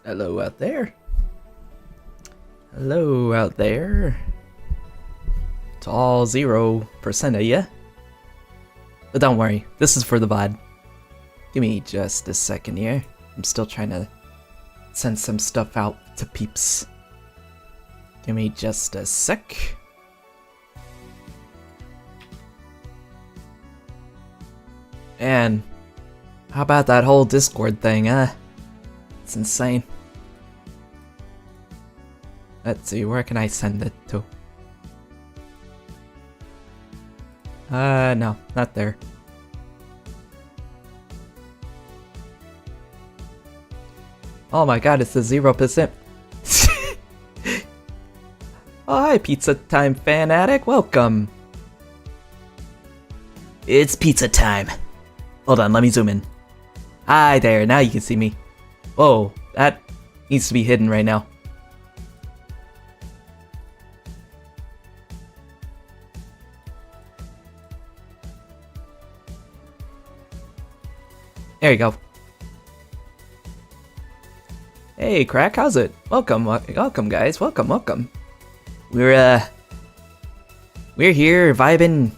Hello out there. Hello out there. To all 0% of ya. But don't worry, this is for the VOD. Give me just a second here. I'm still trying to send some stuff out to peeps. Give me just a sec. And how about that whole Discord thing, huh? It's insane. Let's see, where can I send it to? No, not there. Oh my god, it's the 0%. Oh, hi, Pizza Time fanatic, welcome. It's pizza time. Hold on, let me zoom in. Hi there, now you can see me. Whoa, that needs to be hidden right now. There you go. Hey, Crack, how's it? Welcome, welcome, guys. Welcome. We're here vibing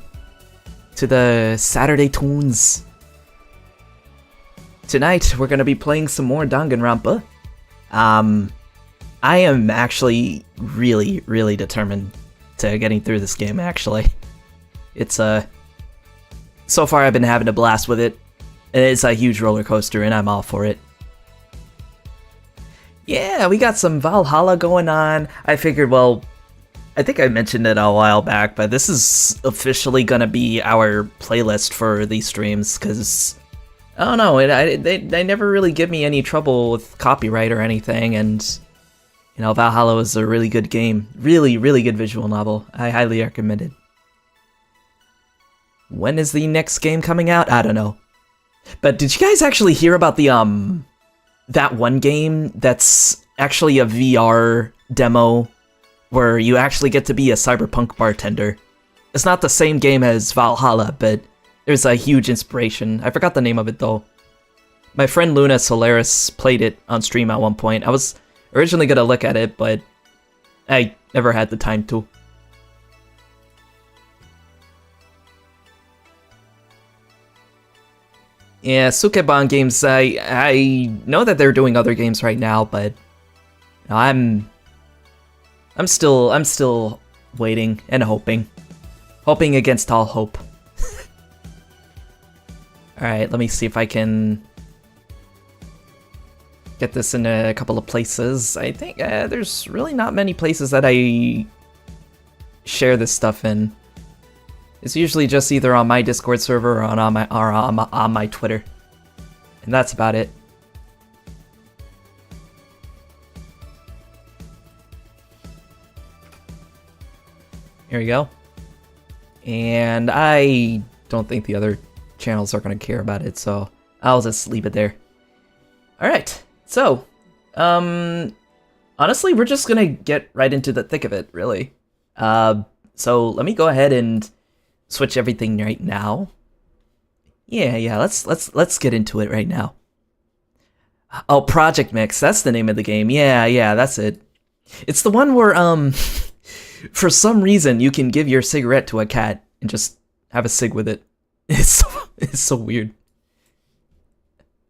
to the Saturday tunes. Tonight, we're gonna be playing some more Danganronpa. I am actually really determined to getting through this game, actually. It's, so far I've been having a blast with it. It's a huge roller coaster, and I'm all for it. Yeah, we got some Valhalla going on. I figured, well, I think I mentioned it a while back, but this is officially gonna be our playlist for these streams, because, I don't know, they never really give me any trouble with copyright or anything, and, you know, Valhalla is a really good game. Really good visual novel. I highly recommend it. When is the next game coming out? I don't know. But did you guys actually hear about the, that one game that's actually a VR demo where you actually get to be a cyberpunk bartender? It's not the same game as Valhalla, but there's a huge inspiration. I forgot the name of it though. My friend Luna Solaris played it on stream at one point. I was originally gonna look at it, but I never had the time to. Yeah, Sukeban games, I know that they're doing other games right now, but I'm still waiting and hoping against all hope. Alright, let me see if I can get this in a couple of places. I think there's really not many places that I share this stuff in. It's usually just either on my Discord server or on my Twitter. And that's about it. Here we go. And I don't think the other channels are going to care about it, so I'll just leave it there. Alright, so, honestly, we're just going to get right into the thick of it, really. So let me go ahead and switch everything right now. Yeah, let's get into it right now. Oh, Project Mix, that's the name of the game. Yeah, that's it. It's the one where, for some reason, you can give your cigarette to a cat and just have a cig with it. It's so weird.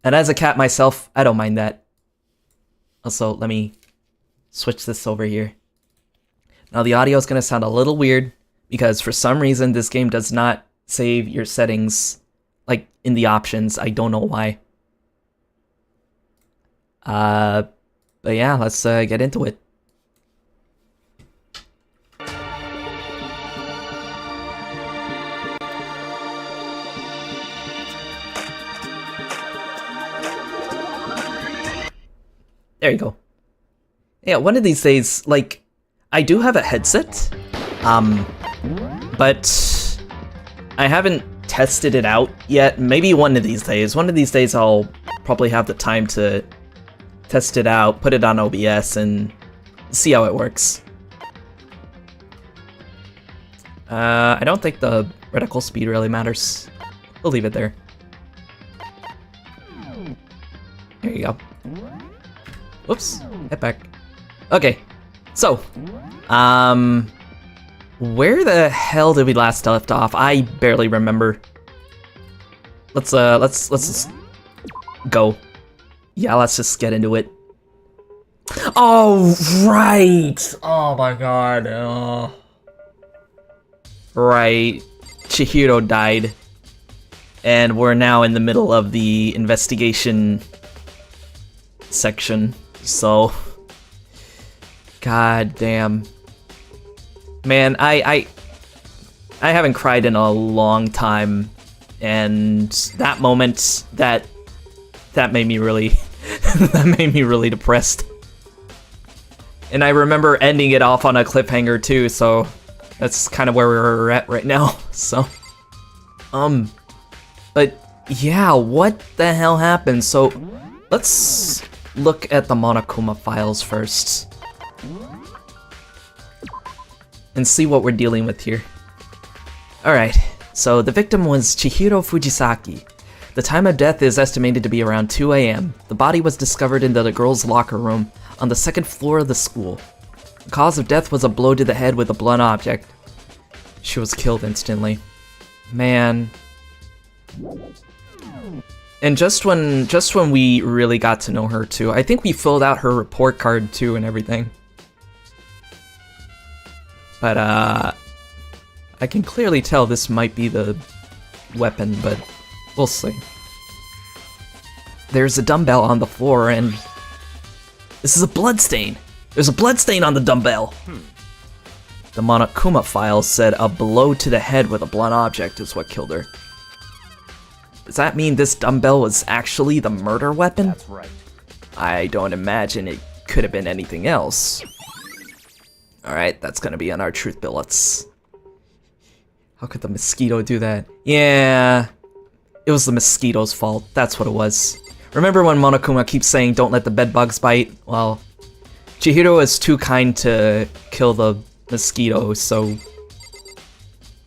And as a cat myself, I don't mind that. Also, let me switch this over here. Now, the audio is going to sound a little weird, because for some reason this game does not save your settings, like, in the options. I don't know why. But yeah, let's get into it. There you go. Yeah, one of these days, like, I do have a headset, but I haven't tested it out yet. Maybe one of these days I'll probably have the time to test it out, put it on OBS, and see how it works. I don't think the reticle speed really matters. We'll leave it there. There you go. Whoops, head back. Okay, so, where the hell did we last left off? I barely remember. Let's just go. Yeah, let's just get into it. Oh, right! Oh my god. Oh. Right. Chihiro died. And we're now in the middle of the investigation section. So, god damn. Man, I haven't cried in a long time, and that moment, that made me really that made me really depressed. And I remember ending it off on a cliffhanger too, so that's kind of where we're at right now. So, but yeah, what the hell happened? So, let's look at the Monokuma files first and see what we're dealing with here. Alright, so the victim was Chihiro Fujisaki. The time of death is estimated to be around 2 AM. The body was discovered in the girls' locker room on the second floor of the school. The cause of death was a blow to the head with a blunt object. She was killed instantly. Man. And just when we really got to know her too, I think we filled out her report card too and everything. But I can clearly tell this might be the weapon, but we'll see. There's a dumbbell on the floor and this is a bloodstain. There's a bloodstain on the dumbbell. The Monokuma file said a blow to the head with a blunt object is what killed her. Does that mean this dumbbell was actually the murder weapon? That's right. I don't imagine it could have been anything else. Alright, that's gonna be on our truth billets. How could the mosquito do that? Yeah, it was the mosquito's fault. That's what it was. Remember when Monokuma keeps saying don't let the bedbugs bite? Well, Chihiro is too kind to kill the mosquito, so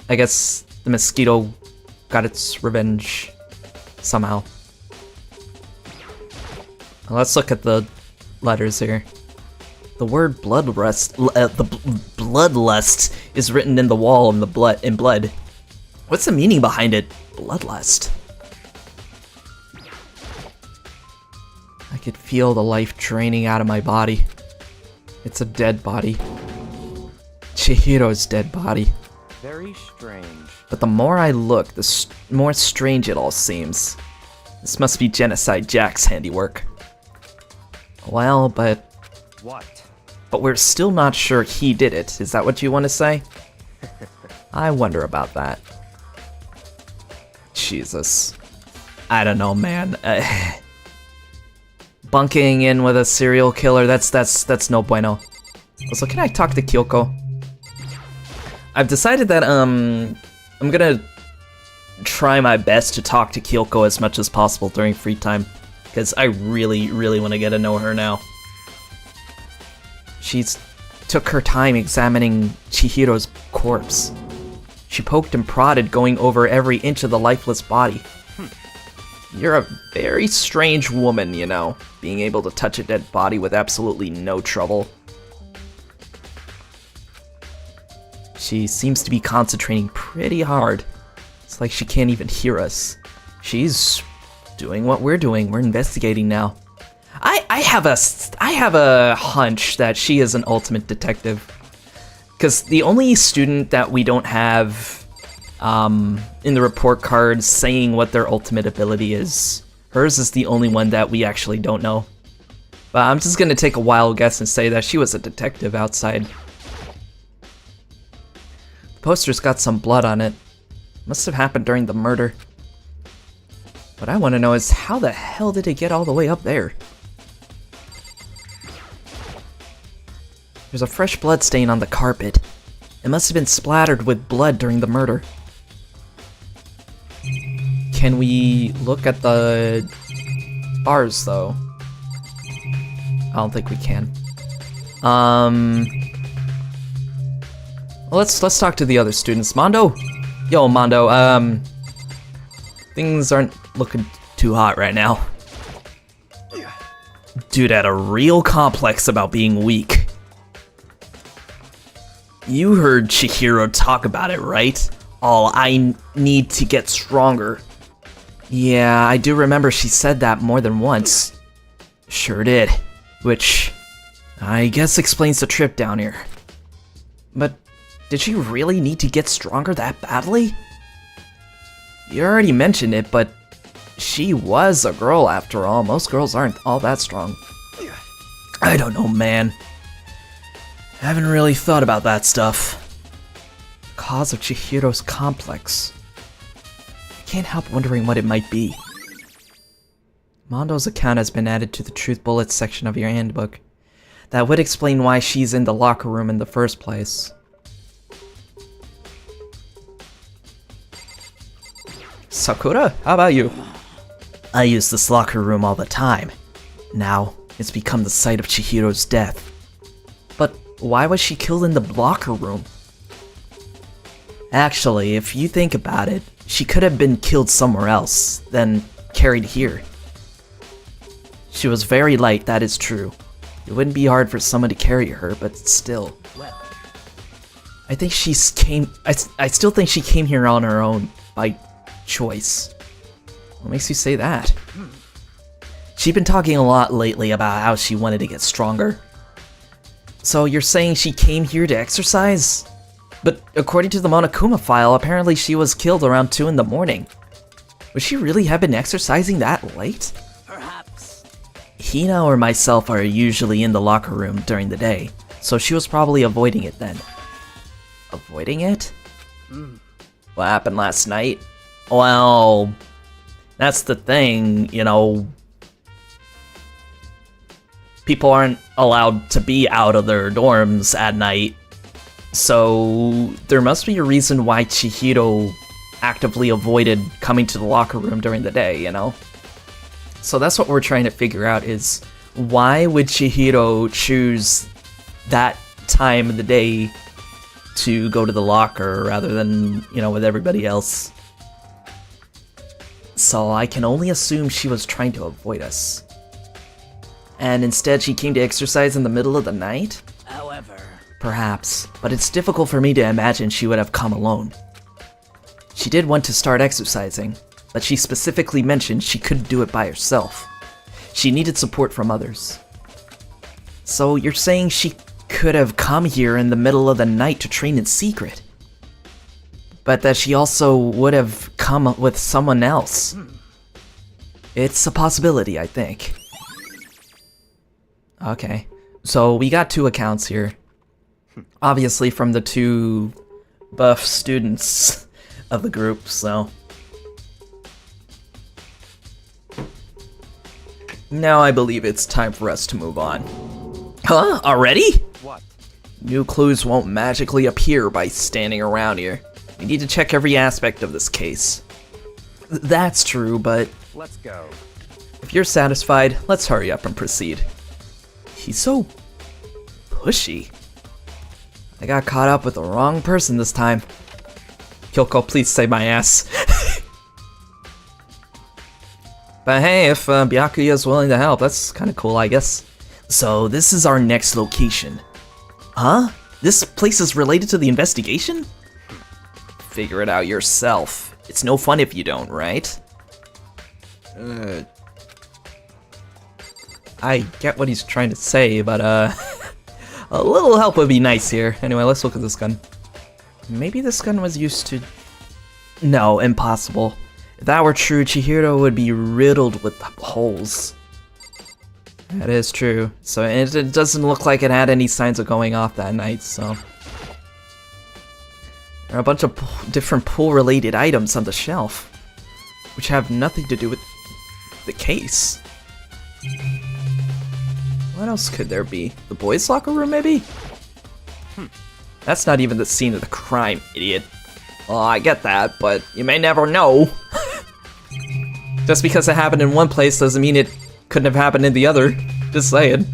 I guess the mosquito got its revenge somehow. Well, let's look at the letters here. The word bloodlust, bloodlust is written in the wall in blood. What's the meaning behind it? Bloodlust. I could feel the life draining out of my body. It's a dead body. Chihiro's dead body. Very strange. But the more I look, the more strange it all seems. This must be Genocide Jack's handiwork. Well, but we're still not sure he did it. Is that what you want to say? I wonder about that. Jesus. I don't know, man. Bunking in with a serial killer, that's no bueno. Also, can I talk to Kyoko? I've decided that, I'm gonna try my best to talk to Kyoko as much as possible during free time. Because I really, really want to get to know her now. She's took her time examining Chihiro's corpse. She poked and prodded, going over every inch of the lifeless body. You're a very strange woman, you know, being able to touch a dead body with absolutely no trouble. She seems to be concentrating pretty hard. It's like she can't even hear us. She's doing what we're doing. We're investigating now. I have a hunch that she is an ultimate detective. Because the only student that we don't have in the report card saying what their ultimate ability is, hers is the only one that we actually don't know. But I'm just gonna take a wild guess and say that she was a detective outside. The poster's got some blood on it. Must have happened during the murder. What I want to know is how the hell did it get all the way up there? There's a fresh blood stain on the carpet. It must have been splattered with blood during the murder. Can we look at the bars though? I don't think we can. Well, let's talk to the other students. Mondo? Yo, Mondo, things aren't looking too hot right now. Dude had a real complex about being weak. You heard Chihiro talk about it, right? I need to get stronger. Yeah, I do remember she said that more than once. Sure did. Which, I guess explains the trip down here. But, did she really need to get stronger that badly? You already mentioned it, but she was a girl after all. Most girls aren't all that strong. I don't know, man. I haven't really thought about that stuff. Cause of Chihiro's complex. I can't help wondering what it might be. Mondo's account has been added to the Truth Bullets section of your handbook. That would explain why she's in the locker room in the first place. Sakura, how about you? I use this locker room all the time. Now, it's become the site of Chihiro's death. But why was she killed in the locker room? Actually, if you think about it, she could have been killed somewhere else, then carried here. She was very light, that is true. It wouldn't be hard for someone to carry her, but still. I think I still think she came here on her own, by choice. What makes you say that? She's been talking a lot lately about how she wanted to get stronger. So you're saying she came here to exercise? But according to the Monokuma file, apparently she was killed around 2 in the morning. Would she really have been exercising that late? Perhaps. Hina or myself are usually in the locker room during the day, so she was probably avoiding it then. Avoiding it? What happened last night? Well, that's the thing, you know. People aren't allowed to be out of their dorms at night. So there must be a reason why Chihiro actively avoided coming to the locker room during the day, you know? So that's what we're trying to figure out is why would Chihiro choose that time of the day to go to the locker rather than, you know, with everybody else? So I can only assume she was trying to avoid us. And instead she came to exercise in the middle of the night? However... Perhaps, but it's difficult for me to imagine she would have come alone. She did want to start exercising, but she specifically mentioned she couldn't do it by herself. She needed support from others. So you're saying she could have come here in the middle of the night to train in secret? But that she also would have come with someone else? It's a possibility, I think. Okay, so we got 2 accounts here. Obviously from the 2 buff students of the group, so... Now I believe it's time for us to move on. Huh? Already? What? New clues won't magically appear by standing around here. We need to check every aspect of this case. That's true, but... Let's go. If you're satisfied, let's hurry up and proceed. He's so... pushy. I got caught up with the wrong person this time. Kyoko, please save my ass. But hey, if Byakuya is willing to help, that's kind of cool, I guess. So, this is our next location. Huh? This place is related to the investigation? Figure it out yourself. It's no fun if you don't, right? I get what he's trying to say, but a little help would be nice here. Anyway, let's look at this gun. Maybe this gun was used to... No, impossible. If that were true, Chihiro would be riddled with holes. That is true. So it doesn't look like it had any signs of going off that night, so... There are a bunch of different pool-related items on the shelf, which have nothing to do with the case. What else could there be? The boys' locker room, maybe? That's not even the scene of the crime, idiot. Well, I get that, but you may never know. Just because it happened in one place doesn't mean it couldn't have happened in the other. Just saying.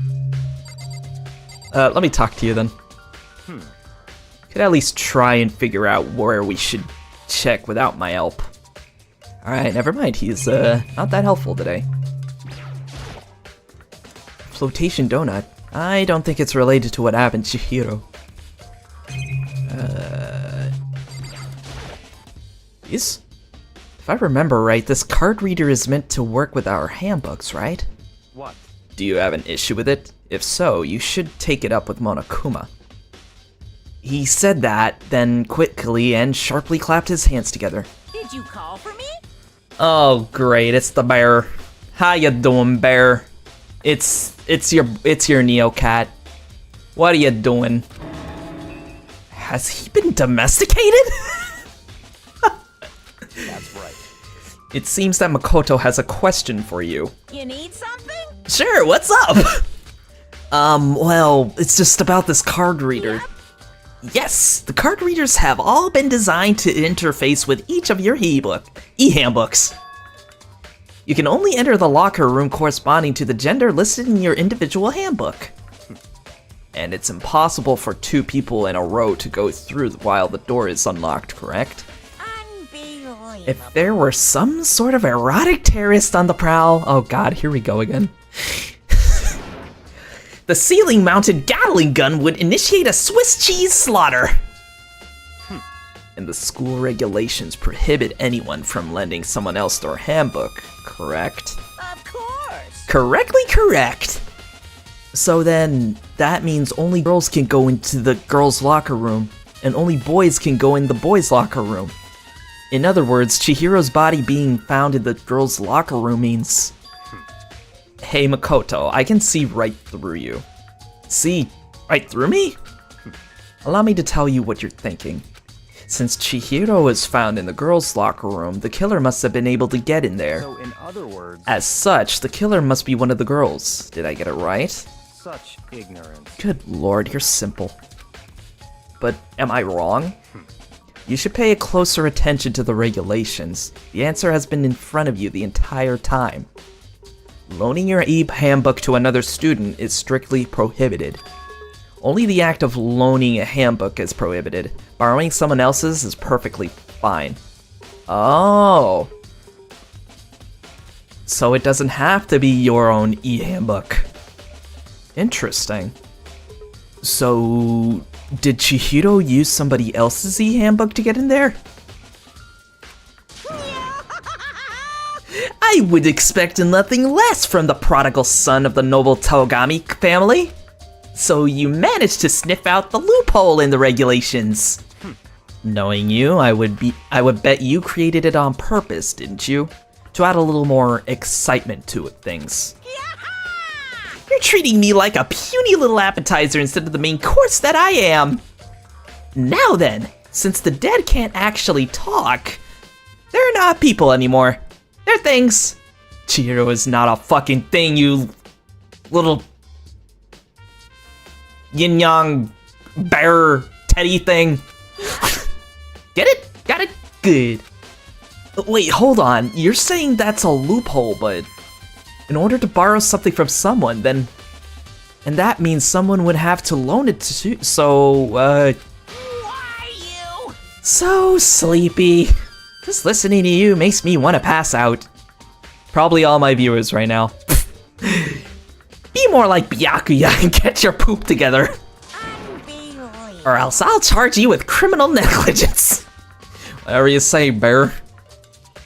Let me talk to you then. Could at least try and figure out where we should check without my help. Alright, never mind. He's not that helpful today. Flotation donut. I don't think it's related to what happened to Chihiro. Yes? If I remember right, this card reader is meant to work with our handbooks, right? What? Do you have an issue with it? If so, you should take it up with Monokuma. He said that, then quickly and sharply clapped his hands together. Did you call for me? Oh great, it's the bear. How you doing, bear? It's your Neocat. What are you doing? Has he been domesticated? That's right. It seems that Makoto has a question for you. You need something? Sure, what's up? Well, it's just about this card reader. Yes, the card readers have all been designed to interface with each of your e-handbooks. You can only enter the locker room corresponding to the gender listed in your individual handbook. And it's impossible for two people in a row to go through while the door is unlocked, correct? Unbelievable. If there were some sort of erotic terrorist on the prowl... Oh god, here we go again. The ceiling-mounted Gatling gun would initiate a Swiss cheese slaughter. And the school regulations prohibit anyone from lending someone else their handbook, correct? Of course. Correctly correct. So then, that means only girls can go into the girls' locker room, and only boys can go in the boys' locker room. In other words, Chihiro's body being found in the girls' locker room means... Hey Makoto, I can see right through you. See right through me? Allow me to tell you what you're thinking. Since Chihiro was found in the girls' locker room, the killer must have been able to get in there. So in other words, As such, the killer must be one of the girls. Did I get it right? such ignorance. Good lord, you're simple. But am I wrong? You should pay a closer attention to the regulations. The answer has been in front of you the entire time. Loaning your handbook to another student is strictly prohibited. Only the act of loaning a handbook is prohibited. Borrowing someone else's is perfectly fine. Oh. So it doesn't have to be your own e-handbook. Interesting. So, did Chihiro use somebody else's e-handbook to get in there? I would expect nothing less from the prodigal son of the noble Togami family. So you managed to sniff out the loophole in the regulations. Knowing you, I would bet you created it on purpose, didn't you? To add a little more excitement to things. You're treating me like a puny little appetizer instead of the main course that I am. Now then, since the dead can't actually talk, they're not people anymore. They're things. Chihiro is not a fucking thing, you little yin-yang bear teddy thing. Get it? Got it? Good. Wait, hold on. You're saying that's a loophole, but in order to borrow something from someone, then... And that means someone would have to loan it to... So, Why you? So sleepy. Just listening to you makes me want to pass out. Probably all my viewers right now. Be more like Byakuya and get your poop together. Unbelievable. Or else I'll charge you with criminal negligence. Whatever you say, bear.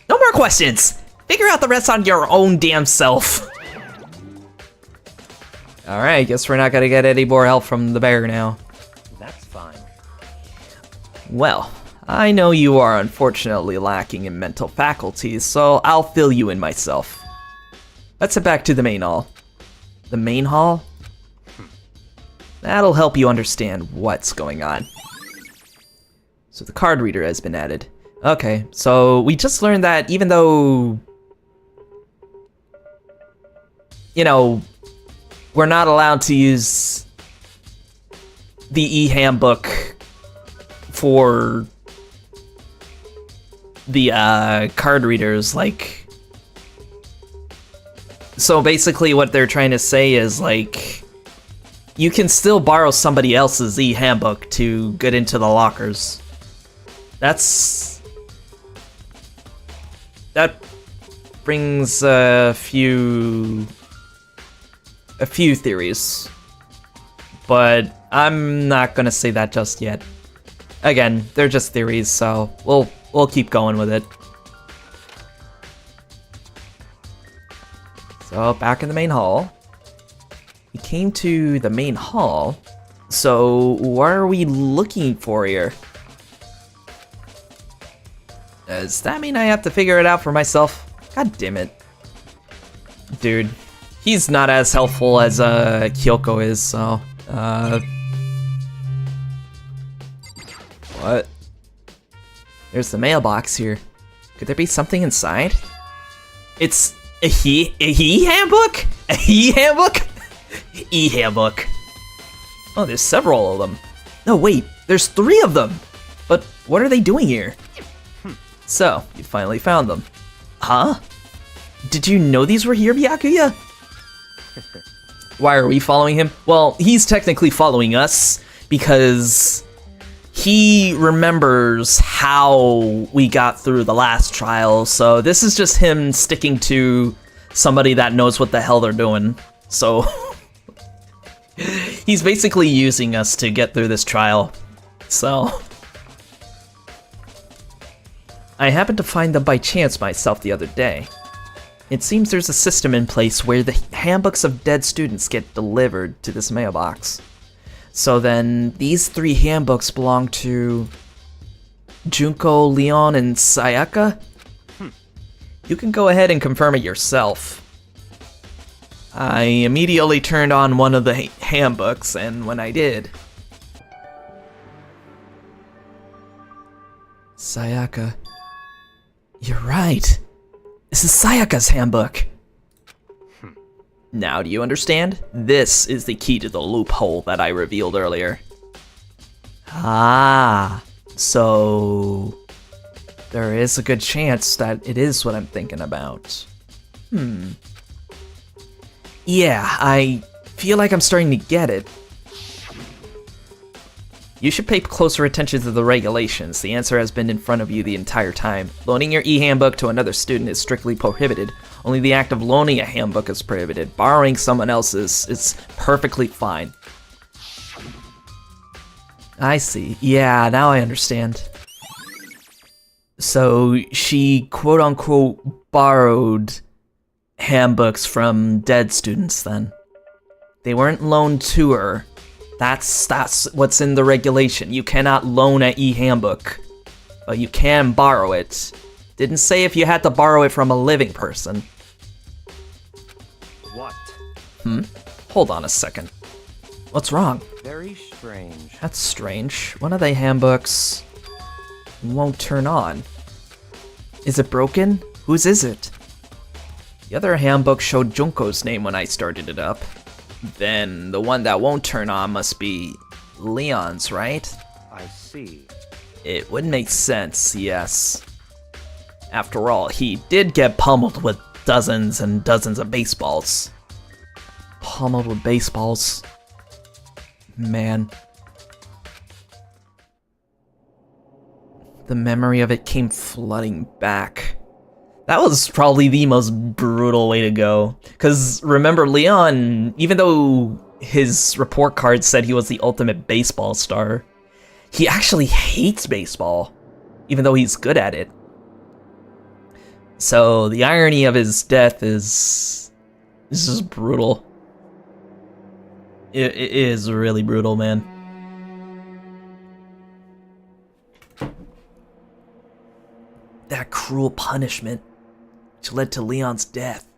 No more questions. Figure out the rest on your own damn self. Alright, guess we're not gonna get any more help from the bear now. That's fine. Well, I know you are unfortunately lacking in mental faculties, so I'll fill you in myself. Let's head back to the main hall. The main hall? That'll help you understand what's going on. So the card reader has been added. Okay, so we just learned that even though... You know, we're not allowed to use the e-handbook for the card readers, like... So basically what they're trying to say is, like, you can still borrow somebody else's e-handbook to get into the lockers. That brings a few a few theories, but I'm not gonna say that just yet. Again, they're just theories, so we'll keep going with it. So back in the main hall. We came to the main hall. So what are we looking for here? Does that mean I have to figure it out for myself? God damn it. Dude, he's not as helpful as Kyoko is, so what? There's the mailbox here. Could there be something inside? It's a he handbook? A he handbook? E-handbook. Oh, there's several of them. No, wait, there's 3 of them. But what are they doing here? So, you finally found them. Huh? Did you know these were here, Byakuya? Why are we following him? Well, he's technically following us because he remembers how we got through the last trial, so this is just him sticking to somebody that knows what the hell they're doing. So he's basically using us to get through this trial. So I happened to find them by chance myself the other day. It seems there's a system in place where the handbooks of dead students get delivered to this mailbox. So then, these 3 handbooks belong to Junko, Leon, and Sayaka? You can go ahead and confirm it yourself. I immediately turned on one of the handbooks, and when I did... Sayaka. You're right. This is Sayaka's handbook. Now, do you understand? This is the key to the loophole that I revealed earlier. Ah, so there is a good chance that it is what I'm thinking about. Yeah, I feel like I'm starting to get it. You should pay closer attention to the regulations. The answer has been in front of you the entire time. Loaning your e-handbook to another student is strictly prohibited. Only the act of loaning a handbook is prohibited. Borrowing someone else's is perfectly fine. I see. Yeah, now I understand. So she quote-unquote borrowed handbooks from dead students then. They weren't loaned to her. That's what's in the regulation. You cannot loan an e-handbook, but you can borrow it. Didn't say if you had to borrow it from a living person. What? Hold on a second. What's wrong? Very strange. That's strange. One of the handbooks won't turn on. Is it broken? Whose is it? The other handbook showed Junko's name when I started it up. Then the one that won't turn on must be Leon's, right? I see. It would make sense, yes. After all, he did get pummeled with dozens and dozens of baseballs. Pummeled with baseballs. Man. The memory of it came flooding back. That was probably the most brutal way to go. Because remember, Leon, even though his report card said he was the ultimate baseball star, he actually hates baseball, even though he's good at it. So the irony of his death is just brutal. It is really brutal, man. That cruel punishment which led to Leon's death.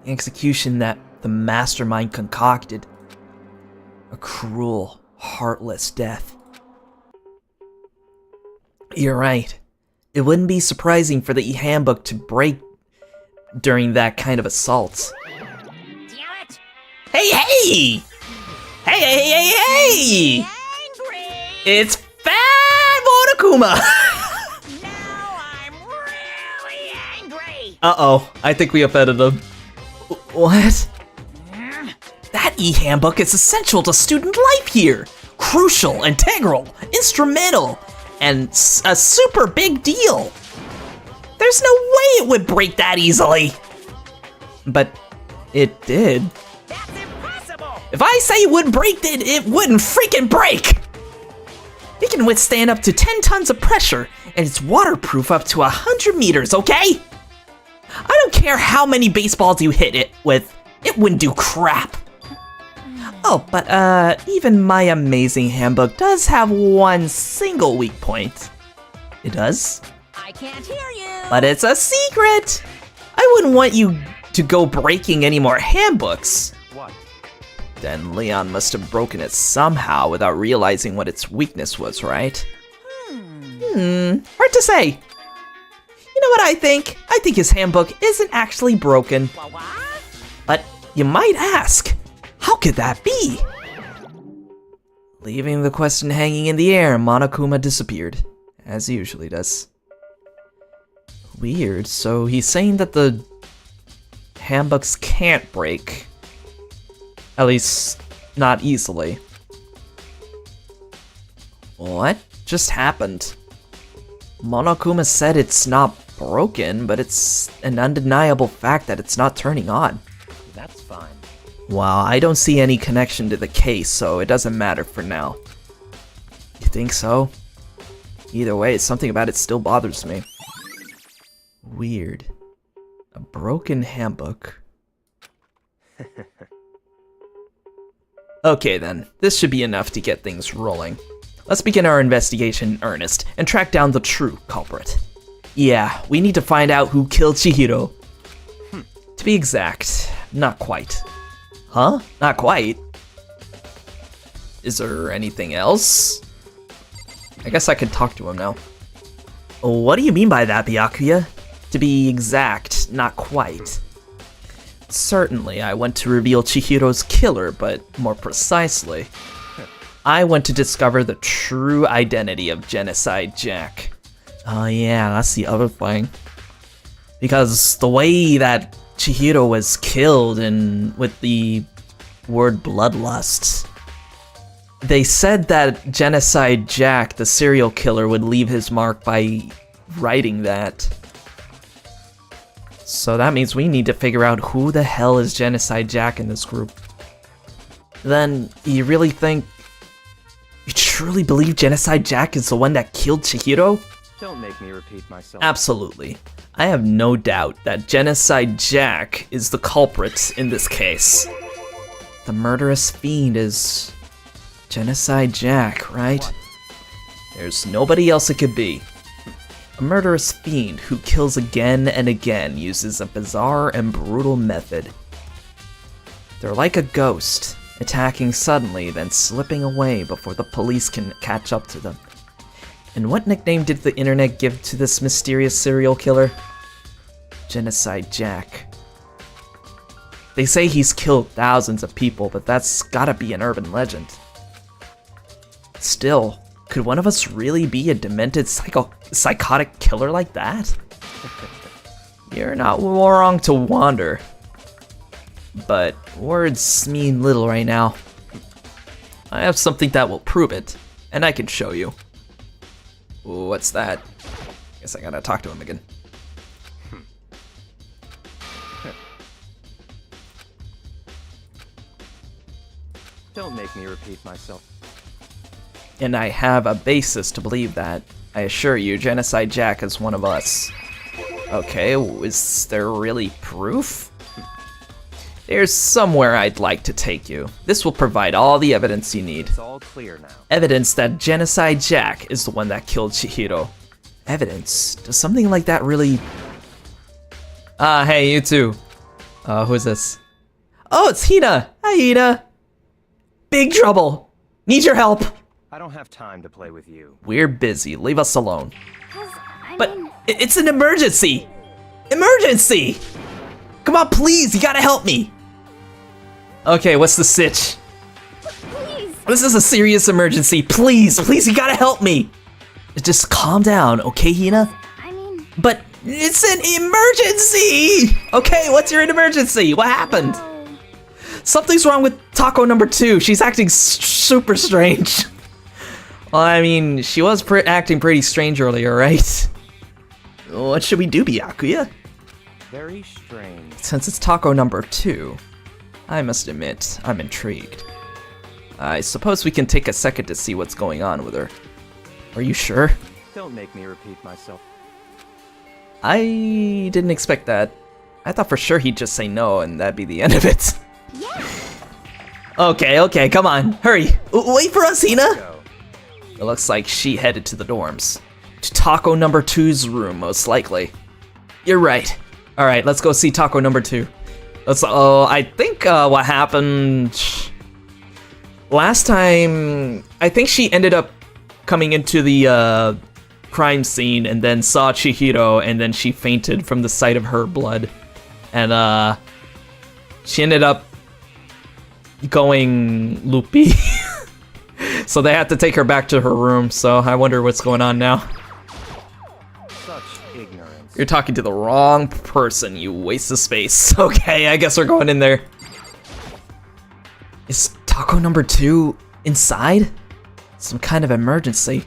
The execution that the mastermind concocted. A cruel, heartless death. You're right. It wouldn't be surprising for the handbook to break during that kind of assault. Damn it! Hey, hey! Hey, hey, hey, hey! Angry! It's Fat Monokuma! Now I'm really angry! Uh-oh, I think we offended him. What? That e-handbook is essential to student life here. Crucial, integral, instrumental, and a super big deal. There's no way it would break that easily. But It did. That's impossible! If I say it wouldn't break, then it wouldn't freaking break! It can withstand up to 10 tons of pressure, and it's waterproof up to 100 meters, okay? I don't care how many baseballs you hit it with, it wouldn't do crap. Oh, but even my amazing handbook does have one single weak point. It does? I can't hear you! But it's a secret! I wouldn't want you to go breaking any more handbooks. What? Then Leon must have broken it somehow without realizing what its weakness was, right? Hard to say. You know what I think? I think his handbook isn't actually broken. What? But you might ask, how could that be? Leaving the question hanging in the air, Monokuma disappeared, as he usually does. Weird, so he's saying that the handbooks can't break. At least, not easily. What just happened? Monokuma said it's not broken, but it's an undeniable fact that it's not turning on. That's fine. Well, I don't see any connection to the case, so it doesn't matter for now. You think so? Either way, something about it still bothers me. Weird. A broken handbook. Okay then, this should be enough to get things rolling. Let's begin our investigation in earnest and track down the true culprit. Yeah, we need to find out who killed Chihiro. To be exact, not quite. Huh? Not quite? Is there anything else? I guess I can talk to him now. What do you mean by that, Byakuya? To be exact, not quite. Certainly, I went to reveal Chihiro's killer, but more precisely, I went to discover the true identity of Genocide Jack. Oh yeah, that's the other thing. Because the way that Chihiro was killed and with the word bloodlust, they said that Genocide Jack, the serial killer, would leave his mark by writing that. So that means we need to figure out who the hell is Genocide Jack in this group. Then, you really think... You truly believe Genocide Jack is the one that killed Chihiro? Don't make me repeat myself. Absolutely. I have no doubt that Genocide Jack is the culprit in this case. The murderous fiend is... Genocide Jack, right? What? There's nobody else it could be. A murderous fiend who kills again and again uses a bizarre and brutal method. They're like a ghost, attacking suddenly, then slipping away before the police can catch up to them. And what nickname did the internet give to this mysterious serial killer? Genocide Jack. They say he's killed thousands of people, but that's gotta be an urban legend. Still, could one of us really be a demented psychotic killer like that? You're not wrong to wonder. But words mean little right now. I have something that will prove it, and I can show you. What's that? Guess I gotta talk to him again. Don't make me repeat myself. And I have a basis to believe that. I assure you, Genocide Jack is one of us. Okay, is there really proof? There's somewhere I'd like to take you. This will provide all the evidence you need. It's all clear now. Evidence that Genocide Jack is the one that killed Chihiro. Evidence? Does something like that really... Hey, you two. Who's this? Oh, it's Hina! Hi, Hina! Big trouble! Need your help! I don't have time to play with you. We're busy, leave us alone. But I mean, it's an emergency! Emergency! Come on, please, you gotta help me! Okay, what's the sitch? please. This is a serious emergency, please, you gotta help me! Just calm down, okay, Hina? I mean, But it's an emergency! Okay, what's your emergency? What happened? no. Something's wrong with Taco number 2. She's acting super strange. Well, I mean, she was acting pretty strange earlier, right? What should we do, Byakuya? Very strange. Since it's Taco number 2, I must admit, I'm intrigued. I suppose we can take a second to see what's going on with her. Are you sure? Don't make me repeat myself. I didn't expect that. I thought for sure he'd just say no and that'd be the end of it. Yeah. Okay, come on, hurry. Wait for us, Hina! Go. It looks like she headed to the dorms. To Taco number 2's room, most likely. You're right. Alright, let's go see Taco number 2. I think what happened... Last time, I think she ended up coming into the crime scene and then saw Chihiro and then she fainted from the sight of her blood. And she ended up going loopy. So they had to take her back to her room, so I wonder what's going on now. Such ignorance. You're talking to the wrong person, you waste of space. Okay, I guess we're going in there. Is Taco number 2 inside? Some kind of emergency.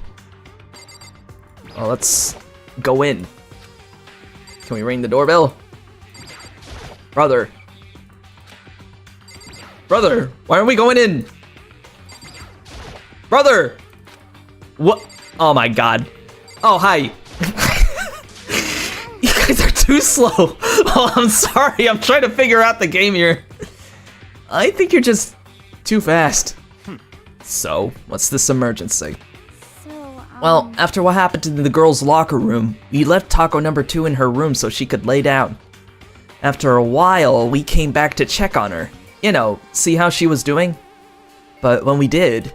Well, let's go in. Can we ring the doorbell? Brother. Brother, why aren't we going in? Brother! What? Oh my god. Oh, hi. You guys are too slow. Oh, I'm sorry. I'm trying to figure out the game here. I think you're just too fast. So, what's this emergency? So, Well, after what happened in the girls' locker room, we left Taco number 2 in her room so she could lay down. After a while, we came back to check on her. You know, see how she was doing? But when we did,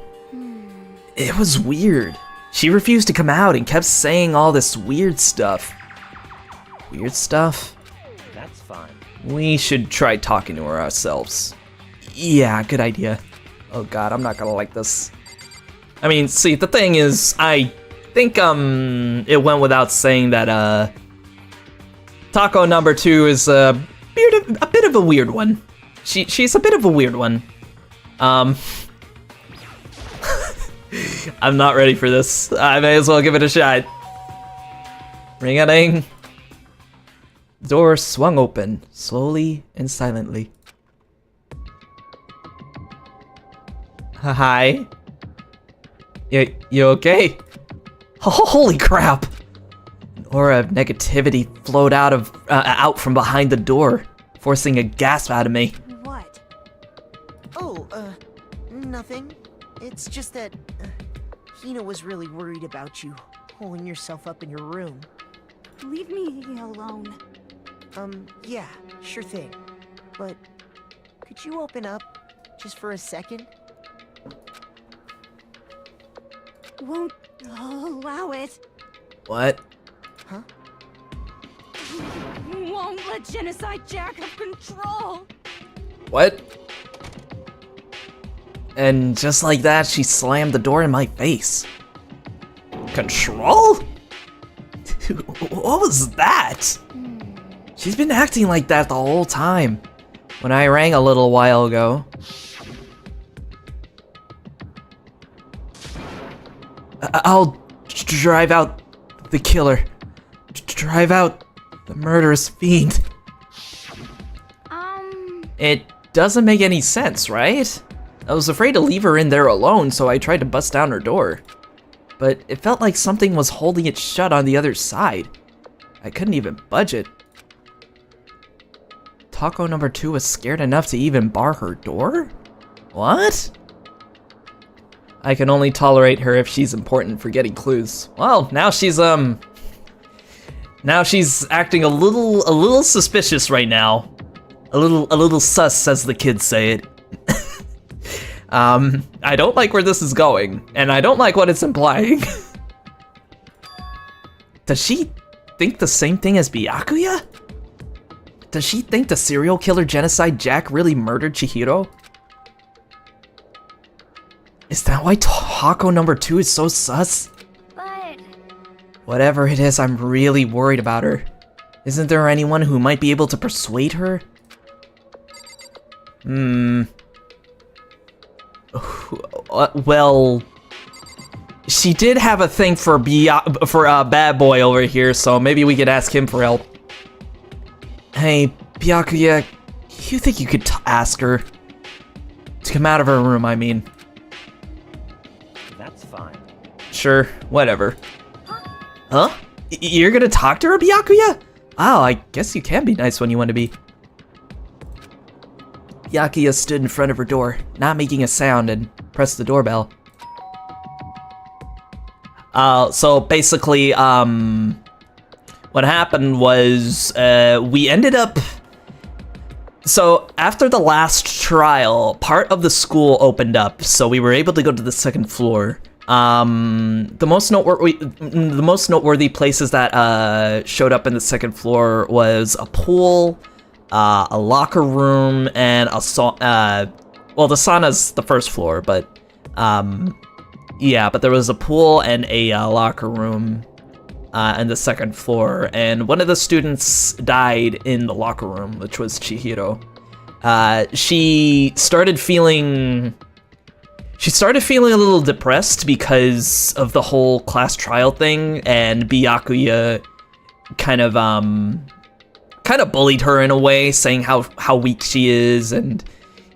it was weird. She refused to come out and kept saying all this weird stuff. Weird stuff? That's fine. We should try talking to her ourselves. Yeah, good idea. Oh god, I'm not gonna like this. I mean, see, the thing is, I think, it went without saying that, Taco number 2 is, a bit of a weird one. She's a bit of a weird one. I'm not ready for this. I may as well give it a shot. Ring-a-ding. Door swung open, slowly and silently. Hi. You okay? Holy crap! An aura of negativity flowed out from behind the door, forcing a gasp out of me. What? Oh, nothing. It's just that Hina was really worried about you, holding yourself up in your room. leave me alone. Yeah, sure thing. But could you open up just for a second? Won't allow it. What? Huh? Won't let Genocide Jack have control. What? And just like that, she slammed the door in my face. Control? What was that? She's been acting like that the whole time. When I rang a little while ago. I'll drive out the killer. Drive out the murderous fiend. It doesn't make any sense, right? I was afraid to leave her in there alone, so I tried to bust down her door. But it felt like something was holding it shut on the other side. I couldn't even budge it. Taco number 2 was scared enough to even bar her door? What? I can only tolerate her if she's important for getting clues. Well, now she's acting a little suspicious right now. A little sus, as the kids say it. I don't like where this is going, and I don't like what it's implying. Does she think the same thing as Byakuya? Does she think the serial killer Genocide Jack really murdered Chihiro? Is that why Taco number 2 is so sus? But Whatever it is, I'm really worried about her. Isn't there anyone who might be able to persuade her? Well, she did have a thing for Bad Boy over here, so maybe we could ask him for help. Hey, Byakuya, you think you could ask her? To come out of her room, I mean. That's fine. Sure, whatever. Huh? You're gonna talk to her, Byakuya? Oh, I guess you can be nice when you want to be. Byakuya stood in front of her door, not making a sound, and pressed the doorbell. So basically, what happened was, we ended up... So, after the last trial, part of the school opened up, so we were able to go to the second floor. The most noteworthy places that showed up in the second floor was a pool, a locker room, and a well, the sauna's the first floor, but yeah, but there was a pool and a locker room in the second floor, and one of the students died in the locker room, which was Chihiro. She started feeling a little depressed because of the whole class trial thing, and Byakuya kind of bullied her in a way, saying how weak she is, and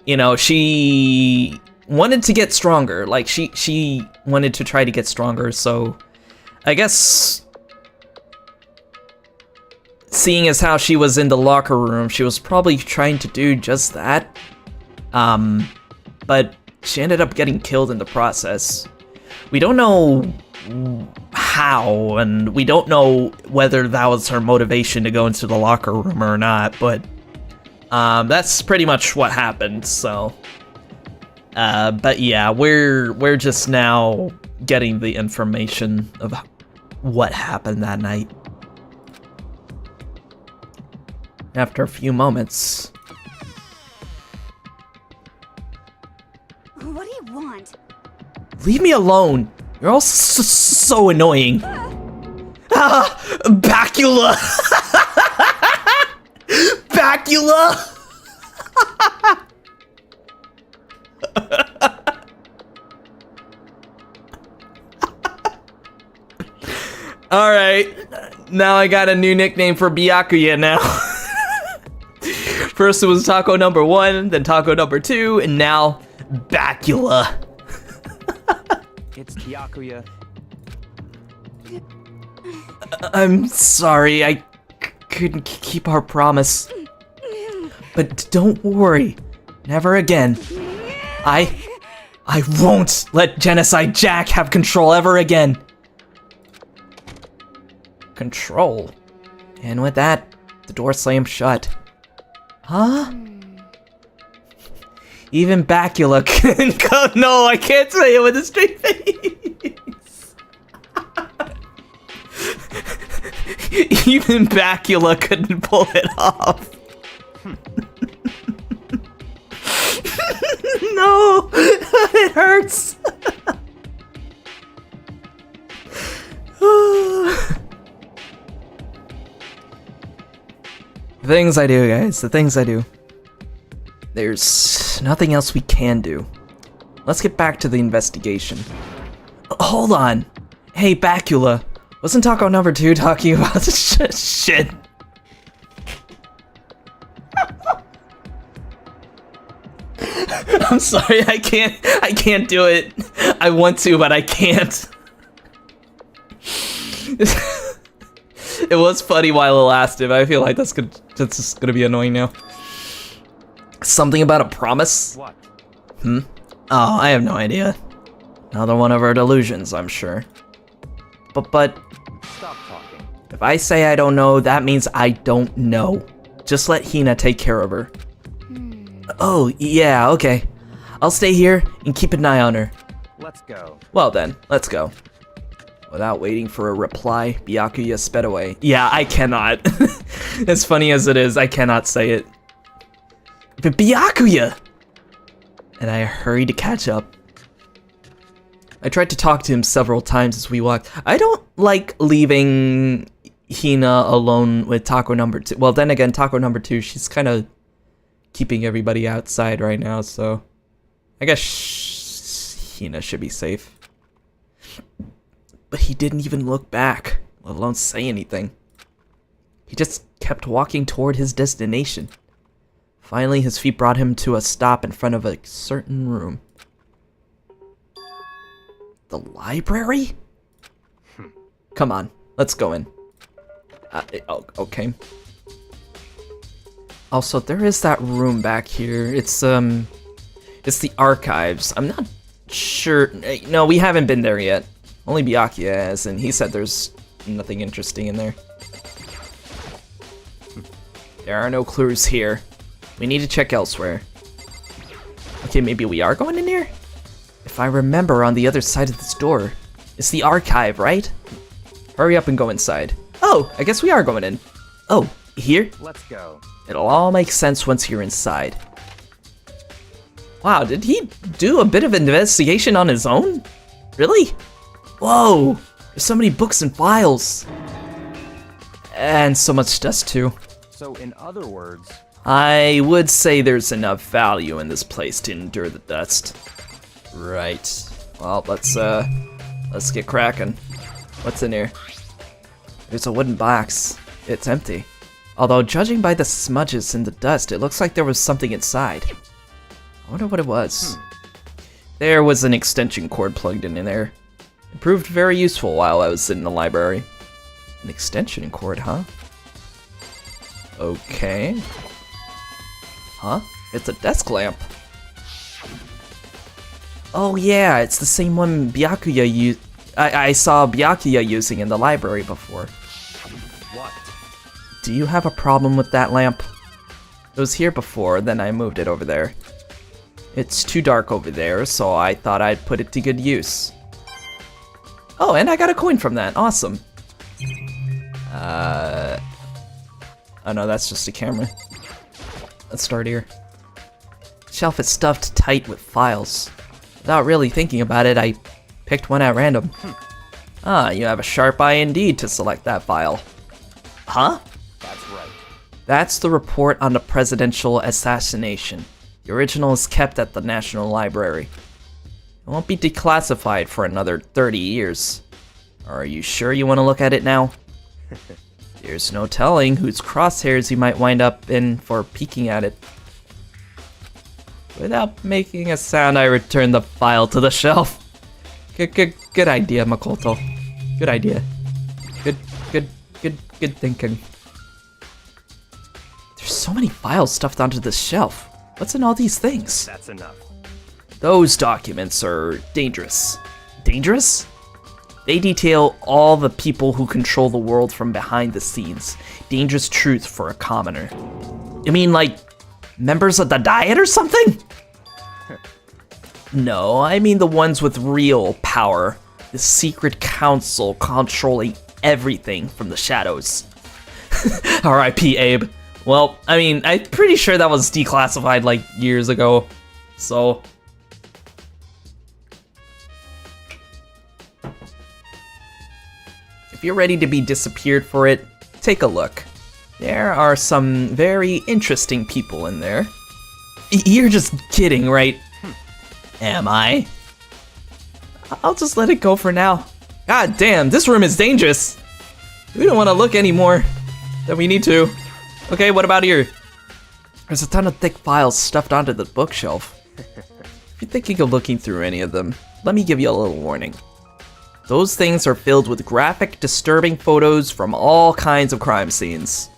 you know, she wanted to get stronger. Like she wanted to try to get stronger, so I guess seeing as how she was in the locker room, she was probably trying to do just that. But she ended up getting killed in the process. We don't know how, and we don't know whether that was her motivation to go into the locker room or not, but that's pretty much what happened, so. But yeah, we're just now getting the information of what happened that night. After a few moments. What do you want? Leave me alone! You're all so annoying. Ah! Bacula! Bacula! Alright, now I got a new nickname for Byakuya now. First it was Taco number 1, then Taco number 2, and now Bacula. It's Byakuya. I'm sorry, I couldn't keep our promise. But don't worry, never again. I won't let Genocide Jack have control ever again. Control? And with that, the door slammed shut. Huh? Even Bacula couldn't go. No, I can't say it with a straight face. Even Bacula couldn't pull it off. No, it hurts. The things I do, guys, the things I do. There's nothing else we can do. Let's get back to the investigation. Hold on. Hey, Bacula. Wasn't Taco number 2 talking about this shit? I'm sorry, I can't do it. I want to, but I can't. It was funny while it lasted, but I feel like that's just gonna be annoying now. Something about a promise? What? Oh, I have no idea. Another one of our delusions, I'm sure. But Stop talking. if I say I don't know, that means I don't know. Just let Hina take care of her. Oh, yeah, okay. I'll stay here and keep an eye on her. Let's go. Well then, let's go. Without waiting for a reply, Byakuya sped away. Yeah, I cannot. As funny as it is, I cannot say it. But Byakuya! And I hurried to catch up. I tried to talk to him several times as we walked. I don't like leaving Hina alone with Taco number 2. Well, then again, Taco number 2, she's kind of keeping everybody outside right now, so I guess Hina should be safe. But he didn't even look back, let alone say anything. He just kept walking toward his destination. Finally, his feet brought him to a stop in front of a certain room. The library? Come on, let's go in. Okay. Also, there is that room back here. It's the archives. I'm not sure. No, we haven't been there yet. Only Byakuya has, and he said there's nothing interesting in there. There are no clues here. We need to check elsewhere. Okay, maybe we are going in here? If I remember, on the other side of this door is the archive, right? Hurry up and go inside. Oh, I guess we are going in. Oh, here? Let's go. It'll all make sense once you're inside. Wow, did he do a bit of investigation on his own? Really? Whoa, there's so many books and files. And so much dust too. So in other words, I would say there's enough value in this place to endure the dust. Right. Well, let's get cracking. What's in here? There's a wooden box. It's empty. Although, judging by the smudges in the dust, it looks like there was something inside. I wonder what it was. There was an extension cord plugged in there. It proved very useful while I was in the library. An extension cord, huh? Okay. Huh? It's a desk lamp. Oh yeah, it's the same one Byakuya used. I saw Byakuya using in the library before. what? Do you have a problem with that lamp? It was here before, then I moved it over there. It's too dark over there, so I thought I'd put it to good use. Oh, and I got a coin from that. Awesome. Oh no, that's just a camera. Let's start here. Shelf is stuffed tight with files. Without really thinking about it, I picked one at random. Ah, you have a sharp eye indeed to select that file. Huh? That's right. That's the report on the presidential assassination. The original is kept at the National Library. It won't be declassified for another 30 years. Are you sure you want to look at it now? There's no telling whose crosshairs you might wind up in for peeking at it. Without making a sound, I return the file to the shelf. Good idea, Makoto. Good idea. Good thinking. There's so many files stuffed onto this shelf. What's in all these things? That's enough. Those documents are dangerous. Dangerous? They detail all the people who control the world from behind the scenes. Dangerous truth for a commoner. You mean like members of the Diet or something? No, I mean the ones with real power. The secret council controlling everything from the shadows. R.I.P. Abe. Well, I mean, I'm pretty sure that was declassified like years ago. So... if you're ready to be disappeared for it, take a look. There are some very interesting people in there. You're just kidding, right? Am I? I'll just let it go for now. God damn, this room is dangerous. We don't want to look anymore than we need to. Okay, what about here? There's a ton of thick files stuffed onto the bookshelf. If you're thinking of looking through any of them, let me give you a little warning. Those things are filled with graphic, disturbing photos from all kinds of crime scenes.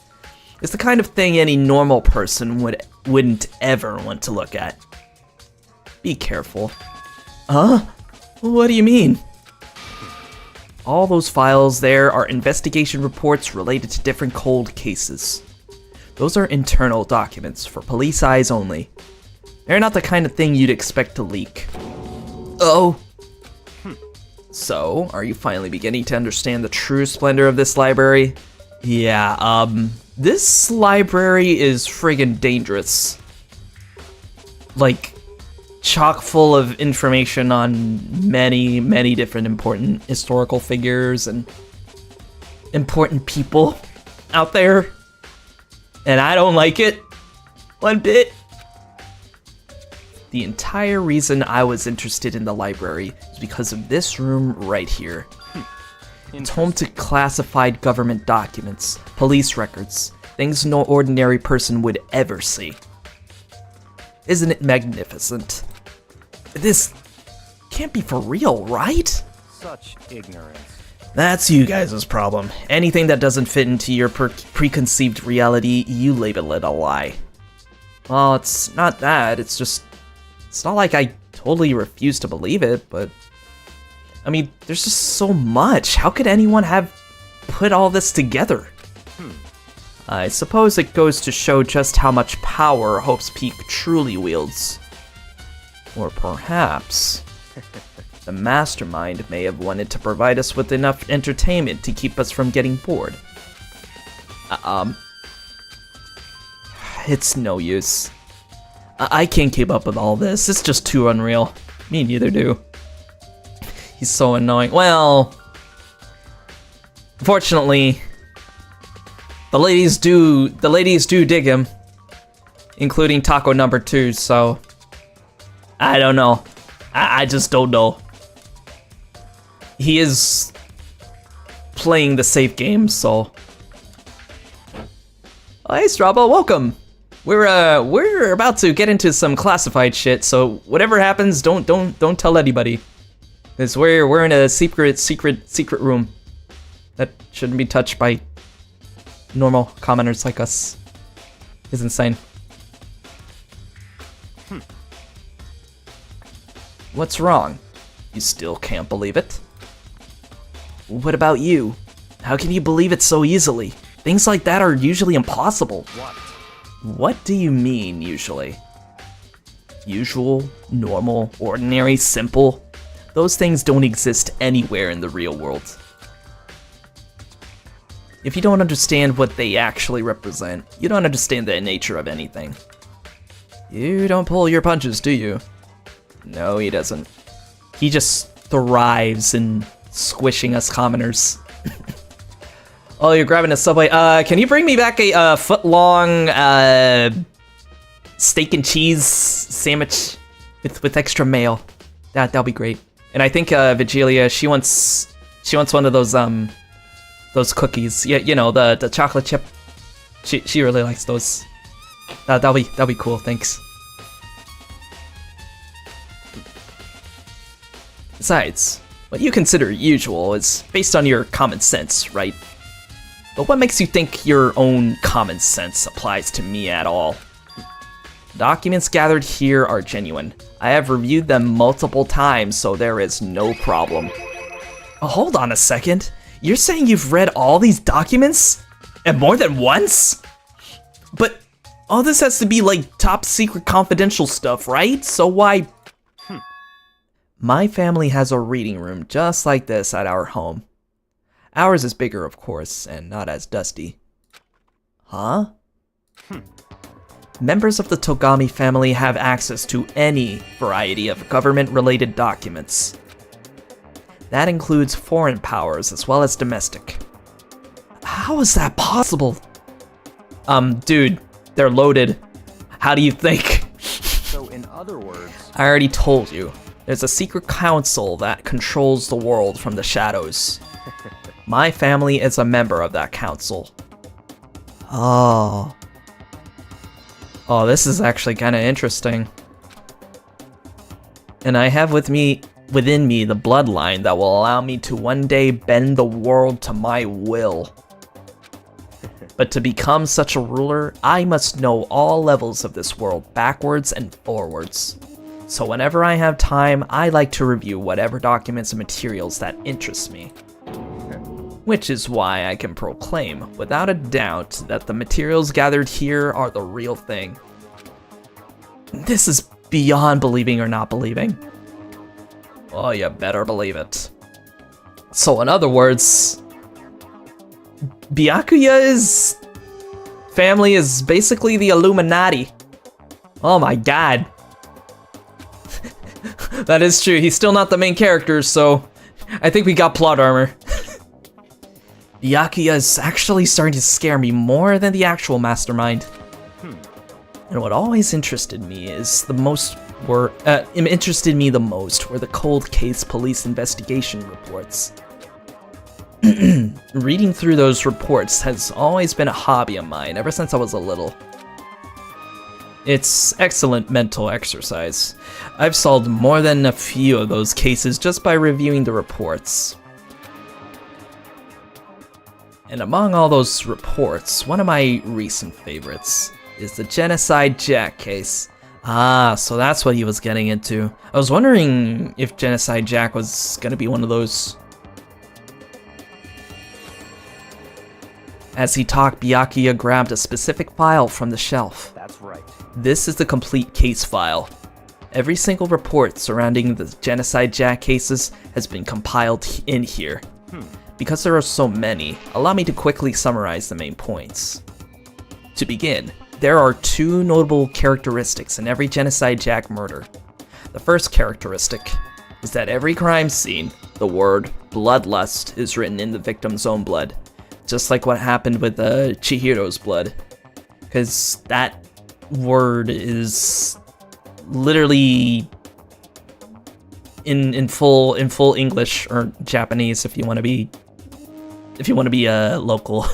It's the kind of thing any normal person wouldn't ever want to look at. Be careful. Huh? What do you mean? All those files there are investigation reports related to different cold cases. Those are internal documents for police eyes only. They're not the kind of thing you'd expect to leak. Oh. So, are you finally beginning to understand the true splendor of this library? Yeah, this library is friggin' dangerous. Like, chock full of information on many, many different important historical figures and important people out there. And I don't like it one bit. The entire reason I was interested in the library is because of this room right here. It's home to classified government documents, police records, things no ordinary person would ever see. Isn't it magnificent? This can't be for real, right? Such ignorance. That's you guys' problem. Anything that doesn't fit into your preconceived reality, you label it a lie. Well, it's not that, it's not like I totally refuse to believe it, but I mean, there's just so much. How could anyone have put all this together? I suppose it goes to show just how much power Hope's Peak truly wields. Or perhaps the mastermind may have wanted to provide us with enough entertainment to keep us from getting bored. It's no use. I can't keep up with all this. It's just too unreal. Me neither do. He's so annoying. Well, fortunately, the ladies do dig him, including Taco number 2, so I don't know. I just don't know. He is playing the safe game, so. Oh, hey Strabo, welcome. We're about to get into some classified shit, so whatever happens, don't tell anybody. Cause we're in a secret room that shouldn't be touched by normal commoners like us. It's insane. What's wrong? You still can't believe it? What about you? How can you believe it so easily? Things like that are usually impossible. What do you mean, usually? Usual, normal, ordinary, simple? Those things don't exist anywhere in the real world. If you don't understand what they actually represent, you don't understand the nature of anything. You don't pull your punches, do you? No, he doesn't. He just thrives in squishing us commoners. Oh, you're grabbing a Subway. Can you bring me back a foot-long steak and cheese sandwich with extra mayo? That'll be great. And I think Vigilia, she wants one of those cookies. Yeah, you know, the chocolate chip. She really likes those. That'll be cool. Thanks. Besides, what you consider usual is based on your common sense, right? But what makes you think your own common sense applies to me at all? Documents gathered here are genuine. I have reviewed them multiple times, so there is no problem. Oh, hold on a second. You're saying you've read all these documents? And more than once? But all this has to be like top secret confidential stuff, right? So why? My family has a reading room just like this at our home. Ours is bigger, of course, and not as dusty. Huh? Members of the Togami family have access to any variety of government-related documents. That includes foreign powers as well as domestic. How is that possible? Dude, they're loaded. How do you think? So in other words, I already told you. There's a secret council that controls the world from the shadows. My family is a member of that council. Oh, this is actually kind of interesting. And I have within me the bloodline that will allow me to one day bend the world to my will. But to become such a ruler, I must know all levels of this world backwards and forwards. So whenever I have time, I like to review whatever documents and materials that interest me. Which is why I can proclaim, without a doubt, that the materials gathered here are the real thing. This is beyond believing or not believing. Oh, you better believe it. So in other words, Byakuya's family is basically the Illuminati. Oh my god. That is true, he's still not the main character, so I think we got plot armor. Byakuya is actually starting to scare me more than the actual mastermind. And what always interested me the most were the cold case police investigation reports. Reading through those reports has always been a hobby of mine ever since I was a little. It's excellent mental exercise. I've solved more than a few of those cases just by reviewing the reports. And among all those reports, one of my recent favorites is the Genocide Jack case. Ah, so that's what he was getting into. I was wondering if Genocide Jack was gonna be one of those. As he talked, Byakuya grabbed a specific file from the shelf. That's right. This is the complete case file. Every single report surrounding the Genocide Jack cases has been compiled in here. Because there are so many, allow me to quickly summarize the main points. To begin, there are two notable characteristics in every Genocide Jack murder. The first characteristic is that every crime scene, the word bloodlust is written in the victim's own blood, just like what happened with Chihiro's blood. Because that word is literally in full English or Japanese if you want to be local.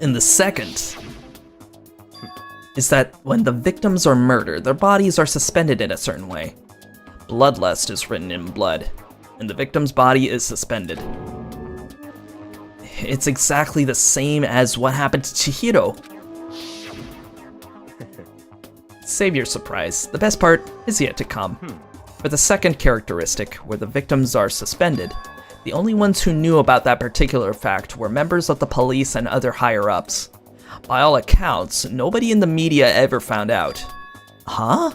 And the second is that when the victims are murdered, their bodies are suspended in a certain way. Bloodlust is written in blood, and the victim's body is suspended. It's exactly the same as what happened to Chihiro. Save your surprise. The best part is yet to come. For the second characteristic, where the victims are suspended, the only ones who knew about that particular fact were members of the police and other higher-ups. By all accounts, nobody in the media ever found out. Huh?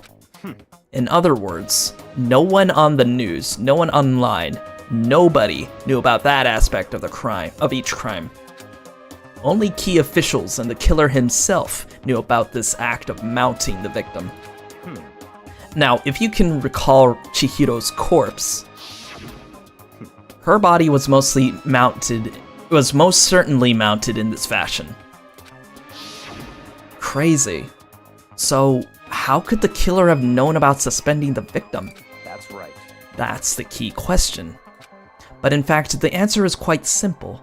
In other words, no one on the news, no one online, nobody knew about that aspect of the crime, of each crime. Only key officials and the killer himself knew about this act of mounting the victim. Now, if you can recall Chihiro's corpse, her body was most certainly mounted in this fashion. Crazy. So, how could the killer have known about suspending the victim? That's right. That's the key question. But in fact, the answer is quite simple.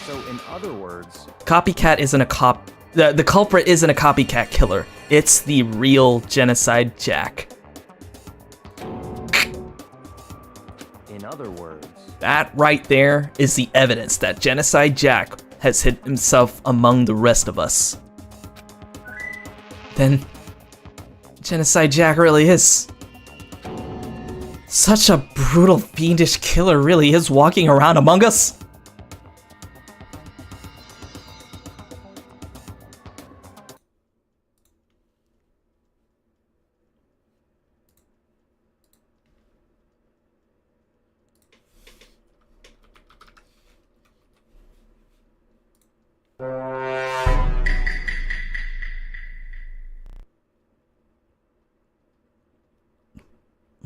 So in other words, the culprit isn't a copycat killer. It's the real Genocide Jack. in other words, That right there is the evidence that Genocide Jack has hid himself among the rest of us. Then, Genocide Jack really is. Such a brutal, fiendish killer really is walking around among us.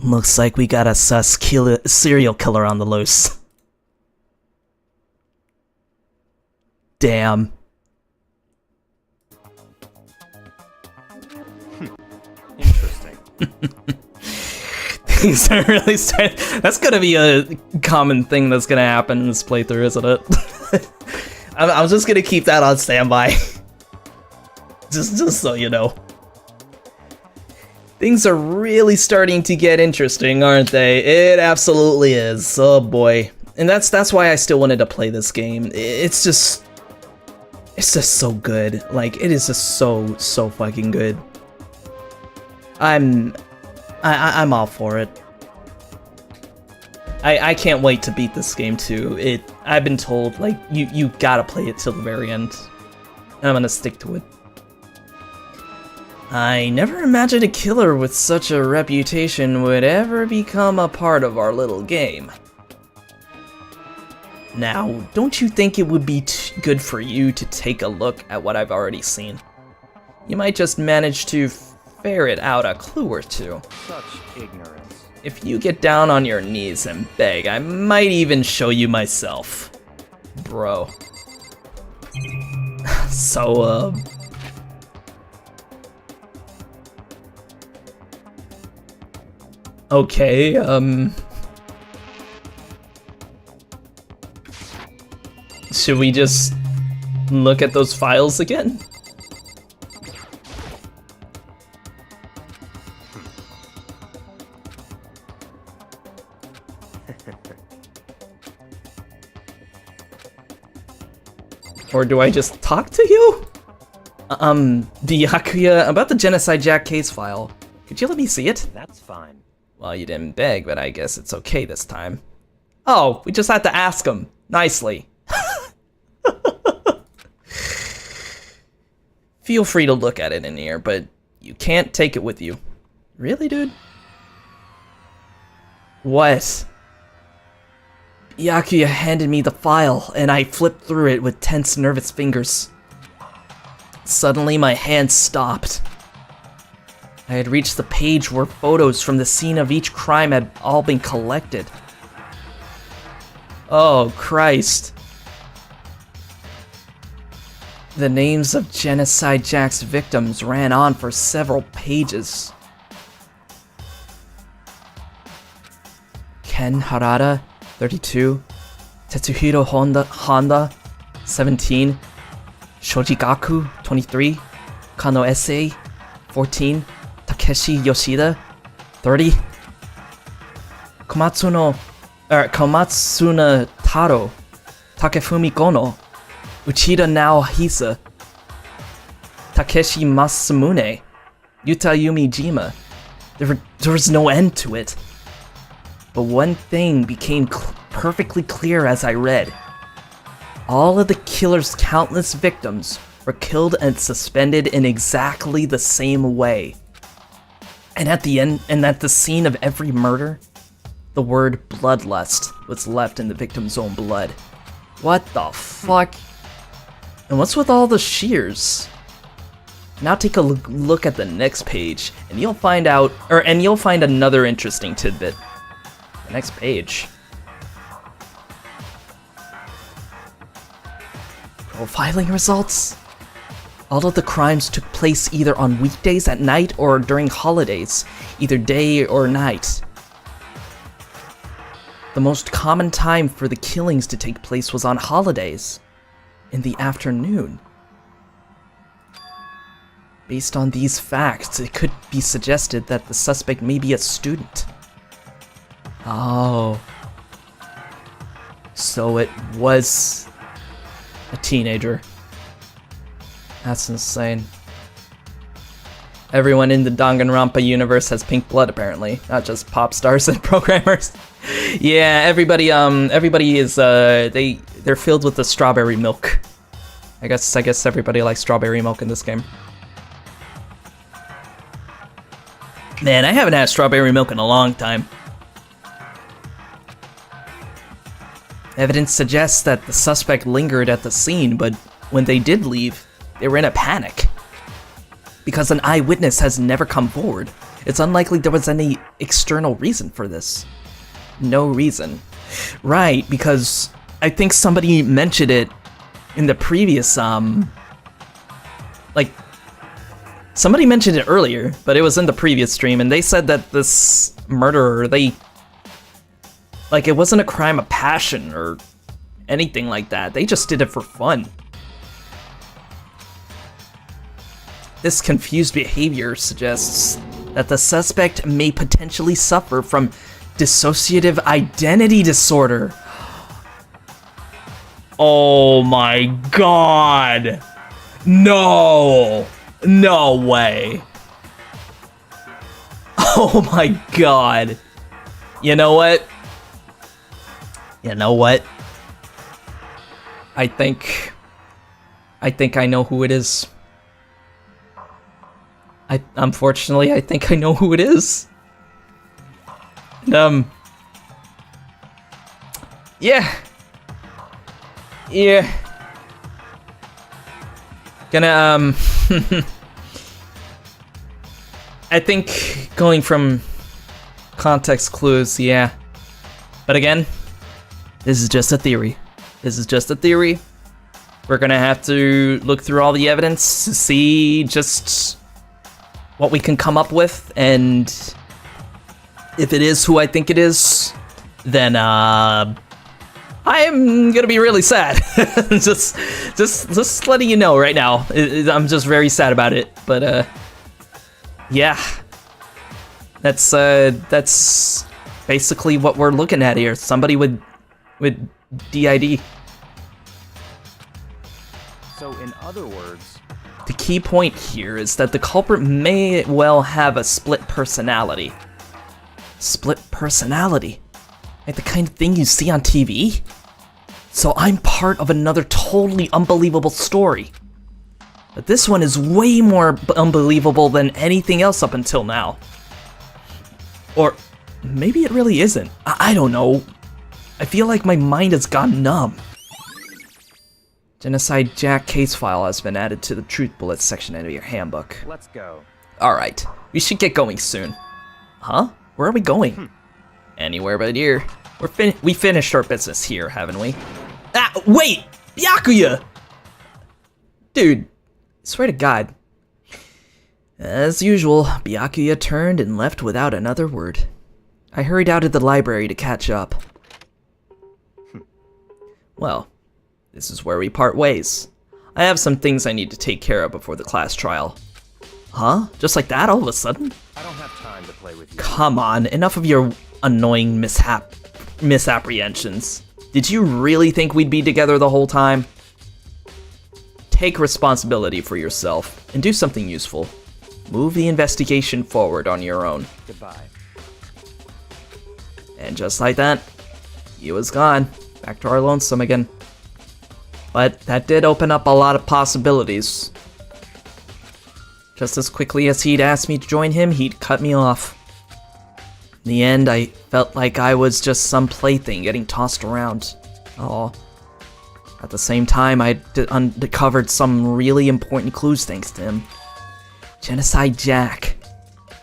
Looks like we got a serial killer on the loose. Damn. interesting. Things are really starting. That's gonna be a common thing that's gonna happen in this playthrough, isn't it? I'm just gonna keep that on standby. just so you know. Things are really starting to get interesting, aren't they? It absolutely is. Oh boy. And that's why I still wanted to play this game. It's just so good. Like, it is just so fucking good. I'm all for it. I can't wait to beat this game too. I've been told, like, you gotta play it till the very end. And I'm gonna stick to it. I never imagined a killer with such a reputation would ever become a part of our little game. Now, don't you think it would be good for you to take a look at what I've already seen? You might just manage to ferret out a clue or two. Such ignorance. If you get down on your knees and beg, I might even show you myself. Bro. So, okay, should we just look at those files again? Or do I just talk to you? Byakuya, about the Genocide Jack case file. Could you let me see it? That's fine. Well, you didn't beg, but I guess it's okay this time. Oh, we just had to ask him. Nicely. Feel free to look at it in here, but you can't take it with you. Really, dude? What? Byakuya handed me the file, and I flipped through it with tense, nervous fingers. Suddenly, my hand stopped. I had reached the page where photos from the scene of each crime had all been collected. Oh, Christ. The names of Genocide Jack's victims ran on for several pages. Ken Harada, 32. Tetsuhiro Honda, 17. Shojigaku, 23. Kano Issei, 14. Takeshi Yoshida, 30. Komatsuna Taro, Takefumi Gono, Uchida Naohisa, Takeshi Masamune, Yutayumi Jima. There was no end to it. But one thing became perfectly clear as I read. All of the killer's countless victims were killed and suspended in exactly the same way. And at the end, and at the scene of every murder, the word bloodlust was left in the victim's own blood. What the fuck? And what's with all the shears? Now take a look at the next page, and you'll find another interesting tidbit. The next page. Profiling results? All of the crimes took place either on weekdays at night or during holidays, either day or night. The most common time for the killings to take place was on holidays, in the afternoon. Based on these facts, it could be suggested that the suspect may be a student. Oh. So it was a teenager. That's insane. Everyone in the Danganronpa universe has pink blood, apparently. Not just pop stars and programmers. Yeah, everybody is, they're filled with the strawberry milk. I guess everybody likes strawberry milk in this game. Man, I haven't had strawberry milk in a long time. Evidence suggests that the suspect lingered at the scene, but when they did leave, they were in a panic. Because an eyewitness has never come forward, it's unlikely there was any external reason for this. No reason. Right, because I think somebody mentioned it in the previous, somebody mentioned it earlier, but it was in the previous stream, and they said that this murderer, it wasn't a crime of passion or anything like that. They just did it for fun. This confused behavior suggests that the suspect may potentially suffer from dissociative identity disorder. Oh my god! No! No way! Oh my god! You know what? I think I know who it is. Unfortunately, I think I know who it is. And, yeah. Gonna, I think going from context clues, yeah. But again, this is just a theory. We're gonna have to look through all the evidence to see just what we can come up with, and if it is who I think it is, then I am gonna be really sad. just letting you know right now. I'm just very sad about it, but yeah, that's basically what we're looking at here. Somebody with DID. So, in other words, The key point here is that the culprit may well have a split personality. Split personality? Like the kind of thing you see on TV? So I'm part of another totally unbelievable story. But this one is way more unbelievable than anything else up until now. Or maybe it really isn't. I don't know. I feel like my mind has gone numb. Genocide Jack case file has been added to the truth bullets section of your handbook. let's go. Alright, we should get going soon. Huh? Where are we going? Anywhere but here. We finished our business here, haven't we? Ah, wait! Byakuya! Dude, swear to God. As usual, Byakuya turned and left without another word. I hurried out of the library to catch up. Well, this is where we part ways. I have some things I need to take care of before the class trial. Huh? Just like that, all of a sudden? I don't have time to play with you. Come on, enough of your annoying misapprehensions. Did you really think we'd be together the whole time? Take responsibility for yourself and do something useful. Move the investigation forward on your own. Goodbye. And just like that, he was gone. Back to our lonesome again. But that did open up a lot of possibilities. Just as quickly as he'd asked me to join him, he'd cut me off. In the end, I felt like I was just some plaything getting tossed around. Oh. At the same time, I uncovered some really important clues thanks to him. Genocide Jack.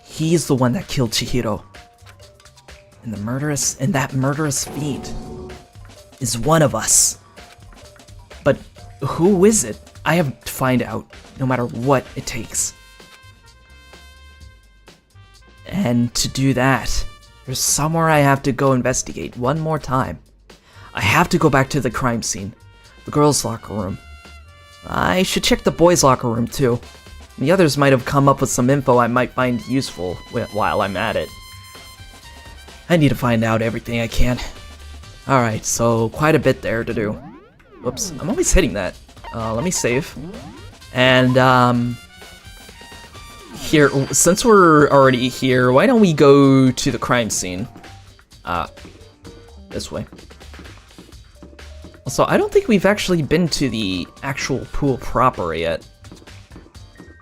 He's the one that killed Chihiro. And that murderous fiend is one of us. But who is it? I have to find out, no matter what it takes. And to do that, there's somewhere I have to go investigate one more time. I have to go back to the crime scene, the girls' locker room. I should check the boys' locker room too. The others might have come up with some info I might find useful while I'm at it. I need to find out everything I can. Alright, so quite a bit there to do. Whoops, I'm always hitting that. Let me save. And, here, since we're already here, why don't we go to the crime scene? This way. Also, I don't think we've actually been to the actual pool proper yet.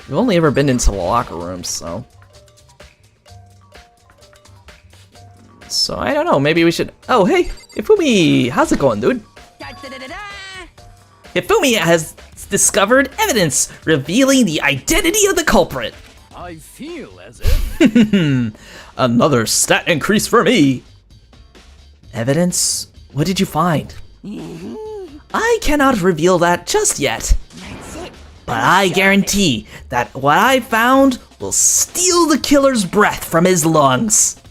We've only ever been into the locker rooms, so... So, I don't know, maybe we should... Oh, hey! Hifumi! How's it going, dude? Hifumi has discovered evidence revealing the identity of the culprit! I feel as if... Another stat increase for me! Evidence? What did you find? I cannot reveal that just yet. But I guarantee that what I found will steal the killer's breath from his lungs.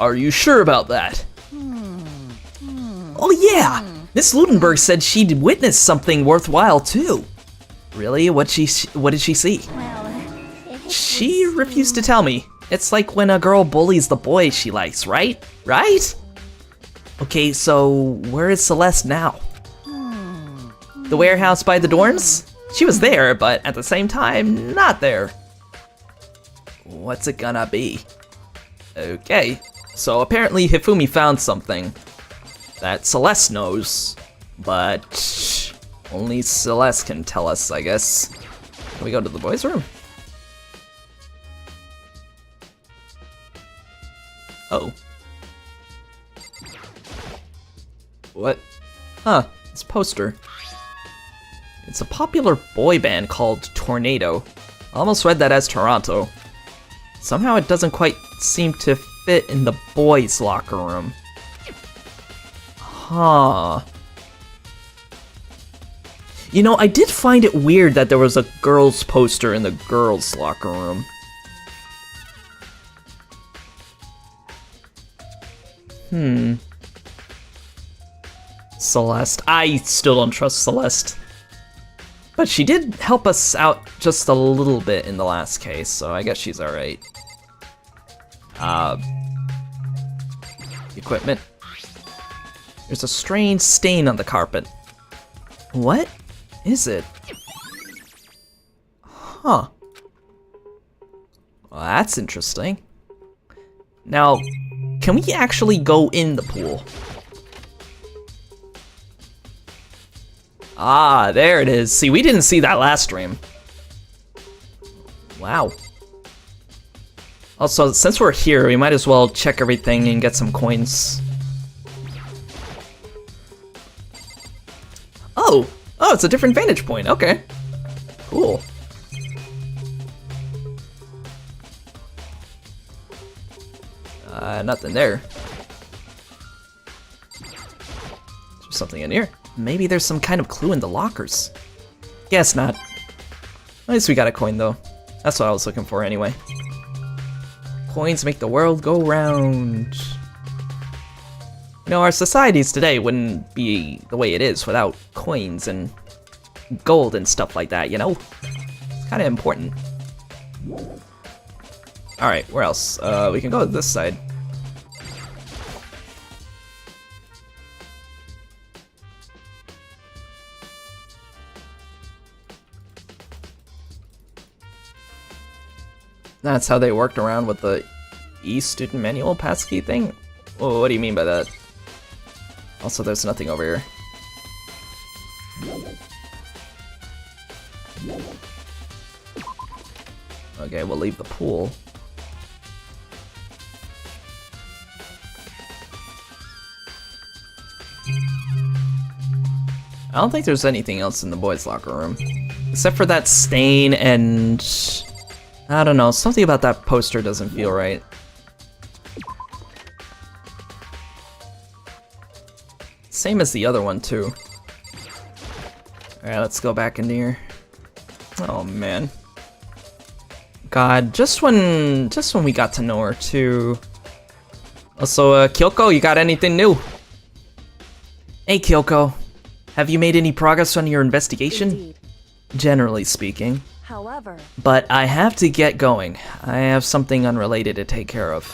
Are you sure about that? Oh yeah! Miss Ludenberg said she'd witnessed something worthwhile too. Really? What did she see? She refused to tell me. It's like when a girl bullies the boy she likes, right? Right? Okay, so where is Celeste now? The warehouse by the dorms? She was there, but at the same time, not there. What's it gonna be? Okay, so apparently Hifumi found something that Celeste knows, but only Celeste can tell us, I guess. Can we go to the boys' room? Oh. What? Huh, this poster. It's a popular boy band called Tornado. I almost read that as Toronto. Somehow it doesn't quite seem to fit in the boys' locker room. Huh. You know, I did find it weird that there was a girls' poster in the girls' locker room. Celeste. I still don't trust Celeste. But she did help us out just a little bit in the last case, so I guess she's alright. equipment. There's a strange stain on the carpet. What is it? Huh. Well, that's interesting. Now, can we actually go in the pool? Ah, there it is. See, we didn't see that last stream. Wow. Also, since we're here, we might as well check everything and get some coins. Oh! Oh, it's a different vantage point. Okay. Cool. Nothing there. Is there something in here? Maybe there's some kind of clue in the lockers. Guess not. At least we got a coin, though. That's what I was looking for, anyway. Coins make the world go round. You know, our societies today wouldn't be the way it is without coins and gold and stuff like that, you know? It's kind of important. Alright, where else? We can go to this side. That's how they worked around with the e-student manual passkey thing? Oh, what do you mean by that? Also, there's nothing over here. Okay, we'll leave the pool. I don't think there's anything else in the boys' locker room. Except for that stain and... I don't know, something about that poster doesn't feel right. Same as the other one, too. Alright, let's go back in here. Oh, man. God, just when we got to know her, too. Also, Kyoko, you got anything new? Hey, Kyoko. Have you made any progress on your investigation? Indeed. Generally speaking. However, But I have to get going. I have something unrelated to take care of.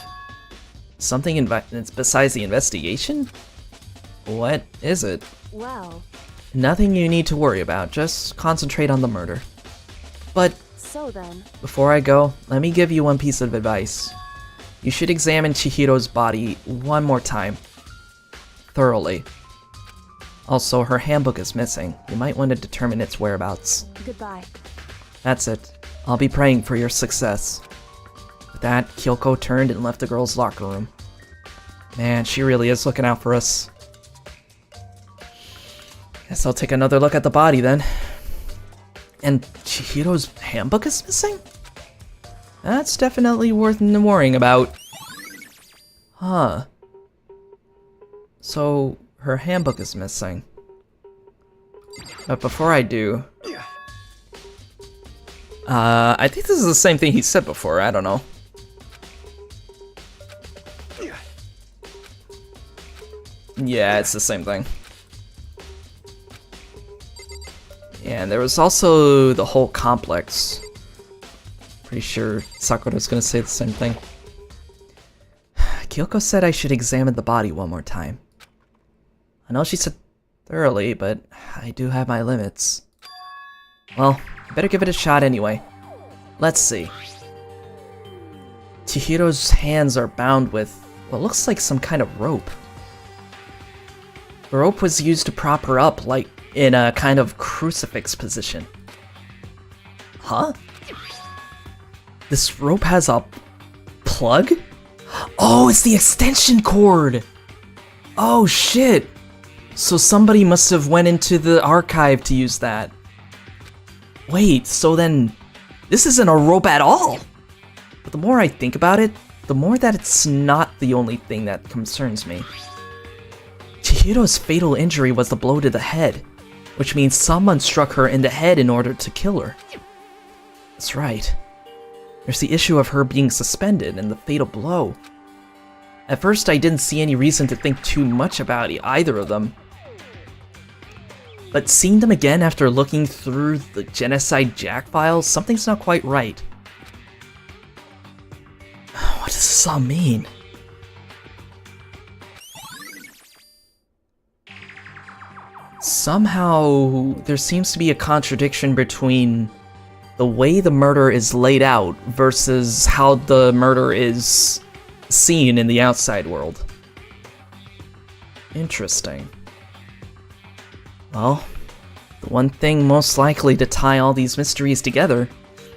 Something besides the investigation? What is it? well, Nothing you need to worry about, just concentrate on the murder. But so then, before I go, let me give you one piece of advice. You should examine Chihiro's body one more time. Thoroughly. Also, her handbook is missing. You might want to determine its whereabouts. goodbye. That's it. I'll be praying for your success. With that, Kyoko turned and left the girls' locker room. Man, she really is looking out for us. Guess I'll take another look at the body then. And Chihiro's handbook is missing? That's definitely worth worrying about. Huh. So, her handbook is missing. But before I do... I think this is the same thing he said before, I don't know. Yeah, it's the same thing. Yeah, and there was also the whole complex. Pretty sure Sakura's gonna say the same thing. Kyoko said I should examine the body one more time. I know she said thoroughly, but I do have my limits. Well, I better give it a shot anyway. Let's see. Chihiro's hands are bound with what looks like some kind of rope. The rope was used to prop her up, like in a kind of crucifix position. Huh? This rope has a plug? Oh, it's the extension cord! Oh shit! So somebody must have went into the archive to use that. Wait, so then this isn't a rope at all! But the more I think about it, the more that it's not the only thing that concerns me. Chihiro's fatal injury was the blow to the head, which means someone struck her in the head in order to kill her. That's right. There's the issue of her being suspended and the fatal blow. At first I didn't see any reason to think too much about either of them. But seeing them again after looking through the Genocide Jack files, something's not quite right. What does this all mean? somehow there seems to be a contradiction between the way the murder is laid out versus how the murder is seen in the outside world. Interesting. Well, the one thing most likely to tie all these mysteries together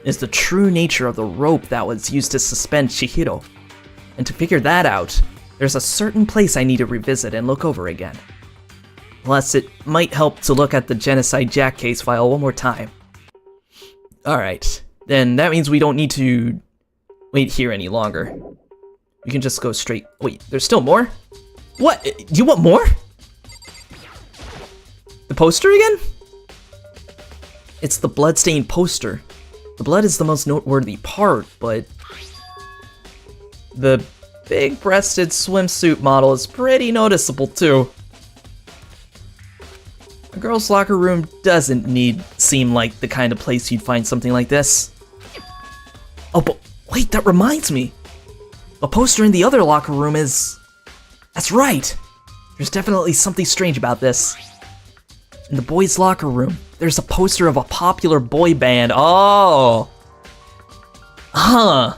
is the true nature of the rope that was used to suspend Chihiro. And to figure that out, there's a certain place I need to revisit and look over again. Plus, it might help to look at the Genocide Jack case file one more time. Alright, then that means we don't need to wait here any longer. We can just go straight. Wait, there's still more? What? Do you want more? The poster again? It's the bloodstained poster. The blood is the most noteworthy part, but the big-breasted swimsuit model is pretty noticeable too. A girl's locker room doesn't seem like the kind of place you'd find something like this. Oh, but wait, that reminds me. The poster in the other locker room is... That's right! There's definitely something strange about this. In the boys' locker room, there's a poster of a popular boy band. Oh! Huh.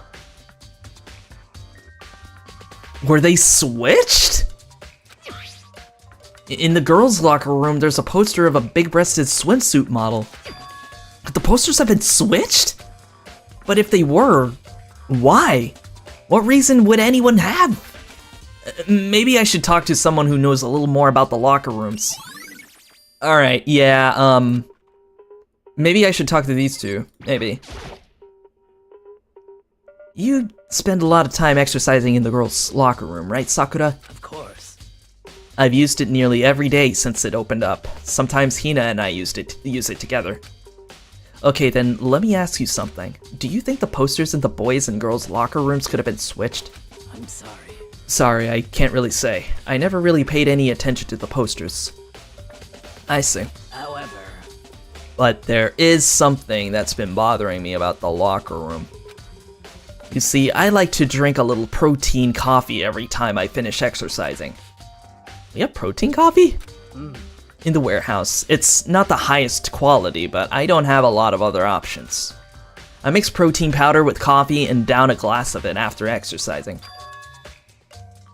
Were they switched? In the girls' locker room, there's a poster of a big-breasted swimsuit model. But the posters have been switched? But if they were, why? What reason would anyone have? Maybe I should talk to someone who knows a little more about the locker rooms. Alright, yeah, maybe I should talk to these two. Maybe. You spend a lot of time exercising in the girls' locker room, right, Sakura? Of course. I've used it nearly every day since it opened up. Sometimes Hina and I use it together. Okay, then let me ask you something. Do you think the posters in the boys' and girls' locker rooms could have been switched? I'm sorry. Sorry, I can't really say. I never really paid any attention to the posters. I see. However, But there is something that's been bothering me about the locker room. You see, I like to drink a little protein coffee every time I finish exercising. We have protein coffee? In the warehouse. It's not the highest quality, but I don't have a lot of other options. I mix protein powder with coffee and down a glass of it after exercising.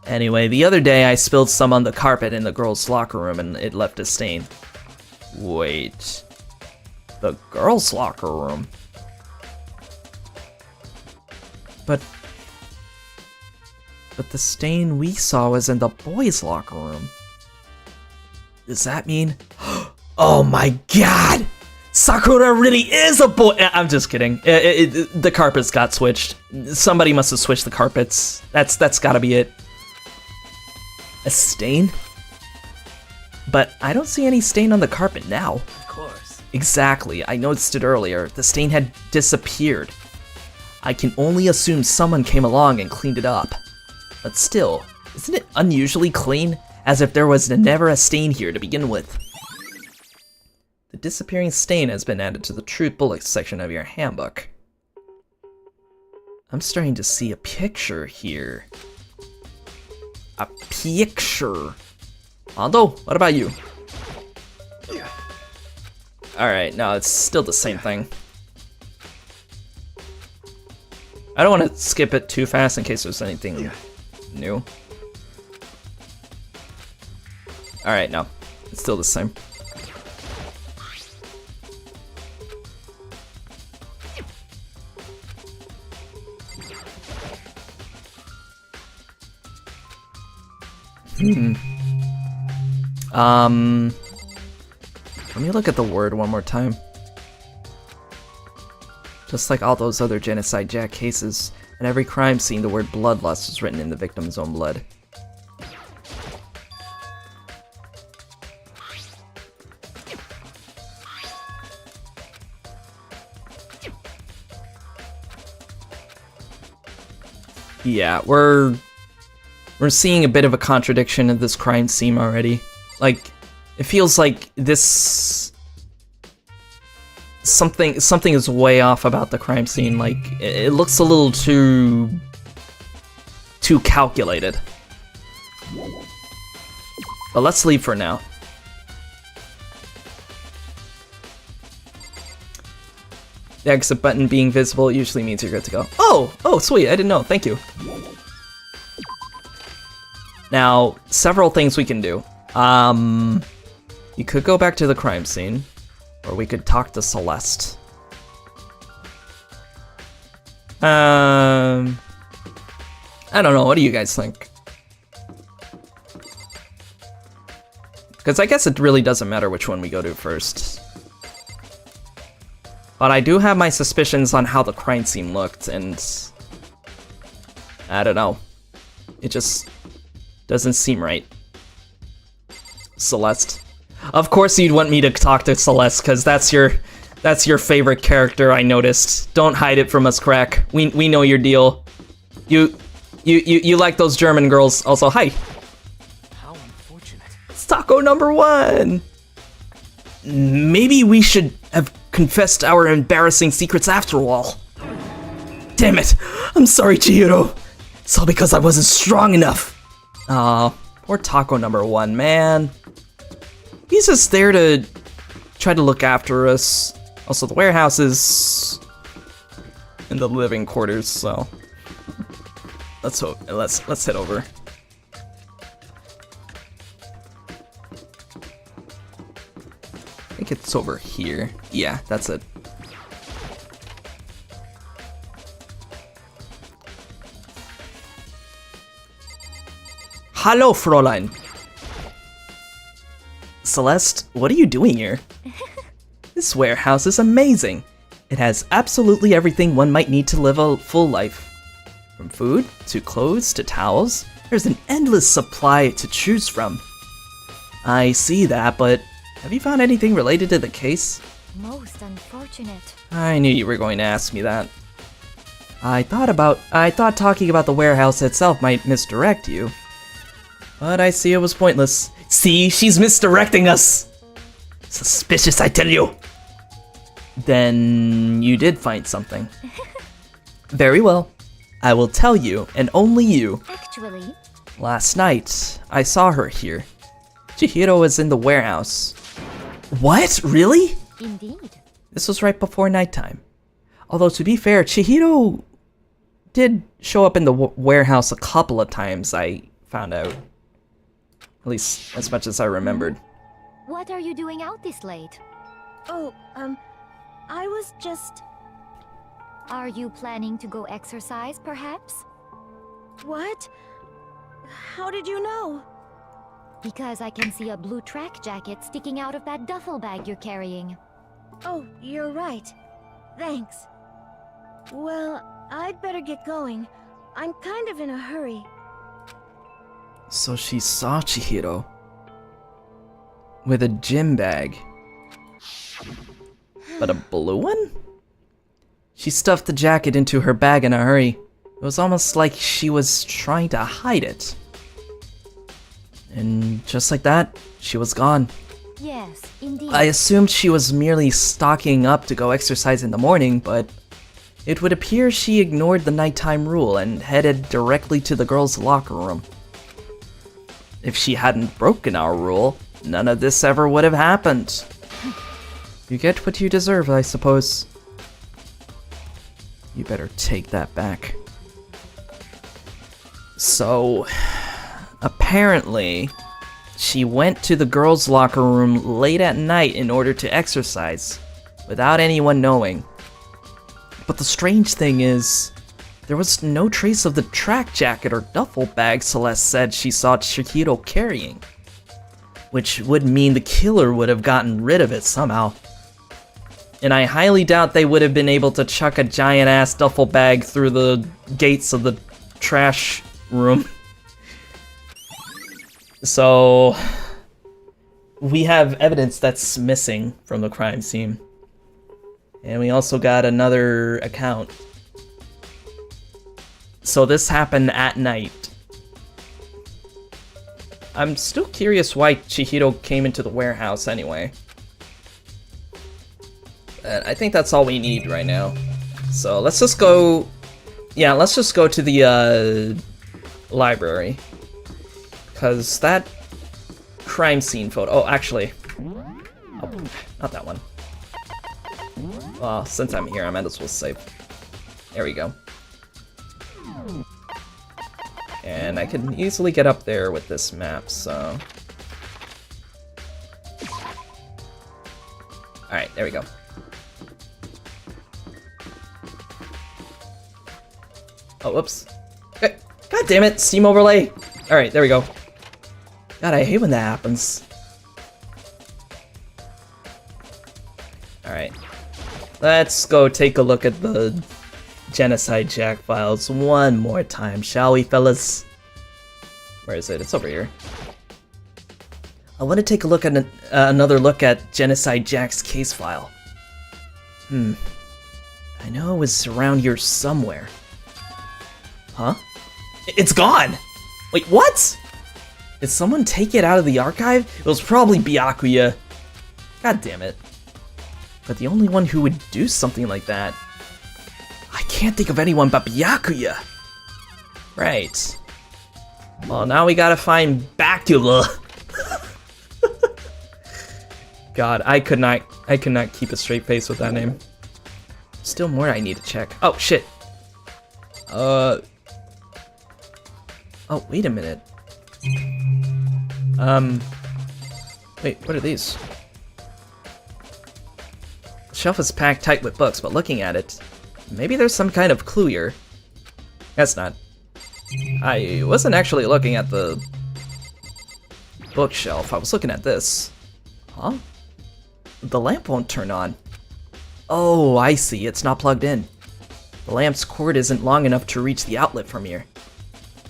Anyway, the other day I spilled some on the carpet in the girls' locker room and it left a stain. Wait. The girls' locker room? But the stain we saw was in the boys' locker room. Does that mean... Oh my god! Sakura really is a boy! I'm just kidding. The carpets got switched. Somebody must have switched the carpets. That's gotta be it. A stain? But I don't see any stain on the carpet now. of course. Exactly, I noticed it earlier. The stain had disappeared. I can only assume someone came along and cleaned it up. But still, isn't it unusually clean? As if there was never a stain here to begin with. The disappearing stain has been added to the truth bullets section of your handbook. I'm starting to see a picture here. A picture. Ando, what about you? Alright, no, it's still the same thing. I don't want to skip it too fast in case there's anything new. Alright, no. It's still the same. Let me look at the word one more time. Just like all those other Genocide Jack cases, in every crime scene the word bloodlust is written in the victim's own blood. Yeah, we're seeing a bit of a contradiction in this crime scene already. Like, it feels like this... Something is way off about the crime scene. Like, it looks a little too calculated. But let's leave for now. The exit button being visible usually means you're good to go. Oh, sweet, I didn't know, thank you. Now, several things we can do. You could go back to the crime scene, or we could talk to Celeste. I don't know, what do you guys think? Because I guess it really doesn't matter which one we go to first. But I do have my suspicions on how the crime scene looked, and I don't know. It just doesn't seem right. Celeste. Of course you'd want me to talk to Celeste, because that's your favorite character, I noticed. Don't hide it from us, Crack. We know your deal. You like those German girls. Also, hi. How unfortunate. It's taco number 1. Maybe we should have confessed our embarrassing secrets after all. Damn it. I'm sorry, Chihiro. It's all because I wasn't strong enough. Aw, poor taco number 1, man. He's just there to try to look after us. Also, the warehouse is in the living quarters, so let's head over. I think it's over here. Yeah, that's it. Hallo, Fräulein. Celeste, what are you doing here? This warehouse is amazing. It has absolutely everything one might need to live a full life. From food, to clothes, to towels, there's an endless supply to choose from. I see that, but have you found anything related to the case? Most unfortunate. I knew you were going to ask me that. I thought talking about the warehouse itself might misdirect you. But I see it was pointless. See, she's misdirecting us! Suspicious, I tell you! Then you did find something. Very well. I will tell you, and only you. Actually, Last night, I saw her here. Chihiro was in the warehouse. What? Really? indeed. This was right before nighttime. Although, to be fair, Chihiro did show up in the warehouse a couple of times, I found out. At least, as much as I remembered. What are you doing out this late? Oh, I was just... Are you planning to go exercise, perhaps? What? How did you know? Because I can see a blue track jacket sticking out of that duffel bag you're carrying. Oh, you're right. Thanks. Well, I'd better get going. I'm kind of in a hurry. So she saw Chihiro. With a gym bag. But a blue one? She stuffed the jacket into her bag in a hurry. It was almost like she was trying to hide it. And just like that, she was gone. Yes, indeed. I assumed she was merely stocking up to go exercise in the morning, but it would appear she ignored the nighttime rule and headed directly to the girls' locker room. If she hadn't broken our rule, none of this ever would have happened. You get what you deserve, I suppose. You better take that back. So, apparently, she went to the girls' locker room late at night in order to exercise, without anyone knowing. But the strange thing is, there was no trace of the track jacket or duffel bag Celeste said she saw Chihiro carrying. Which would mean the killer would have gotten rid of it somehow. And I highly doubt they would have been able to chuck a giant-ass duffel bag through the gates of the trash room. So, we have evidence that's missing from the crime scene. And we also got another account. So this happened at night. I'm still curious why Chihiro came into the warehouse anyway. I think that's all we need right now. So let's just go... Yeah, let's just go to the library. Because that crime scene photo... Oh, actually... Oh, not that one. Well, since I'm here, I might as well save. There we go. And I can easily get up there with this map, so... Alright, there we go. Oh, whoops. God damn it, Steam overlay! Alright, there we go. God, I hate when that happens. Alright. Let's go take a look at the Genocide Jack files one more time, shall we, fellas? Where is it? It's over here. I want to take a look at another look at Genocide Jack's case file. I know it was around here somewhere. Huh? It's gone! Wait, what? Did someone take it out of the archive? It was probably Byakuya. God damn it. But the only one who would do something like that... I can't think of anyone but Byakuya! Right. Well, now we gotta find Bacula. God, I could not keep a straight face with that name. Still more I need to check. Oh, shit. Oh, wait a minute. Wait, what are these? The shelf is packed tight with books, but looking at it, maybe there's some kind of clue here. That's not. I wasn't actually looking at the bookshelf, I was looking at this. Huh? The lamp won't turn on. Oh, I see, it's not plugged in. The lamp's cord isn't long enough to reach the outlet from here.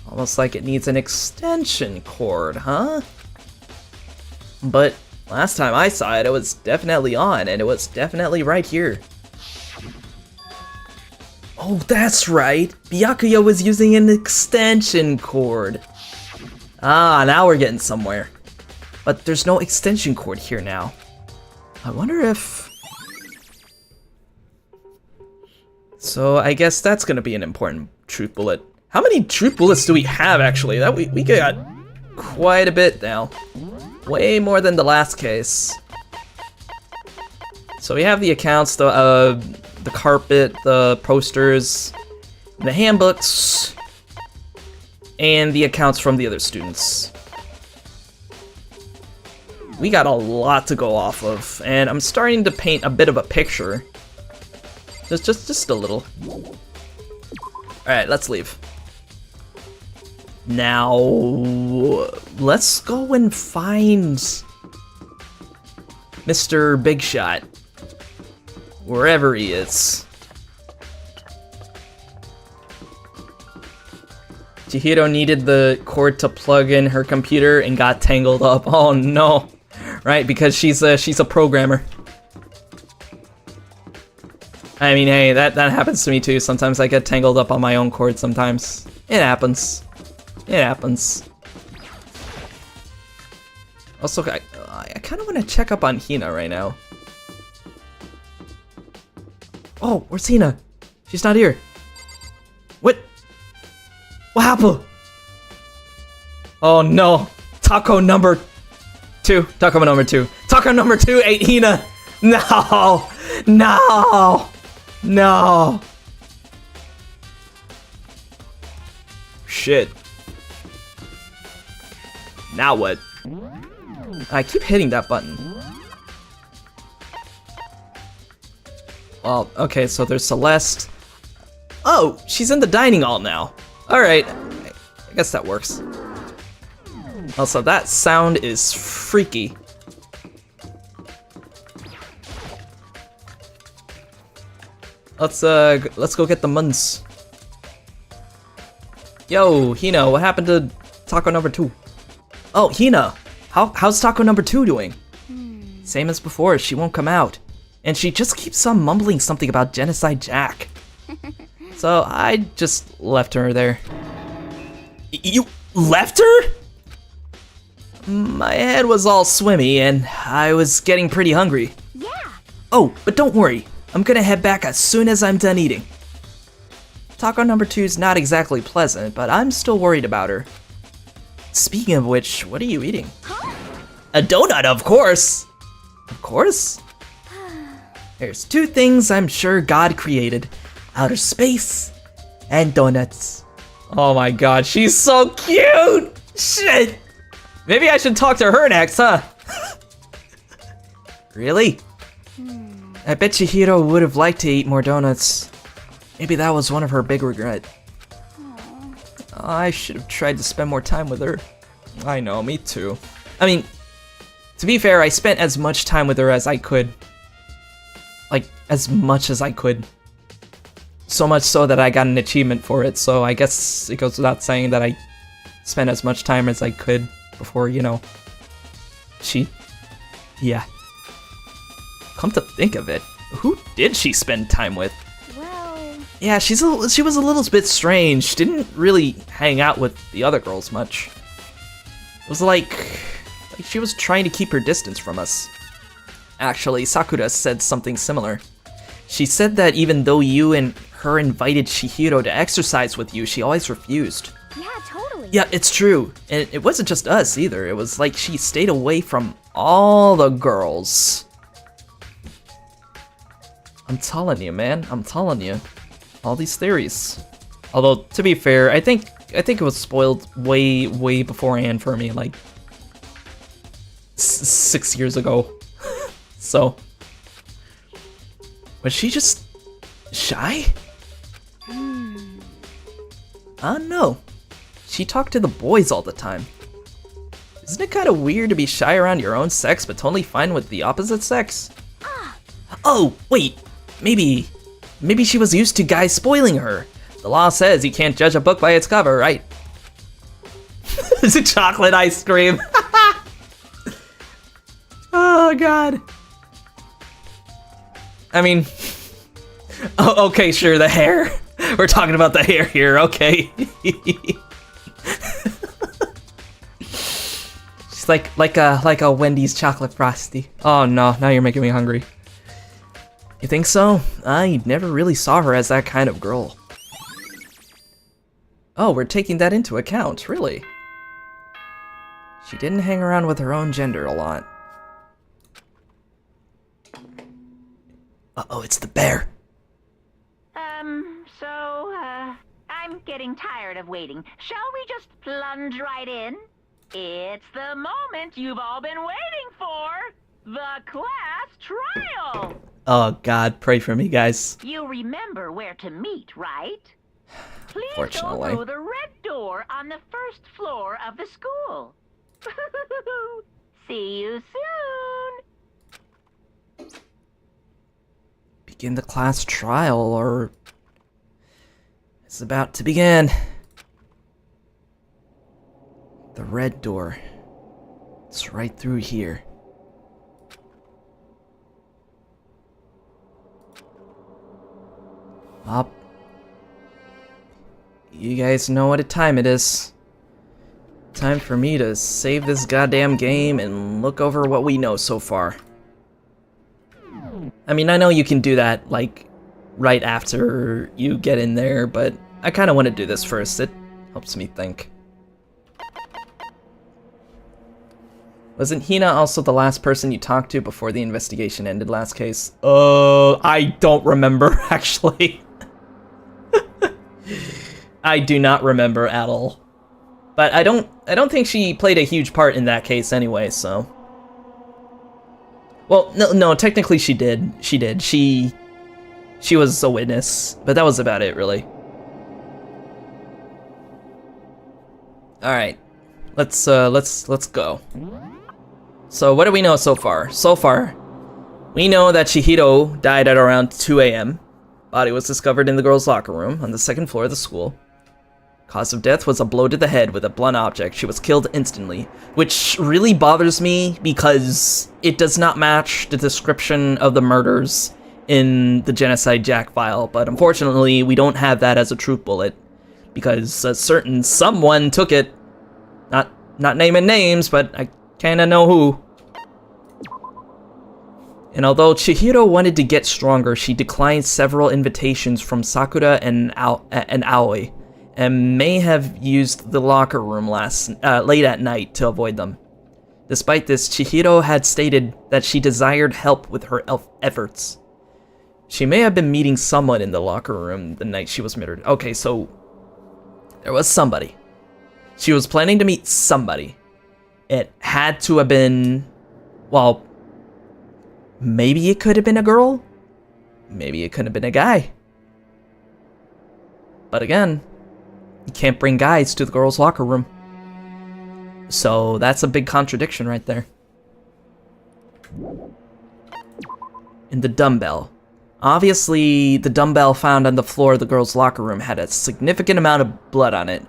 Almost like it needs an extension cord, huh? But last time I saw it, it was definitely on, and it was definitely right here. Oh, that's right! Byakuya was using an extension cord! Ah, now we're getting somewhere. But there's no extension cord here now. I wonder if... So I guess that's gonna be an important truth bullet. How many truth bullets do we have, actually? That we got quite a bit now. Way more than the last case. So we have the accounts, the carpet, the posters, the handbooks, and the accounts from the other students. We got a lot to go off of, and I'm starting to paint a bit of a picture. Just a little. Alright, let's leave. Now, let's go and find Mr. Big Shot, wherever he is. Chihiro needed the cord to plug in her computer and got tangled up. Oh no, right? Because she's a programmer. I mean, hey, that happens to me too. Sometimes I get tangled up on my own cord. Sometimes it happens. It happens. Also, I kind of want to check up on Hina right now. Oh, where's Hina? She's not here. What happened? Oh no. Taco number 2. Taco number 2. Taco number 2 ate Hina. No. No. No. Shit. Now what? I keep hitting that button. Well, okay, so there's Celeste. Oh, she's in the dining hall now. Alright, I guess that works. Also, that sound is freaky. Let's go get the muns. Yo, Hina, what happened to taco number 2? Oh, Hina, how's taco number 2 doing? Same as before, she won't come out. And she just keeps on mumbling something about Genocide Jack. So I just left her there. You left her? My head was all swimmy and I was getting pretty hungry. Yeah. Oh, but don't worry. I'm gonna head back as soon as I'm done eating. Taco number 2's not exactly pleasant, but I'm still worried about her. Speaking of which, what are you eating? Huh? A donut, of course! Of course? There's two things I'm sure God created. Outer space and donuts. Oh my god, she's so cute! Shit! Maybe I should talk to her next, huh? Really? I bet Chihiro would have liked to eat more donuts. Maybe that was one of her big regrets. I should have tried to spend more time with her. I know, me too. I mean, to be fair, I spent as much time with her as I could. Like, as much as I could. So much so that I got an achievement for it, so I guess it goes without saying that I spent as much time as I could before, you know, yeah. Come to think of it, who did she spend time with? Well... Yeah, she was a little bit strange. She didn't really hang out with the other girls much. It was like she was trying to keep her distance from us. Actually, Sakura said something similar. She said that even though you and her invited Chihiro to exercise with you, she always refused. Yeah, totally. Yeah, it's true. And it wasn't just us either. It was like she stayed away from all the girls. I'm telling you, man. I'm telling you. All these theories. Although, to be fair, I think it was spoiled way beforehand for me, like 6 years ago. So, was she just shy? I don't know. She talked to the boys all the time. Isn't it kind of weird to be shy around your own sex, but totally fine with the opposite sex? Oh, wait. Maybe she was used to guys spoiling her. The law says you can't judge a book by its cover, right? It's a chocolate ice cream. Oh, God. I mean, oh, okay, sure, the hair. We're talking about the hair here, okay. She's like a Wendy's chocolate frosty. Oh no, now you're making me hungry. You think so? I never really saw her as that kind of girl. Oh, we're taking that into account, really. She didn't hang around with her own gender a lot. Uh-oh, it's the bear. I'm getting tired of waiting. Shall we just plunge right in? It's the moment you've all been waiting for! The class trial! Oh God, pray for me, guys. You remember where to meet, right? Please go Fortunately. through the red door on the first floor of the school. See you soon! Begin the class trial, or... It's about to begin. The red door. It's right through here. Up. You guys know what time it is. Time for me to save this goddamn game and look over what we know so far. I mean, I know you can do that, like, right after you get in there, but I kind of want to do this first. It helps me think. Wasn't Hina also the last person you talked to before the investigation ended last case? I don't remember, actually. I do not remember at all. But I don't think she played a huge part in that case anyway, so... Well, no, technically she did. She did. She was a witness, but that was about it, really. All right, let's go. So what do we know so far? So far, we know that Chihiro died at around 2 a.m. Body was discovered in the girls' locker room on the second floor of the school. Cause of death was a blow to the head with a blunt object. She was killed instantly, which really bothers me because it does not match the description of the murders in the Genocide Jack file, but unfortunately we don't have that as a truth bullet because a certain someone took it. Not naming names, but I kinda know who. And although Chihiro wanted to get stronger, she declined several invitations from Sakura and Aoi, and may have used the locker room late at night to avoid them. Despite this, Chihiro had stated that she desired help with her efforts. She may have been meeting someone in the locker room the night she was murdered. Okay, so there was somebody. She was planning to meet somebody. It had to have been, well, maybe it could have been a girl. Maybe it could have been a guy. But again, you can't bring guys to the girls' locker room. So that's a big contradiction right there. And the dumbbell. Obviously, the dumbbell found on the floor of the girls' locker room had a significant amount of blood on it,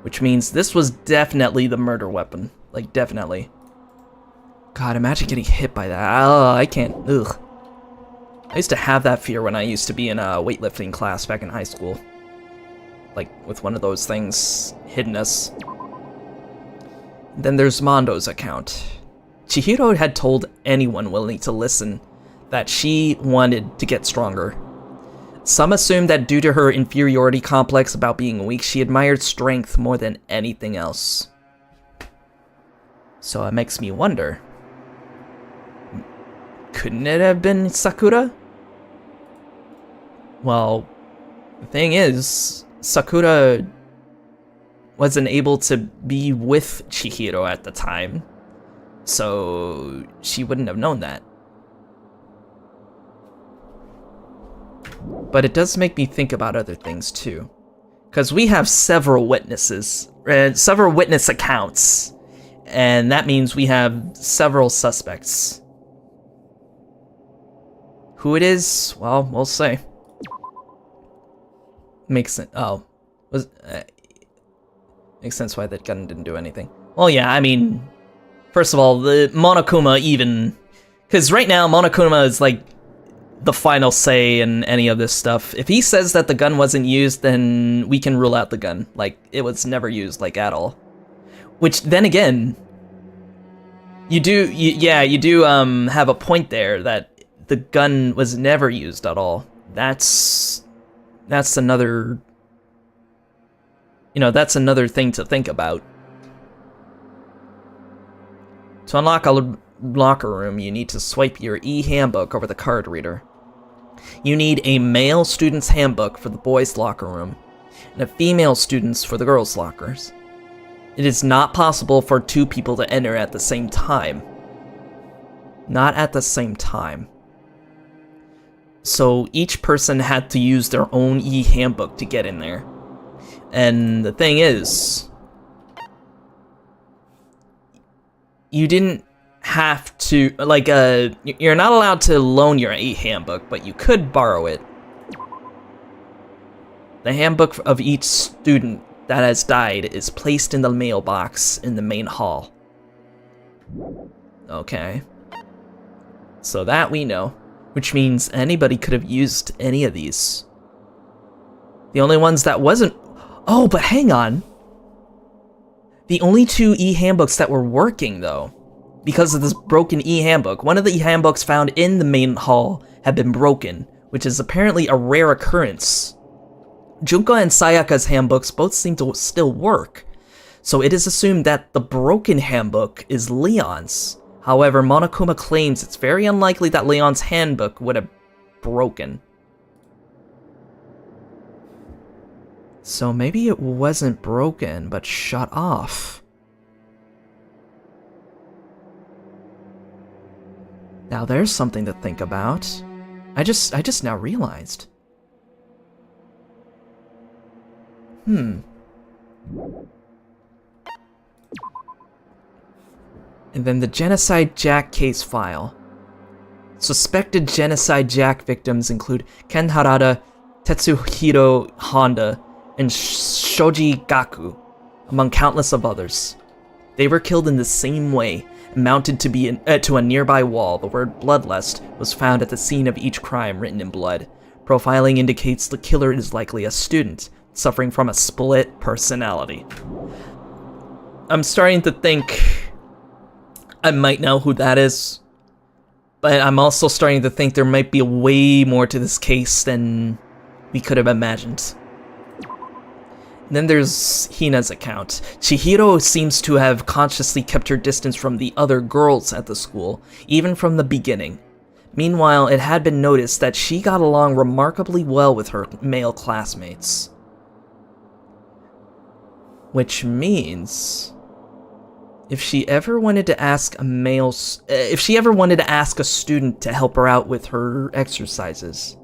which means this was definitely the murder weapon. Like, definitely. God, imagine getting hit by that. Oh, I can't. Ugh. I used to have that fear when I used to be in a weightlifting class back in high school. Like, with one of those things hitting us. Then there's Mondo's account. Chihiro had told anyone willing to listen that she wanted to get stronger. Some assumed that due to her inferiority complex about being weak, she admired strength more than anything else. So it makes me wonder, couldn't it have been Sakura? Well, the thing is, Sakura wasn't able to be with Chihiro at the time, so she wouldn't have known that. But it does make me think about other things too, because we have several witnesses, several witness accounts, and that means we have several suspects. Who it is? Well, we'll see. Makes sense. Oh, makes sense why that gun didn't do anything. Well, yeah, I mean, first of all, the Monokuma even, because right now Monokuma is like the final say in any of this stuff. If he says that the gun wasn't used, then we can rule out the gun. Like, it was never used, like, at all. Which, then again, you do have a point there that the gun was never used at all. That's another, that's another thing to think about. To unlock a locker room, you need to swipe your e-handbook over the card reader. You need a male student's handbook for the boys' locker room, and a female student's for the girls' lockers. It is not possible for two people to enter at the same time. Not at the same time. So each person had to use their own e-handbook to get in there. And the thing is, you didn't have to, like, you're not allowed to loan your e-handbook, but you could borrow it. The handbook of each student that has died is placed in the mailbox in the main hall. Okay. So that we know, which means anybody could have used any of these. The only ones that wasn't... Oh, but hang on. The only two e-handbooks that were working, though, because of this broken e-handbook, one of the e-handbooks found in the main hall had been broken, which is apparently a rare occurrence. Junko and Sayaka's handbooks both seem to still work, so it is assumed that the broken handbook is Leon's. However, Monokuma claims it's very unlikely that Leon's handbook would have broken. So maybe it wasn't broken, but shut off. Now there's something to think about. I just now realized. And then the Genocide Jack case file. Suspected Genocide Jack victims include Ken Harada, Tetsuhiro Honda, and Shoji Gaku, among countless of others. They were killed in the same way, and mounted to a nearby wall. The word bloodlust was found at the scene of each crime written in blood. Profiling indicates the killer is likely a student, suffering from a split personality. I'm starting to think I might know who that is, but I'm also starting to think there might be way more to this case than we could have imagined. And then there's Hina's account. Chihiro seems to have consciously kept her distance from the other girls at the school, even from the beginning. Meanwhile, it had been noticed that she got along remarkably well with her male classmates. Which means, if she ever wanted to ask a student to help her out with her exercises,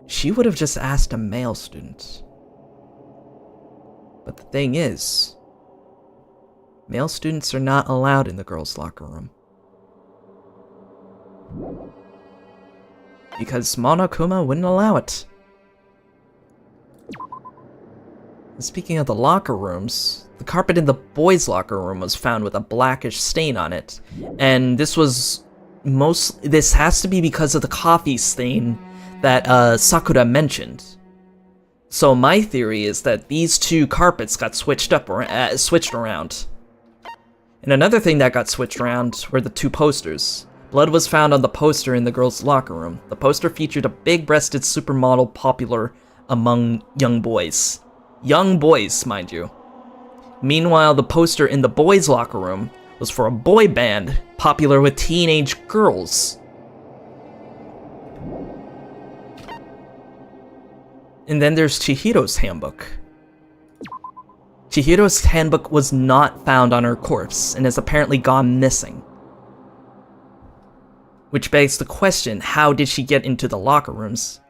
she would have just asked a male student. But the thing is, male students are not allowed in the girls' locker room. Because Monokuma wouldn't allow it. And speaking of the locker rooms, the carpet in the boys' locker room was found with a blackish stain on it. And this has to be because of the coffee stain that Sakura mentioned. So my theory is that these two carpets got switched around. And another thing that got switched around were the two posters. Blood was found on the poster in the girls' locker room. The poster featured a big-breasted supermodel popular among young boys. Young boys, mind you. Meanwhile, the poster in the boys' locker room was for a boy band popular with teenage girls. And then there's Chihiro's handbook. Chihiro's handbook was not found on her corpse and has apparently gone missing. Which begs the question, how did she get into the locker rooms?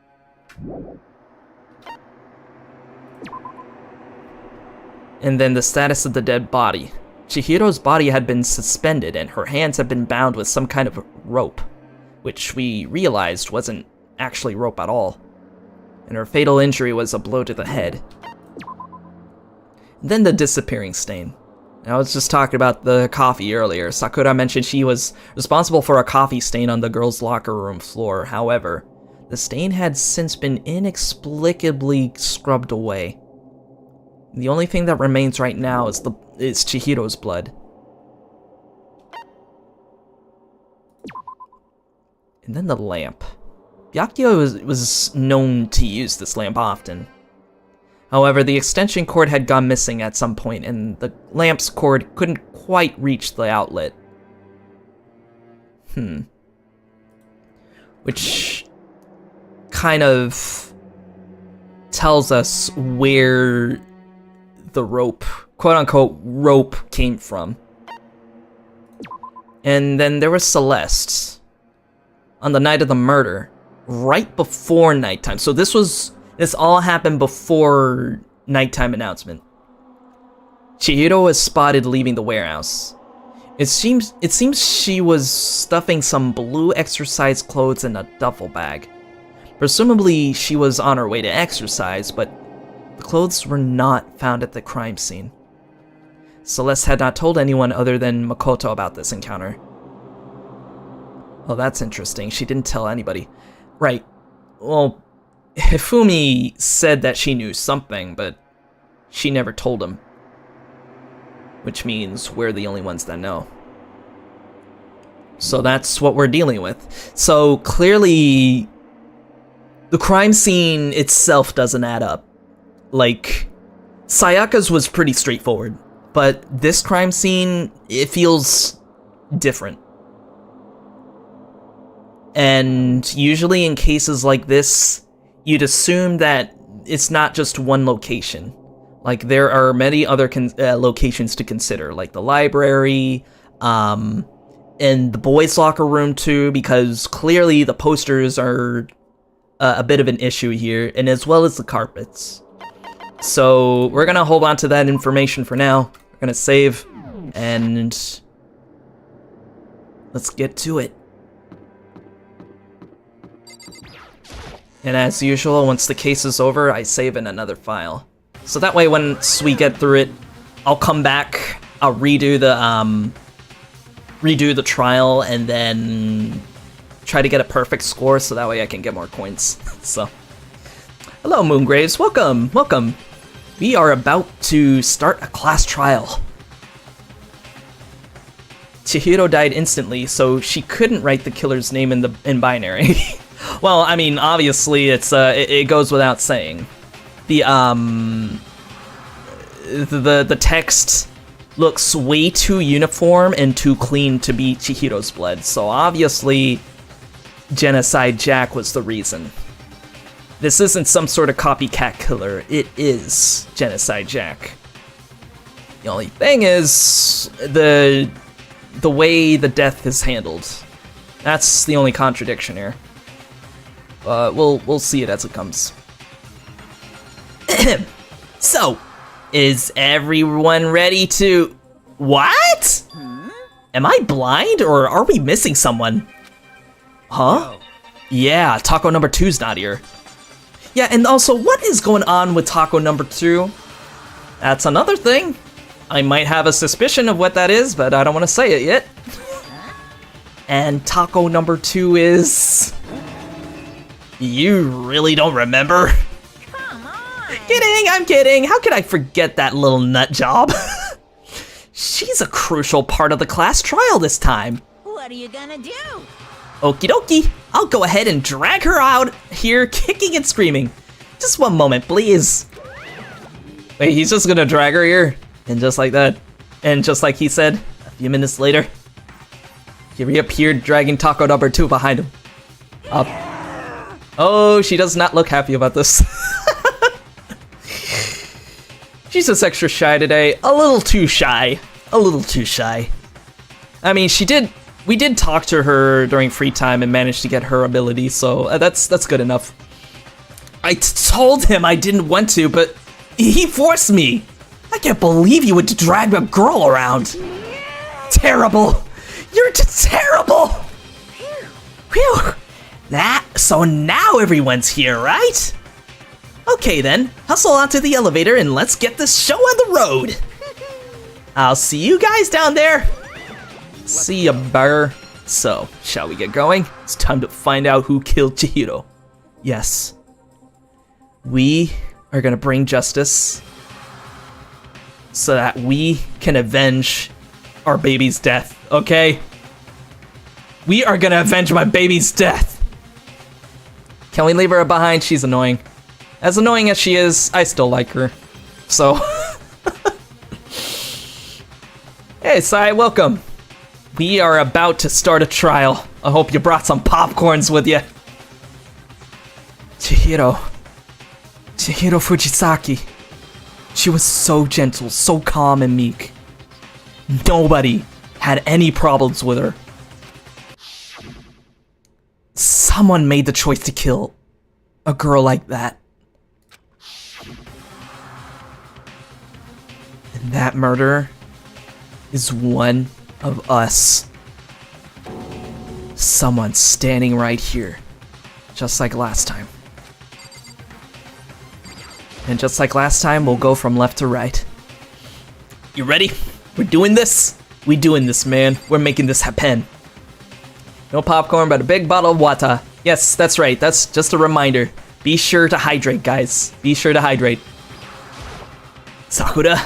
And then the status of the dead body. Chihiro's body had been suspended and her hands had been bound with some kind of rope, which we realized wasn't actually rope at all. And her fatal injury was a blow to the head. Then the disappearing stain. I was just talking about the coffee earlier. Sakura mentioned she was responsible for a coffee stain on the girls' locker room floor. However, the stain had since been inexplicably scrubbed away. The only thing that remains right now is Chihiro's blood. And then the lamp. Byakuya was known to use this lamp often. However, the extension cord had gone missing at some point, and the lamp's cord couldn't quite reach the outlet. Which kind of tells us where the rope, quote-unquote, rope came from. And then there was Celeste. On the night of the murder, right before nighttime. So this all happened before nighttime announcement. Chihiro was spotted leaving the warehouse. It seems she was stuffing some blue exercise clothes in a duffel bag. Presumably she was on her way to exercise, but the clothes were not found at the crime scene. Celeste had not told anyone other than Makoto about this encounter. Oh, that's interesting. She didn't tell anybody. Right. Well, Hifumi said that she knew something, but she never told him. Which means we're the only ones that know. So that's what we're dealing with. So clearly, the crime scene itself doesn't add up. Like, Sayaka's was pretty straightforward, but this crime scene, it feels different. And usually in cases like this, you'd assume that it's not just one location. Like, there are many other locations to consider, like the library, and the boys' locker room too, because clearly the posters are a bit of an issue here, and as well as the carpets. So we're gonna hold on to that information for now. We're gonna save, and let's get to it. And as usual, once the case is over, I save in another file. So that way, once we get through it, I'll come back, I'll redo the trial, and then try to get a perfect score, so that way I can get more coins. So, hello Moongraves, welcome, welcome. We are about to start a class trial. Chihiro died instantly, so she couldn't write the killer's name in binary. Well, I mean, obviously, it goes without saying. The text looks way too uniform and too clean to be Chihiro's blood. So obviously, Genocide Jack was the reason. This isn't some sort of copycat killer. It is Genocide Jack. The only thing is the way the death is handled. That's the only contradiction here. We'll see it as it comes. So, is everyone ready to... What? Am I blind or are we missing someone? Huh? Yeah, taco number 2's not here. Yeah, and also, what is going on with taco number 2? That's another thing. I might have a suspicion of what that is, but I don't want to say it yet. And taco number 2 is... You really don't remember? Come on. Kidding, I'm kidding. How could I forget that little nut job? She's a crucial part of the class trial this time. What are you gonna do? Okie dokie. I'll go ahead and drag her out here, kicking and screaming. Just one moment, please. Wait, he's just gonna drag her here? And just like that. And just like he said, a few minutes later, he reappeared dragging taco number 2 behind him. Up. Oh, she does not look happy about this. She's just extra shy today. A little too shy. A little too shy. I mean, we did talk to her during free time and managed to get her ability, so that's good enough. I told him I didn't want to, but he forced me. I can't believe you would drag a girl around. Terrible. You're terrible. Phew. So now everyone's here, right? Okay then, hustle onto the elevator and let's get this show on the road. I'll see you guys down there. See ya, burr. So, shall we get going? It's time to find out who killed Chihiro. Yes. We are gonna bring justice so that we can avenge our baby's death, okay? We are gonna avenge my baby's death. Can we leave her behind? She's annoying. As annoying as she is, I still like her. So. Hey, Sai, welcome. We are about to start a trial. I hope you brought some popcorns with you. Chihiro Fujisaki. She was so gentle, so calm and meek. Nobody had any problems with her. Someone made the choice to kill a girl like that. And that murderer is one of us. Someone standing right here, just like last time. And just like last time, we'll go from left to right. You ready? We're doing this? We doing this, man. We're making this happen. No popcorn, but a big bottle of water. Yes, that's right. That's just a reminder. Be sure to hydrate, guys. Be sure to hydrate. Sakura,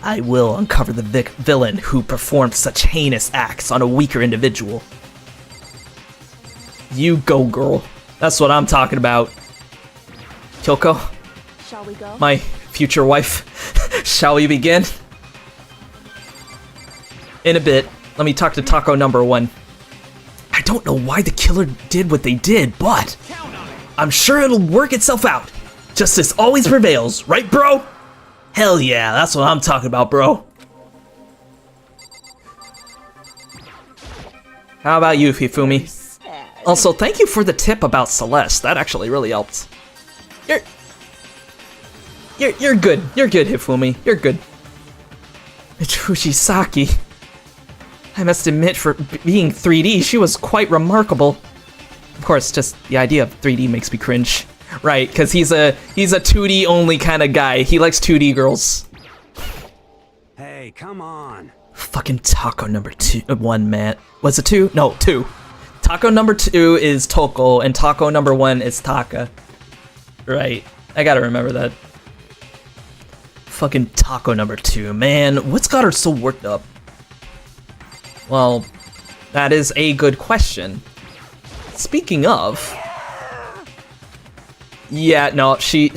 I will uncover the villain who performed such heinous acts on a weaker individual. You go, girl. That's what I'm talking about. Kyoko, Shall we go? my future wife, shall we begin? In a bit, let me talk to taco number 1. I don't know why the killer did what they did, but I'm sure it'll work itself out. Justice always prevails, right, bro? Hell yeah, that's what I'm talking about, bro. How about you, Hifumi? Also, thank you for the tip about Celeste. That actually really helped. You're good. You're good, Hifumi. You're good. Fujisaki. I must admit, for being 3D, she was quite remarkable. Of course, just the idea of 3D makes me cringe. Right, because he's a 2D only kind of guy. He likes 2D girls. Hey, come on. Fucking taco number 1, man. Was it 2? No, 2. Taco number 2 is Toko, and taco number 1 is Taka. Right, I gotta remember that. Fucking taco number 2, man. What's got her so worked up? Well, that is a good question. Speaking of... Yeah, no, she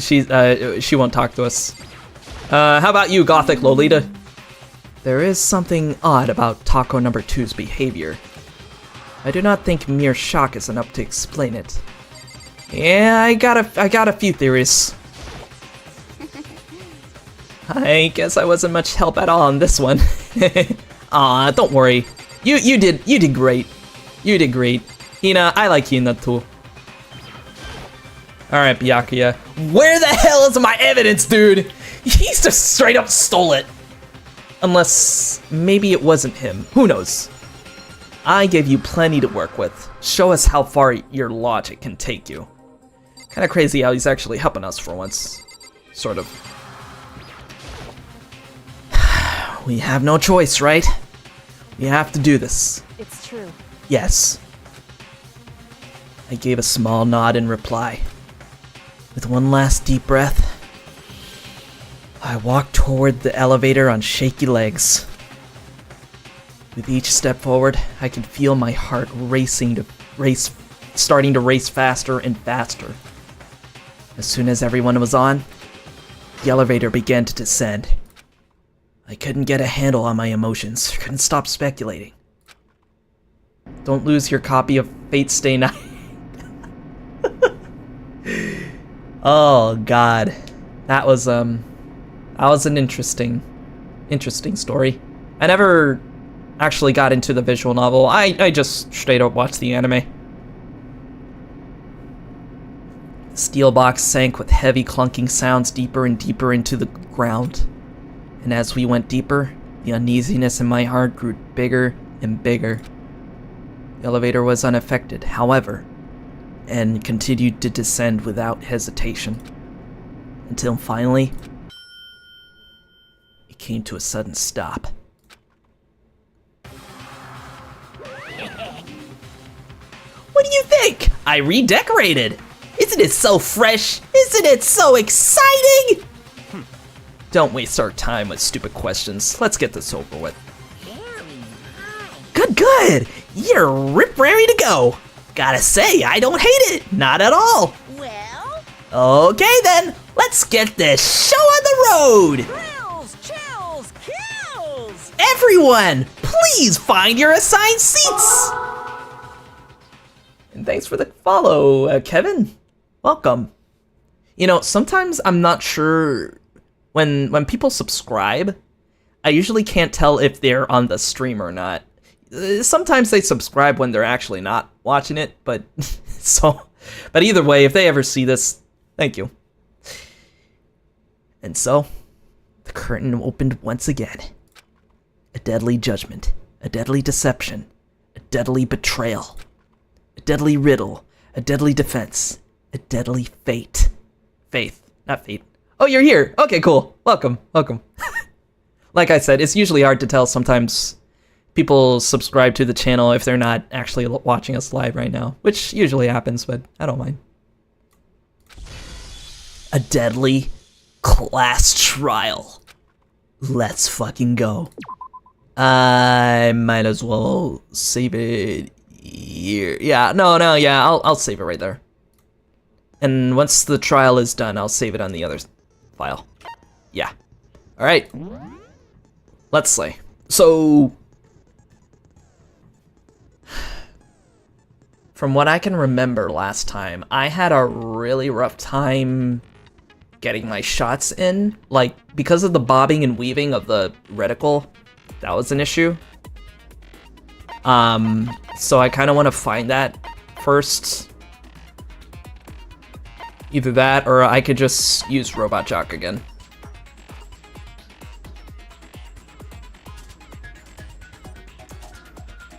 won't talk to us. How about you, Gothic Lolita? There is something odd about Taco number 2's behavior. I do not think mere shock is enough to explain it. Yeah, I got a few theories. I guess I wasn't much help at all on this one. Aw, don't worry. You did great. You did great. Hina, I like Hina too. Alright, Byakuya. Where the hell is my evidence, dude? He's just straight up stole it. Unless, maybe it wasn't him. Who knows? I gave you plenty to work with. Show us how far your logic can take you. Kinda crazy how he's actually helping us for once. Sort of. We have no choice, right? We have to do this. It's true. Yes. I gave a small nod in reply. With one last deep breath, I walked toward the elevator on shaky legs. With each step forward, I could feel my heart starting to race faster and faster. As soon as everyone was on, the elevator began to descend. I couldn't get a handle on my emotions, couldn't stop speculating. Don't lose your copy of Fate Stay Night. Oh god. That was an interesting story. I never actually got into the visual novel. I just straight up watched the anime. The steel box sank with heavy clunking sounds deeper and deeper into the ground. And as we went deeper, the uneasiness in my heart grew bigger and bigger. The elevator was unaffected, however, and continued to descend without hesitation. Until finally, it came to a sudden stop. What do you think? I redecorated! Isn't it so fresh? Isn't it so exciting? Don't waste our time with stupid questions. Let's get this over with. Good! You're rip-raring to go! Gotta say, I don't hate it! Not at all! Well? Okay then, let's get this show on the road! Thrills, chills, kills! Everyone, please find your assigned seats! And thanks for the follow, Kevin. Welcome. You know, sometimes I'm not sure when people subscribe, I usually can't tell if they're on the stream or not. Sometimes they subscribe when they're actually not watching it, but but either way, if they ever see this, thank you. And so, the curtain opened once again. A deadly judgment, a deadly deception, a deadly betrayal, a deadly riddle, a deadly defense, a deadly fate. Faith, not fate. Oh, you're here. Okay, cool. Welcome. Like I said, it's usually hard to tell sometimes people subscribe to the channel if they're not actually watching us live right now, which usually happens, but I don't mind. A deadly class trial. Let's fucking go. I might as well save it here. Yeah, no, yeah, I'll save it right there. And once the trial is done, I'll save it on the other file. Yeah. All right. Let's see. So, from what I can remember last time, I had a really rough time getting my shots in. Like, because of the bobbing and weaving of the reticle, that was an issue. So I kind of want to find that first. Either that, or I could just use Robot Jock again.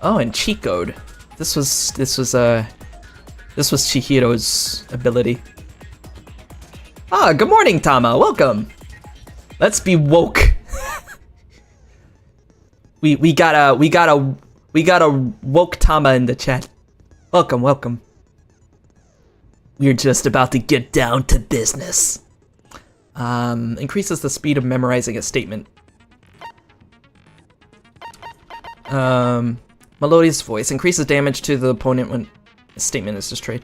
Oh, and cheat code. This was Chihiro's ability. Ah, good morning, Tama. Welcome. Let's be woke. we got a woke Tama in the chat. Welcome. We're just about to get down to business. Increases the speed of memorizing a statement. Melodious voice. Increases damage to the opponent when a statement is destroyed.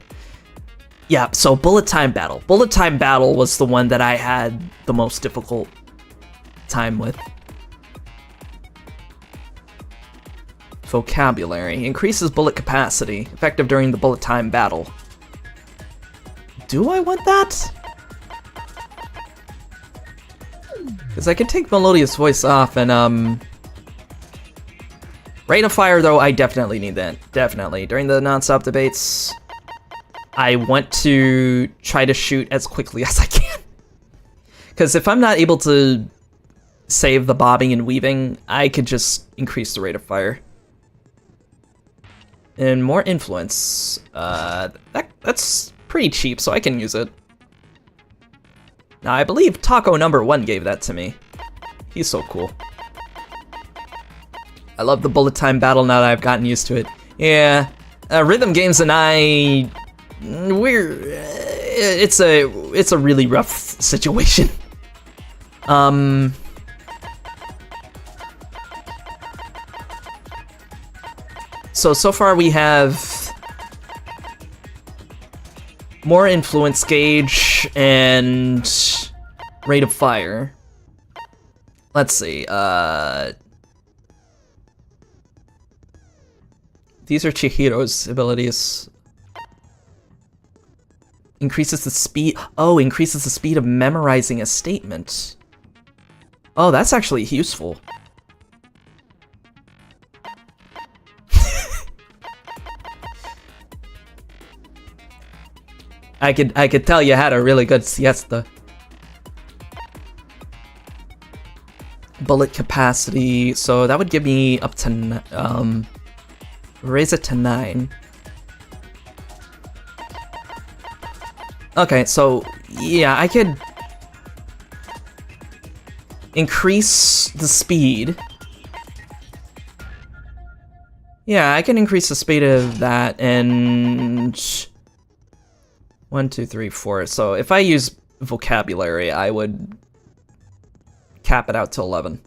Yeah, so Bullet Time Battle. Bullet Time Battle was the one that I had the most difficult time with. Vocabulary. Increases bullet capacity. Effective during the bullet time battle. Do I want that? Because I can take Melodious Voice off and, Rate of Fire, though, I definitely need that. Definitely. During the non-stop debates, I want to try to shoot as quickly as I can. Because if I'm not able to save the bobbing and weaving, I could just increase the rate of fire. And more influence. That's pretty cheap, so I can use it. Now, I believe Taco #1 gave that to me. He's so cool. I love the bullet time battle now that I've gotten used to it. Yeah, Rhythm Games and it's a really rough situation. So far we have more influence gauge and rate of fire. Let's see, these are Chihiro's abilities. Increases the speed. Oh, increases the speed of memorizing a statement. Oh, that's actually useful. I could tell you had a really good siesta. Bullet capacity, so that would give me up to raise it to 9. Okay, so yeah, I could increase the speed. Yeah, I can increase the speed of that, and 1, 2, 3, 4. So if I use vocabulary, I would cap it out to 11.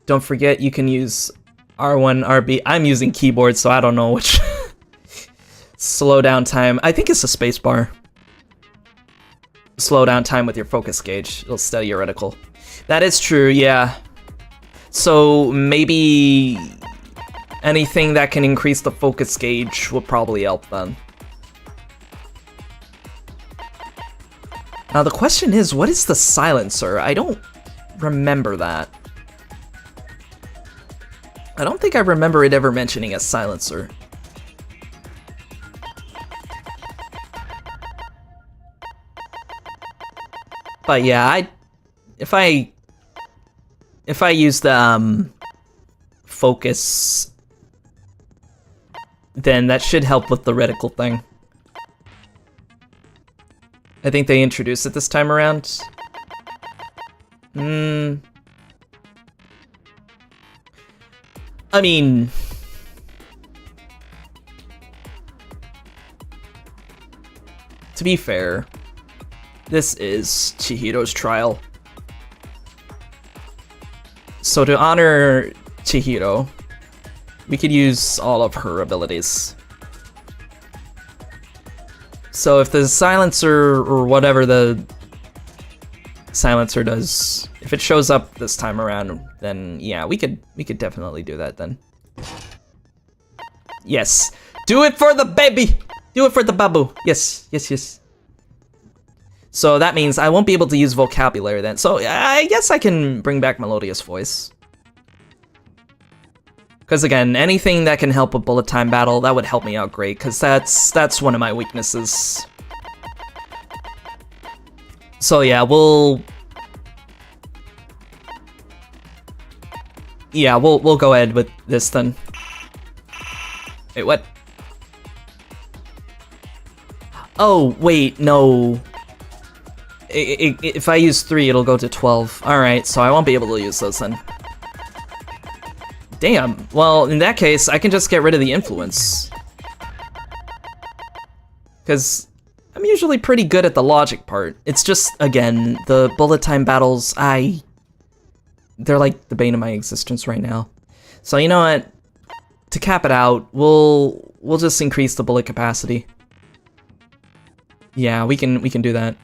Don't forget, you can use R1, RB. I'm using keyboard, so I don't know which. Slow down time. I think it's a space bar. Slow down time with your focus gauge. It'll steady your reticle. That is true, yeah. So maybe anything that can increase the focus gauge will probably help then. Now the question is, what is the silencer? I don't remember that. I don't think I remember it ever mentioning a silencer. But yeah, if I use the focus, then that should help with the reticle thing. I think they introduced it this time around. I mean, to be fair, this is Chihiro's trial. So to honor Chihiro, we could use all of her abilities. So if the silencer, or whatever the silencer does, if it shows up this time around, then yeah, we could definitely do that then. Yes. Do it for the baby! Do it for the babu! Yes, yes, yes. So that means I won't be able to use vocabulary then. So I guess I can bring back Melodious Voice. Because again, anything that can help with bullet time battle, that would help me out great, because that's one of my weaknesses. So yeah, we'll go ahead with this then. Wait, what? Oh, wait, no. If I use 3, it'll go to 12. Alright, so I won't be able to use those then. Damn, well, in that case, I can just get rid of the influence. Because I'm usually pretty good at the logic part. It's just, again, the bullet time battles, they're like the bane of my existence right now. So you know what? To cap it out, we'll just increase the bullet capacity. Yeah, we can do that.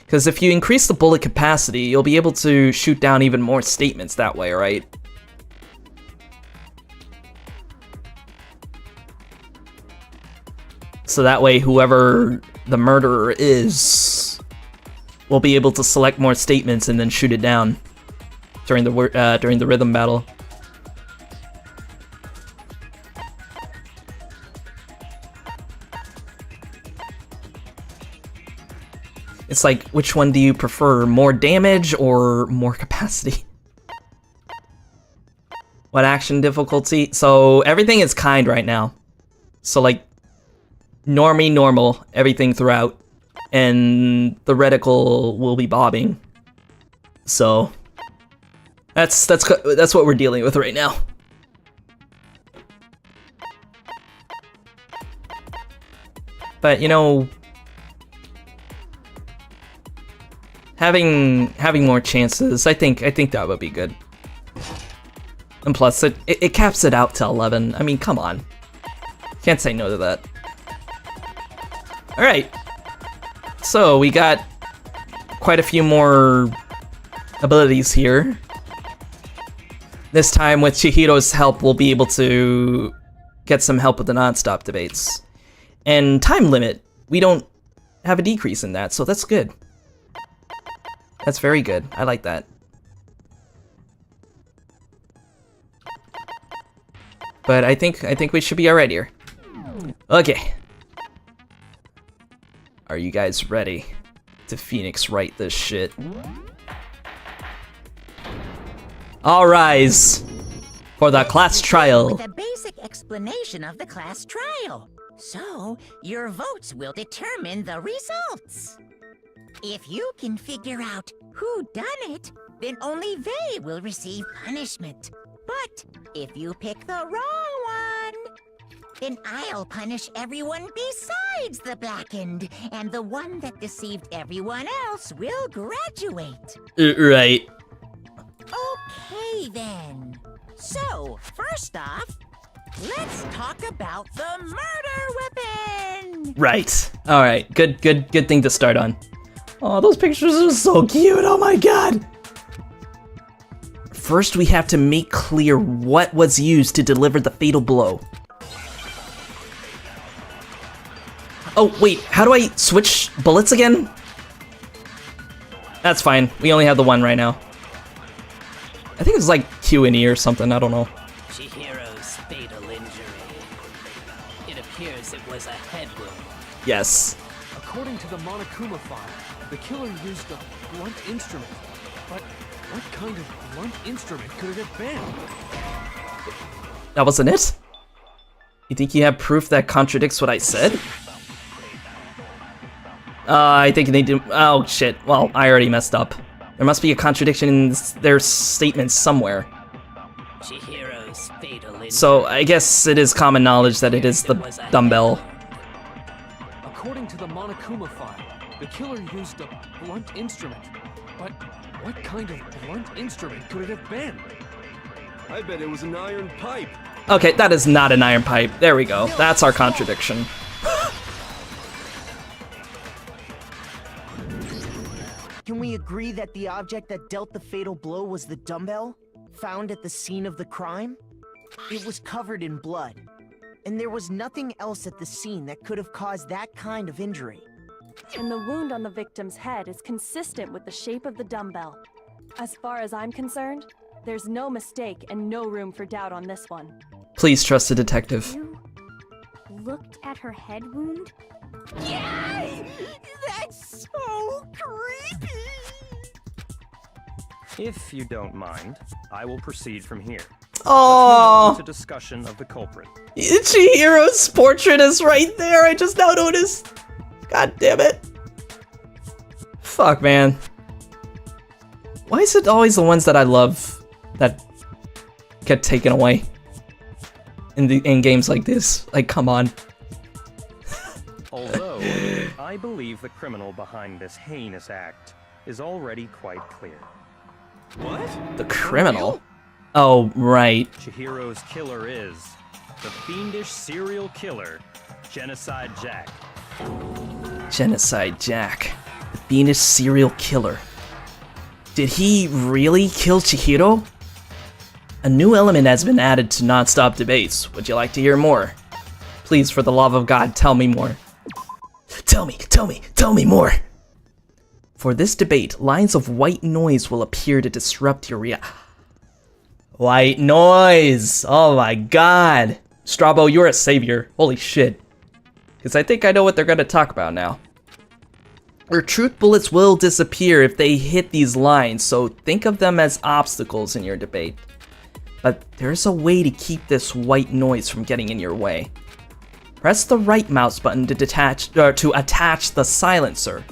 Because if you increase the bullet capacity, you'll be able to shoot down even more statements that way, right? So that way, whoever the murderer is will be able to select more statements and then shoot it down during the rhythm battle. It's like, which one do you prefer? More damage or more capacity? What action difficulty? So everything is kind right now. So like, normie, normal, everything throughout. And the reticle will be bobbing. So that's what we're dealing with right now. But you know, having more chances, I think that would be good. And plus, it caps it out to 11. I mean, come on. Can't say no to that. Alright. So, we got quite a few more abilities here. This time, with Chihiro's help, we'll be able to get some help with the non-stop debates. And time limit, we don't have a decrease in that, so that's good. That's very good. I like that. But I think we should be alright here. Okay. Are you guys ready to Phoenix Wright this shit? All rise for the class trial. With a basic explanation of the class trial. So, your votes will determine the results. If you can figure out who done it, then only they will receive punishment. But if you pick the wrong one, then I'll punish everyone besides the blackened, and the one that deceived everyone else will graduate. Right. Okay then. So, first off, let's talk about the murder weapon. Right. All right. Good thing to start on. Oh, those pictures are so cute. Oh my god. First, we have to make clear what was used to deliver the fatal blow. Oh, wait, how do I switch bullets again? That's fine. We only have the one right now. I think it's like Q and E or something. I don't know. Chihiro's fatal injury. It appears it was a head wound. Yes. According to the Monokuma file, the killer used a blunt instrument. But what kind of blunt instrument could it have been? That wasn't it? You think you have proof that contradicts what I said? I think they do. Oh shit. Well, I already messed up. There must be a contradiction in their statements somewhere. Chihiro's fatal injury. So I guess it is common knowledge that it is the dumbbell. According to the Monokuma file, the killer used a blunt instrument. But what kind of blunt instrument could it have been? I bet it was an iron pipe. Okay, that is not an iron pipe. There we go. That's our contradiction. Can we agree that the object that dealt the fatal blow was the dumbbell, found at the scene of the crime? It was covered in blood, and there was nothing else at the scene that could have caused that kind of injury. And the wound on the victim's head is consistent with the shape of the dumbbell. As far as I'm concerned, there's no mistake and no room for doubt on this one. Please trust the detective. You looked at her head wound? Yay! That's so creepy! If you don't mind, I will proceed from here. Oh, To discussion of the culprit. Chihiro's portrait is right there. I just now noticed. God damn it. Fuck, man. Why is it always the ones that I love that get taken away in games like this? Like, come on. Although, I believe the criminal behind this heinous act is already quite clear. What? The criminal? Oh, right. Chihiro's killer is the fiendish serial killer, Genocide Jack. Genocide Jack. The fiendish serial killer. Did he really kill Chihiro? A new element has been added to non-stop debates. Would you like to hear more? Please, for the love of God, tell me more. Tell me more! For this debate, lines of white noise will appear to disrupt your White noise! Oh my god! Strabo, you're a savior. Holy shit. Because I think I know what they're gonna talk about now. Your truth bullets will disappear if they hit these lines, so think of them as obstacles in your debate. But there's a way to keep this white noise from getting in your way. Press the right mouse button to attach the silencer,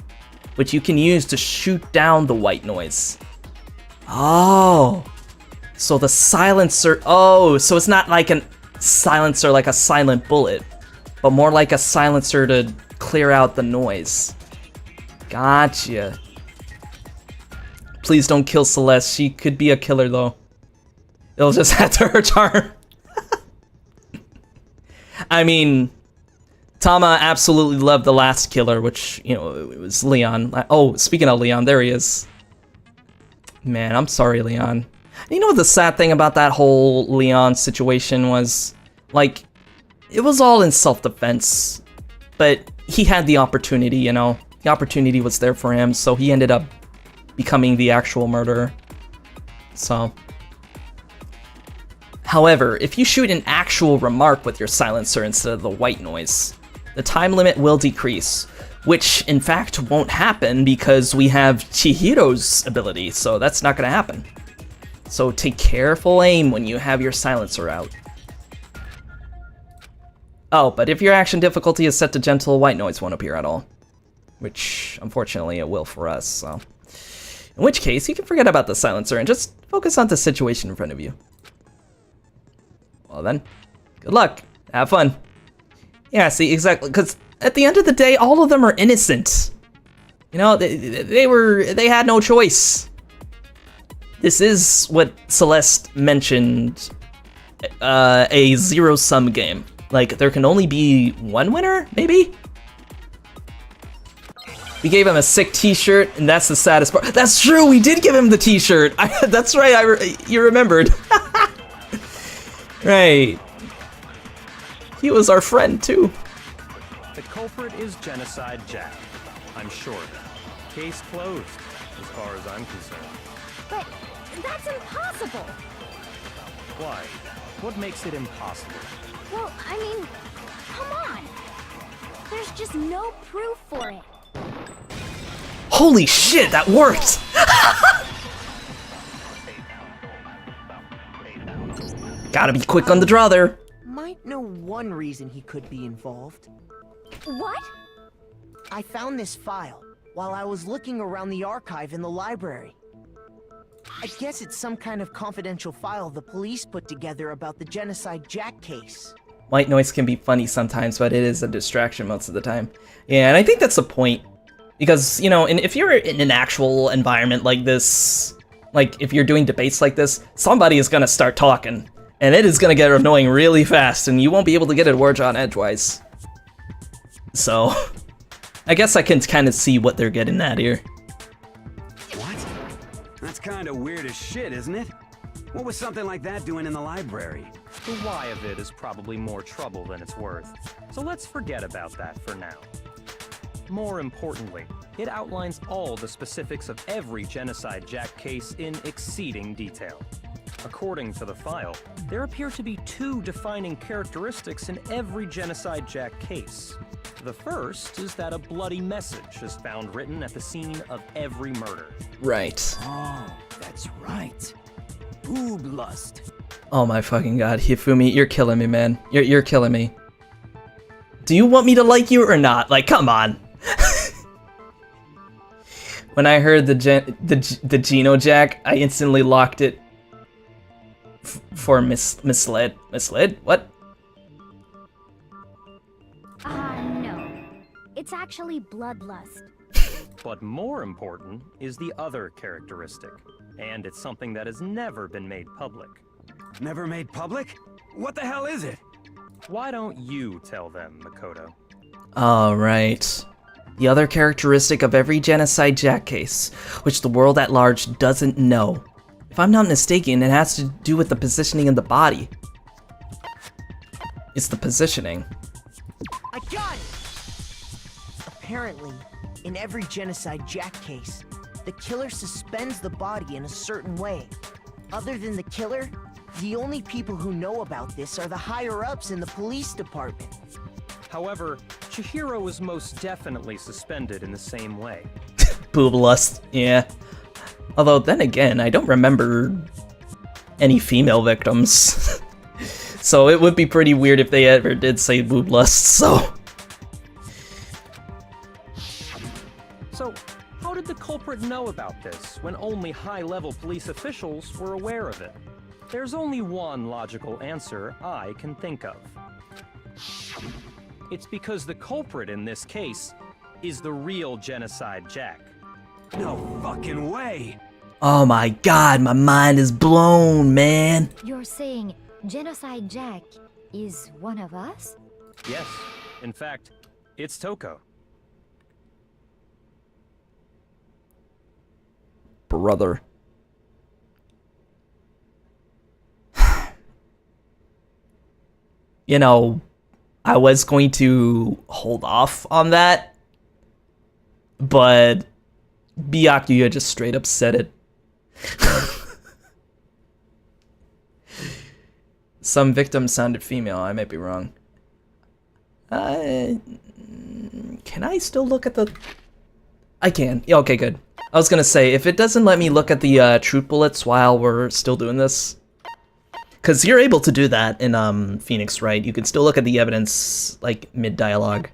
which you can use to shoot down the white noise. Oh, so the silencer, so it's not like a silencer like a silent bullet, but more like a silencer to clear out the noise. Gotcha. Please don't kill Celeste, she could be a killer though. It'll just add to her charm. I mean, Tama absolutely loved the last killer, which, you know, it was Leon. Oh, speaking of Leon, there he is. Man, I'm sorry, Leon. You know what the sad thing about that whole Leon situation was? Like, it was all in self-defense, but he had the opportunity, you know? The opportunity was there for him, so he ended up becoming the actual murderer. So. However, if you shoot an actual remark with your silencer instead of the white noise, the time limit will decrease, which in fact won't happen because we have Chihiro's ability, so that's not gonna happen. So take careful aim when you have your silencer out. Oh, but if your action difficulty is set to gentle, white noise won't appear at all. Which, unfortunately, it will for us, so. In which case, you can forget about the silencer and just focus on the situation in front of you. Well then, good luck. Have fun. Yeah, see, exactly, because at the end of the day, all of them are innocent. You know, they had no choice. This is what Celeste mentioned, a zero-sum game. Like, there can only be one winner, maybe? We gave him a sick t-shirt, and that's the saddest part. That's true, we did give him the t-shirt. That's right, you remembered. Right. He was our friend, too. The culprit is Genocide Jack. I'm sure of it. Case closed, as far as I'm concerned. But that's impossible. Why? What makes it impossible? Well, I mean, come on. There's just no proof for it. Holy shit, that worked! Gotta be quick on the draw there. Might know one reason he could be involved. What? I found this file while I was looking around the archive in the library. I guess it's some kind of confidential file the police put together about the Genocide Jack case. White noise can be funny sometimes, but it is a distraction most of the time. Yeah, and I think that's the point. Because, you know, and if you're in an actual environment like this, like if you're doing debates like this, somebody is gonna start talking. And it is gonna get annoying really fast, and you won't be able to get a word on edgewise. So, I guess I can kind of see what they're getting at here. What? That's kind of weird as shit, isn't it? What was something like that doing in the library? The why of it is probably more trouble than it's worth. So let's forget about that for now. More importantly, it outlines all the specifics of every Genocide Jack case in exceeding detail. According to the file, there appear to be two defining characteristics in every Genocide Jack case. The first is that a bloody message is found written at the scene of every murder. Right. Oh, that's right. Boob lust. Oh my fucking god, Hifumi, you're killing me, man. You're killing me. Do you want me to like you or not? Like, come on. When I heard the Geno Jack, I instantly locked it for misled. Misled? What? No. It's actually bloodlust. But more important is the other characteristic, and it's something that has never been made public. Never made public? What the hell is it? Why don't you tell them, Makoto? Alright. The other characteristic of every Genocide Jack case, which the world at large doesn't know. If I'm not mistaken, it has to do with the positioning of the body. It's the positioning. Apparently, in every Genocide Jack case, the killer suspends the body in a certain way. Other than the killer, the only people who know about this are the higher-ups in the police department. However, Chihiro was most definitely suspended in the same way. Boob lust, yeah. Although, then again, I don't remember any female victims. So it would be pretty weird if they ever did say boob lust, so... So, how did the culprit know about this when only high-level police officials were aware of it? There's only one logical answer I can think of. It's because the culprit in this case is the real Genocide Jack. No fucking way! Oh my god, my mind is blown, man! You're saying Genocide Jack is one of us? Yes, in fact, it's Toko. Brother. You know, I was going to hold off on that, but Byakuya just straight up said it. Some victims sounded female, I might be wrong. Can I still look at the... I can. Yeah, okay, good. I was gonna say, if it doesn't let me look at the truth bullets while we're still doing this... Because you're able to do that in Phoenix, right? You can still look at the evidence, like, mid-dialogue.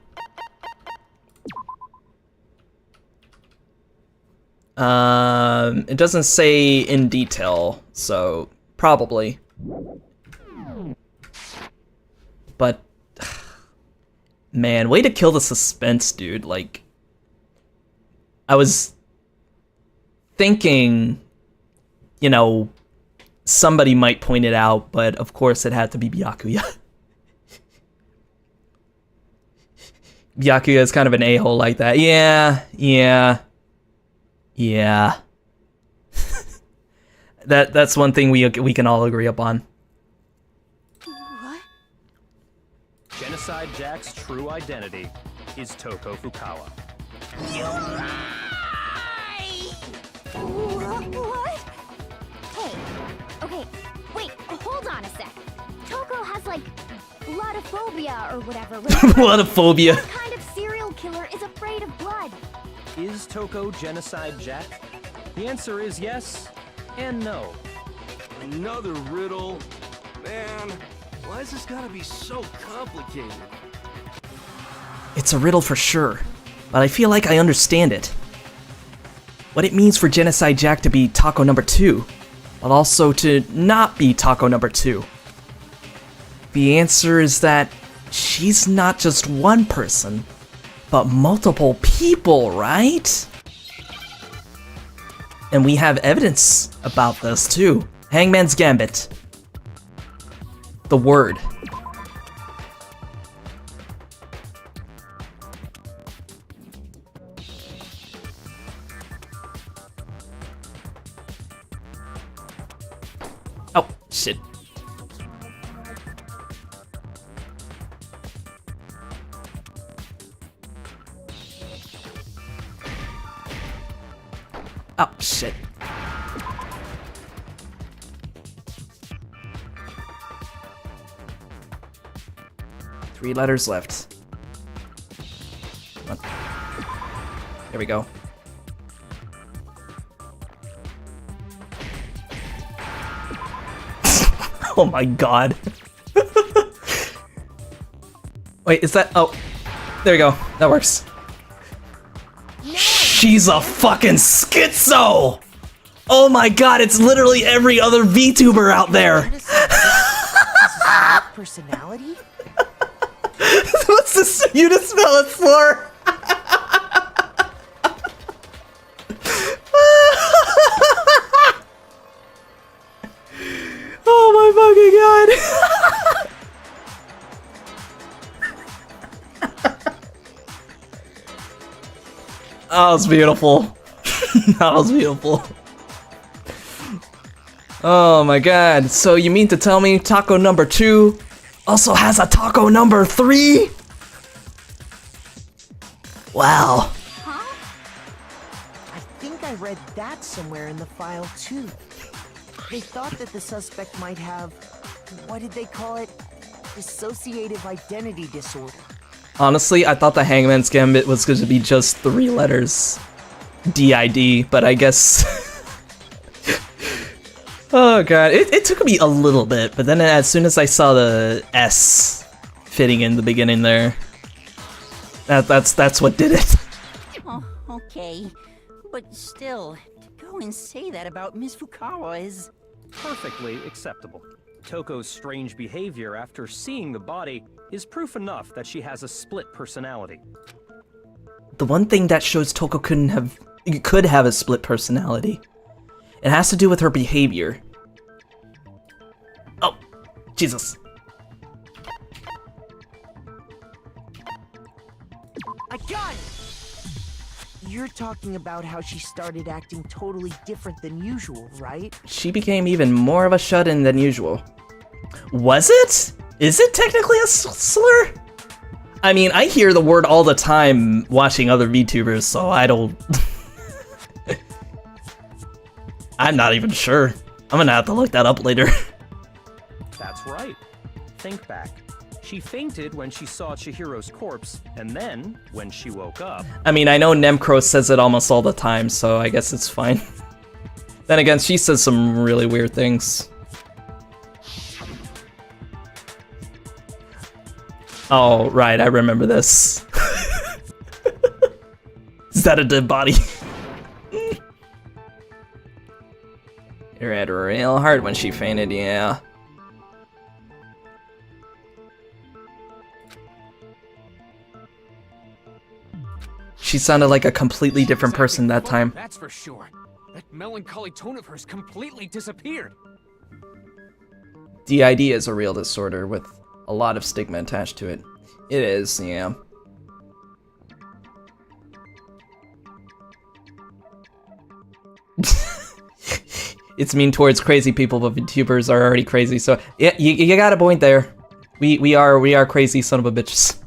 It doesn't say in detail, so probably. But, man, way to kill the suspense, dude. Like, I was thinking, you know, somebody might point it out, but of course it had to be Byakuya. Byakuya is kind of an a-hole like that. Yeah. That's one thing we can all agree upon. What? Genocide Jack's true identity is Toko Fukawa. What? Hey, okay, wait, hold on a sec. Toko has, like, bloodophobia or whatever. Bloodophobia. What kind of serial killer is afraid of blood? Is Toko Genocide Jack? The answer is yes and no. Another riddle? Man, why has this gotta be so complicated? It's a riddle for sure, but I feel like I understand it. What it means for Genocide Jack to be Taco number 2, but also to not be Taco number 2. The answer is that she's not just one person, but multiple people, right? And we have evidence about this too. Hangman's Gambit. The word. Oh, shit. Oh, shit. Three letters left. Come on. There we go. Oh my god. Wait, is that... Oh, there we go. That works. She's a fucking schizo! Oh my god, it's literally every other VTuber out there! Personality? What's this? You just spell it slur? Oh my fucking god! That was beautiful. That was beautiful. Oh my god. So you mean to tell me taco number 2 also has a taco number 3? Wow. I think I read that somewhere in the file too. They thought that the suspect might have, what did they call it? Dissociative identity disorder. Honestly, I thought the Hangman's Gambit was going to be just 3 letters. DID, but I guess... Oh god, it took me a little bit, but then as soon as I saw the S fitting in the beginning there, that's what did it. Oh, okay. But still, to go and say that about Miss Fukawa is... Perfectly acceptable. Toko's strange behavior after seeing the body is proof enough that she has a split personality. The one thing that shows Toko could have a split personality. It has to do with her behavior. Oh, Jesus. I got it! You're talking about how she started acting totally different than usual, right? She became even more of a shut-in than usual. Was it? Is it technically a slur? I mean, I hear the word all the time watching other VTubers, so I don't... I'm not even sure. I'm gonna have to look that up later. That's right. Think back. She fainted when she saw Chihiro's corpse, and then, when she woke up... I mean, I know Nemcro says it almost all the time, so I guess it's fine. Then again, she says some really weird things. Oh, right, I remember this. Is that a dead body? It hit her real hard when she fainted, yeah. She sounded like a completely different person that time. That's for sure. That melancholy tone of hers completely disappeared. DID is a real disorder with a lot of stigma attached to it. It is, yeah. It's mean towards crazy people, but VTubers are already crazy, so yeah, you got a point there. We are crazy son of a bitches.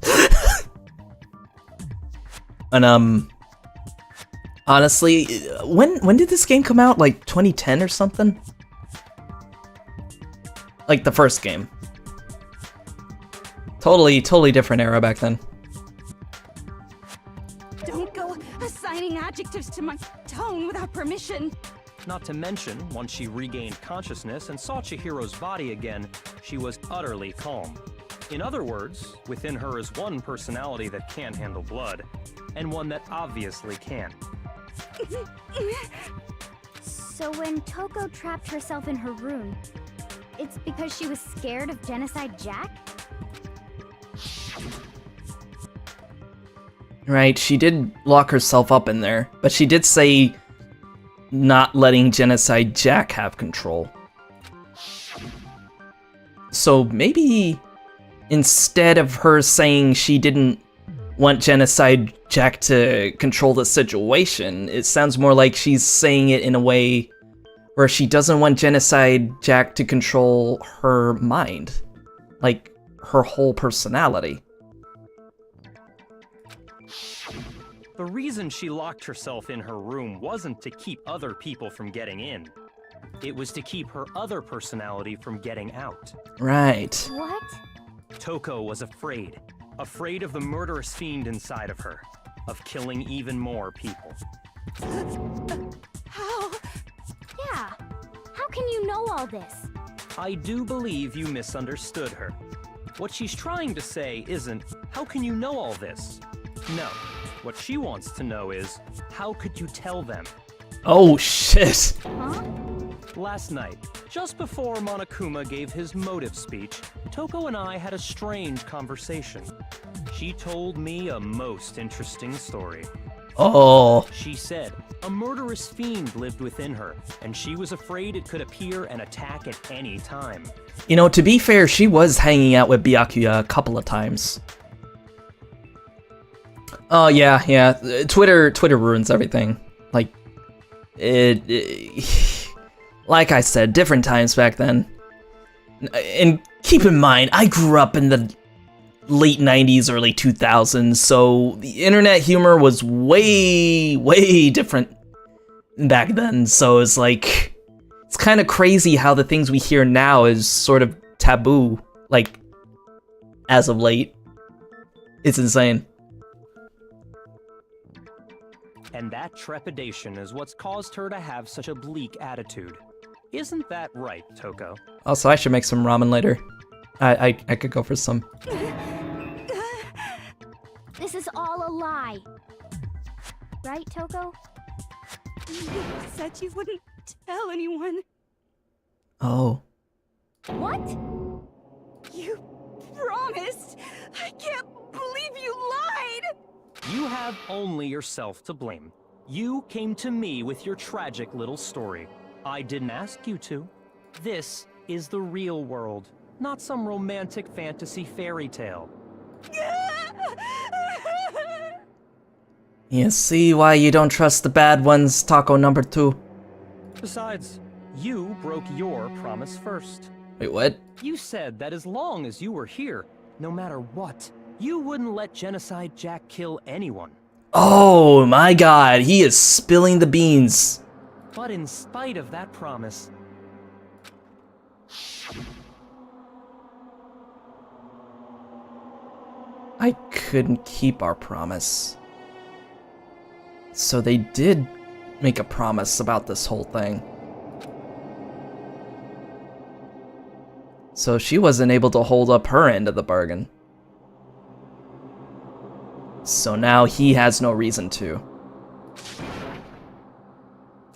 And honestly, when did this game come out? Like 2010 or something? Like the first game. Totally different era back then. Don't go assigning adjectives to my tone without permission. Not to mention, once she regained consciousness and saw Chihiro's body again, she was utterly calm. In other words, within her is one personality that can't handle blood, and one that obviously can. So when Toko trapped herself in her room, it's because she was scared of Genocide Jack? Right, she did lock herself up in there, but she did say not letting Genocide Jack have control. So maybe instead of her saying she didn't want Genocide Jack to control the situation, it sounds more like she's saying it in a way where she doesn't want Genocide Jack to control her mind. Like, her whole personality. The reason she locked herself in her room wasn't to keep other people from getting in. It was to keep her other personality from getting out. Right. What? Toko was afraid. Afraid of the murderous fiend inside of her. Of killing even more people. How? Yeah. How can you know all this? I do believe you misunderstood her. What she's trying to say isn't, how can you know all this? No. What she wants to know is, how could you tell them? Oh, shit. Huh? Last night, just before Monokuma gave his motive speech, Toko and I had a strange conversation. She told me a most interesting story. Oh. She said a murderous fiend lived within her, and she was afraid it could appear and attack at any time. You know, to be fair, she was hanging out with Byakuya a couple of times. Oh, yeah. Twitter ruins everything. Like, like I said, different times back then. And keep in mind, I grew up in the late 90s, early 2000s, so the internet humor was way different back then, so it's like, it's kind of crazy how the things we hear now is sort of taboo, like, as of late. It's insane. And that trepidation is what's caused her to have such a bleak attitude. Isn't that right, Toko? Also, I should make some ramen later. I could go for some. This is all a lie. Right, Toko? You said you wouldn't tell anyone. Oh. What? You promised! I can't believe you lied! You have only yourself to blame. You came to me with your tragic little story. I didn't ask you to. This is the real world, not some romantic fantasy fairy tale. You see why you don't trust the bad ones, Taco number 2. Besides, you broke your promise first. Wait, what? You said that as long as you were here, no matter what, you wouldn't let Genocide Jack kill anyone. Oh my god, he is spilling the beans. But in spite of that promise, I couldn't keep our promise. So they did make a promise about this whole thing. So she wasn't able to hold up her end of the bargain. So now he has no reason to.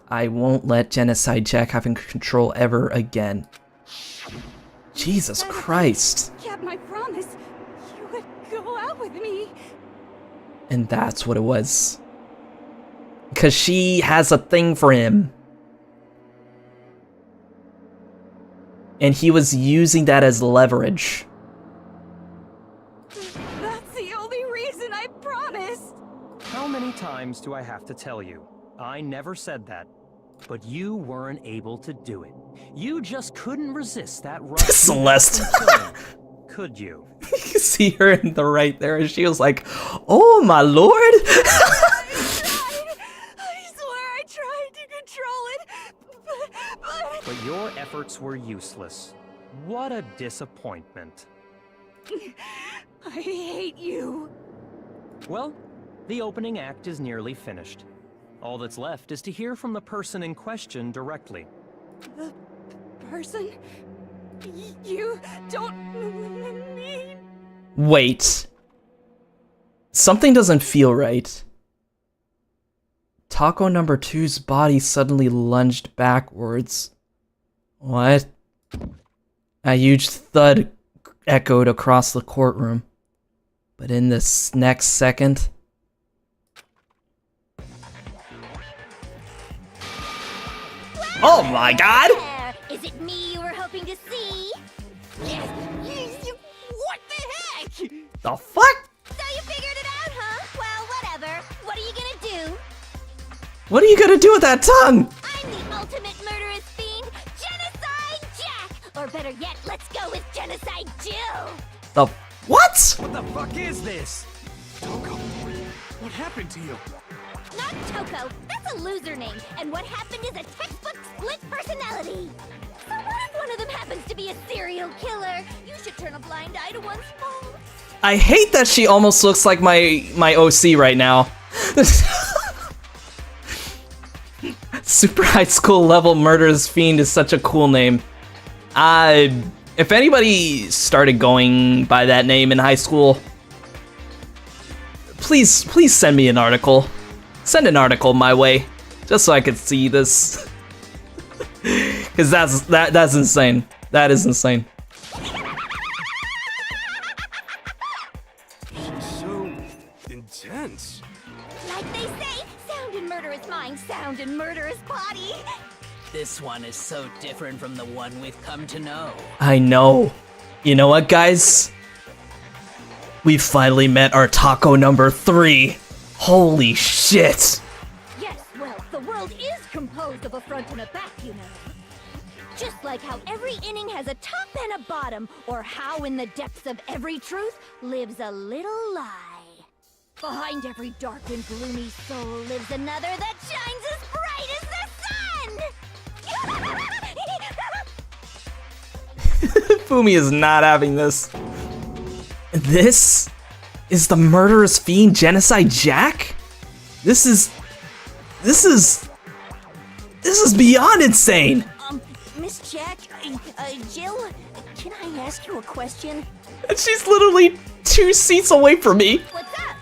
I won't let Genocide Jack have control ever again. Jesus Christ. Kept my promise. You would go out with me. And that's what it was. Because she has a thing for him. And he was using that as leverage. That's the only reason I promised. how many times do I have to tell you? I never said that. But you weren't able to do it. You just couldn't resist that rush. Celeste. Could you? You can see her in the right there, and she was like, "Oh my lord!" I swear I tried to control it, But your efforts were useless. What a disappointment. I hate you. Well, the opening act is nearly finished. All that's left is to hear from the person in question directly. The person? You don't mean... Wait. Something doesn't feel right. Taco number 2's body suddenly lunged backwards. What? A huge thud echoed across the courtroom. But in this next second... Oh my god! Is it me you were hoping to see? What the heck? The fuck? So you figured it out, huh? Well, whatever. What are you gonna do? What are you gonna do with that tongue? I'm the ultimate murderous fiend, Genocide Jack! Or better yet, let's go with Genocide Jill! The what? What the fuck is this? Toko, what happened to you? Not Toko, that's a loser name, and what happened is a textbook split personality. So what if one of them happens to be a serial killer? You should turn a blind eye to one's faults. I hate that she almost looks like my OC right now. Super high school level murderous fiend is such a cool name. If anybody started going by that name in high school, please send me an article. Send an article my way, just so I could see this. Cause that's insane. That is insane. So intense. Like they say, sound in murderous mind, sound in murderous body. This one is so different from the one we've come to know. I know. You know what, guys? We finally met our taco number 3. Holy shit! Yes, well, the world is composed of a front and a back, you know. Just like how every inning has a top and a bottom, or how in the depths of every truth lives a little lie. Behind every dark and gloomy soul lives another that shines as bright as the sun! Fumi is not having this. This is the murderous fiend Genocide Jack? This is beyond insane! Miss Jack, Jill, can I ask you a question? And she's literally 2 seats away from me. What's up?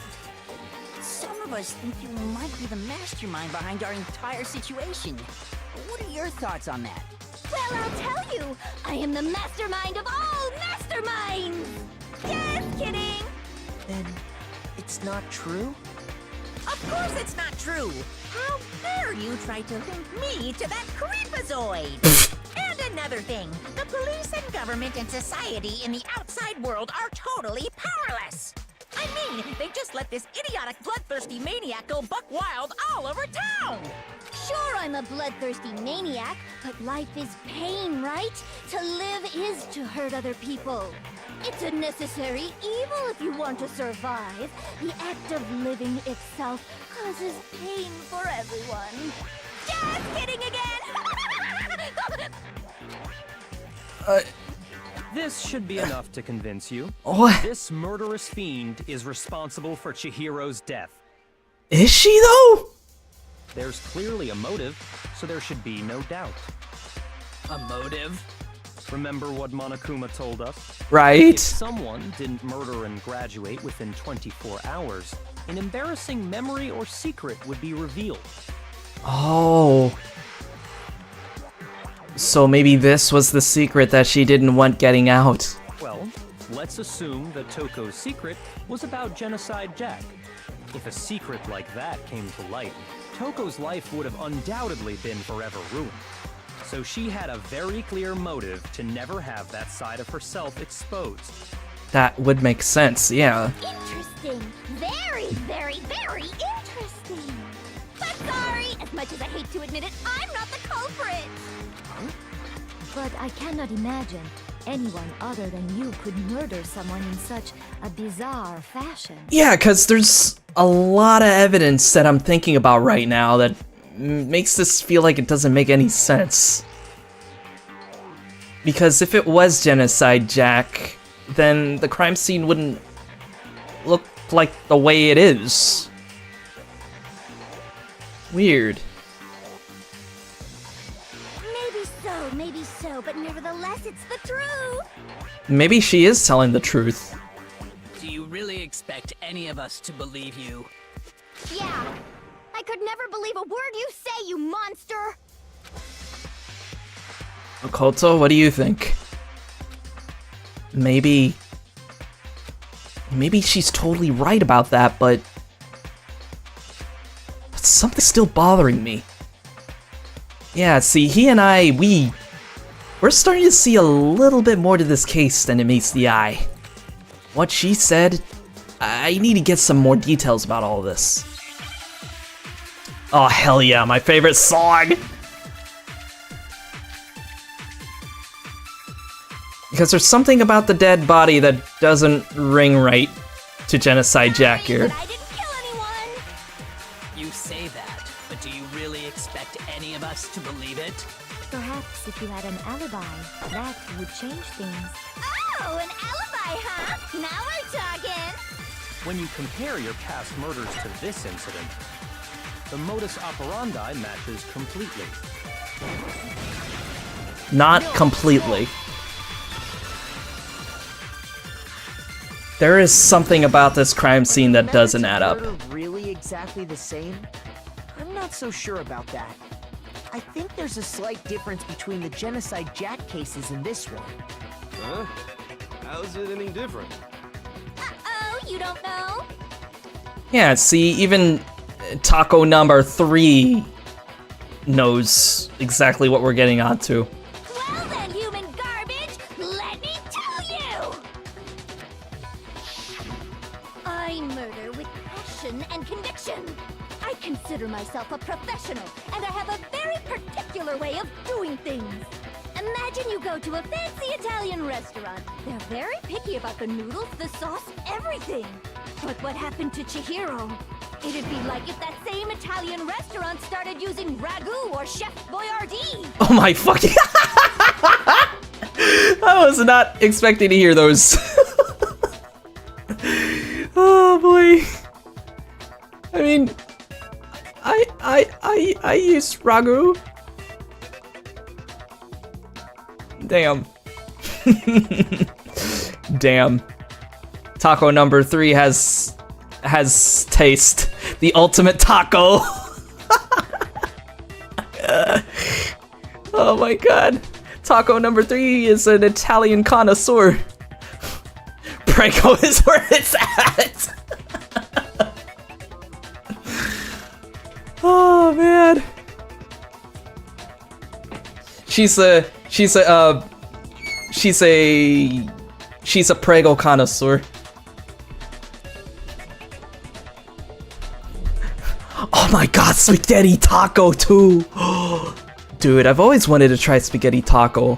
Some of us think you might be the mastermind behind our entire situation. What are your thoughts on that? Well, I'll tell you, I am the mastermind of all masterminds! Just kidding! Then it's not true? Of course it's not true! How dare you try to link me to that creepazoid! And another thing, the police and government and society in the outside world are totally powerless! I mean, they just let this idiotic, bloodthirsty maniac go buck wild all over town! Sure, I'm a bloodthirsty maniac, but life is pain, right? To live is to hurt other people. It's a necessary evil if you want to survive. The act of living itself causes pain for everyone. Just kidding again! This should be enough to convince you. What? This murderous fiend is responsible for Chihiro's death. Is she though? There's clearly a motive, so there should be no doubt. A motive? Remember what Monokuma told us? Right. If someone didn't murder and graduate within 24 hours, an embarrassing memory or secret would be revealed. Oh. So maybe this was the secret that she didn't want getting out. Well, let's assume that Toko's secret was about Genocide Jack. If a secret like that came to light, Toko's life would have undoubtedly been forever ruined. So she had a very clear motive to never have that side of herself exposed. That would make sense, yeah. Interesting. Very, very, very interesting. But sorry, as much as I hate to admit it, I'm not the culprit. But I cannot imagine anyone other than you could murder someone in such a bizarre fashion. Yeah, because there's a lot of evidence that I'm thinking about right now that makes this feel like it doesn't make any sense. Because if it was Genocide Jack, then the crime scene wouldn't look like the way it is. Weird. Maybe so, but nevertheless, it's the truth. Maybe she is telling the truth. Do you really expect any of us to believe you? Yeah. I could never believe a word you say, you monster! Okoto, what do you think? Maybe she's totally right about that, but something's still bothering me. Yeah, see, he and I, we're starting to see a little bit more to this case than it meets the eye. What she said, I need to get some more details about all of this. Oh, hell yeah, my favorite song! Because there's something about the dead body that doesn't ring right to Genocide Jack here. I didn't kill anyone! You say that, but do you really expect any of us to believe it? Perhaps if you had an alibi, that would change things. Oh, an alibi, huh? Now we're talking! When you compare your past murders to this incident, the modus operandi matches completely. Not completely. There is something about this crime scene that doesn't add up. Really exactly the same? I'm not so sure about that. I think there's a slight difference between the Genocide Jack cases and this one. Huh? How's it any different? Uh-oh, you don't know? Yeah, see, even Taco number 3 knows exactly what we're getting onto. Well then, human garbage, let me tell you! I murder with passion and conviction. I consider myself a professional, and I have a very particular way of doing things. Imagine you go to a fancy Italian restaurant. They're very picky about the noodles, the sauce, everything. But what happened to Chihiro? It'd be like if that same Italian restaurant started using ragu or Chef Boyardee. Oh my fucking... I was not expecting to hear those. Oh boy. I mean, I use ragu. Damn. Damn. Taco number 3 has taste. The ultimate taco. Oh my god. Taco number 3 is an Italian connoisseur. Prego is where it's at. Oh man. She's a Prego connoisseur. Oh my god, spaghetti taco too. Dude, I've always wanted to try spaghetti taco.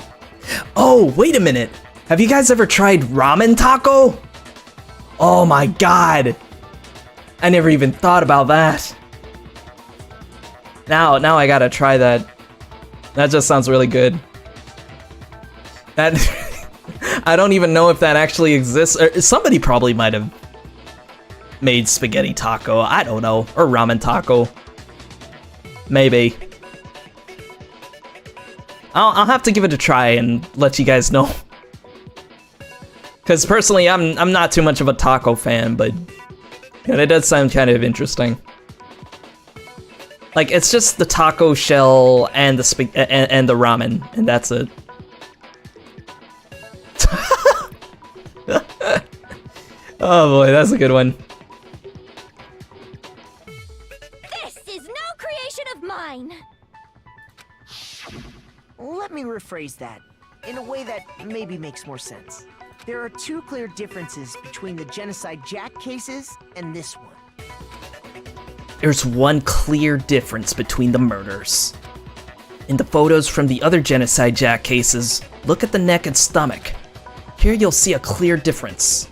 Oh, wait a minute. Have you guys ever tried ramen taco? Oh my god. I never even thought about that. Now I gotta try that. That just sounds really good. That I don't even know if that actually exists. Or somebody probably might have made spaghetti taco. I don't know. Or ramen taco. Maybe. I'll have to give it a try and let you guys know. Because personally, I'm not too much of a taco fan, but yeah, it does sound kind of interesting. Like, it's just the taco shell and the and the ramen, and that's it. Oh boy, that's a good one. This is no creation of mine. Let me rephrase that in a way that maybe makes more sense. There are two clear differences between the Genocide Jack cases and this one. There's one clear difference between the murders. In the photos from the other Genocide Jack cases, look at the neck and stomach. Here you'll see a clear difference.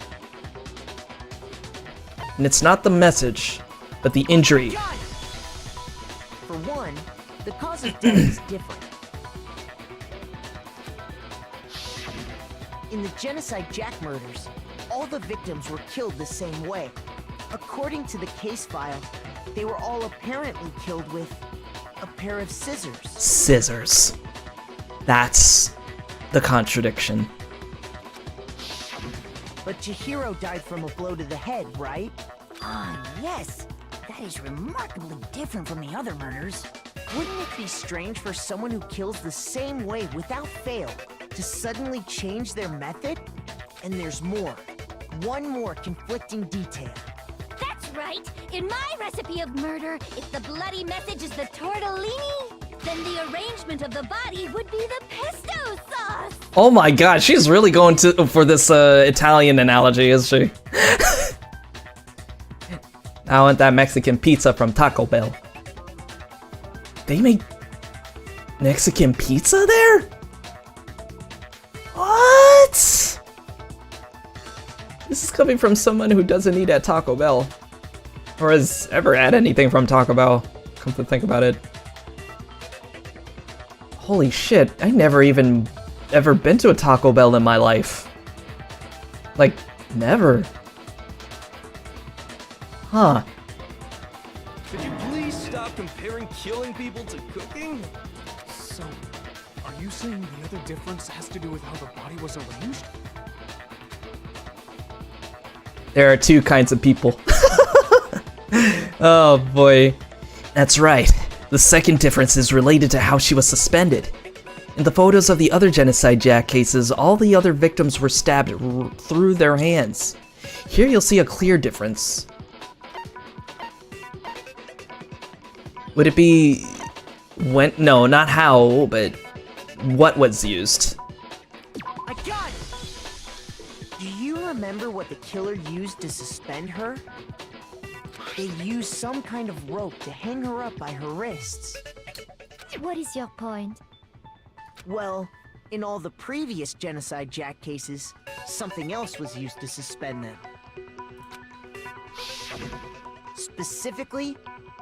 And it's not the message, but the injury. For one, the cause of death is different. In the Genocide Jack murders, all the victims were killed the same way. According to the case file, they were all apparently killed with a pair of scissors. Scissors. That's the contradiction. But Chihiro died from a blow to the head, right? Ah, yes. That is remarkably different from the other murders. Wouldn't it be strange for someone who kills the same way without fail to suddenly change their method? And there's more. One more conflicting detail. That's right. In my recipe of murder, if the bloody message is the tortellini, then the arrangement of the body would be the pesto sauce. Oh my god, she's really going for this Italian analogy, is she? I want that Mexican pizza from Taco Bell. They make Mexican pizza there? What? This is coming from someone who doesn't eat at Taco Bell. Or has ever had anything from Taco Bell, come to think about it. Holy shit, I never even ever been to a Taco Bell in my life. Like, never. Huh. Could you please stop comparing killing people to cooking? So, are you saying the other difference has to do with how the body was arranged? There are two kinds of people. Oh boy. That's right. The second difference is related to how she was suspended. In the photos of the other Genocide Jack cases, all the other victims were stabbed through their hands. Here you'll see a clear difference. Would it be when? No, not how, but what was used. I got it! Do you remember what the killer used to suspend her? They used some kind of rope to hang her up by her wrists. What is your point? Well, In all the previous Genocide Jack cases, something else was used to suspend them. Specifically,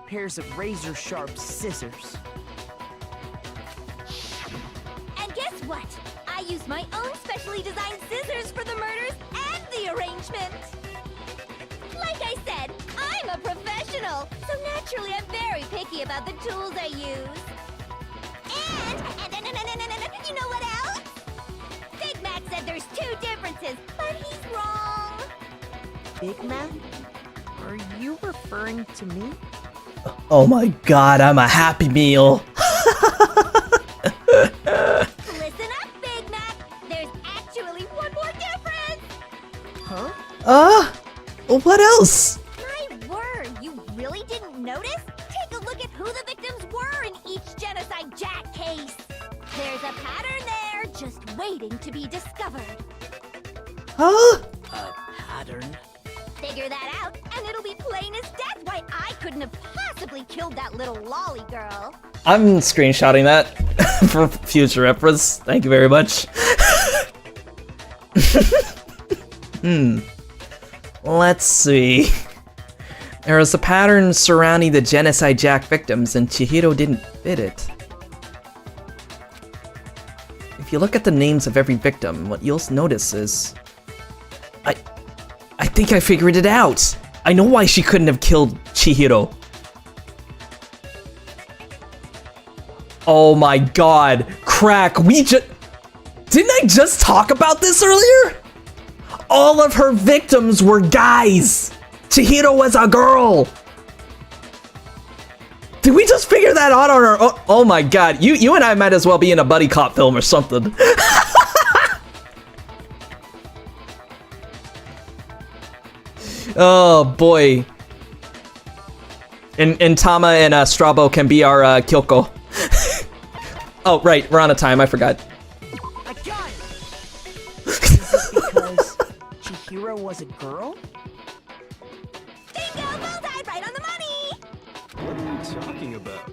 pairs of razor-sharp scissors. And guess what? I used my own specially designed scissors for the murders and the arrangement. Like I said, I'm a professional, so naturally I'm very picky about the tools I use. And you know what else? Big Mac said there's 2 differences, but he's wrong. Big Mac? Are you referring to me? Oh my god, I'm a Happy Meal. Listen up, Big Mac. There's actually one more difference. Huh? What else? My word, you really didn't notice? Take a look at who the victims were in each Genocide Jack case. There's a pattern there, just waiting to be discovered. Huh? A pattern? Figure that out, and it'll be plain as death why I couldn't have possibly killed that little lolly girl. I'm screenshotting that for future reference. Thank you very much. Let's see. There was a pattern surrounding the Genocide Jack victims, and Chihiro didn't fit it. If you look at the names of every victim, what you'll notice is... I think I figured it out! I know why she couldn't have killed Chihiro. Oh my god, crack, didn't I just talk about this earlier? All of her victims were guys! Chihiro was a girl! Did we just figure that out on our own? Oh my god, you and I might as well be in a buddy cop film or something. Oh boy. And Tama and Strabo can be our Kyoko. Oh right, we're on a time, I forgot. I got it! Is it because Chihiro was a girl? Bingo! Bullseye! Right on the money! What are you talking about?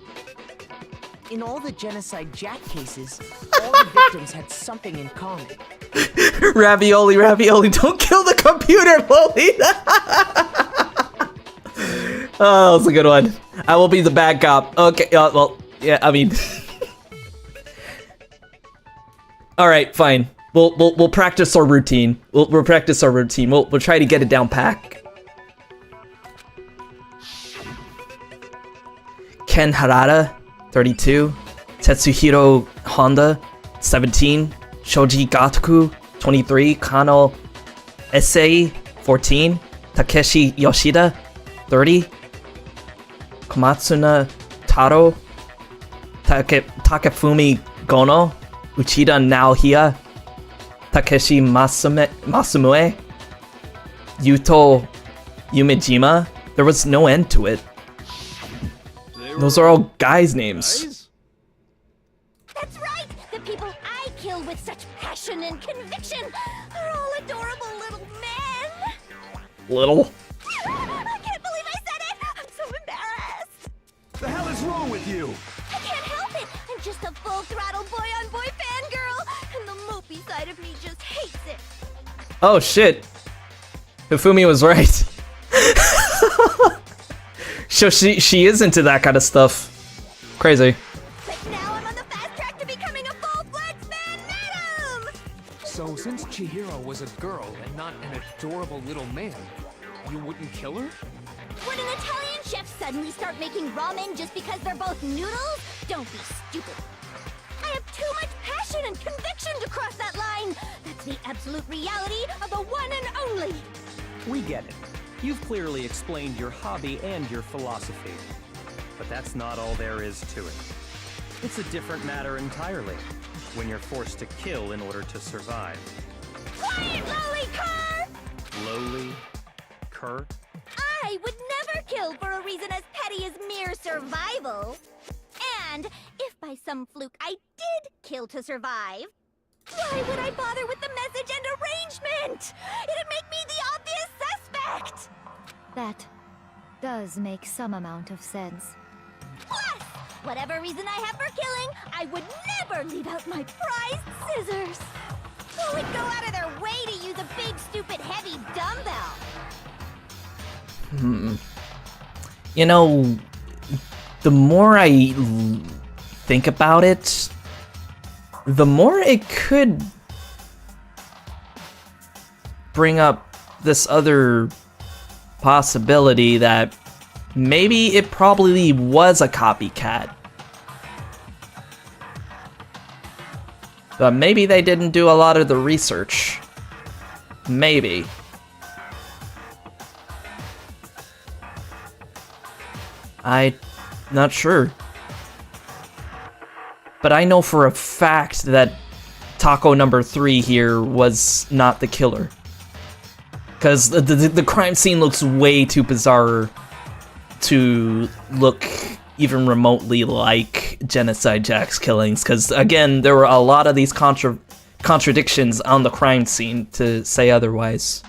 In all the Genocide Jack cases, all the victims had something in common. Ravioli, don't kill the computer, Lolita! Oh, that was a good one. I will be the bad cop. Okay, well, yeah, I mean... Alright, fine. We'll practice our routine. We'll practice our routine. We'll try to get it down pack. Ken Harada, 32. Tetsuhiro Honda, 17. Shoji Gatoku, 23. Kano Issei, 14. Takeshi Yoshida, 30. Komatsuna Taro, Takefumi Gono, Uchida Naohia, Takeshi Masumue, Yuto Yumejima. There was no end to it. Those are all guys' names. That's right! The people I kill with such passion and conviction are all adorable little men! Little? I can't believe I said it! I'm so embarrassed! The hell is wrong with you? I can't help it! I'm just a full-throttle boy-on-boy fangirl, and the mopey side of me just hates it. Oh shit. Hifumi was right. So she is into that kind of stuff. Crazy. But now I'm on the fast track to becoming a full-fledged fan madam! So since Chihiro was a girl and not an adorable little man, you wouldn't kill her? Would an Italian chef suddenly start making ramen just because they're both noodles? Don't be stupid. I have too much passion and conviction to cross that line. That's the absolute reality of the one and only. We get it. You've clearly explained your hobby and your philosophy. But that's not all there is to it. It's a different matter entirely, when you're forced to kill in order to survive. Quiet, lowly cur! Lowly? Cur? I would never kill for a reason as petty as mere survival. And if by some fluke I did kill to survive, why would I bother with the message and arrangement? It'd make me the obvious suspect! That does make some amount of sense. Plus, Whatever reason I have for killing, I would never leave out my prized scissors. Who would go out of their way to use a big, stupid, heavy dumbbell? You know, the more I think about it, the more it could bring up this other possibility that maybe it probably was a copycat. But maybe they didn't do a lot of the research. Maybe. I'm not sure. But I know for a fact that Taco number 3 here was not the killer. Because the crime scene looks way too bizarre to look even remotely like Genocide Jack's killings. Because, again, there were a lot of these contradictions on the crime scene to say otherwise.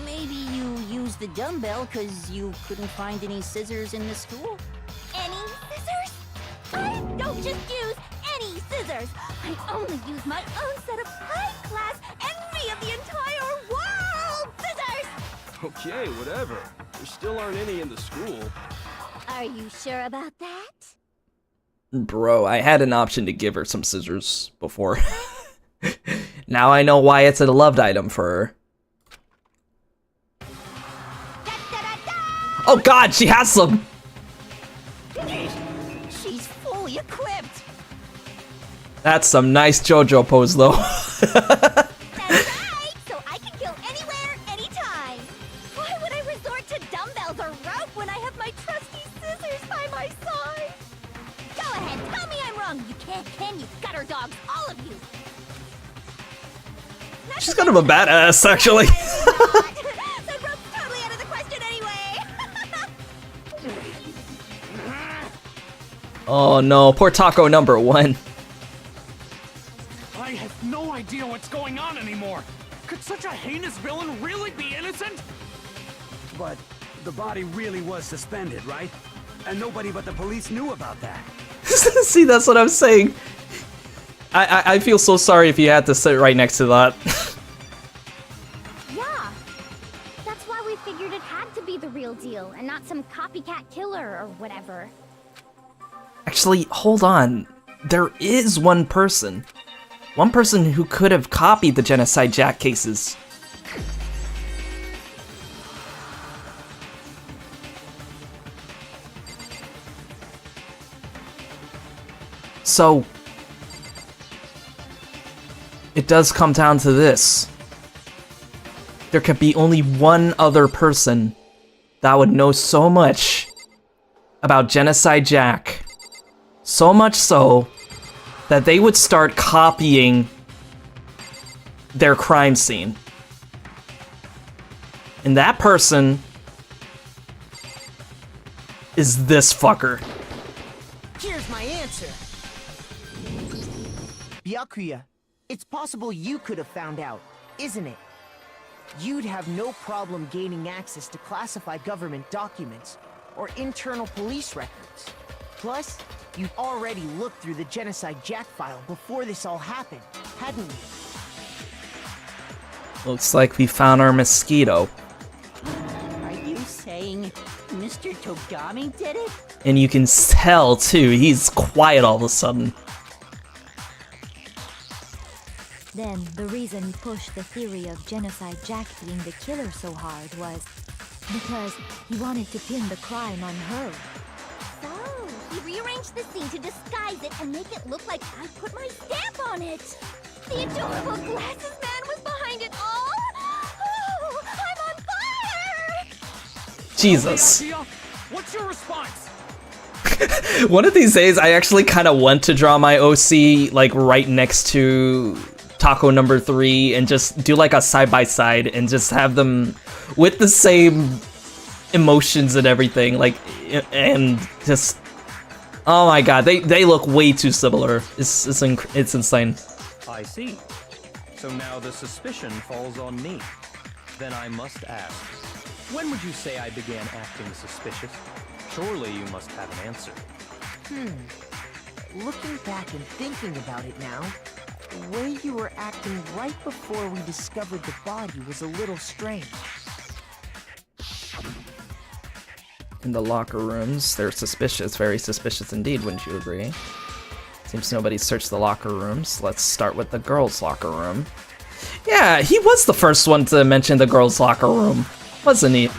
Maybe you used the dumbbell because you couldn't find any scissors in the school? Any scissors? I don't just use any scissors. I only use my own set of high-class, envy of the entire world scissors! Okay, whatever. There still aren't any in the school. Are you sure about that? Bro, I had an option to give her some scissors before. Now I know why it's a loved item for her. Oh god, she has some! She's fully equipped. That's some nice JoJo pose though. That's right! So I can kill anywhere, anytime! Why would I resort to dumbbells or rope when I have my trusty scissors by my side? Go ahead, tell me I'm wrong! You can't, can you? Gutter dogs, all of you! She's kind of a badass, actually. The rope's totally out of the question anyway! Oh no, poor Taco number 1. I have no idea what's going on anymore. Could such a heinous villain really be innocent? But the body really was suspended, right? And nobody but the police knew about that. See, that's what I'm saying. I feel so sorry if you had to sit right next to that. Yeah. That's why we figured it had to be the real deal and not some copycat killer or whatever. Actually, hold on. There is one person. One person who could have copied the Genocide Jack cases. So, it does come down to this. There could be only one other person that would know so much about Genocide Jack. So much so that they would start copying their crime scene. And that person is this fucker. Here's my answer. Byakuya, it's possible you could have found out, isn't it? You'd have no problem gaining access to classified government documents or internal police records. Plus, you'd already looked through the Genocide Jack file before this all happened, hadn't you? Looks like we found our mosquito. Are you saying Mr. Togami did it? And you can tell, too, he's quiet all of a sudden. Then, the reason he pushed the theory of Genocide Jack being the killer so hard was because he wanted to pin the crime on her. So, he rearranged the scene to disguise it and make it look like I put my stamp on it. The adorable glasses man was behind it all. Oh, I'm on fire! Jesus. Hey, Akio, what's your response? One of these days, I actually kind of want to draw my OC, like, right next to Taco number 3 and just do, like, a side-by-side and just have them with the same emotions and everything, like, and just... Oh my god, they look way too similar. It's insane. I see. So now the suspicion falls on me. Then I must ask, when would you say I began acting suspicious? Surely you must have an answer. Looking back and thinking about it now, the way you were acting right before we discovered the body was a little strange. In the locker rooms, they're suspicious, very suspicious indeed, wouldn't you agree? Seems nobody searched the locker rooms. Let's start with the girls' locker room. Yeah, he was the first one to mention the girls' locker room, wasn't he?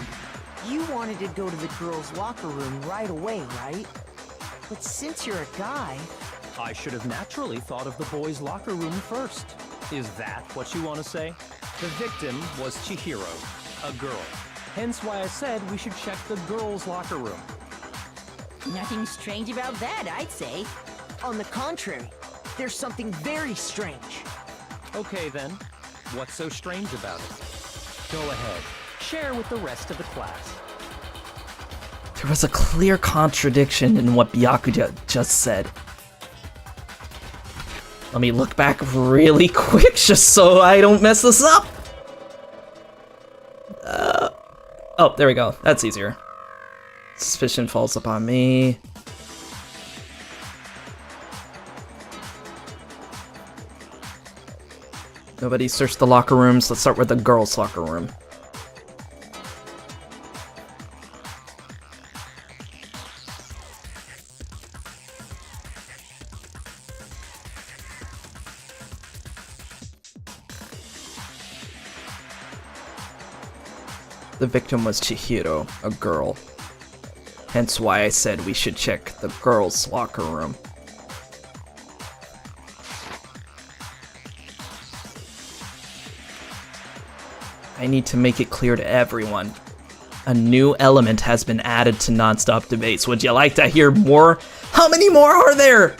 You wanted to go to the girls' locker room right away, right? But since you're a guy... I should have naturally thought of the boys' locker room first. Is that what you want to say? The victim was Chihiro, a girl. Hence why I said we should check the girls' locker room. Nothing strange about that, I'd say. On the contrary, there's something very strange. Okay then, what's so strange about it? Go ahead, share with the rest of the class. There was a clear contradiction in what Byakuya just said. Let me look back really quick just so I don't mess this up. Oh, there we go. That's easier. Suspicion falls upon me. Nobody searched the locker rooms. Let's start with the girls' locker room. The victim was Chihiro, a girl. Hence why I said we should check the girls' locker room. I need to make it clear to everyone. A new element has been added to non-stop debates. Would you like to hear more? How many more are there?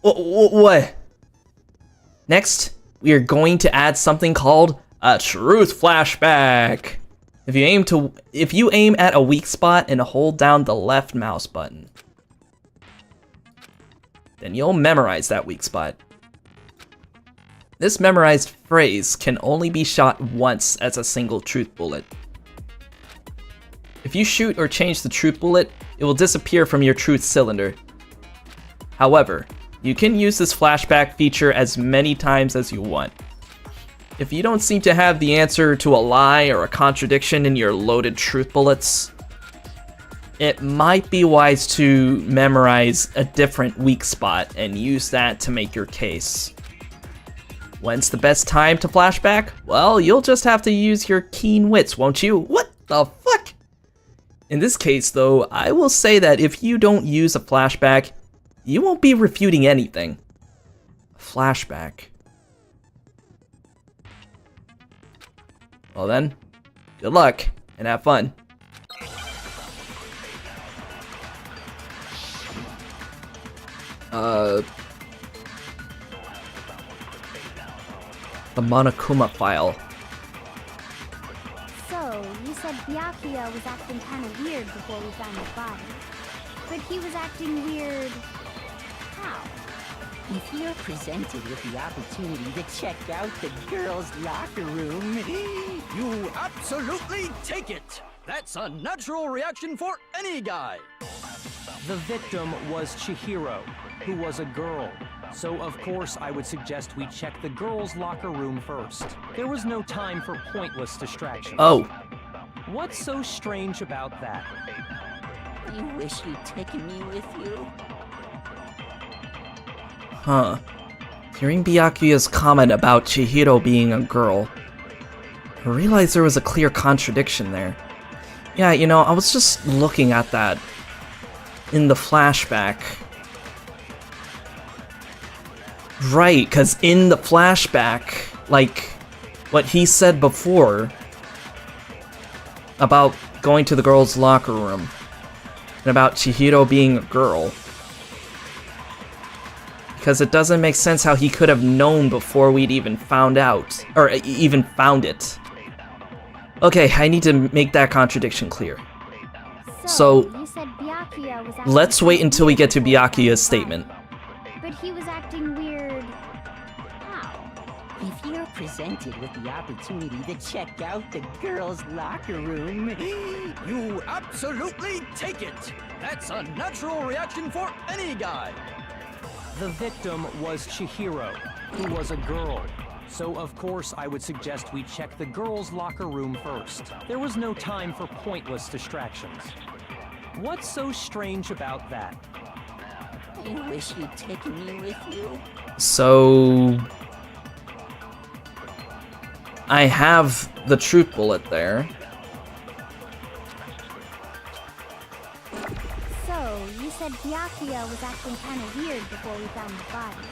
What? Next, we are going to add something called a truth flashback. If you aim at a weak spot and hold down the left mouse button, then you'll memorize that weak spot. This memorized phrase can only be shot once as a single truth bullet. If you shoot or change the truth bullet, it will disappear from your truth cylinder. However, you can use this flashback feature as many times as you want. If you don't seem to have the answer to a lie or a contradiction in your loaded truth bullets, it might be wise to memorize a different weak spot and use that to make your case. When's the best time to flashback? Well, you'll just have to use your keen wits, won't you? What the fuck? In this case, though, I will say that if you don't use a flashback, you won't be refuting anything. Flashback. Well then, good luck, and have fun. The Monokuma file. So, you said Byakuya was acting kind of weird before we found his body. But he was acting weird... how? If you're presented with the opportunity to check out the girls' locker room, You absolutely take it! That's a natural reaction for any guy! The victim was Chihiro, who was a girl. So of course I would suggest we check the girls' locker room first. There was no time for pointless distractions. Oh. What's so strange about that? you wish you'd taken me with you. Huh. Hearing Byakuya's comment about Chihiro being a girl, I realized there was a clear contradiction there. Yeah, you know, I was just looking at that in the flashback. Right, because in the flashback, like, what he said before about going to the girls' locker room, and about Chihiro being a girl, because it doesn't make sense how he could have known before we'd even found out, or even found it. Okay, I need to make that contradiction clear. So you said Byakuya was let's wait until we get to Byakuya's statement. But he was acting weird. How? If you're presented with the opportunity to check out the girls' locker room, You absolutely take it! That's a natural reaction for any guy! The victim was Chihiro, who was a girl. So of course I would suggest we check the girls' locker room first. There was no time for pointless distractions. What's so strange about that? I wish you'd taken me with you. So I have the truth bullet there. So, you said Byakuya was acting kind of weird before we found the body.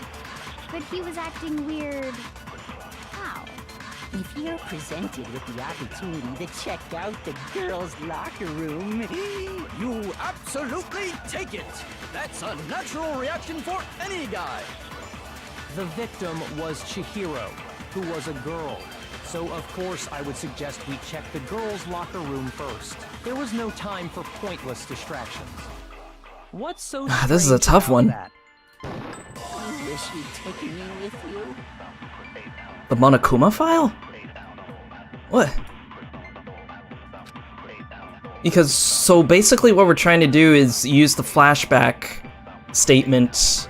But he was acting weird... how? If you're presented with the opportunity to check out the girls' locker room, You absolutely take it! That's a natural reaction for any guy! The victim was Chihiro, who was a girl. So of course I would suggest we check the girls' locker room first. There was no time for pointless distractions. What's so This is a tough about one. that? I wish you'd taken me with you. The Monokuma file? What? Because, so basically what we're trying to do is use the flashback statement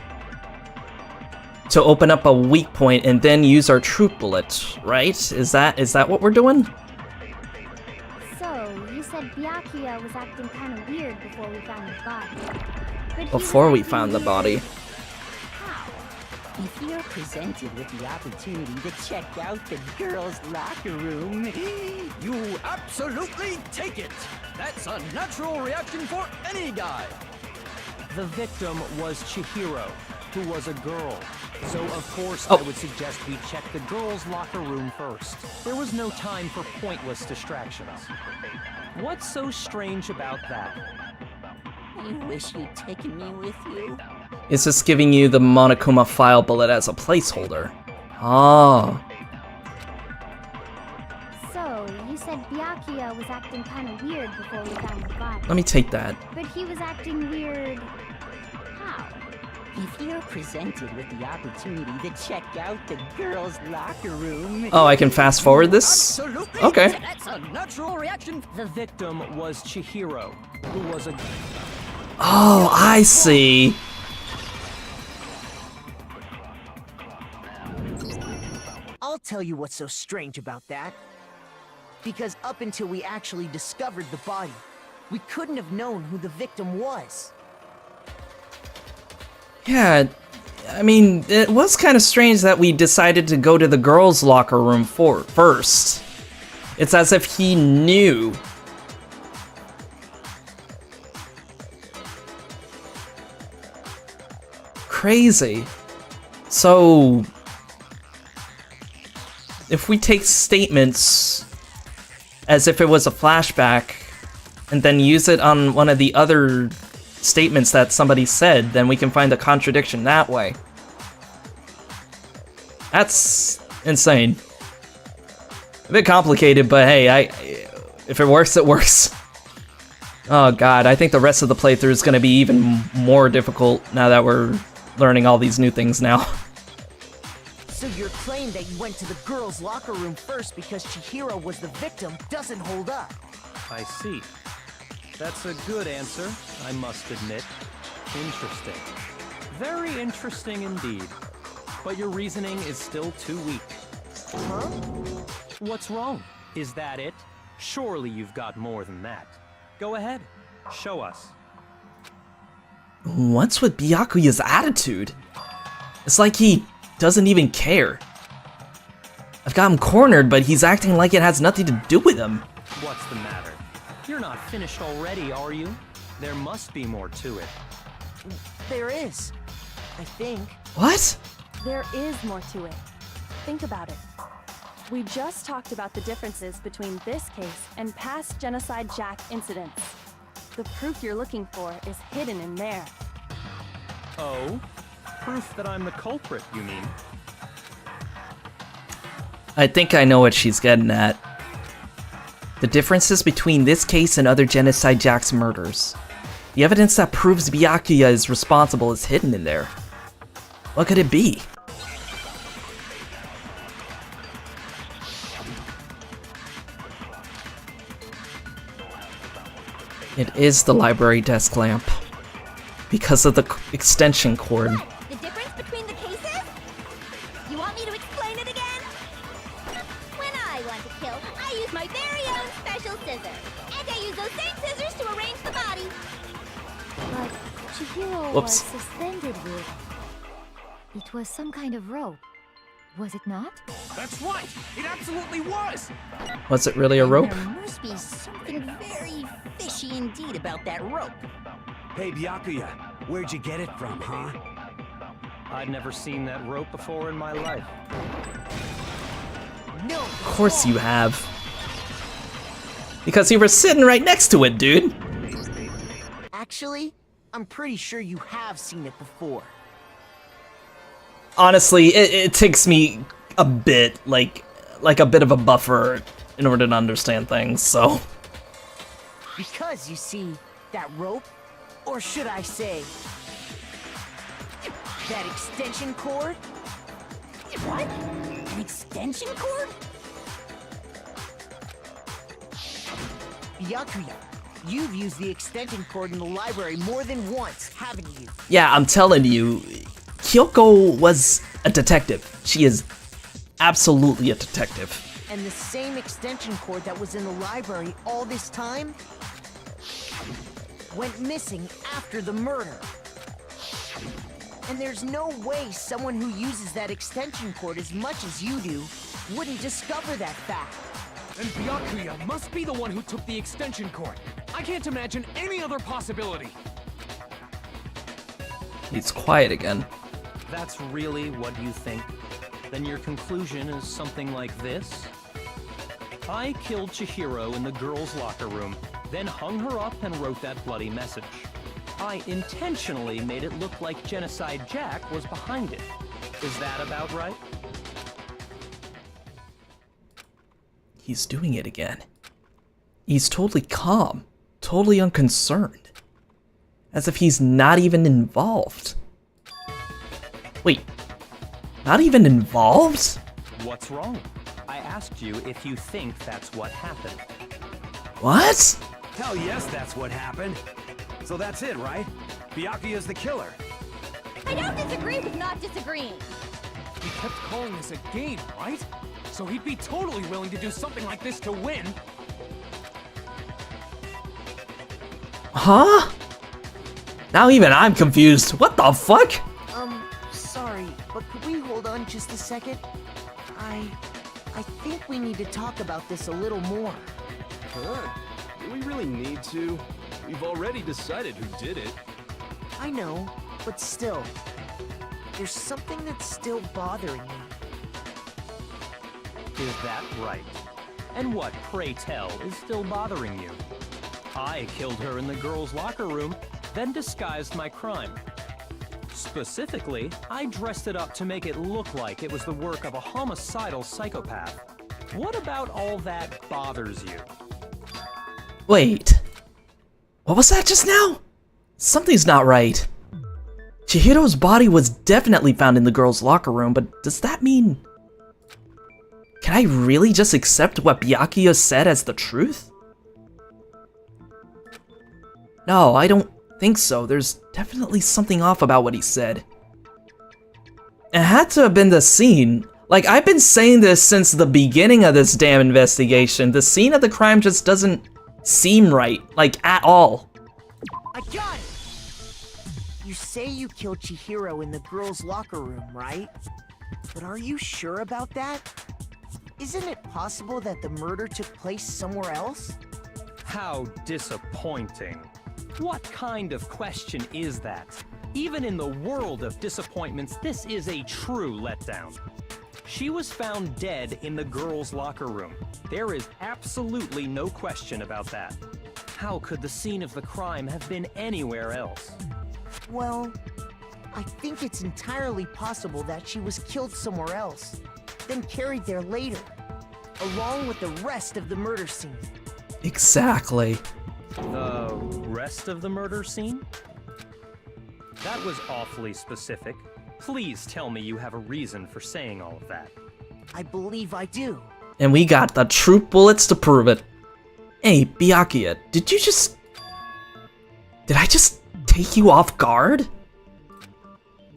to open up a weak point and then use our truth bullet, right? Is that what we're doing? So, you said Byakuya was acting kind of weird before we found the body. But he Before was we acting found the weird- body. How? If you're presented with the opportunity to check out the girls' locker room, You absolutely take it! That's a natural reaction for any guy! The victim was Chihiro, who was a girl. So of course Oh. I would suggest we check the girls' locker room first. There was no time for pointless distractions. What's so strange about that? I wish you'd taken me with you. It's just giving you the Monokuma file bullet as a placeholder. Oh. So, you said Byakuya was acting kind of weird before we found the body. Let me take that. But he was acting weird... how? If you're presented with the opportunity to check out the girls' locker room... Oh, I can fast forward this? Absolutely! Okay. That's a natural reaction! The victim was Chihiro, who was a... Oh, I see. I'll tell you what's so strange about that. Because up until we actually discovered the body, we couldn't have known who the victim was. Yeah, I mean, it was kind of strange that we decided to go to the girls' locker room first. It's as if he knew. Crazy. So, if we take statements as if it was a flashback and then use it on one of the other statements that somebody said, then we can find a contradiction that way. That's insane. A bit complicated, but hey, if it works, it works. Oh god, I think the rest of the playthrough is going to be even more difficult now that we're learning all these new things now. So your claim that you went to the girls' locker room first because Chihiro was the victim doesn't hold up. I see. That's a good answer, I must admit. Interesting. Very interesting indeed. But your reasoning is still too weak. Huh? What's wrong? Is that it? Surely you've got more than that. Go ahead, show us. What's with Byakuya's attitude? It's like he doesn't even care. I've got him cornered, but he's acting like it has nothing to do with him. What's the matter? You're not finished already, are you? There must be more to it. There is. I think. What? There is more to it. Think about it. We just talked about the differences between this case and past Genocide Jack incidents. The proof you're looking for is hidden in there. Oh? Proof that I'm the culprit, you mean? I think I know what she's getting at. The differences between this case and other Genocide Jack's murders. The evidence that proves Byakuya is responsible is hidden in there. What could it be? It is the library desk lamp. Because of the extension cord. The difference between the cases? You want me to explain it again? When I want to kill, I use my very own special scissors. And I use those same scissors to arrange the body. But Chihiro was suspended with... It was some kind of rope. Was it not? That's right! It absolutely was! Was it really a rope? There must be something very fishy indeed about that rope. Hey, Byakuya, where'd you get it from, huh? I'd never seen that rope before in my life. No. Of course you have. Because you were sitting right next to it, dude. Actually, I'm pretty sure you have seen it before. Honestly, it takes me a bit, like a bit of a buffer in order to understand things, so. Because, you see, that rope, or should I say, that extension cord? What? An extension cord? Byakuya, you've used the extension cord in the library more than once, haven't you? Yeah, I'm telling you, Kyoko was a detective. She is absolutely a detective. And the same extension cord that was in the library all this time went missing after the murder. And there's no way someone who uses that extension cord as much as you do wouldn't discover that fact. And Byakuya must be the one who took the extension cord. I can't imagine any other possibility. He's quiet again. That's really what you think? Then your conclusion is something like this? I killed Chihiro in the girls' locker room, then hung her up and wrote that bloody message. I intentionally made it look like Genocide Jack was behind it. Is that about right? He's doing it again. He's totally calm, totally unconcerned. As if he's not even involved. Wait, not even involved? What's wrong? I asked you if you think that's what happened. What? Hell yes, that's what happened. So that's it, right? Byakuya's the killer. I don't disagree with not disagreeing. He kept calling this a game, right? So he'd be totally willing to do something like this to win. Huh? Now even I'm confused. What the fuck? Sorry, but could we hold on just a second? I think we need to talk about this a little more. Huh? Do we really need to? We've already decided who did it. I know, but still, there's something that's still bothering me. Is that right? And what, pray tell, is still bothering you? I killed her in the girls' locker room, then disguised my crime. Specifically, I dressed it up to make it look like it was the work of a homicidal psychopath. What about all that bothers you? Wait. What was that just now? Something's not right. Chihiro's body was definitely found in the girls' locker room, but does that mean... Can I really just accept what Byakuya said as the truth? No, I don't think so. There's definitely something off about what he said. It had to have been the scene. Like, I've been saying this since the beginning of this damn investigation. The scene of the crime just doesn't seem right, like, at all. I got it! You say you killed Chihiro in the girls' locker room, right? But are you sure about that? Isn't it possible that the murder took place somewhere else? How disappointing. What kind of question is that? Even in the world of disappointments, this is a true letdown. She was found dead in the girls' locker room. There is absolutely no question about that. How could the scene of the crime have been anywhere else? Well, I think it's entirely possible that she was killed somewhere else, then carried there later, along with the rest of the murder scene. Exactly. The rest of the murder scene? That was awfully specific. Please tell me you have a reason for saying all of that. I believe I do. And we got the truth bullets to prove it. Hey, Byakuya, did you just Did I just take you off guard?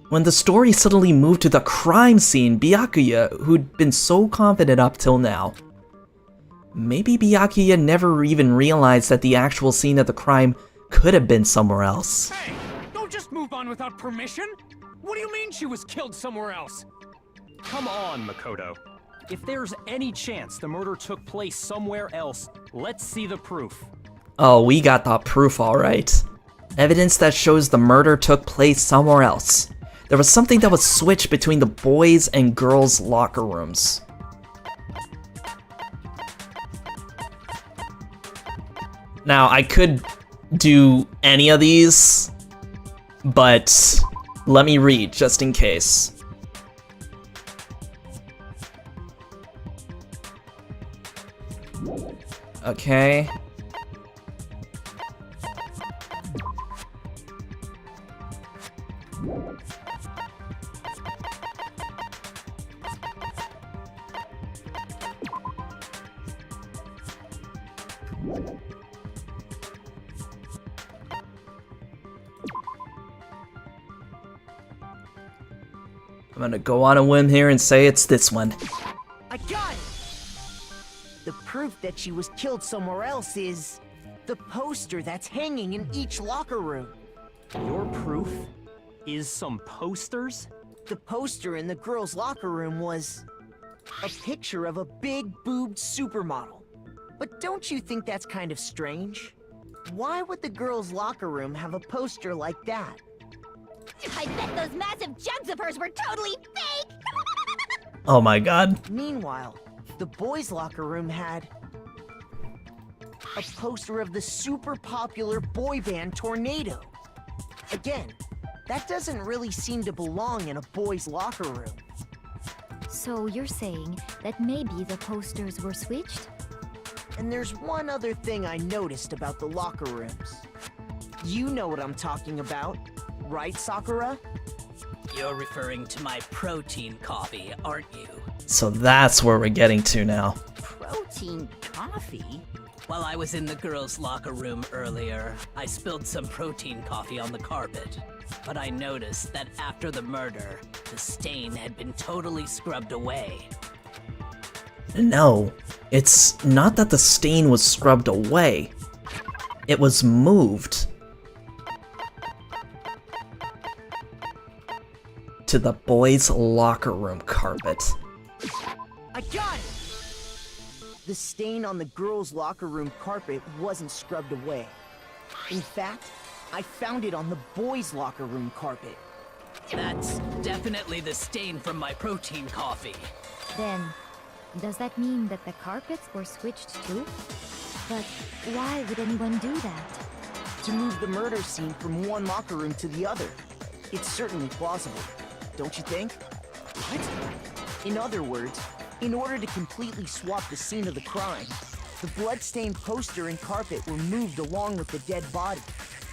When the story suddenly moved to the crime scene, Byakuya, who'd been so confident up till now. Maybe Byakuya never even realized that the actual scene of the crime could have been somewhere else. Hey, don't just move on without permission! What do you mean she was killed somewhere else? Come on, Makoto. If there's any chance the murder took place somewhere else, let's see the proof. Oh, we got the proof, alright. Evidence that shows the murder took place somewhere else. There was something that was switched between the boys' and girls' locker rooms. Now, I could do any of these, but let me read just in case. Okay. I'm gonna go on a whim here and say it's this one. I got it! The proof that she was killed somewhere else is the poster that's hanging in each locker room. Your proof is some posters? The poster in the girls' locker room was a picture of a big-boobed supermodel. But don't you think that's kind of strange? Why would the girls' locker room have a poster like that? I bet those massive jugs of hers were totally fake! Oh my god. Meanwhile, the boys' locker room had a poster of the super popular boy band Tornado. Again, that doesn't really seem to belong in a boys' locker room. So you're saying that maybe the posters were switched? And there's one other thing I noticed about the locker rooms. You know what I'm talking about, right, Sakura? You're referring to my protein coffee, aren't you? So that's where we're getting to now. Protein coffee? While I was in the girls' locker room earlier, I spilled some protein coffee on the carpet. But I noticed that after the murder, the stain had been totally scrubbed away. No, it's not that the stain was scrubbed away. It was moved to the boys' locker room carpet. I got it! The stain on the girls' locker room carpet wasn't scrubbed away. In fact, I found it on the boys' locker room carpet. That's definitely the stain from my protein coffee. Then, does that mean that the carpets were switched too? But why would anyone do that? To move the murder scene from one locker room to the other. It's certainly plausible, don't you think? What? In other words, in order to completely swap the scene of the crime, the blood-stained poster and carpet were moved along with the dead body.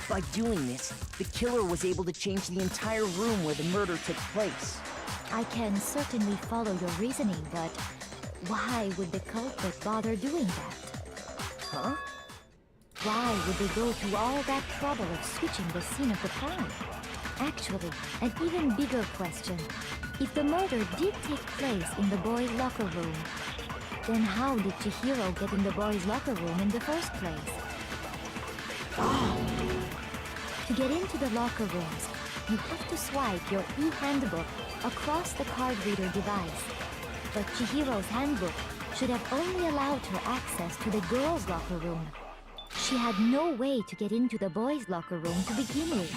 By doing this, the killer was able to change the entire room where the murder took place. I can certainly follow your reasoning, but why would the culprit bother doing that? Huh? Why would they go through all that trouble of switching the scene of the crime? Actually, an even bigger question. If the murder did take place in the boys' locker room, then how did Chihiro get in the boys' locker room in the first place? To get into the locker rooms, you have to swipe your e-handbook across the card reader device. But Chihiro's handbook should have only allowed her access to the girls' locker room. She had no way to get into the boys' locker room to begin with.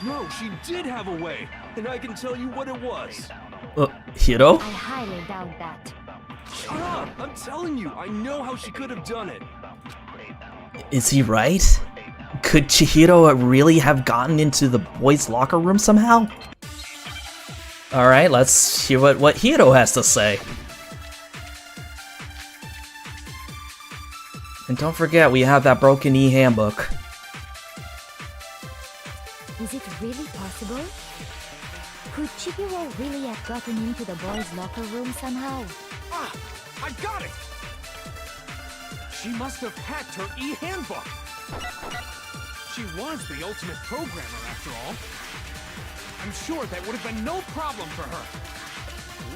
No, she did have a way, and I can tell you what it was. Hiro? I highly doubt that. Shut up! I'm telling you, I know how she could have done it. Is he right? Could Chihiro really have gotten into the boys' locker room somehow? Alright, let's hear what Hiro has to say. And don't forget, we have that broken e-handbook. Is it really possible? Could Chihiro really have gotten into the boys' locker room somehow? Ah! I got it! She must have hacked her e-handbook! She was the ultimate programmer, after all. I'm sure that would have been no problem for her.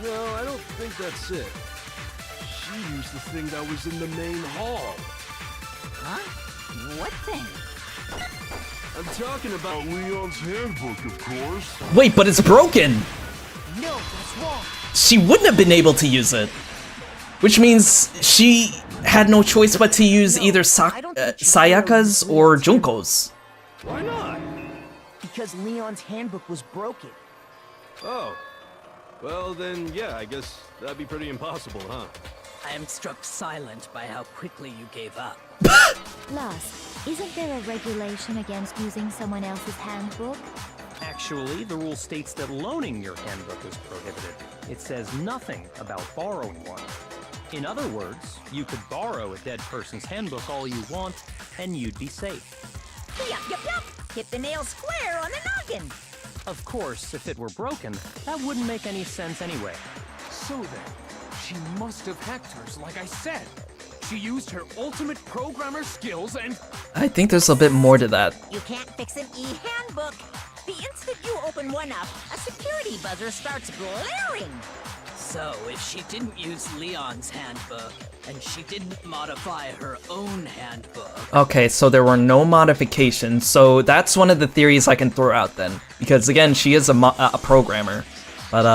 No, I don't think that's it. She used the thing that was in the main hall. Huh? What thing? I'm talking about Leon's handbook, of course. Wait, but it's broken! No, that's wrong. She wouldn't have been able to use it. Which means she had no choice but to use either Sayaka's or Junko's. Why not? Because Leon's handbook was broken. Oh. Well, then, yeah, I guess that'd be pretty impossible, huh? I am struck silent by how quickly you gave up. Plus, isn't there a regulation against using someone else's handbook? Actually, the rule states that loaning your handbook is prohibited. It says nothing about borrowing one. In other words, you could borrow a dead person's handbook all you want, and you'd be safe. Yup, yup, yup! Hit the nail square on the noggin! Of course, if it were broken, that wouldn't make any sense anyway. So then, she must have hacked hers, like I said. She used her ultimate programmer skills and... I think there's a bit more to that. You can't fix an e-handbook. The instant you open one up, a security buzzer starts blaring. So, if she didn't use Leon's handbook, and she didn't modify her own handbook... Okay, so there were no modifications, so that's one of the theories I can throw out then. Because again, she is a programmer. But,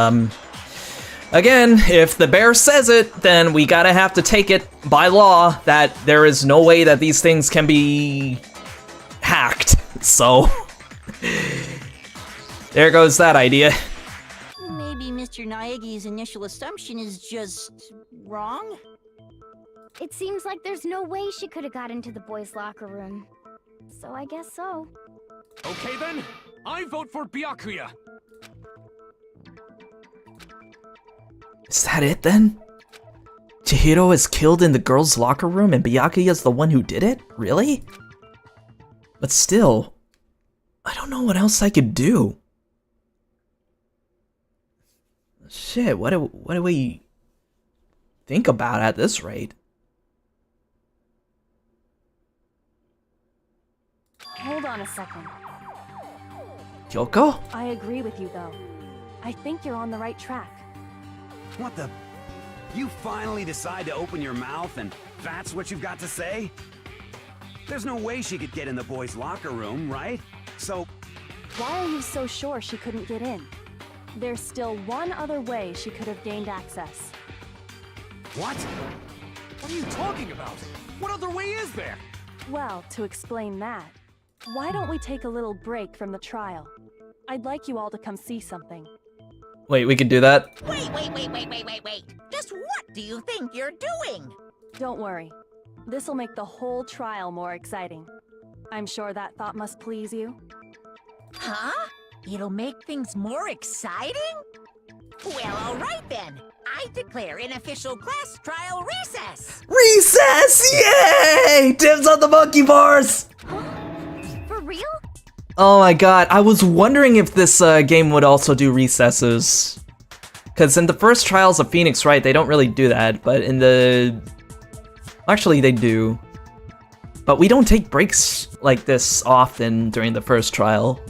again, if the bear says it, then we gotta have to take it by law that there is no way that these things can be hacked. So, there goes that idea. Maybe Mr. Naegi's initial assumption is just wrong? It seems like there's no way she could have got into the boys' locker room. So I guess so. Okay then, I vote for Byakuya. Is that it then? Chihiro is killed in the girls' locker room and Byakuya's the one who did it? Really? But still, I don't know what else I could do. Shit, what do we think about at this rate? Hold on a second. Kyoko? I agree with you, though. I think you're on the right track. What the? You finally decide to open your mouth and that's what you've got to say? There's no way she could get in the boys' locker room, right? So... Why are you so sure she couldn't get in? There's still one other way she could have gained access. What? What are you talking about? What other way is there? Well, to explain that, why don't we take a little break from the trial? I'd like you all to come see something. Wait, we could do that? Wait. Just what do you think you're doing? Don't worry. This'll make the whole trial more exciting. I'm sure that thought must please you. Huh? It'll make things more exciting? Well, all right then. I declare an official class trial recess. Recess! Yay! Dibs on the monkey bars! For real? Oh my god, I was wondering if this game would also do recesses. Because in the first Trials of Phoenix, right, they don't really do that, but in the... Actually, they do. But we don't take breaks like this often during the first trial.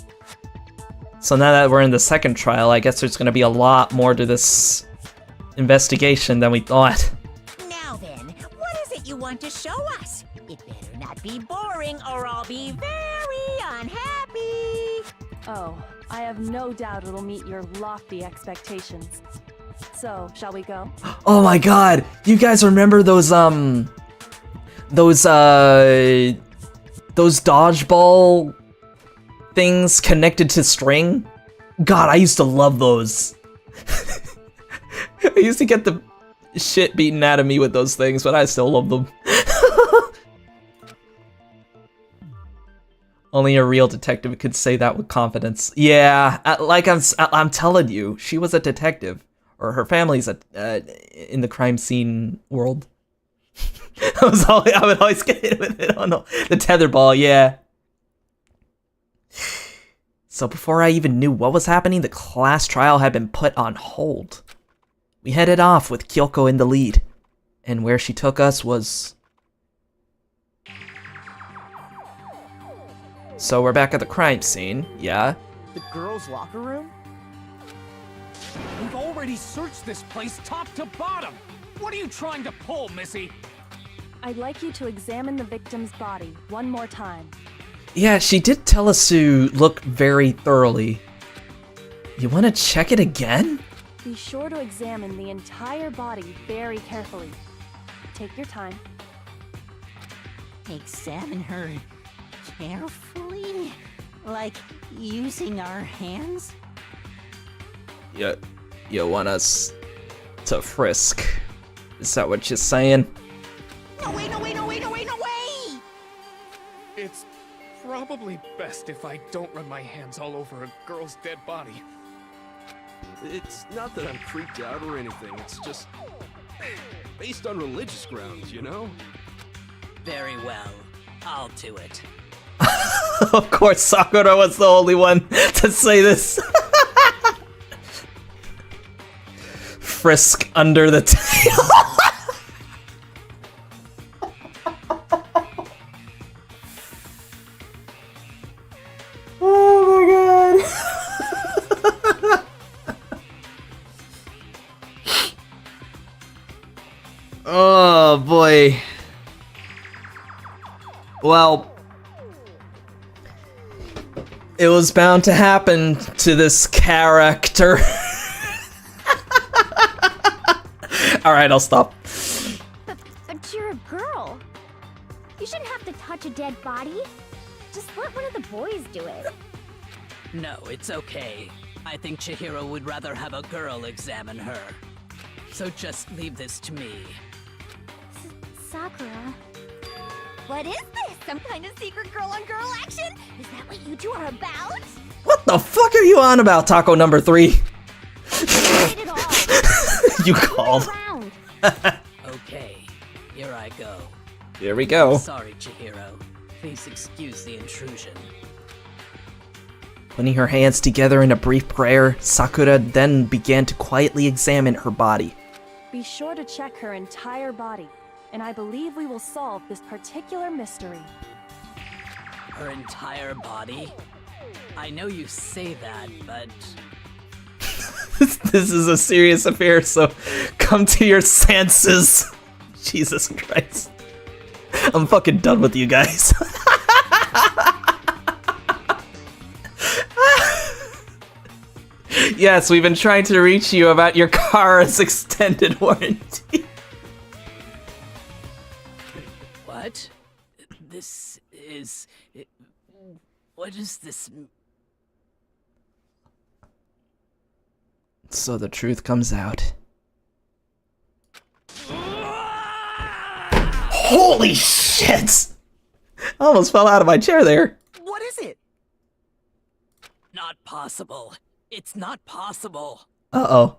So now that we're in the second trial, I guess there's gonna be a lot more to this investigation than we thought. Now then, what is it you want to show us? It better not be boring or I'll be very unhappy. Oh, I have no doubt it'll meet your lofty expectations. So, shall we go? Oh my god! You guys remember those dodgeball things connected to string? God, I used to love those. I used to get the shit beaten out of me with those things, but I still love them. Only a real detective could say that with confidence. Yeah, like I'm telling you, she was a detective, or her family's in the crime scene world. I would always get hit with it on the tetherball, yeah. So before I even knew what was happening, the class trial had been put on hold. We headed off with Kyoko in the lead, and where she took us was... So we're back at the crime scene, yeah? The girls' locker room? We've already searched this place top to bottom. What are you trying to pull, Missy? I'd like you to examine the victim's body one more time. Yeah, she did tell us to look very thoroughly. You want to check it again? Be sure to examine the entire body very carefully. Take your time. Examine her carefully? Like using our hands? Yeah, you want us to frisk? Is that what you're saying? No way, no way, no way, no way, no way! It's probably best if I don't run my hands all over a girl's dead body. It's not that I'm freaked out or anything, it's just based on religious grounds, you know? Very well. I'll do it. Of course, Sakura was the only one to say this. Frisk under the tail. Oh my god. Oh boy. Well, it was bound to happen to this character. Alright, I'll stop. But you're a girl. You shouldn't have to touch a dead body. Just let one of the boys do it. No, it's okay. I think Chihiro would rather have a girl examine her. So just leave this to me. Sakura. What is this? Some kind of secret girl-on-girl action? Is that what you two are about? What the fuck are you on about, Taco number 3? You called. Okay, here I go. Here we go. Sorry, Chihiro. Please excuse the intrusion. Putting her hands together in a brief prayer, Sakura then began to quietly examine her body. Be sure to check her entire body, and I believe we will solve this particular mystery. Her entire body? I know you say that, but... This is a serious affair, so come to your senses. Jesus Christ. I'm fucking done with you guys. Yes, we've been trying to reach you about your car's extended warranty. What? This is... What is this? So the truth comes out. Holy shit! I almost fell out of my chair there. What is it? Not possible. It's not possible. Uh-oh.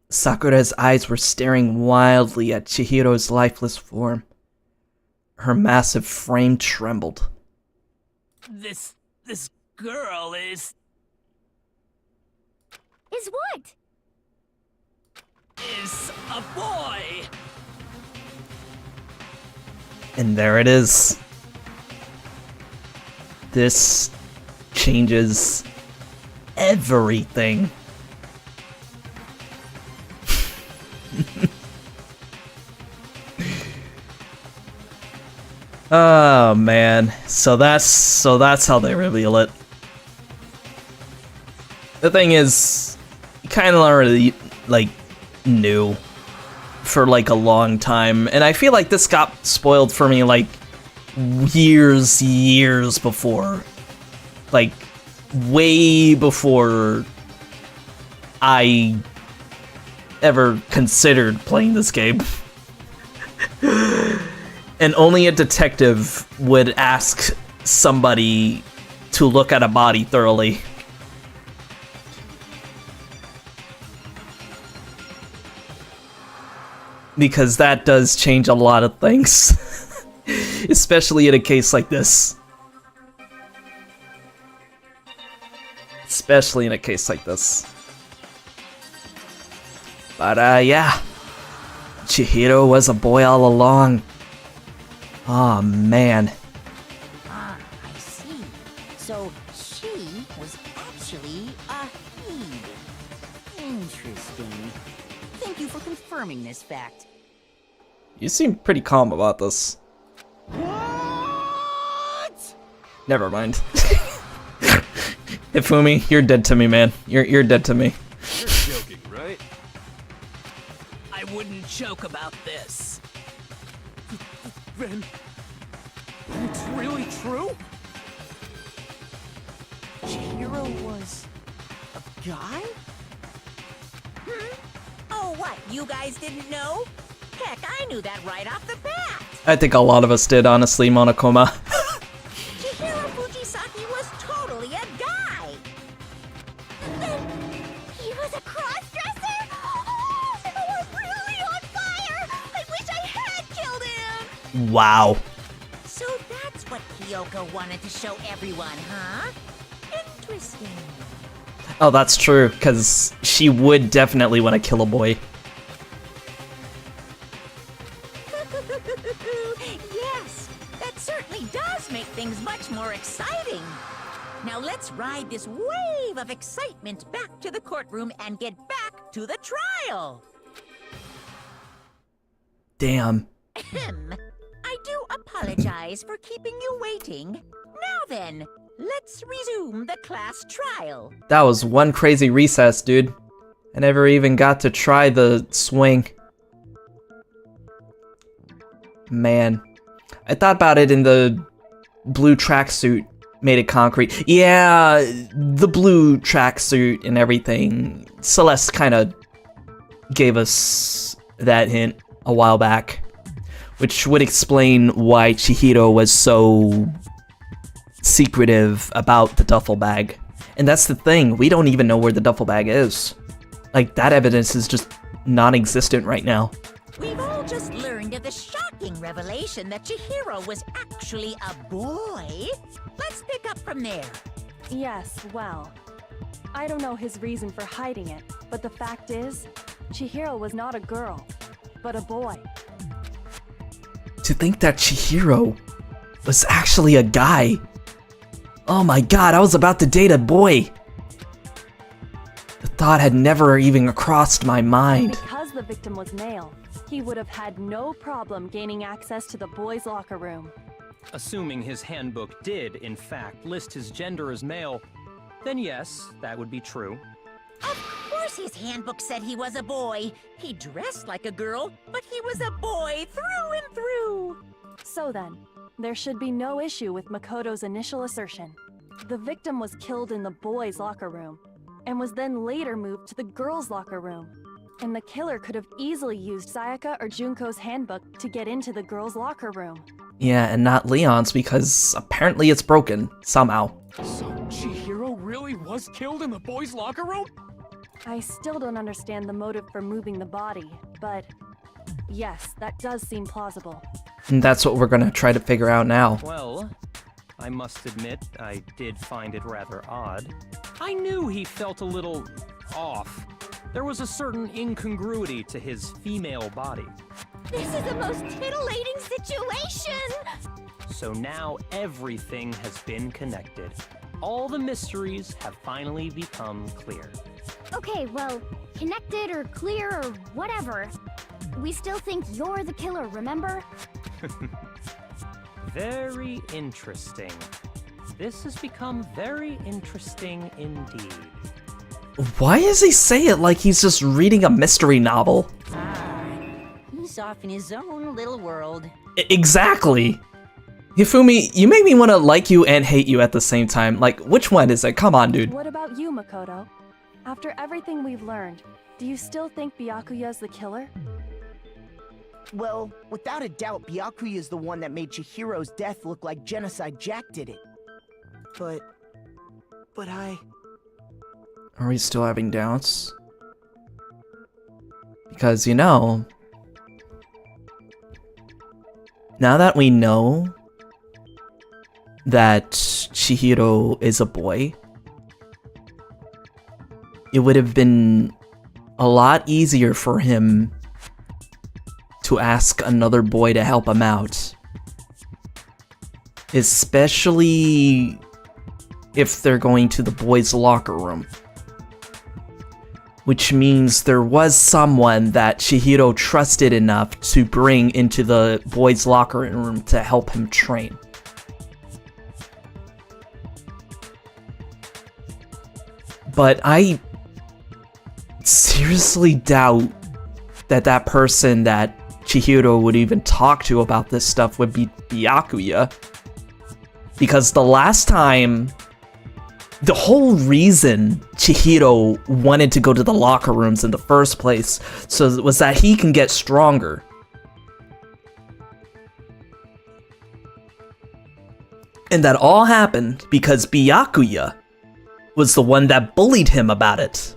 Sakura's eyes were staring wildly at Chihiro's lifeless form. Her massive frame trembled. This girl is... Is what? Is a boy! And there it is. This changes everything. Oh man. So that's how they reveal it. The thing is, you kind of already like knew for like a long time, and I feel like this got spoiled for me like years before, like way before I ever considered playing this game. And only a detective would ask somebody to look at a body thoroughly. Because that does change a lot of things. Especially in a case like this. Especially in a case like this. But yeah. Chihiro was a boy all along. Oh man. Ah, I see. So she was actually a he. Interesting. Thank you for confirming this fact. You seem pretty calm about this. What? Never mind. Ifumi, you're dead to me, man. You're dead to me. You're joking, right? I wouldn't joke about this. Then it's really true? Chihiro was a guy? Oh, what? You guys didn't know? Heck, I knew that right off the bat. I think a lot of us did, honestly, Monokuma. Chihiro Fujisaki was totally a guy. He was a cross-dresser? Oh, we're really on fire! I wish I had killed him! Wow. So that's what Kyoko wanted to show everyone, huh? Interesting. Oh, that's true, because she would definitely want to kill a boy. Yes, that certainly does make things much more exciting. Now let's ride this wave of excitement back to the courtroom and get back to the trial. Damn. Ahem. I do apologize for keeping you waiting. Now then, let's resume the class trial. That was one crazy recess, dude. I never even got to try the swing. Man. I thought about it in the blue tracksuit made it concrete. Yeah, the blue tracksuit and everything. Celeste kind of gave us that hint a while back, which would explain why Chihiro was so secretive about the duffel bag. And that's the thing, we don't even know where the duffel bag is. Like, that evidence is just non-existent right now. We've all just learned of the shocking revelation that Chihiro was actually a boy. Let's pick up from there. Yes, well, I don't know his reason for hiding it, but the fact is, Chihiro was not a girl, but a boy. To think that Chihiro was actually a guy. Oh my god, I was about to date a boy. The thought had never even crossed my mind. Because the victim was male, he would have had no problem gaining access to the boys' locker room. Assuming his handbook did, in fact, list his gender as male, then yes, that would be true. Of course his handbook said he was a boy. He dressed like a girl, but he was a boy through and through. So then, there should be no issue with Makoto's initial assertion. The victim was killed in the boys' locker room, and was then later moved to the girls' locker room. And the killer could have easily used Sayaka or Junko's handbook to get into the girls' locker room. Yeah, and not Leon's because apparently it's broken, somehow. So Chihiro really was killed in the boys' locker room? I still don't understand the motive for moving the body, but yes, that does seem plausible. And that's what we're gonna try to figure out now. Well, I must admit, I did find it rather odd. I knew he felt a little off. There was a certain incongruity to his female body. This is the most titillating situation! So now everything has been connected. All the mysteries have finally become clear. Okay, well, connected or clear or whatever. We still think you're the killer, remember? Very interesting. This has become very interesting indeed. Why does he say it like he's just reading a mystery novel? He's off in his own little world. Exactly! Hifumi, you make me want to like you and hate you at the same time. Like, which one is it? Come on, dude. What about you, Makoto? After everything we've learned, do you still think Byakuya's the killer? Well, without a doubt, Byakuya is the one that made Chihiro's death look like Genocide Jack did it. But Are we still having doubts? Because, you know, now that we know that Chihiro is a boy, it would have been a lot easier for him to ask another boy to help him out Especially if they're going to the boys' locker room. Which means there was someone that Chihiro trusted enough to bring into the boys' locker room to help him train. But I seriously doubt that that person that Chihiro would even talk to about this stuff would be Byakuya. Because the last time, the whole reason Chihiro wanted to go to the locker rooms in the first place was that he can get stronger. And that all happened because Byakuya was the one that bullied him about it.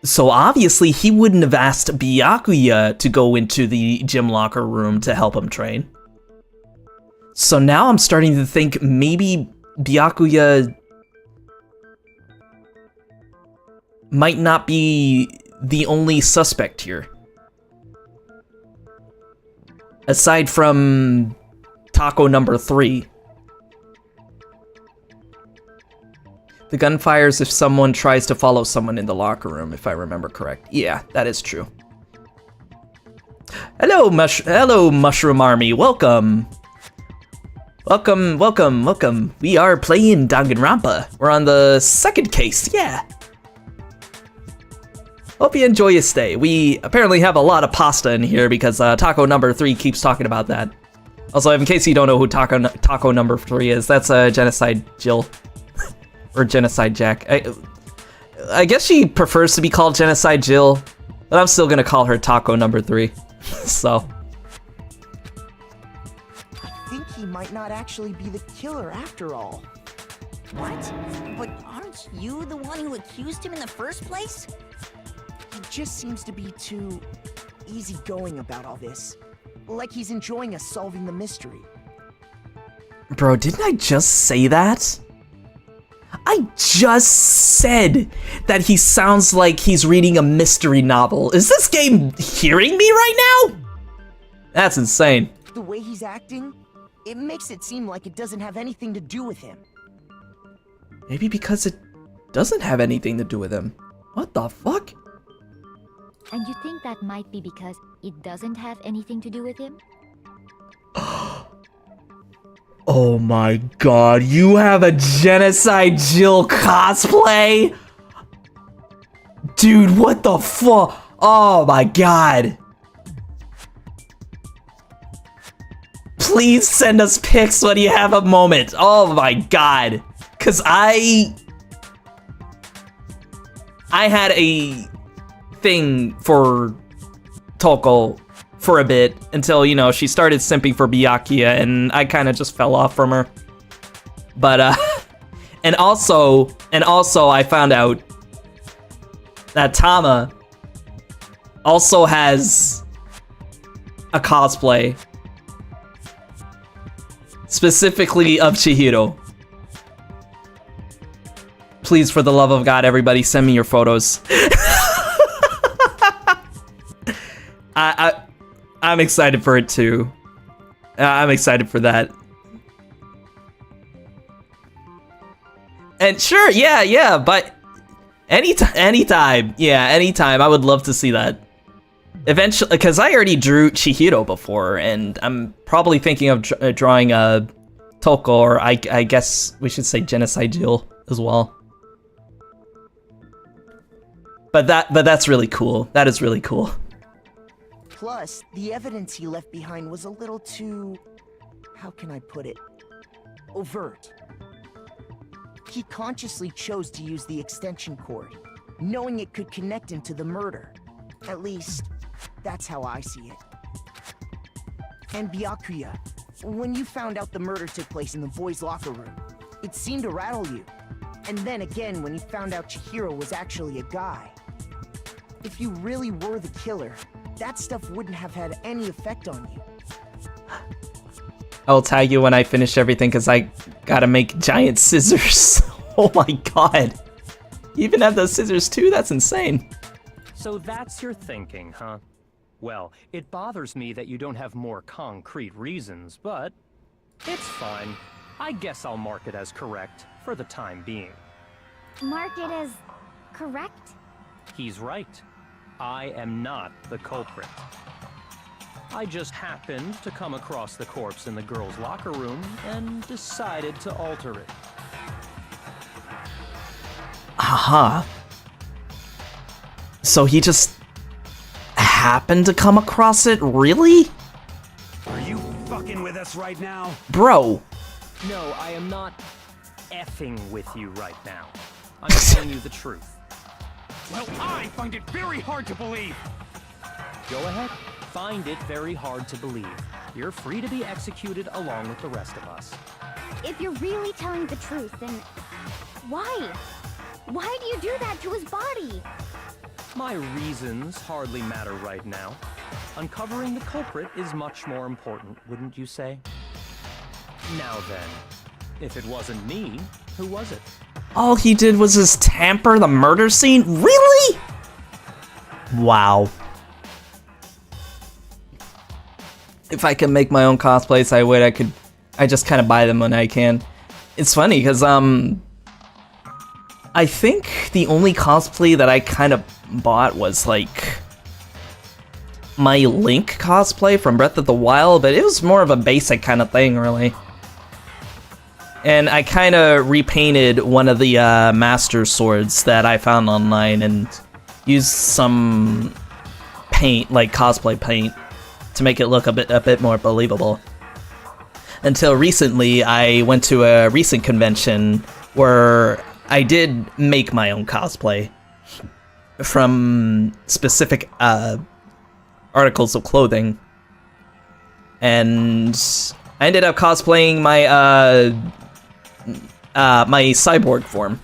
So obviously he wouldn't have asked Byakuya to go into the gym locker room to help him train. So now I'm starting to think maybe Byakuya might not be the only suspect here. Aside from Taco number 3. The gun fires if someone tries to follow someone in the locker room, if I remember correct. Yeah, that is true. Hello, Mushroom Army. Welcome. Welcome. We are playing Danganronpa. We're on the second case, yeah. Hope you enjoy your stay. We apparently have a lot of pasta in here because Taco number 3 keeps talking about that. Also, in case you don't know who Taco number 3 is, that's Genocide Jill. Or Genocide Jack. I guess she prefers to be called Genocide Jill, but I'm still gonna call her Taco number 3. So. I think he might not actually be the killer after all. What? But aren't you the one who accused him in the first place? He just seems to be too easygoing about all this. Like he's enjoying us solving the mystery. Bro, didn't I just say that? I just said that he sounds like he's reading a mystery novel. Is this game hearing me right now? That's insane. The way he's acting, it makes it seem like it doesn't have anything to do with him. Maybe because it doesn't have anything to do with him. What the fuck? And you think that might be because it doesn't have anything to do with him? Oh my god, you have a Genocide Jill cosplay? Dude, what the fuck? Oh my god. Please send us pics when you have a moment. Oh my god. Cause I had a thing for Toko for a bit until, you know, she started simping for Byakuya and I kind of just fell off from her. But and also I found out that Tama also has a cosplay specifically of Chihiro. Please, for the love of God, everybody, send me your photos. I'm excited for it too. I'm excited for that. And sure, yeah, but anytime, I would love to see that. Eventually, because I already drew Chihiro before, and I'm probably thinking of drawing a Toko, or I guess we should say Genocide Jill as well. But that's really cool. That is really cool. Plus, the evidence he left behind was a little too... how can I put it? Overt. He consciously chose to use the extension cord, knowing it could connect him to the murder. At least, that's how I see it. And Byakuya, when you found out the murder took place in the boys' locker room, it seemed to rattle you. And then again when you found out Chihiro was actually a guy. If you really were the killer, that stuff wouldn't have had any effect on you. I'll tag you when I finish everything because I gotta make giant scissors. Oh my god. You even have those scissors too? That's insane. So that's your thinking, huh? Well, it bothers me that you don't have more concrete reasons, but It's fine. I guess I'll mark it as correct for the time being. Mark it as correct? He's right. I am not the culprit. I just happened to come across the corpse in the girls' locker room and decided to alter it. Haha. So he just happened to come across it? Really? Are you fucking with us right now? Bro. No, I am not effing with you right now. I'm telling you the truth. Well, I find it very hard to believe. Go ahead. Find it very hard to believe. You're free to be executed along with the rest of us. If you're really telling the truth, then why? Why do you do that to his body? My reasons hardly matter right now. Uncovering the culprit is much more important, wouldn't you say? Now then, if it wasn't me, who was it? All he did was just tamper the murder scene? Really? Wow. If I could make my own cosplays, I would. I just kind of buy them when I can. It's funny, because, I think the only cosplay that I kind of bought was, like, my Link cosplay from Breath of the Wild, but it was more of a basic kind of thing, really. And I kind of repainted one of the Master Swords that I found online and used some paint, like cosplay paint, to make it look a bit more believable. Until recently, I went to a recent convention where I did make my own cosplay from specific articles of clothing, and I ended up cosplaying my my cyborg form.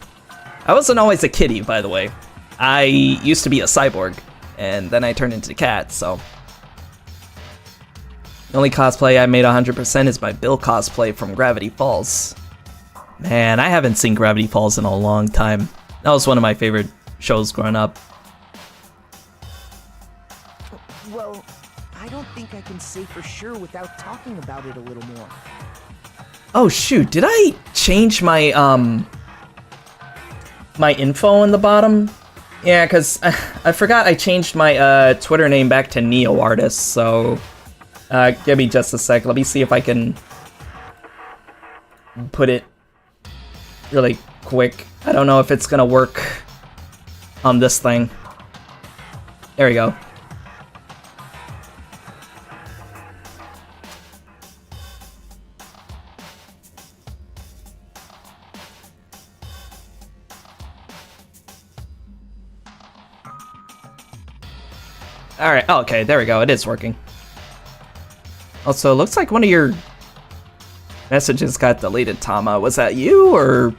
I wasn't always a kitty, by the way. I used to be a cyborg, and then I turned into a cat, so. The only cosplay I made 100% is my Bill cosplay from Gravity Falls. Man, I haven't seen Gravity Falls in a long time. That was one of my favorite shows growing up. Well, I don't think I can say for sure without talking about it a little more. Oh shoot, did I change my my info in the bottom? Yeah, cause I forgot I changed my Twitter name back to Neo Artist, so give me just a sec. Let me see if I can put it really quick. I don't know if it's gonna work on this thing. There we go. Alright, okay, there we go. It is working. Also, it looks like one of your messages got deleted, Tama. Was that you, or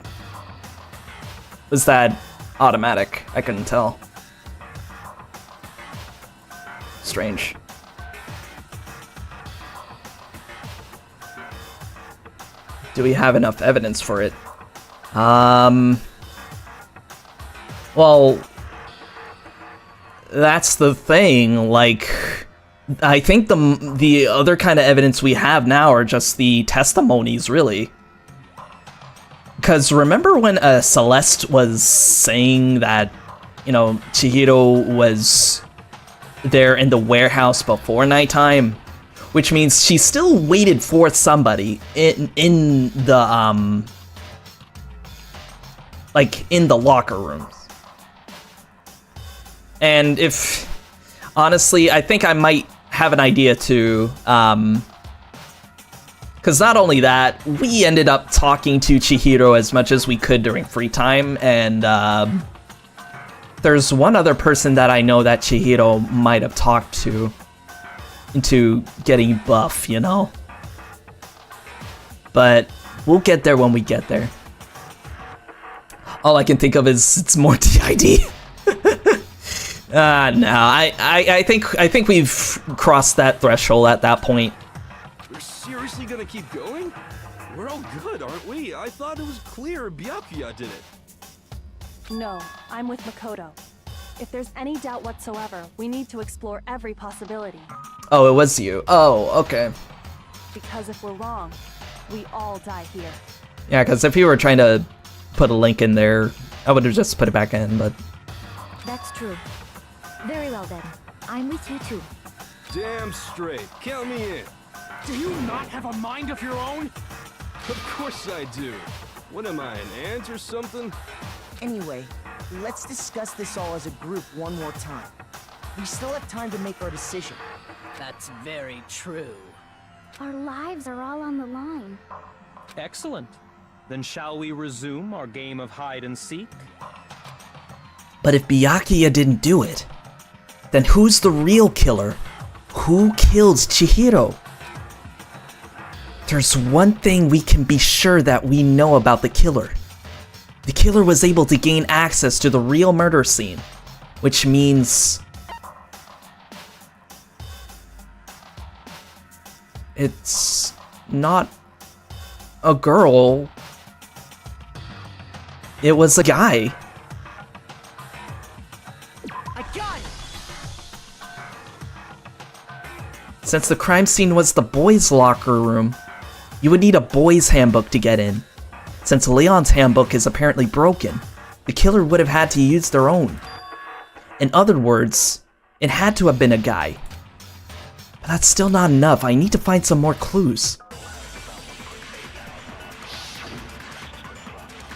was that automatic? I couldn't tell. Strange. Do we have enough evidence for it? Well, that's the thing, like, I think the other kind of evidence we have now are just the testimonies, really. Because remember when Celeste was saying that, you know, Chihiro was there in the warehouse before nighttime? Which means she still waited for somebody in the, like, in the locker rooms. And if, honestly, I think I might have an idea too, because not only that, we ended up talking to Chihiro as much as we could during free time, and there's one other person that I know that Chihiro might have talked to into getting buff, you know? But we'll get there when we get there. All I can think of is it's more DID. No, I think we've crossed that threshold at that point. We're seriously gonna keep going? We're all good, aren't we? I thought it was clear Byakuya did it. No, I'm with Makoto. If there's any doubt whatsoever, we need to explore every possibility. Oh, it was you. Oh, okay. Because if we're wrong, we all die here. Yeah, because if you were trying to put a link in there, I would have just put it back in, but... That's true. Very well then. I'm with you too. Damn straight. Count me in. Do you not have a mind of your own? Of course I do. What am I, an ant or something? Anyway, let's discuss this all as a group one more time. We still have time to make our decision. That's very true. Our lives are all on the line. Excellent. Then shall we resume our game of hide and seek? But if Byakuya didn't do it, then who's the real killer? Who kills Chihiro? There's one thing we can be sure that we know about the killer. The killer was able to gain access to the real murder scene, which means... it's not a girl. It was a guy. I got it! Since the crime scene was the boys' locker room, you would need a boys' handbook to get in. Since Leon's handbook is apparently broken, the killer would have had to use their own. In other words, it had to have been a guy. But that's still not enough. I need to find some more clues.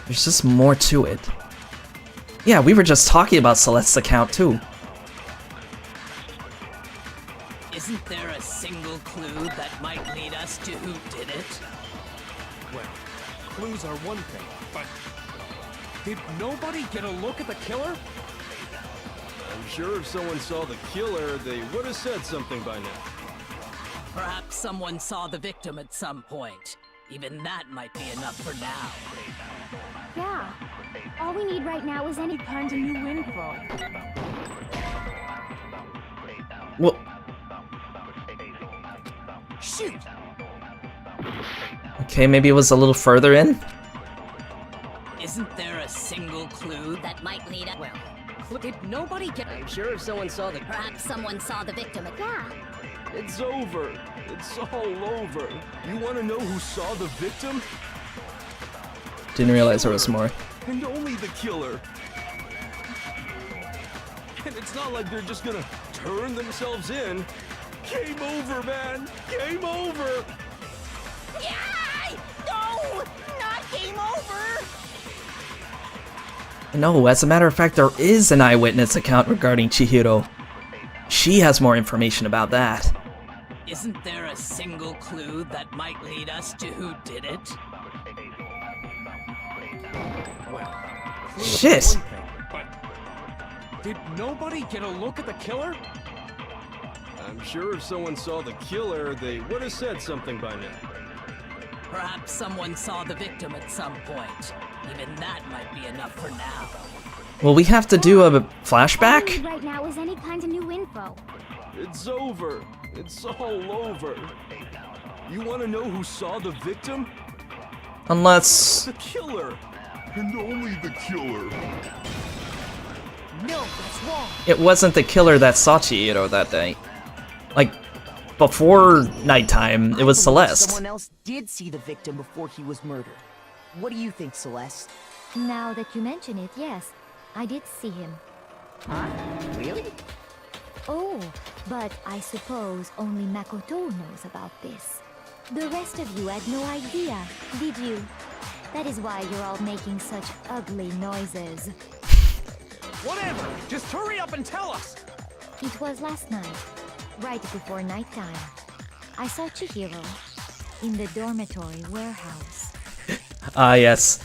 There's just more to it. Yeah, we were just talking about Celeste's account too. Isn't there a single clue that might lead us to who did it? Well, clues are one thing, but did nobody get a look at the killer? I'm sure if someone saw the killer, they would have said something by now. Perhaps someone saw the victim at some point. Even that might be enough for now. Yeah. All we need right now is any Kind of new info. Well, Shoot! okay, maybe it was a little further in. Isn't there a single clue that might lead us? Well, did nobody get? I'm sure if someone saw the... Perhaps someone saw the victim. Yeah. It's over. It's all over. You want to know who saw the victim? Didn't realize there was more. And only the killer. And it's not like they're just gonna turn themselves in. Game over, man! Game over! Yeah! No! Not game over! No, as a matter of fact, there is an eyewitness account regarding Chihiro. She has more information about that. Isn't there a single clue that might lead us to who did it? Well, Shit! clues are one thing, but did nobody get a look at the killer? I'm sure if someone saw the killer, they would have said something by now. Perhaps someone saw the victim at some point. Even that might be enough for now. Will we have to do a All we flashback? need right now is any kind of new info. It's over. It's all over. You want to know who saw the victim? Unless... The killer. And only the killer. No, that's wrong. it wasn't the killer that saw Chihiro that day. Like, before nighttime, it was I believe Celeste. Someone else did see the victim before he was murdered. What do you think, Celeste? Now that you mention it, yes, I did see him. Huh? Really? Oh, but I suppose only Makoto knows about this. The rest of you had no idea, did you? That is why you're all making such ugly noises. Whatever! Just hurry up and tell us! It was last night, right before nighttime. I saw Chihiro in the dormitory warehouse. Yes.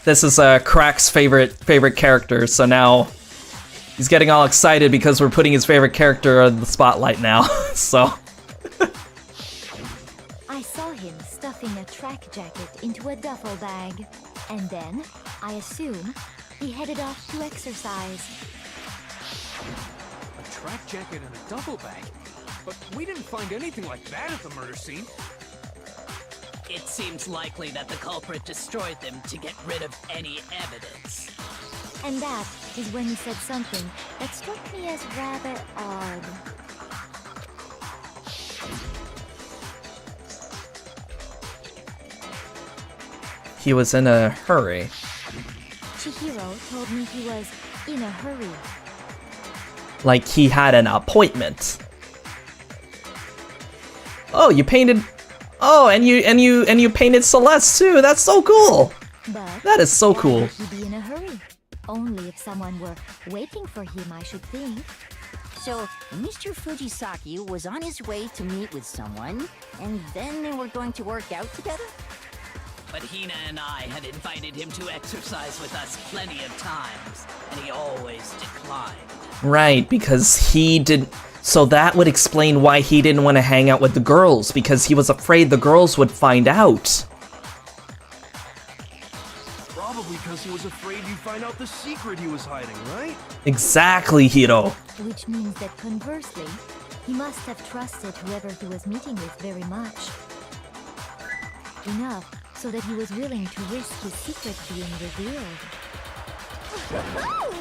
This is Crack's favorite character, so now he's getting all excited because we're putting his favorite character on the spotlight now, so... I saw him stuffing a track jacket into a duffel bag. And then, I assume, he headed off to exercise. A track jacket and a duffel bag? But we didn't find anything like that at the murder scene. It seems likely that the culprit destroyed them to get rid of any evidence. And that is when he said something that struck me as rather odd. he was in a hurry. Chihiro told me he was in a hurry. Like he had an appointment. Oh, you painted. Oh, and you painted Celeste too. That's so cool. But that is so cool. Why would he be in a hurry? Only if someone were waiting for him, I should think. So, Mr. Fujisaki was on his way to meet with someone, and then they were going to work out together? But Hina and I had invited him to exercise with us plenty of times, and he always declined. Right, because he did. So that would explain why he didn't want to hang out with the girls, because he was afraid the girls would find out. Probably because he was afraid you'd find out the secret he was hiding, right? Exactly, Hiro. Which means that conversely, he must have trusted whoever he was meeting with very much. Enough so that he was willing to risk his secret being revealed.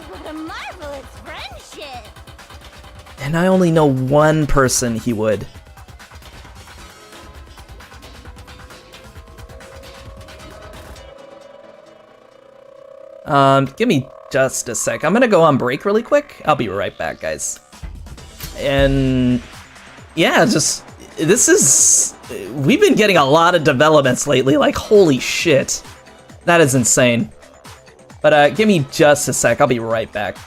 What a marvelous friendship! And I only know one person he would. Give me just a sec. I'm gonna go on break really quick. I'll be right back, guys. And yeah, just this is we've been getting a lot of developments lately. Like holy shit, that is insane. But give me just a sec. I'll be right back.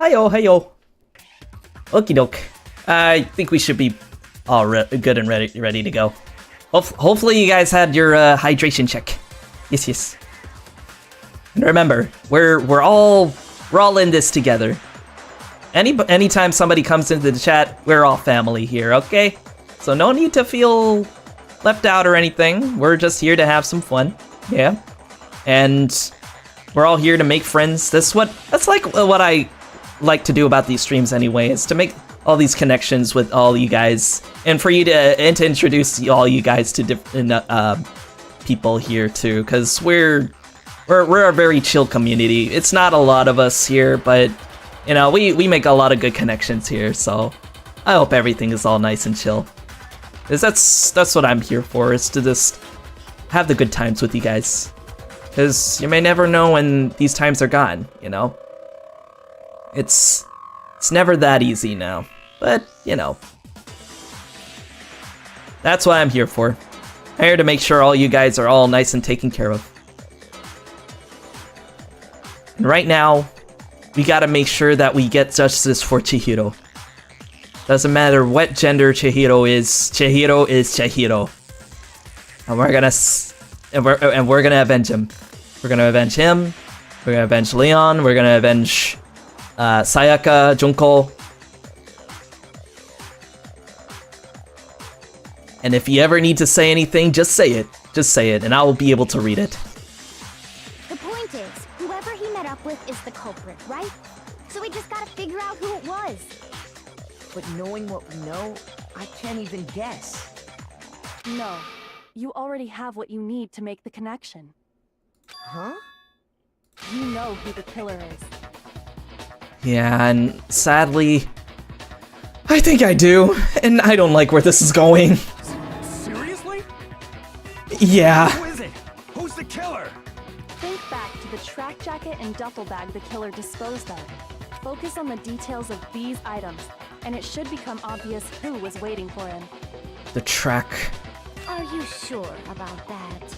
Hiyo, hiyo. Okie doke. I think we should be all good and ready to go. Hopefully you guys had your hydration check. Yes. And remember, we're all in this together. Anytime somebody comes into the chat, we're all family here, okay? So no need to feel left out or anything. We're just here to have some fun, yeah. And we're all here to make friends. That's like what I like to do about these streams anyway, is to make all these connections with all you guys, and for you to introduce all you guys to different people here too, because we're a very chill community. It's not a lot of us here, but you know, we make a lot of good connections here, so I hope everything is all nice and chill. Because that's what I'm here for, is to just have the good times with you guys. Because you may never know when these times are gone, you know? It's never that easy now, but you know. That's what I'm here for. I'm here to make sure all you guys are all nice and taken care of. And right now, we gotta make sure that we get justice for Chihiro. Doesn't matter what gender Chihiro is Chihiro. And we're gonna avenge him. We're gonna avenge him. We're gonna avenge Leon. We're gonna avenge Sayaka, Junko. And if you ever need to say anything, just say it. Just say it, and I will be able to read it. The point is, whoever he met up with is the culprit, right? So we just gotta figure out who it was. But knowing what we know, I can't even guess. No. You already have what you need to make the connection. Huh? You know who the killer is. Yeah, and sadly, I think I do, and I don't like where this is going. Seriously? Yeah. Who is it? Who's the killer? Think back to the track jacket and duffel bag the killer disposed of. Focus on the details of these items, and it should become obvious who was waiting for him. The track. Are you sure about that?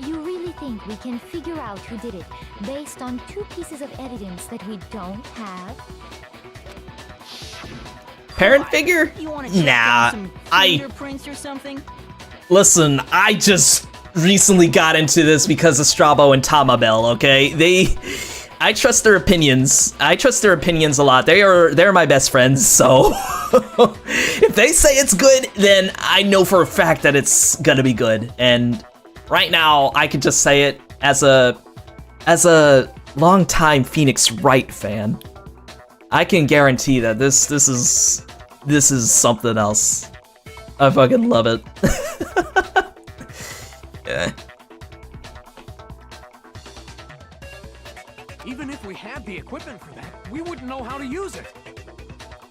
You really think we can figure out who did it based on 2 pieces of evidence that we don't have? Parent figure? You want to check Nah, some fingerprints or something? Listen, I just recently got into this because of Strabo and Tamabel, okay? I trust their opinions. I trust their opinions a lot. They're my best friends, so if they say it's good, then I know for a fact that it's gonna be good. And right now, I can just say it as a longtime Phoenix Wright fan. I can guarantee that this is something else. I fucking love it. Yeah. Even if we had the equipment for that, we wouldn't know how to use it.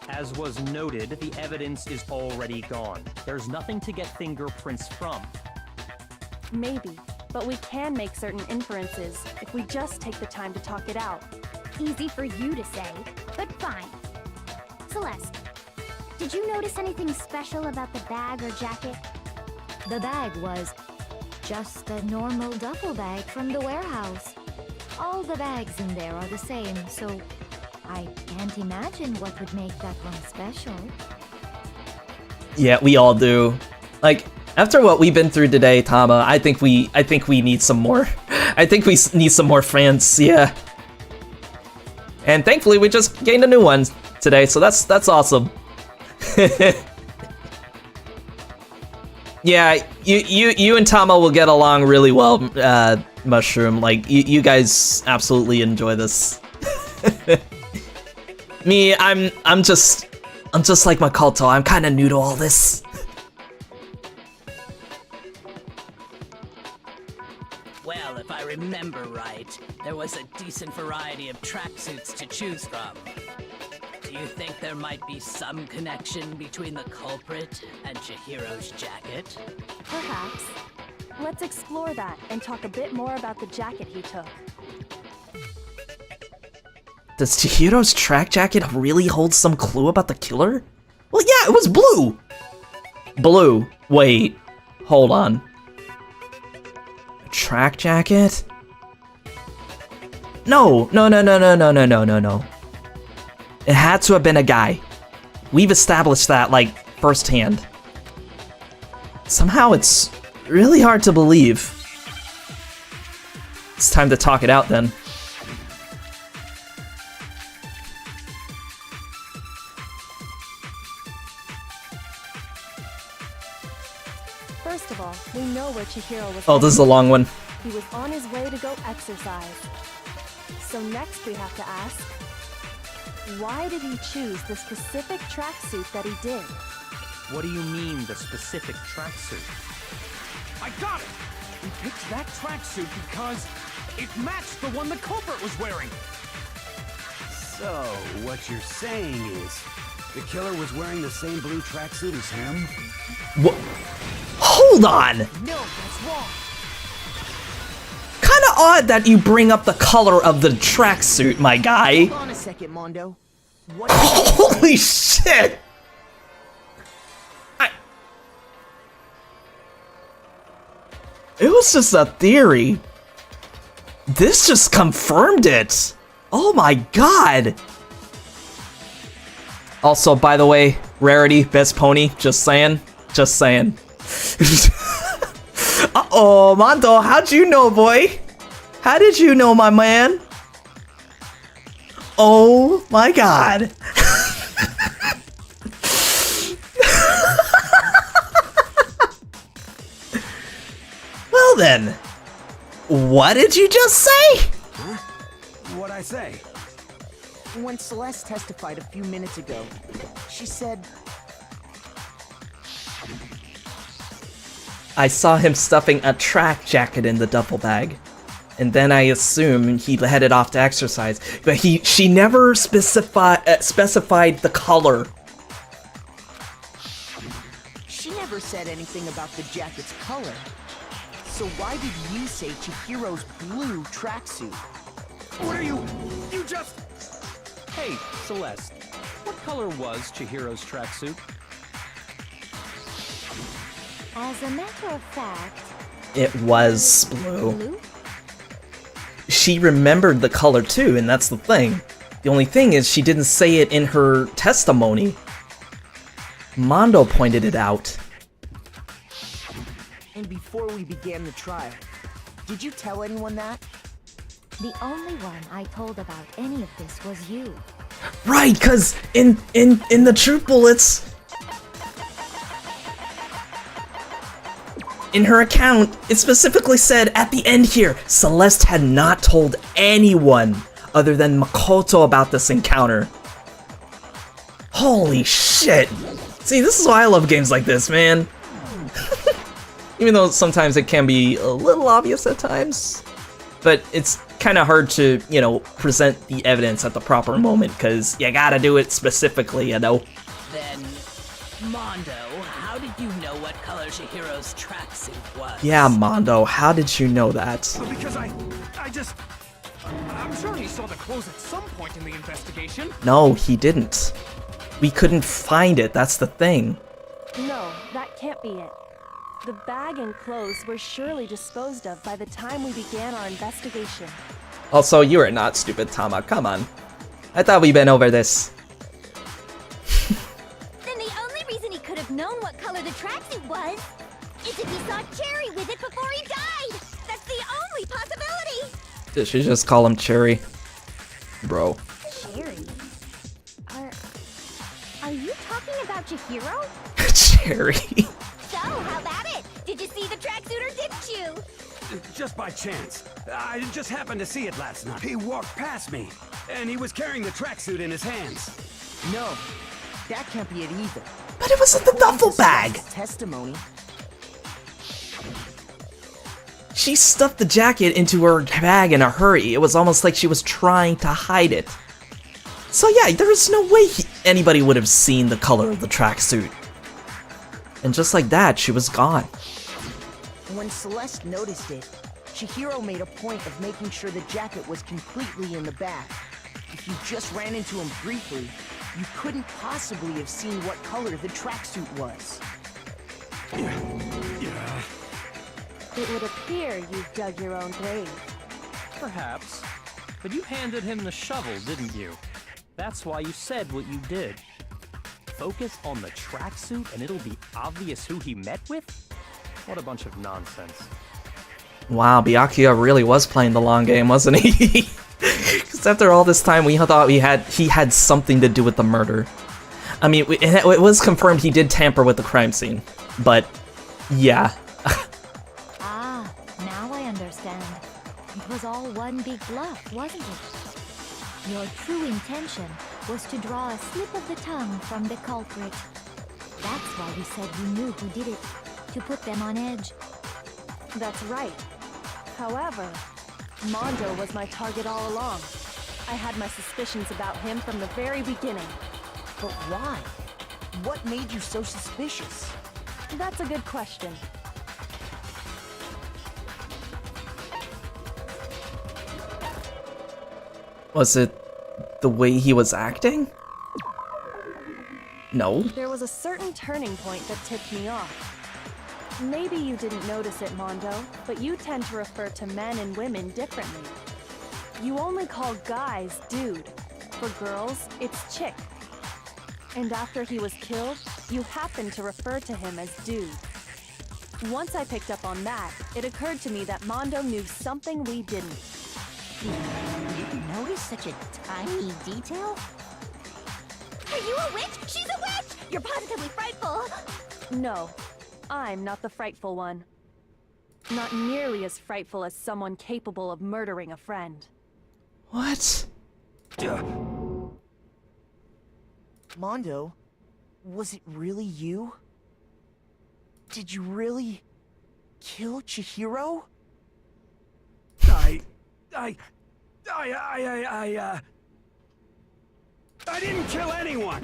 As was noted, the evidence is already gone. There's nothing to get fingerprints from. Maybe, but we can make certain inferences if we just take the time to talk it out. Easy for you to say, but fine. Celeste, did you notice anything special about the bag or jacket? The bag was just a normal duffel bag from the warehouse. All the bags in there are the same, so I can't imagine what would make that one special. Yeah, we all do. Like, after what we've been through today, Tama, I think we need some more. I think we need some more friends, yeah. And thankfully, we just gained a new one today, so that's awesome. Yeah, you and Tama will get along really well, Mushroom. Like, you guys absolutely enjoy this. Me, I'm just like Makoto. I'm kind of new to all this. Well, if I remember right, there was a decent variety of tracksuits to choose from. Do you think there might be some connection between the culprit and Chihiro's jacket? Perhaps. Let's explore that and talk a bit more about the jacket he took. Does Chihiro's track jacket really hold some clue about the killer? Well, yeah, it was blue. Blue. Wait. Hold on. A track jacket? No. It had to have been a guy. We've established that, like, firsthand. Somehow it's really hard to believe. It's time to talk it out then. First of all, we know where Chihiro was. Oh, this is a long one. He was on his way to go exercise. So next we have to ask, why did he choose the specific tracksuit that he did? What do you mean, the specific tracksuit? I got it! We picked that tracksuit because it matched the one the culprit was wearing. So, what you're saying is, the killer was wearing the same blue tracksuit as him? What? Hold on! No, that's wrong. Kinda odd that you bring up the color of the tracksuit, my guy. Hold on a second, Mondo. What Holy shit! It was just a theory. This just confirmed it. Oh my god. Also, by the way, Rarity, best pony, just saying. Just saying. Uh-oh, Mondo, how'd you know, boy? How did you know, my man? Oh my god. Well then, what did you just say? Huh? What'd I say? When Celeste testified a few minutes ago, she said... I saw him stuffing a track jacket in the duffel bag. And then I assume he headed off to exercise. But she never specified the color. She never said anything about the jacket's color. So why did you say Chihiro's blue tracksuit? What are you just... Hey, Celeste, what color was Chihiro's tracksuit? As a matter of fact, It was blue. She remembered the color too, and that's the thing. The only thing is she didn't say it in her testimony. Mondo pointed it out. And before we began the trial, did you tell anyone that? the only one I told about any of this was you. Right, cause in the truth bullets, in her account, it specifically said at the end here, Celeste had not told anyone other than Makoto about this encounter. Holy shit. See, this is why I love games like this, man. Even though sometimes it can be a little obvious at times. But it's kind of hard to, you know, present the evidence at the proper moment, because you gotta do it specifically, you know? Then, Mondo, how did you know what color Chihiro's tracksuit was? Yeah, Mondo, how did you know that? Because I'm sure he saw the clothes at some point in the investigation. No, he didn't. We couldn't find it, that's the thing. No, that can't be it. The bag and clothes were surely disposed of by the time we began our investigation. Also, you are not stupid, Tama, come on. I thought we'd been over this. Then the only reason he could have known what color the tracksuit was is if he saw Cherry with it before he died! That's the only possibility! Did she just call him Cherry? Bro. Cherry? Are you talking about Chihiro? Cherry. So, how about it? Did you see the tracksuit or didn't you? Just by chance. I just happened to see it last night. He walked past me, and he was carrying the tracksuit in his hands. No, that can't be it either. But it was in the duffel bag! Testimony. She stuffed the jacket into her bag in a hurry. It was almost like she was trying to hide it. So yeah, there is no way anybody would have seen the color of the tracksuit. And just like that, she was gone. When Celeste noticed it, Chihiro made a point of making sure the jacket was completely in the bag. If you just ran into him briefly, you couldn't possibly have seen what color the tracksuit was. Yeah. It would appear you've dug your own grave. Perhaps. But you handed him the shovel, didn't you? That's why you said what you did. Focus on the tracksuit and it'll be obvious who he met with? What a bunch of nonsense. Wow, Byakuya really was playing the long game, wasn't he? Because after all this time, we thought he had something to do with the murder. I mean, it was confirmed he did tamper with the crime scene, but yeah. Ah, now I understand. It was all one big bluff, wasn't it? Your true intention was to draw a slip of the tongue from the culprit. That's why you said you knew who did it, to put them on edge. That's right. However, Mondo was my target all along. I had my suspicions about him from the very beginning. But why? What made you so suspicious? That's a good question. Was it the way he was acting? No. There was a certain turning point that tipped me off. Maybe you didn't notice it, Mondo, but you tend to refer to men and women differently. You only call guys dude. For girls, it's chick. And after he was killed, you happened to refer to him as dude. Once I picked up on that, it occurred to me that Mondo knew something we didn't. You notice such a tiny detail? Are you a witch? She's a witch! You're positively frightful! No, I'm not the frightful one. Not nearly as frightful as someone capable of murdering a friend. What? Mondo, was it really you? Did you really kill Chihiro? I didn't kill anyone!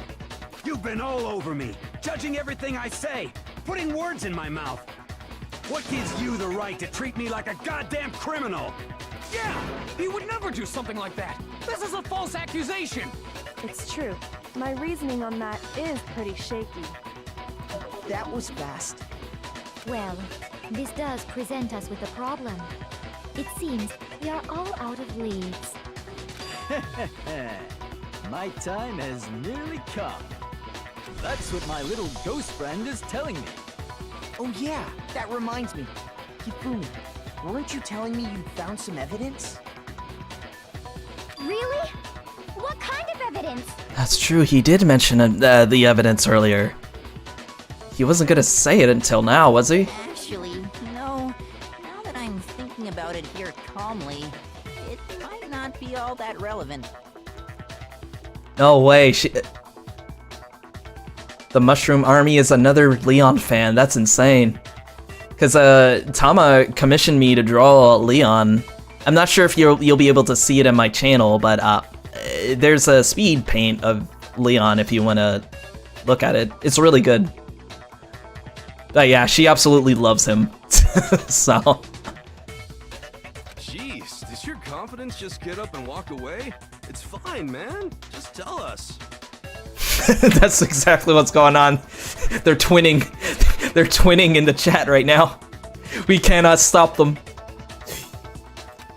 You've been all over me, judging everything I say, putting words in my mouth. What gives you the right to treat me like a goddamn criminal? Yeah! He would never do something like that! This is a false accusation! It's true. My reasoning on that is pretty shaky. That was fast. Well, this does present us with a problem. It seems we are all out of leads. My time has nearly come. That's what my little ghost friend is telling me. Oh yeah, that reminds me. Hifumi, weren't you telling me you'd found some evidence? Really? What kind of evidence? That's true, he did mention the evidence earlier. He wasn't gonna say it until now, was he? Actually, no. Now that I'm thinking about it here calmly, it might not be all that relevant. No way, the Mushroom Army is another Leon fan, that's insane. Because Tama commissioned me to draw Leon. I'm not sure if you'll be able to see it in my channel, but there's a speed paint of Leon if you want to look at it. It's really good. But yeah, she absolutely loves him. So. Jeez, does your confidence just get up and walk away? It's fine, man. Just tell us. That's exactly what's going on. They're twinning. They're twinning in the chat right now. We cannot stop them.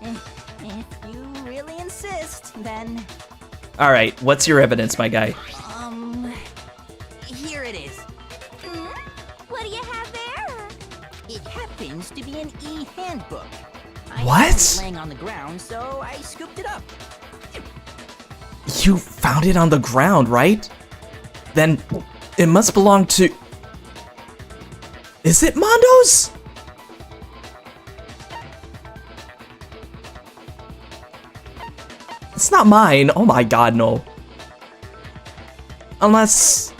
If you really insist, then... Alright, what's your evidence, my guy? Here it is. What do you have there? It happens to be an e-handbook. What? It was laying on the ground, so I scooped it up. You found it on the ground, right? Then it must belong to... Is it Mondo's? It's not mine. Oh my god, no. Unless...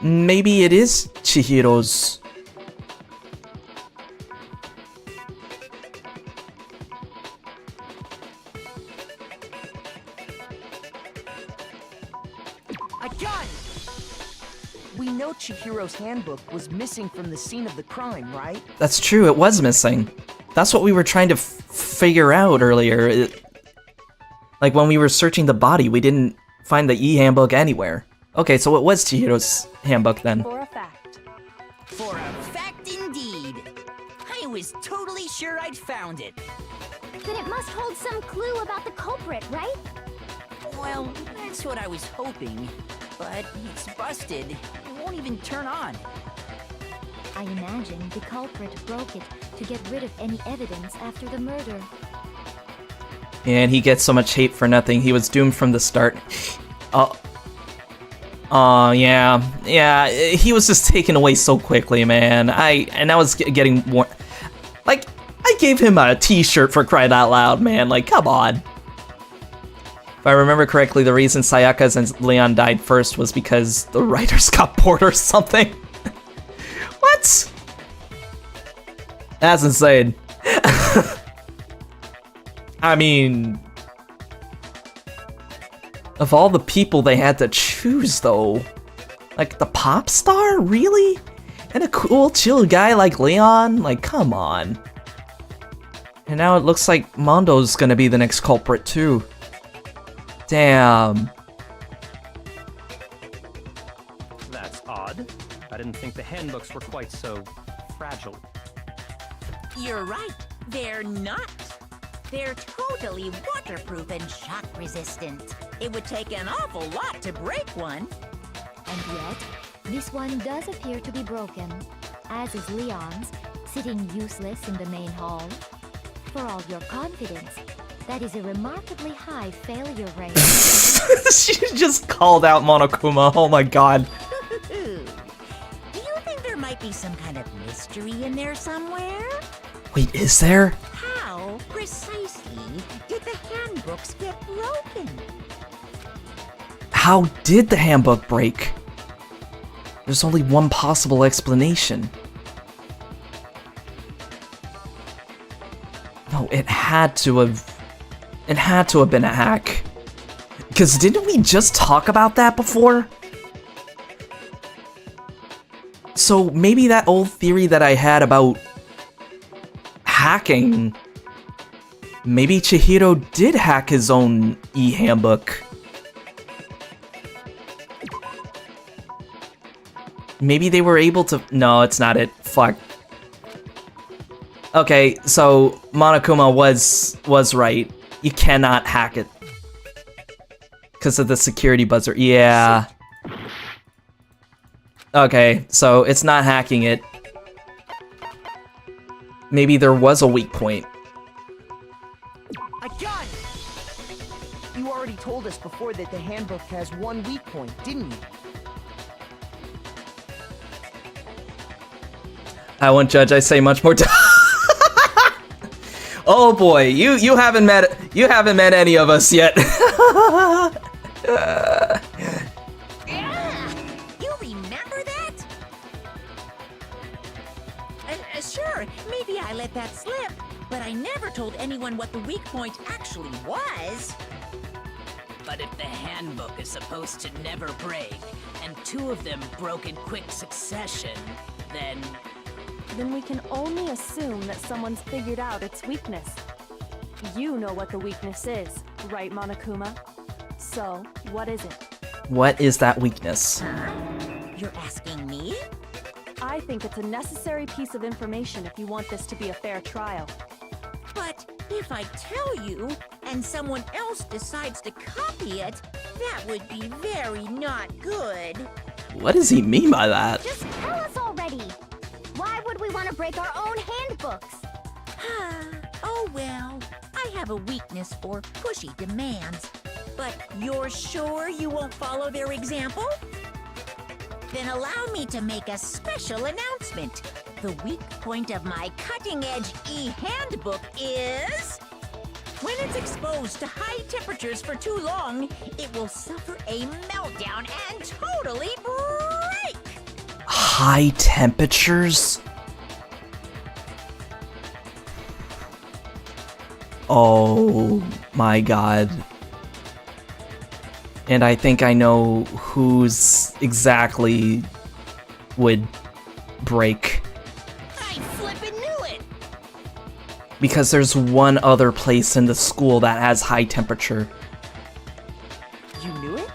Maybe it is Chihiro's. I got it! We know Chihiro's handbook was missing from the scene of the crime, right? That's true, it was missing. That's what we were trying to figure out earlier. Like when we were searching the body, we didn't find the e-handbook anywhere. Okay, so it was Chihiro's handbook then. For a fact. For a I found it. Then it must hold some clue about the culprit, right? Well, that's what I was hoping. But it's busted. It won't even turn on. I imagine the culprit broke it to get rid of any evidence after the murder. And he gets so much hate for nothing. He was doomed from the start. Oh, yeah. Yeah, he was just taken away so quickly, man. I was getting more... Like, I gave him a t-shirt for crying out loud, man. Like, come on. If I remember correctly, the reason Sayaka's and Leon died first was because the writers got bored or something. What? That's insane. I mean... Of all the people they had to choose, though, like the pop star, really? And a cool, chill guy like Leon? Like, come on. And now it looks like Mondo's gonna be the next culprit, too. Damn. That's odd. I didn't think the handbooks were quite so fragile. You're right. They're not. They're totally waterproof and shock resistant. It would take an awful lot to break one. And yet, this one does appear to be broken, as is Leon's, sitting useless in the main hall. For all your confidence, that is a remarkably high failure rate. She just called out Monokuma, oh my god. Do you think there might be some kind of mystery in there somewhere? Wait, is there? How precisely did the handbooks get broken? How did the handbook break? There's only one possible explanation. No, it had to have been a hack. Because didn't we just talk about that before? So maybe that old theory that I had about hacking, maybe Chihiro did hack his own e-handbook. Maybe they were able to... No, it's not it. Fuck. Okay, so Monokuma was right. You cannot hack it. Because of the security buzzer. Yeah. Okay, so it's not hacking it. Maybe there was a weak point. I got it! You already told us before that the handbook has one weak point, didn't you? I won't judge, I say much more. Oh boy, you haven't met any of us yet. You remember that? Sure, maybe I let that slip, but I never told anyone what the weak point actually was. But if the handbook is supposed to never break, and two of them broke in quick succession, then we can only assume that someone's figured out its weakness. You know what the weakness is, right, Monokuma? So, what is it? What is that weakness? You're asking me? I think it's a necessary piece of information if you want this to be a fair trial. But if I tell you, and someone else decides to copy it, that would be very not good. What does he mean by that? Just tell us already! Why would we want to break our own handbooks? Oh well, I have a weakness for pushy demands. But you're sure you won't follow their example? Then allow me to make a special announcement. The weak point of my cutting-edge e-handbook is... when it's exposed to high temperatures for too long, it will suffer a meltdown and totally break! High temperatures? Oh my god. And I think I know who's exactly would break. I flippin' knew it! Because there's one other place in the school that has high temperature. You knew it?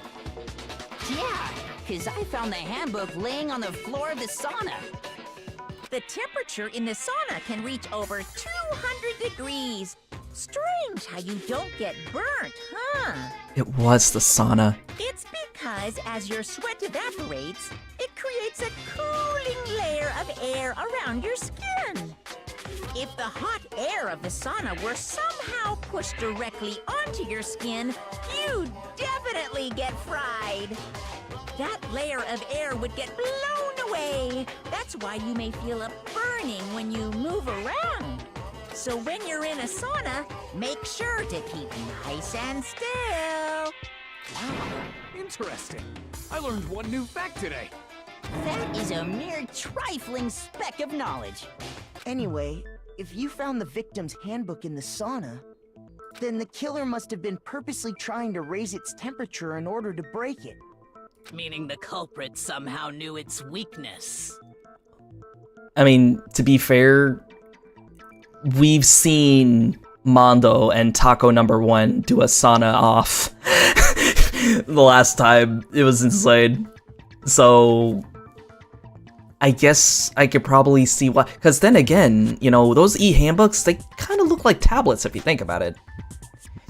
Yeah, because I found the handbook laying on the floor of the sauna. The temperature in the sauna can reach over 200 degrees. Strange how you don't get burnt, huh? It was the sauna. It's because as your sweat evaporates, it creates a cooling layer of air around your skin. If the hot air of the sauna were somehow pushed directly onto your skin, you'd definitely get fried. That layer of air would get blown away. That's why you may feel a burning when you move around. So when you're in a sauna, make sure to keep nice and still. Interesting. I learned one new fact today. That is a mere trifling speck of knowledge. Anyway, if you found the victim's handbook in the sauna, then the killer must have been purposely trying to raise its temperature in order to break it. Meaning the culprit somehow knew its weakness. I mean, to be fair, we've seen Mondo and Taco #1 do a sauna off the last time. It was insane. So I guess I could probably see why. Because then again, you know, those e-handbooks, they kind of look like tablets if you think about it.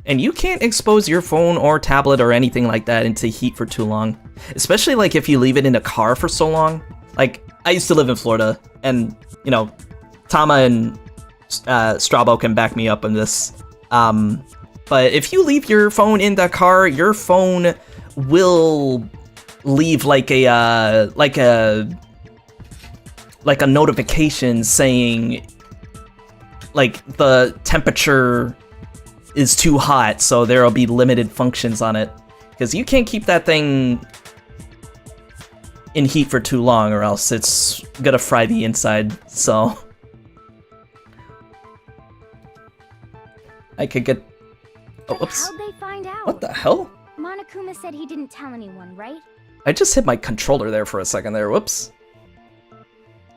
And you can't expose your phone or tablet or anything like that into heat for too long. Especially like if you leave it in a car for so long. Like, I used to live in Florida, and, you know, Tama and Strabo can back me up on this. But if you leave your phone in the car, your phone will leave like a notification saying like the temperature is too hot, so there'll be limited functions on it. Because you can't keep that thing in heat for too long, or else it's gonna fry the inside, so... I could get... Oh, oops. How'd they find out? What the hell? Monokuma said he didn't tell anyone, right? I just hit my controller there for a second there, whoops.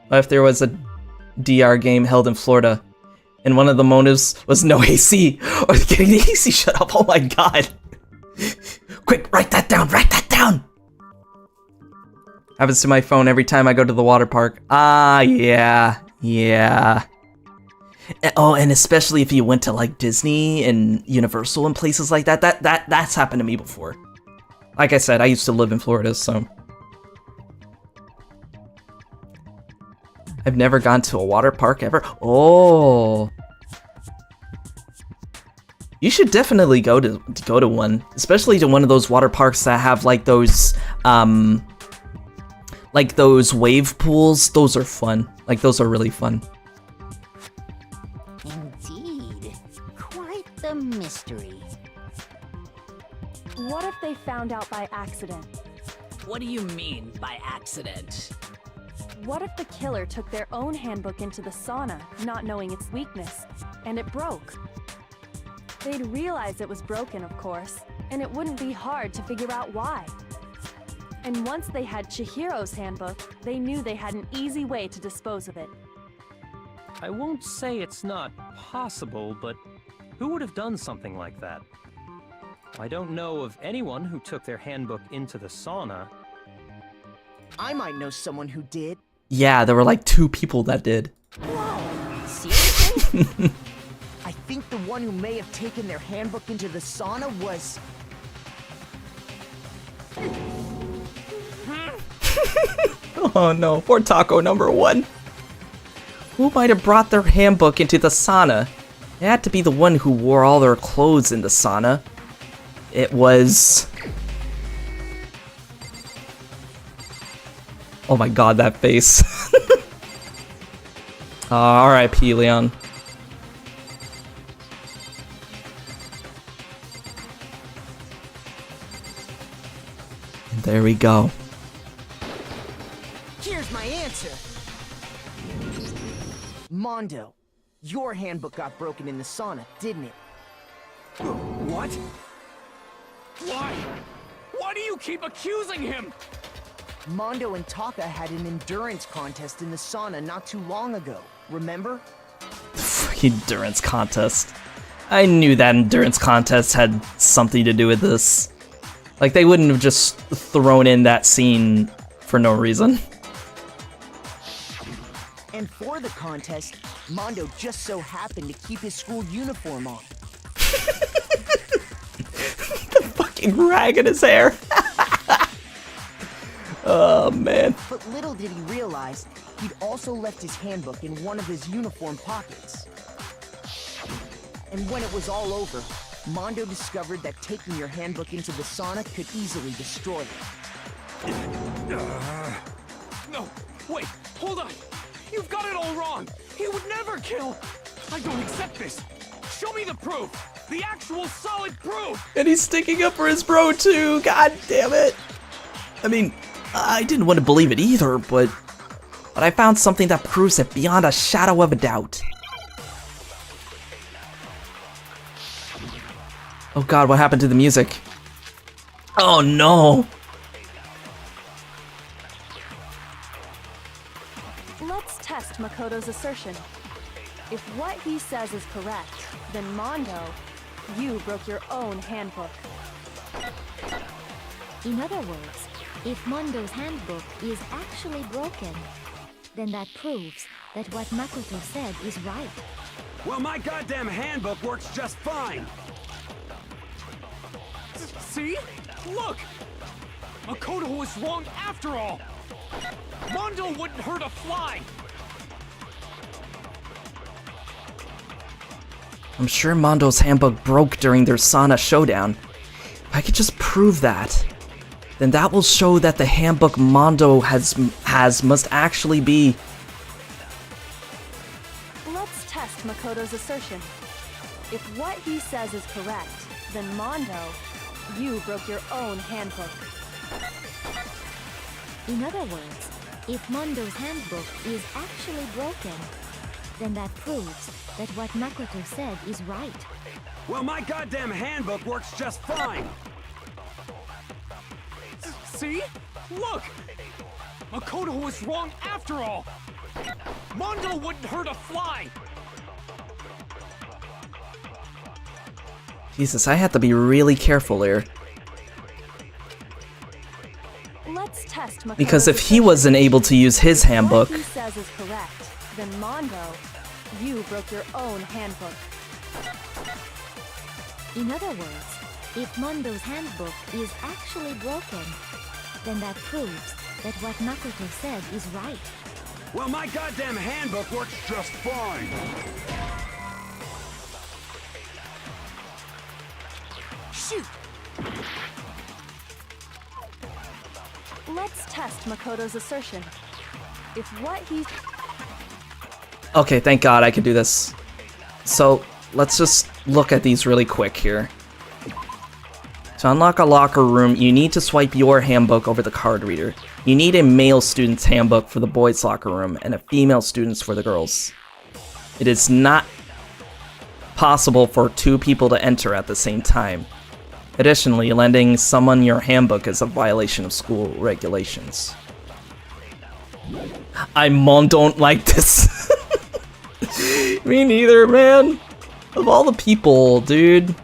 What if there was a DR game held in Florida, and one of the motives was no AC, or getting the AC shut off? Oh my god. Quick, write that down, write that down! Happens to my phone every time I go to the water park. Ah, yeah. Oh, and especially if you went to like Disney and Universal and places like that. That's happened to me before. Like I said, I used to live in Florida, so... I've never gone to a water park ever. Oh, you should definitely go to one, especially to one of those water parks that have like those wave pools. Those are fun. Like, those are really fun. Indeed, quite the mystery. What if they found out by accident? What do you mean by accident? What if the killer took their own handbook into the sauna, not knowing its weakness, and it broke? They'd realize it was broken, of course, and it wouldn't be hard to figure out why. And once they had Chihiro's handbook, they knew they had an easy way to dispose of it. I won't say it's not possible, but who would have done something like that? I don't know of anyone who took their handbook into the sauna. I might know someone who did. Yeah, there were like 2 people that did. Whoa! Seriously? I think the one who may have taken their handbook into the sauna was... Oh no, poor Taco #1. Who might have brought their handbook into the sauna? It had to be the one who wore all their clothes in the sauna. It was... Oh my god, that face. R.I.P. Leon. And there we go. Here's my answer. Mondo, your handbook got broken in the sauna, didn't it? What? Why? Why do you keep accusing him? Mondo and Taka had an endurance contest in the sauna not too long ago, remember? Freaking endurance contest. I knew that endurance contest had something to do with this. Like, they wouldn't have just thrown in that scene for no reason. And for the contest, Mondo just so happened to keep his school uniform on. The fucking rag in his hair. Oh, man. But little did he realize, he'd also left his handbook in one of his uniform pockets. And when it was all over, Mondo discovered that taking your handbook into the sauna could easily destroy it. No, wait, hold on. You've got it all wrong. He would never kill. I don't accept this. Show me the proof. The actual solid proof. And he's sticking up for his bro too. God damn it. I mean, I didn't want to believe it either, but I found something that proves it beyond a shadow of a doubt. Oh god, what happened to the music? Oh no! Let's test Makoto's assertion. If what he says is correct, then Mondo, you broke your own handbook. In other words, if Mondo's handbook is actually broken, then that proves that what Makoto said is right. Well, my goddamn handbook works just fine. See? Look! Makoto was wrong after all! Mondo wouldn't hurt a fly! I'm sure Mondo's handbook broke during their sauna showdown. If I could just prove that, then that will show that the handbook Mondo has must actually be... Let's test Makoto's assertion. If what he says is correct, then Mondo, you broke your own handbook. In other words, if Mondo's handbook is actually broken, then that proves that what Makoto said is right. Well, my goddamn handbook works just fine. See? Look! Makoto was wrong after all! Mondo wouldn't hurt a fly! Jesus, I have to be really careful here. Let's test Makoto's Because if he wasn't able to use his handbook... What he says is correct, then Mondo, you broke your own handbook. In other words, if Mondo's handbook is actually broken, then that proves that what Makoto said is right. Well, my goddamn handbook works just fine. Shoot! Let's test Makoto's assertion. If what he... Okay, thank God I could do this. So, let's just look at these really quick here. To unlock a locker room, you need to swipe your handbook over the card reader. You need a male student's handbook for the boys' locker room and a female student's for the girls. It is not possible for two people to enter at the same time. Additionally, lending someone your handbook is a violation of school regulations. I don't like this. Me neither, man. Of all the people, dude.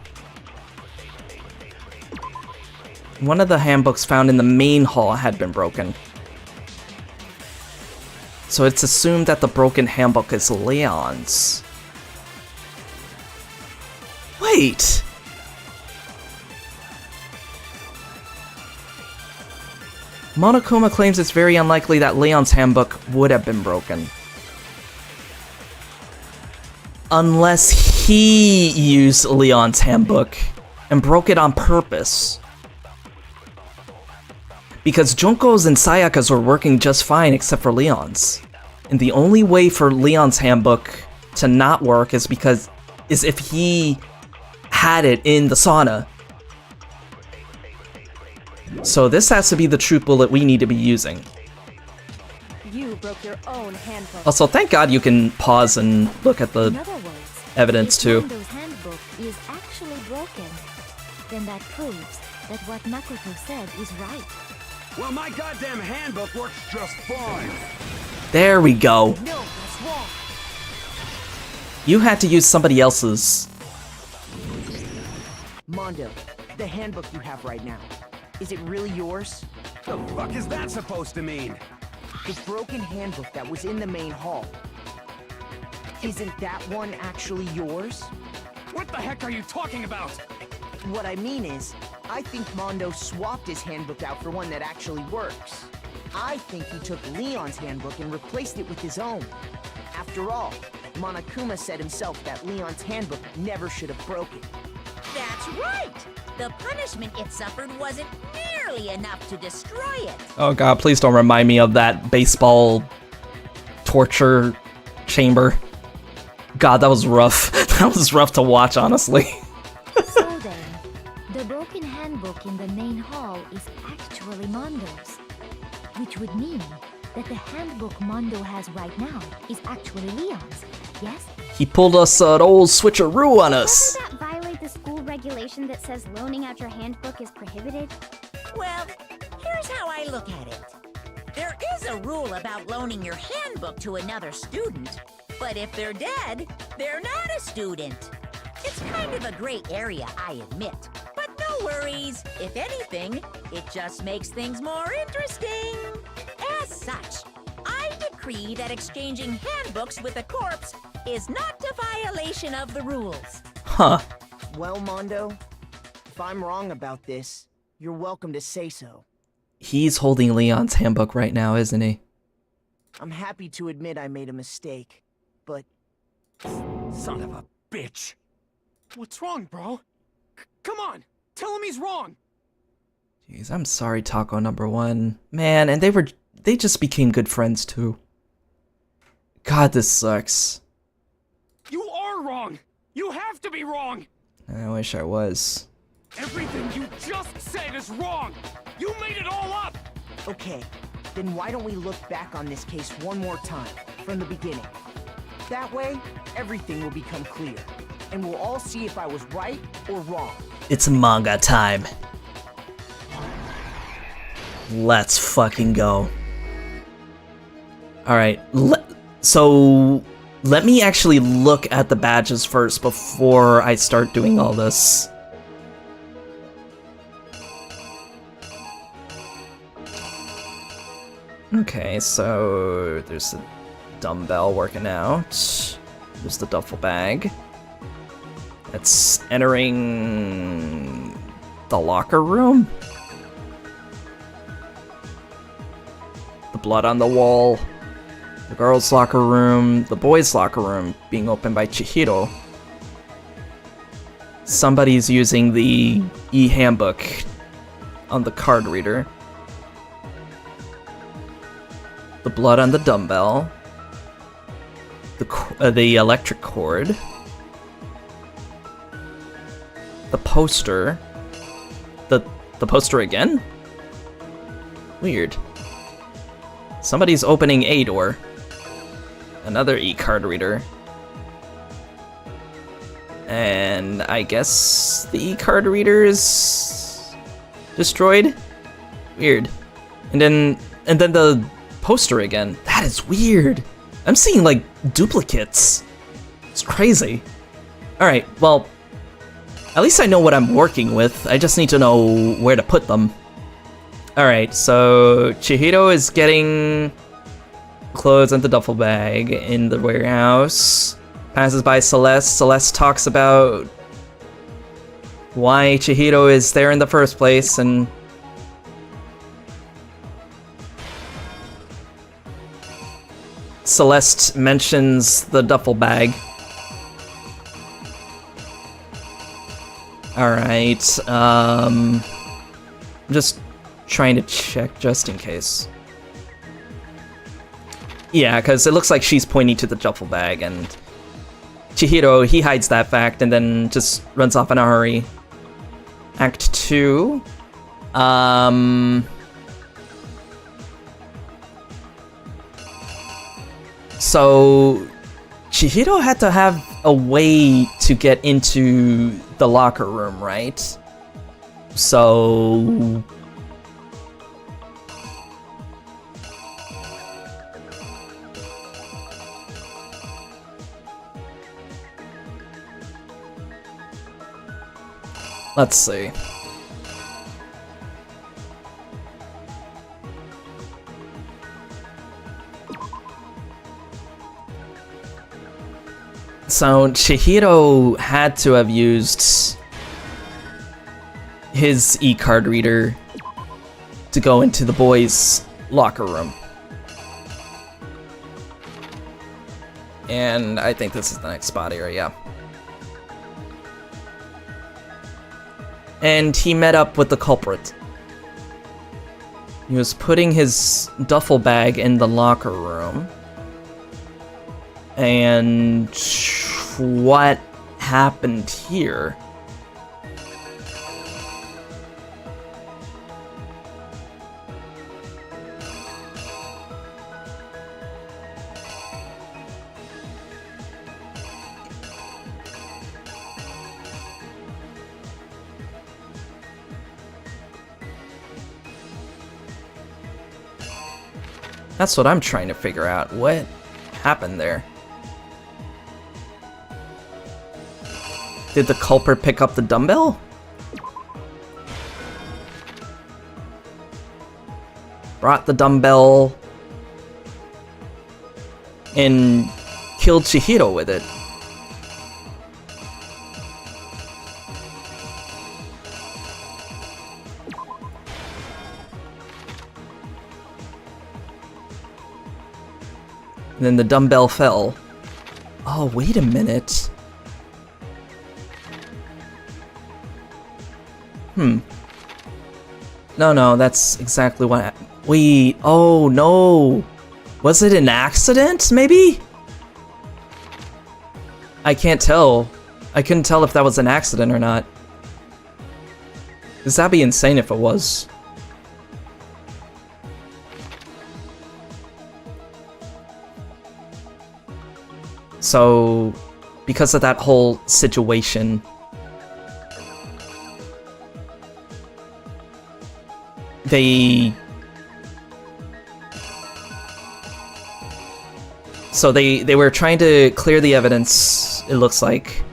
One of the handbooks found in the main hall had been broken. So it's assumed that the broken handbook is Leon's. Wait! Monokuma claims it's very unlikely that Leon's handbook would have been broken. Unless he used Leon's handbook and broke it on purpose. Because Junko's and Sayaka's were working just fine except for Leon's. And the only way for Leon's handbook to not work is if he had it in the sauna. So this has to be the truth bullet we need to be using. You broke your own handbook. Also, thank God you can pause and look at the evidence too. If Mondo's handbook is actually broken, then that proves that what Makoto said is right. Well, my goddamn handbook works just fine. There we go. No, that's wrong. You had to use somebody else's. Mondo, the handbook you have right now, is it really yours? The fuck is that supposed to mean? The broken handbook that was in the main hall. Isn't that one actually yours? What the heck are you talking about? What I mean is, I think Mondo swapped his handbook out for one that actually works. I think he took Leon's handbook and replaced it with his own. After all, Monokuma said himself that Leon's handbook never should have broken. That's right! The punishment it suffered wasn't nearly enough to destroy it. Oh god, please don't remind me of that baseball torture chamber. God, that was rough. That was rough to watch, honestly. So then, the broken handbook in the main hall is actually Mondo's. Which would mean that the handbook Mondo has right now is actually Leon's, yes? He pulled us an old switcheroo on us. Doesn't that violate the school regulation that says loaning out your handbook is prohibited? Well, here's how I look at it. There is a rule about loaning your handbook to another student, but if they're dead, they're not a student. It's kind of a gray area, I admit. But no worries. If anything, it just makes things more interesting. As such, I decree that exchanging handbooks with a corpse is not a violation of the rules. Huh. Well, Mondo, if I'm wrong about this, you're welcome to say so. He's holding Leon's handbook right now, isn't he? I'm happy to admit I made a mistake, but... Son of a bitch. What's wrong, bro? Come on, tell him he's wrong. Jeez, I'm sorry, Taco number one. Man, and they just became good friends too. God, this sucks. You are wrong. You have to be wrong. I wish I was. Everything you just said is wrong. You made it all up. Okay, then why don't we look back on this case one more time, from the beginning? That way, everything will become clear, and we'll all see if I was right or wrong. It's manga time. Let's fucking go. Alright, so let me actually look at the badges first before I start doing all this. Okay, so there's the dumbbell working out. There's the duffel bag. It's entering the locker room. The blood on the wall. The girls' locker room. The boys' locker room being opened by Chihiro. Somebody's using the e-handbook on the card reader. The blood on the dumbbell. The electric cord. The poster. The poster again? Weird. Somebody's opening a door. Another e-card reader. And I guess the e-card reader is destroyed? Weird. And then the poster again. That is weird. I'm seeing like duplicates. It's crazy. Alright, well, at least I know what I'm working with. I just need to know where to put them. Alright, so Chihiro is getting clothes in the duffel bag in the warehouse. Passes by Celeste. Celeste talks about why Chihiro is there in the first place, and Celeste mentions the duffel bag. Alright, I'm just trying to check just in case. Yeah, because it looks like she's pointing to the duffel bag, and Chihiro, he hides that fact and then just runs off in a hurry. Act 2. So Chihiro had to have a way to get into the locker room, right? So let's see. So Chihiro had to have used his e-card reader to go into the boys' locker room. And I think this is the next spot area. And he met up with the culprit. He was putting his duffel bag in the locker room. And what happened here? That's what I'm trying to figure out. What happened there? Did the culprit pick up the dumbbell? Brought the dumbbell and killed Chihiro with it. And then the dumbbell fell. Oh, wait a minute. No, that's exactly what... Wait, oh no! Was it an accident, maybe? I can't tell. I couldn't tell if that was an accident or not. Because that'd be insane if it was. So, because of that whole situation, they were trying to clear the evidence, it looks like.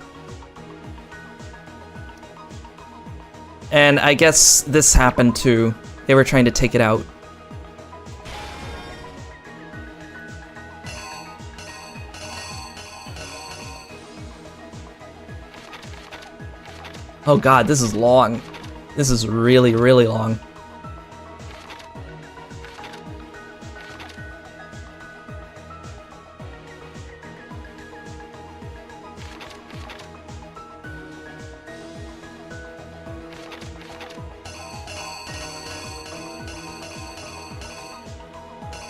And I guess this happened too. They were trying to take it out. Oh god, this is long. This is really, really long.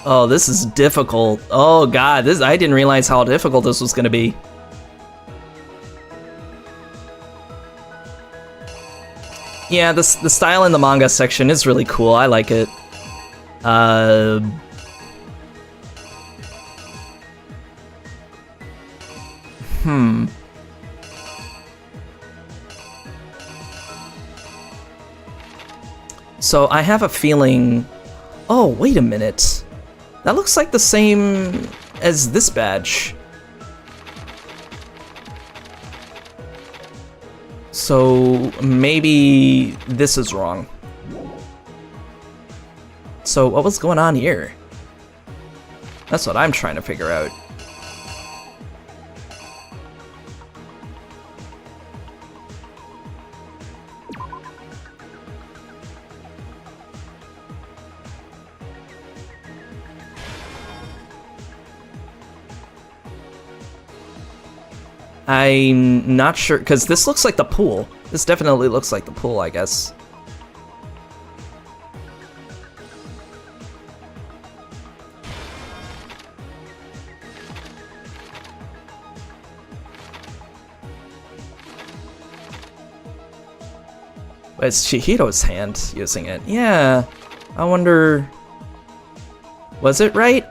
Oh, this is difficult. Oh god, I didn't realize how difficult this was gonna be. Yeah, the style in the manga section is really cool. I like it. So I have a feeling... Oh, wait a minute. That looks like the same as this badge. So maybe this is wrong. So what was going on here? That's what I'm trying to figure out. I'm not sure, because this looks like the pool. This definitely looks like the pool, I guess. But it's Chihiro's hand using it. Yeah, I wonder... Was it right?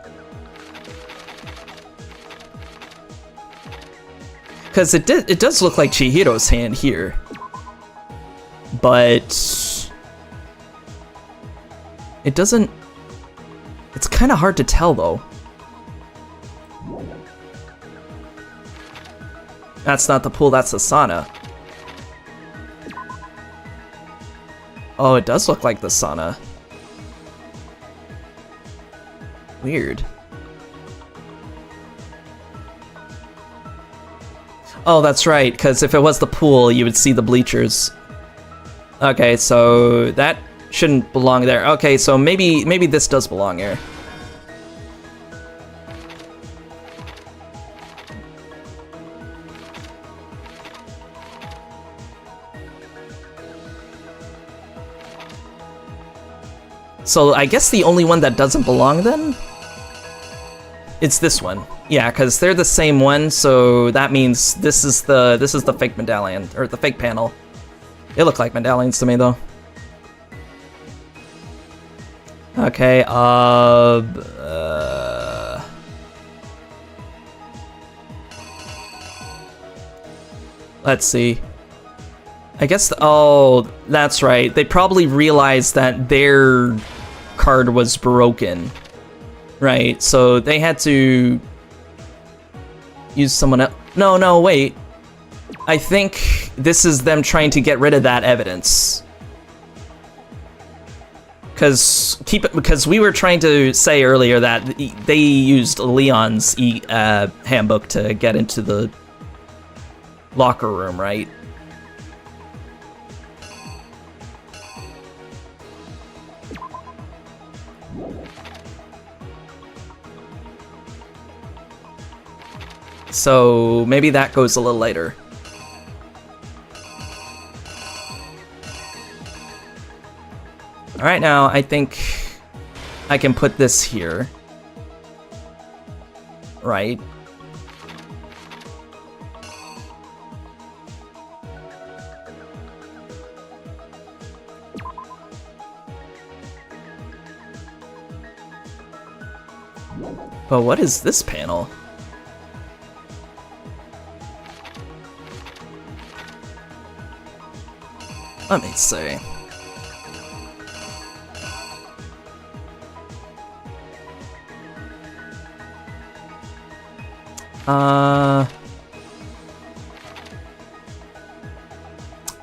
Because it does look like Chihiro's hand here. But... it doesn't... It's kind of hard to tell, though. That's not the pool, that's the sauna. Oh, it does look like the sauna. Weird. Oh, that's right, because if it was the pool, you would see the bleachers. Okay, so that shouldn't belong there. Okay, so maybe this does belong here. So I guess the only one that doesn't belong then? It's this one. Yeah, because they're the same one, so that means this is the fake medallion, or the fake panel. They look like medallions to me though. Okay, let's see. I guess, oh, that's right. They probably realized that their card was broken. Right, so they had to use someone else. No, wait. I think this is them trying to get rid of that evidence. Because we were trying to say earlier that they used Leon's handbook to get into the locker room, right? So maybe that goes a little later. All right, now I think I can put this here. Right. But what is this panel? Let me see.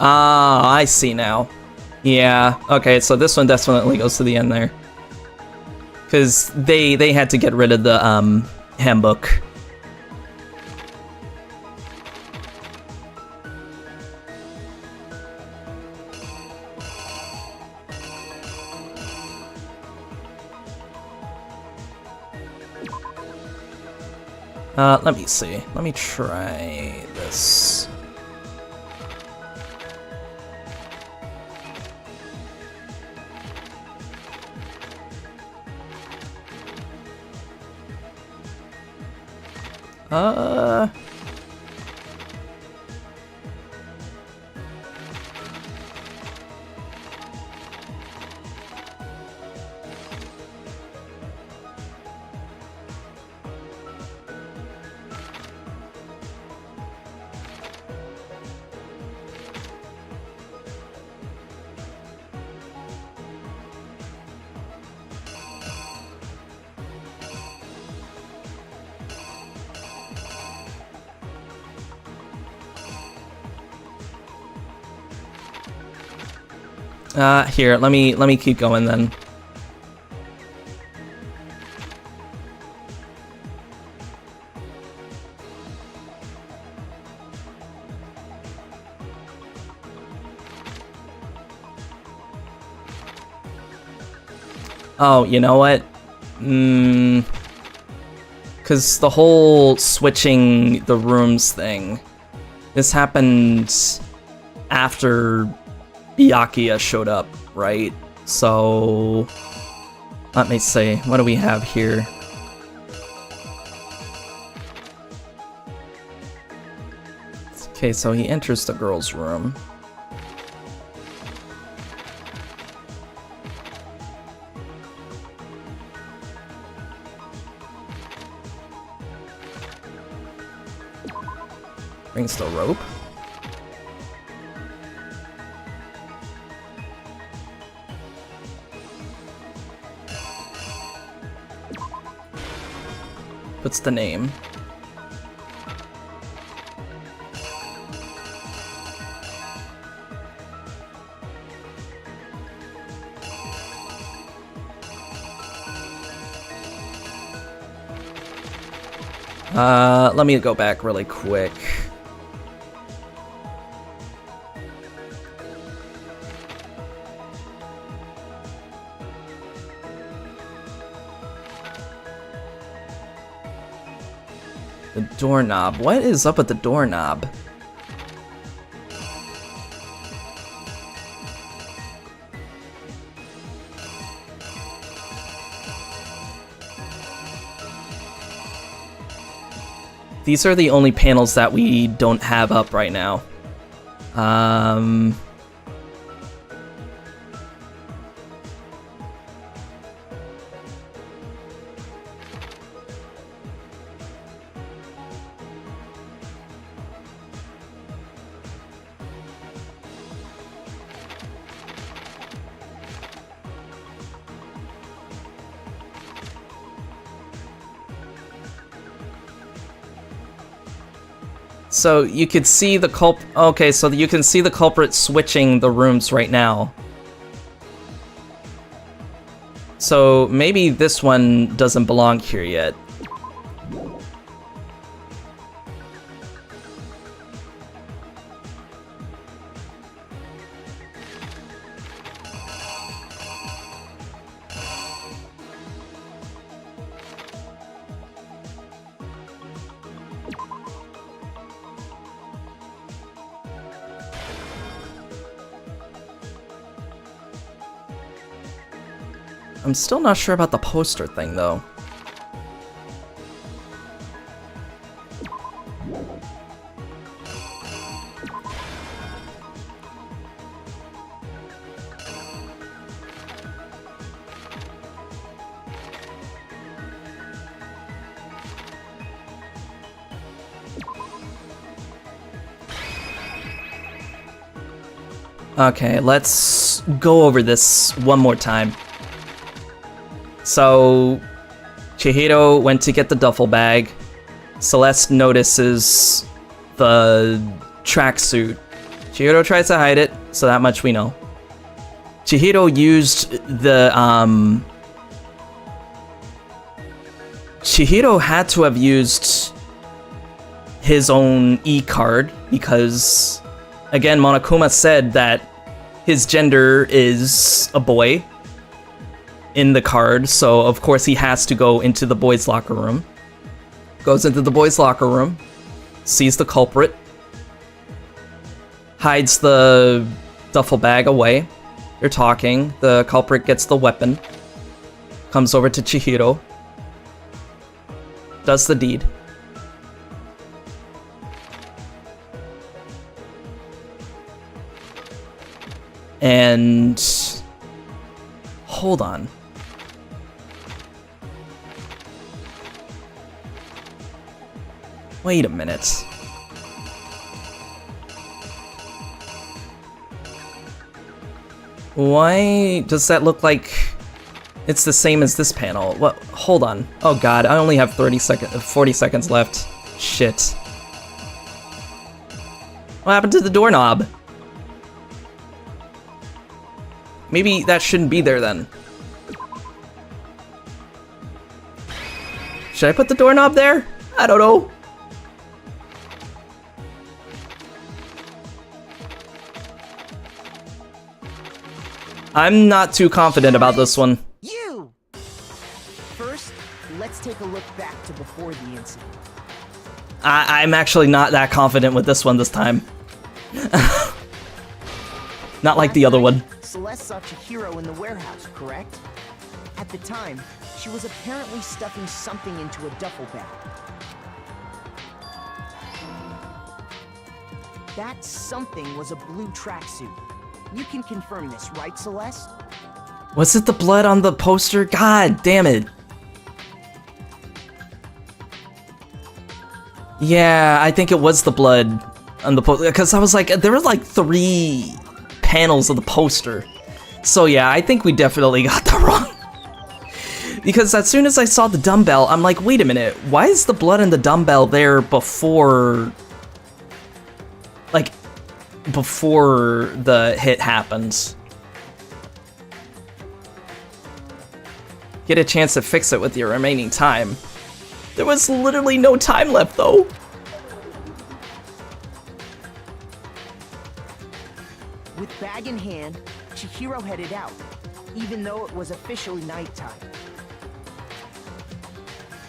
I see now. Yeah, okay, so this one definitely goes to the end there. Because they had to get rid of the handbook. Let me see. Let me try this. Here, let me keep going then. Oh, you know what? Because the whole switching the rooms thing, this happened after Byakuya showed up, right? So let me see, what do we have here? Okay, so he enters the girls' room. Brings the rope. Puts the name. Let me go back really quick. The doorknob. What is up with the doorknob? These are the only panels that we don't have up right now. So you could see the okay, so you can see the culprit switching the rooms right now. So maybe this one doesn't belong here yet. I'm still not sure about the poster thing, though. Okay, let's go over this one more time. So, Chihiro went to get the duffel bag. Celeste notices the tracksuit. Chihiro tries to hide it, so that much we know. Chihiro used the, Chihiro had to have used his own E-card because, again, Monokuma said that his gender is a boy in the card, so of course he has to go into the boys' locker room. Goes into the boys' locker room, sees the culprit, hides the duffel bag away. They're talking. The culprit gets the weapon, comes over to Chihiro, does the deed. And hold on. Wait a minute. Why does that look like it's the same as this panel? What? Hold on. Oh god, I only have 40 seconds left. Shit. What happened to the doorknob? Maybe that shouldn't be there then. Should I put the doorknob there? I don't know. I'm not too confident about this one. You! First, let's take a look back to before the incident. I'm actually not that confident with this one this time. Not like the other one. Celeste saw Chihiro in the warehouse, correct? At the time, she was apparently stuffing something into a duffel bag. That something was a blue tracksuit. You can confirm this, right, Celeste? Was it the blood on the poster? God damn it. Yeah, I think it was the blood on the poster, because I was like, there were like 3 panels of the poster. So yeah, I think we definitely got that wrong. Because as soon as I saw the dumbbell, I'm like, wait a minute, why is the blood in the dumbbell there before... like, before the hit happens? Get a chance to fix it with your remaining time. There was literally no time left, though. With bag in hand, Chihiro headed out, even though it was officially nighttime.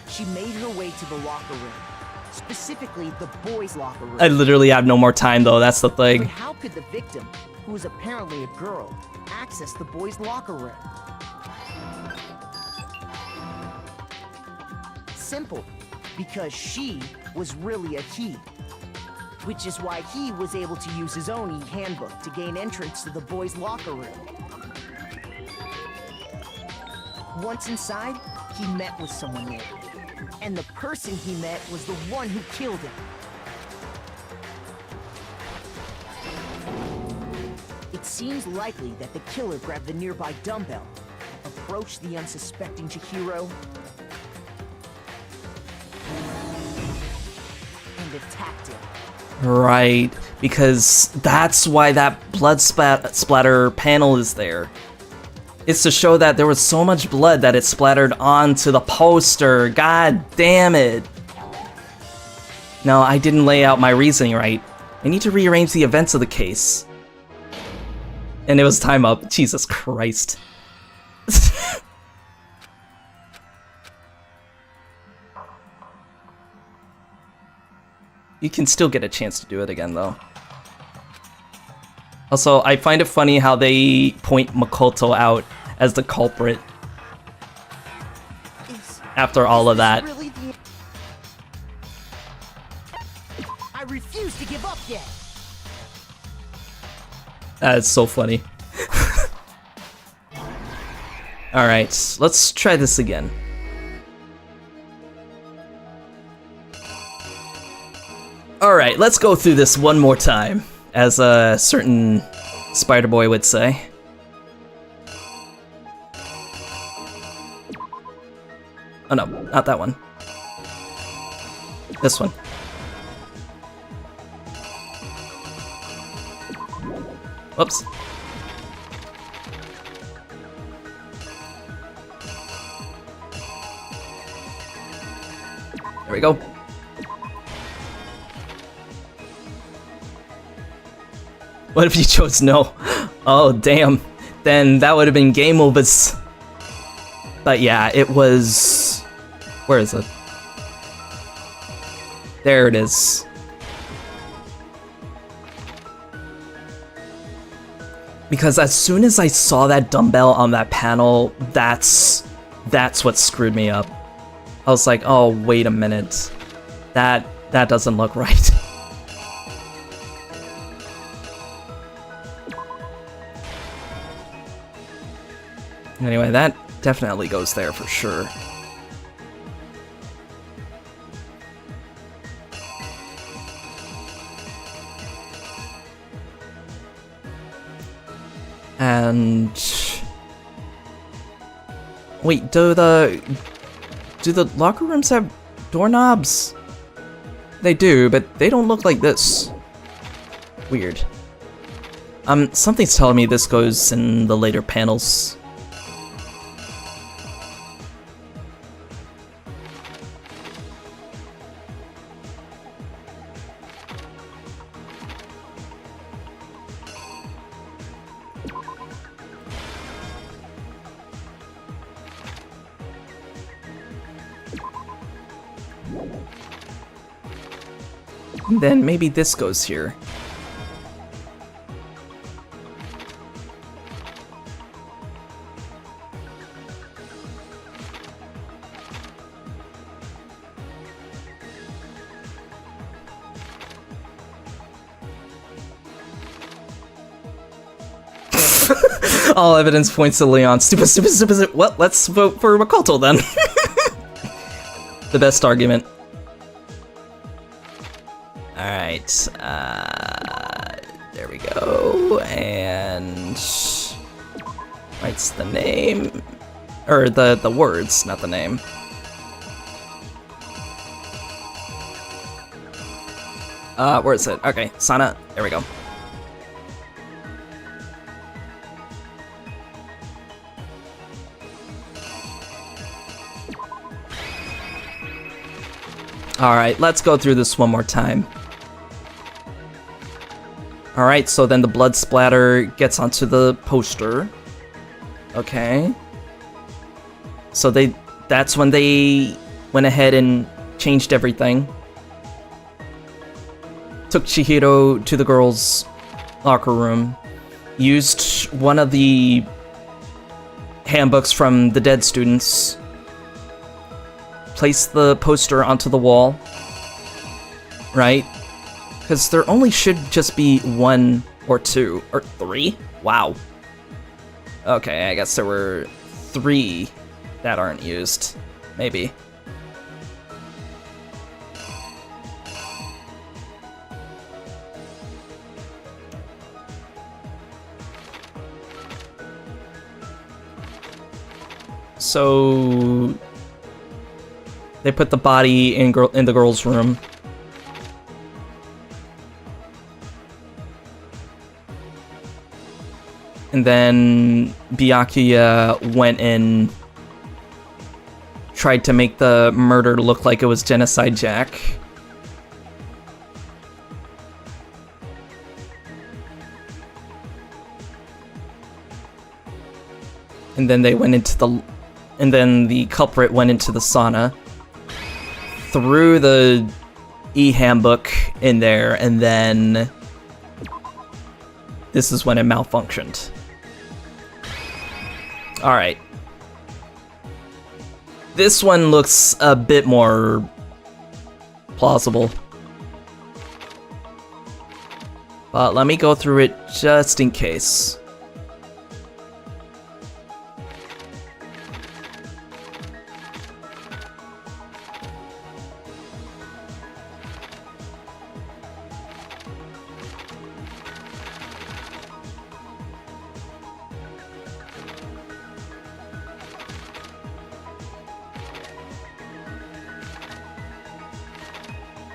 She made her way to the locker room. specifically the boys' locker room. I literally have no more time though, that's the But thing. how could the victim, who is apparently a girl, access the boys' locker room? Simple, because she was really a he. Which is why he was able to use his own e-handbook to gain entrance to the boys' locker room. Once inside, he met with someone there. And the person he met was the one who killed him. It seems likely that the killer grabbed the nearby dumbbell, approached the unsuspecting Chihiro, and attacked him. Right, because that's why that blood splatter panel is there. It's to show that there was so much blood that it splattered onto the poster. God damn it. No, I didn't lay out my reasoning right. I need to rearrange the events of the case. And it was time up. Jesus Christ. You can still get a chance to do it again, though. Also, I find it funny how they point Makoto out as the culprit after all of that. I refuse to give up yet. That is so funny. Alright, let's try this again. Alright, let's go through this one more time, as a certain Spider Boy would say. Oh no, not that one. This one. Whoops. There we go. What if you chose no? Oh, damn. Then that would have been game overs. But yeah, it was... Where is it? There it is. Because as soon as I saw that dumbbell on that panel, that's what screwed me up. I was like, oh, wait a minute. That doesn't look right. Anyway, that definitely goes there for sure. And wait, do the locker rooms have doorknobs? They do, but they don't look like this. Weird. Something's telling me this goes in the later panels. Then maybe this goes here. All evidence points to Leon. Stupid. Well, let's vote for Makoto then. The best argument. Alright, there we go, and what's the name? Or the words, not the name. Where is it? Okay, Sana, there we go. Alright, let's go through this one more time. Alright, so then the blood splatter gets onto the poster. Okay. So that's when they went ahead and changed everything. took Chihiro to the girls' locker room, used one of the handbooks from the dead students, placed the poster onto the wall, right? Because there only should just be 1 or 2 or 3. Wow. Okay, I guess there were 3 that aren't used. Maybe. So they put the body in the girls' room. And then Byakuya went in, tried to make the murder look like it was Genocide Jack. And then they went into the... And then the culprit went into the sauna, threw the e-handbook in there, and then this is when it malfunctioned. Alright. This one looks a bit more plausible. But let me go through it just in case.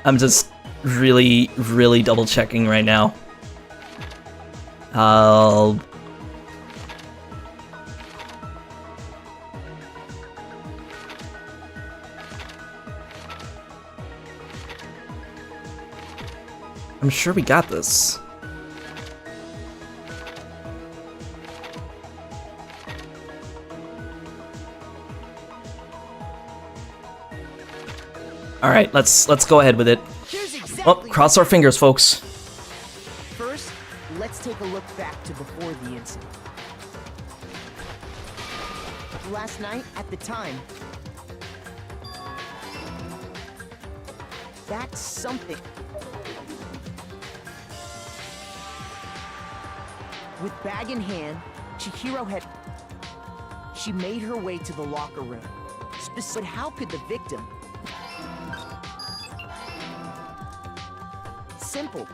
I'm just really double checking right now. I'm sure we got this. All right, let's go ahead with it. Well, cross our fingers, folks. First, let's take a look back to before the incident. Last night, at the time, that's something. With bag in hand, Chihiro she made her way to the locker room. But how could the victim? Simple,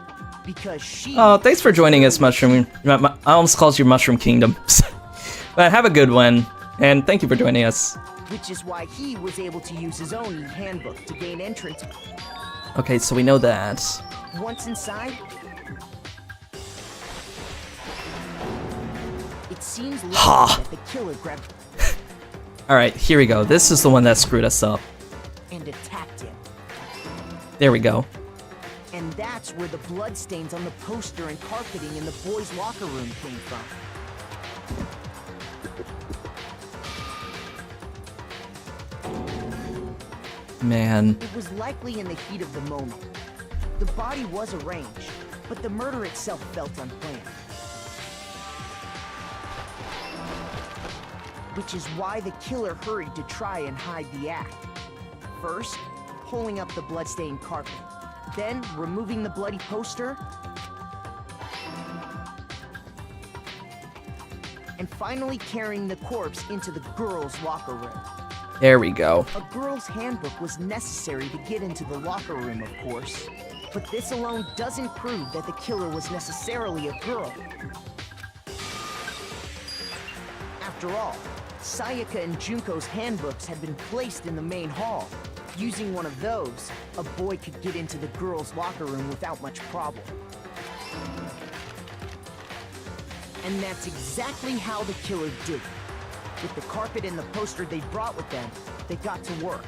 because she... Oh, thanks for joining us, Mushroom. I almost called you Mushroom Kingdom. But have a good one, and thank you for joining us. Which is why he was able to use his own handbook to gain entrance. Okay, so we know that. Once inside, it seems likely that the killer grabbed Alright, here we go. This is the one that screwed us up. and attacked him. There we go. And that's where the bloodstains on the poster and carpeting in the boys' locker room came from. Man. It was likely in the heat of the moment. The body was arranged, but the murder itself felt unplanned. Which is why the killer hurried to try and hide the act. First, pulling up the bloodstained carpet. Then, removing the bloody poster. And finally carrying the corpse into the girls' locker room. There we go. A girl's handbook was necessary to get into the locker room, of course. But this alone doesn't prove that the killer was necessarily a girl. After all, Sayaka and Junko's handbooks had been placed in the main hall. Using one of those, a boy could get into the girls' locker room without much problem. And that's exactly how the killer did it. With the carpet and the poster they brought with them, they got to work.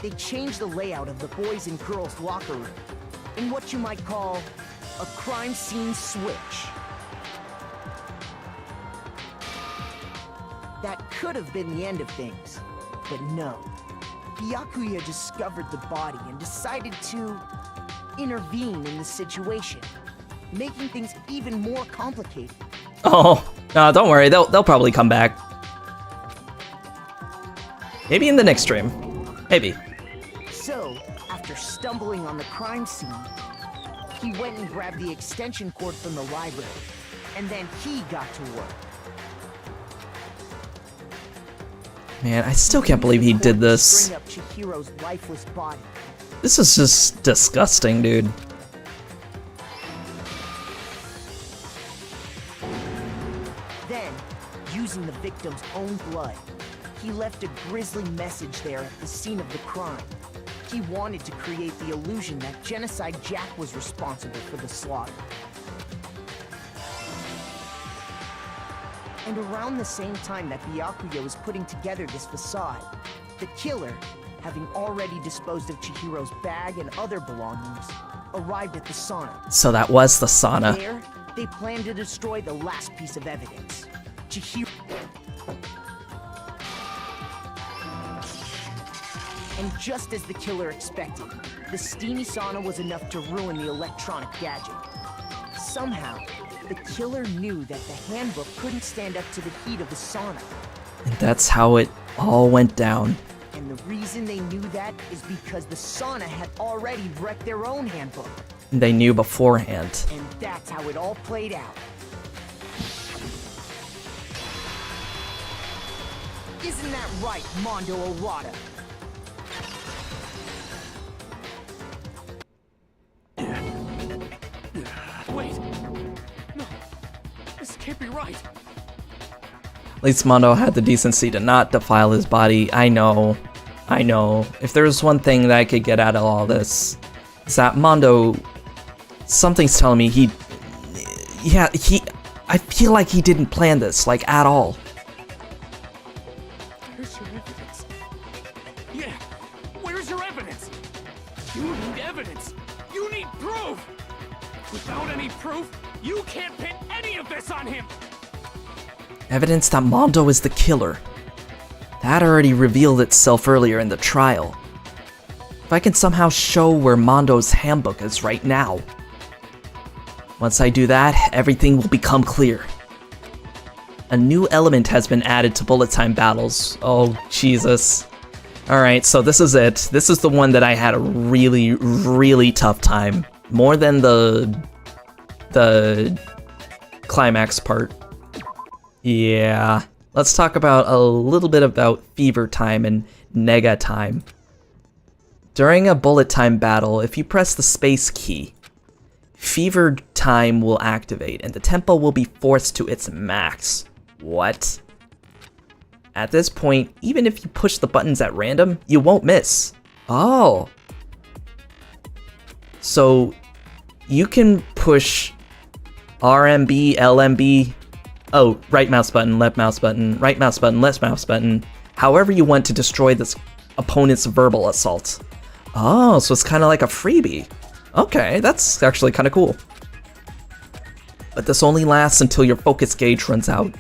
They changed the layout of the boys' and girls' locker room in what you might call a crime scene switch. That could have been the end of things, but no. Byakuya discovered the body and decided to intervene in the situation, making things even more complicated. Oh, no, don't worry. They'll probably come back. Maybe in the next stream. Maybe. So, after stumbling on the crime scene, he went and grabbed the extension cord from the library, and then he got to work. Man, I still can't believe he did this. String up Chihiro's lifeless body. This is just disgusting, dude. Then, using the victim's own blood, he left a grisly message there at the scene of the crime. He wanted to create the illusion that Genocide Jack was responsible for the slaughter. And around the same time that Byakuya was putting together this facade, the killer, having already disposed of Chihiro's bag and other belongings, arrived at the sauna. So that was the sauna. There, they planned to destroy the last piece of evidence. Chihiro. And just as the killer expected, the steamy sauna was enough to ruin the electronic gadget. Somehow, the killer knew that the handbook couldn't stand up to the heat of the sauna. And that's how it all went down. And the reason they knew that is because the sauna had already wrecked their own handbook. They knew beforehand. And that's how it all played out. Isn't that right, Mondo Owada? Wait. No. This can't be right. At least Mondo had the decency to not defile his body. I know. If there's one thing that I could get out of all this, is that Mondo, something's telling me I feel like he didn't plan this, like, at all. Where's your evidence? Yeah, where's your evidence? You need evidence. You need proof. Without any proof, you can't pin any of this on him. Evidence that Mondo is the killer. That already revealed itself earlier in the trial. If I can somehow show where Mondo's handbook is right now. Once I do that, everything will become clear. A new element has been added to bullet time battles. Oh, Jesus. Alright, so this is it. This is the one that I had a really, really tough time. More than the climax part. Yeah. Let's talk about a little bit about fever time and nega time. During a bullet time battle, if you press the space key, fever time will activate and the tempo will be forced to its max. What? At this point, even if you push the buttons at random, you won't miss. Oh. So you can push RMB, LMB, oh, right mouse button, left mouse button, right mouse button, left mouse button, however you want to destroy this opponent's verbal assault. Oh, so it's kind of like a freebie. Okay, that's actually kind of cool. But this only lasts until your focus gauge runs out,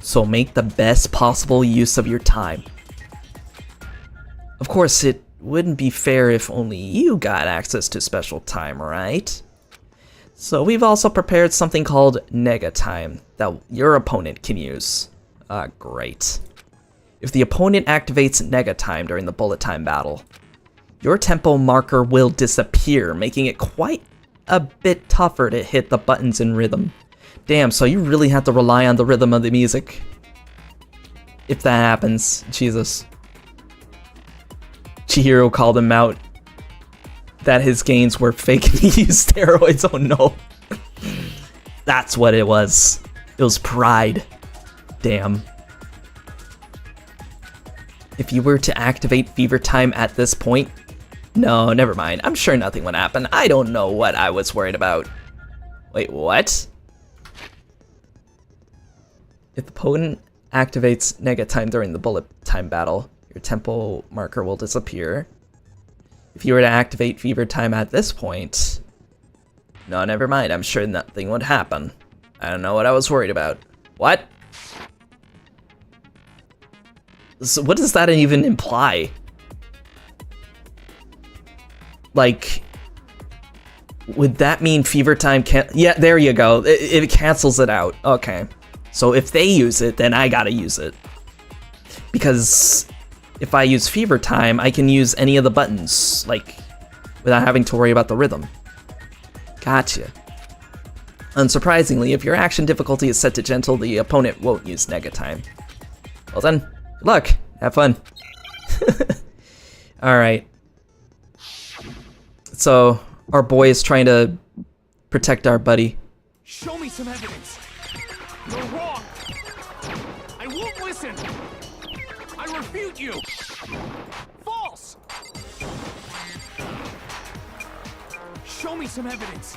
so make the best possible use of your time. Of course, it wouldn't be fair if only you got access to special time, right? So we've also prepared something called nega time that your opponent can use. Great. If the opponent activates nega time during the bullet time battle, your tempo marker will disappear, making it quite a bit tougher to hit the buttons in rhythm. Damn, so you really have to rely on the rhythm of the music. If that happens, Jesus. Chihiro called him out that his gains were fake and he used steroids. Oh no. That's what it was. It was pride. Damn. If you were to activate fever time at this point, no, never mind. I'm sure nothing would happen. I don't know what I was worried about. Wait, what? If the opponent activates nega time during the bullet time battle, your tempo marker will disappear. If you were to activate fever time at this point, no, never mind. I'm sure nothing would happen. I don't know what I was worried about. What? So what does that even imply? like, would that mean Fever Time can't? Yeah, there you go. It cancels it out. Okay. So if they use it, then I gotta use it. Because if I use Fever Time, I can use any of the buttons, like, without having to worry about the rhythm. Gotcha. Unsurprisingly, if your action difficulty is set to gentle, the opponent won't use Nega Time. Well then, good luck. Have fun. Alright. So, our boy is trying to protect our buddy. Show me some evidence. You're wrong. I won't listen. I refute you. False. Show me some evidence.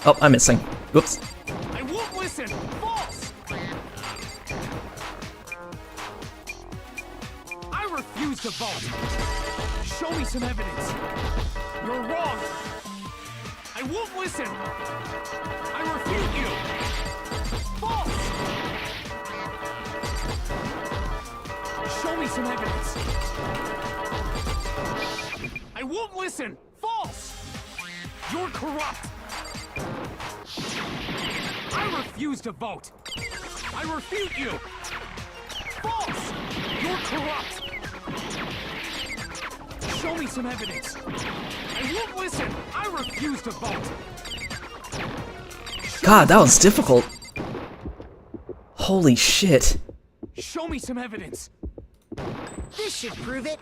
Oh, I'm missing. Whoops. I won't listen. False. I refuse to vote. Show me some evidence. You're wrong. I won't listen. I refute you. False. Show me some evidence. I won't listen. False. You're corrupt. I refuse to vote. I refute you. False. You're corrupt. Show me some evidence. I won't listen. I refuse to vote. God, that was difficult. Holy shit. Show me some evidence. This should prove it.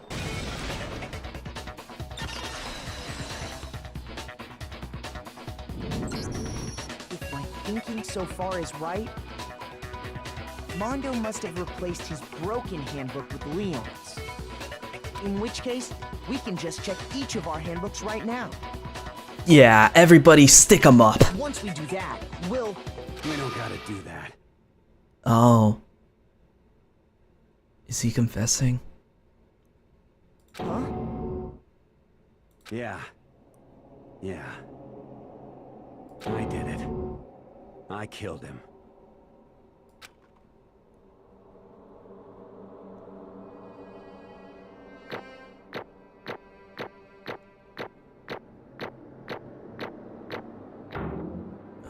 If my thinking so far is right, Mondo must have replaced his broken handbook with Leon's. In which case, we can just check each of our handbooks right now. Yeah, everybody stick 'em up. Once we do that, we'll... We don't gotta do that. Oh. Is he confessing? Huh? Yeah. Yeah. I did it. I killed him.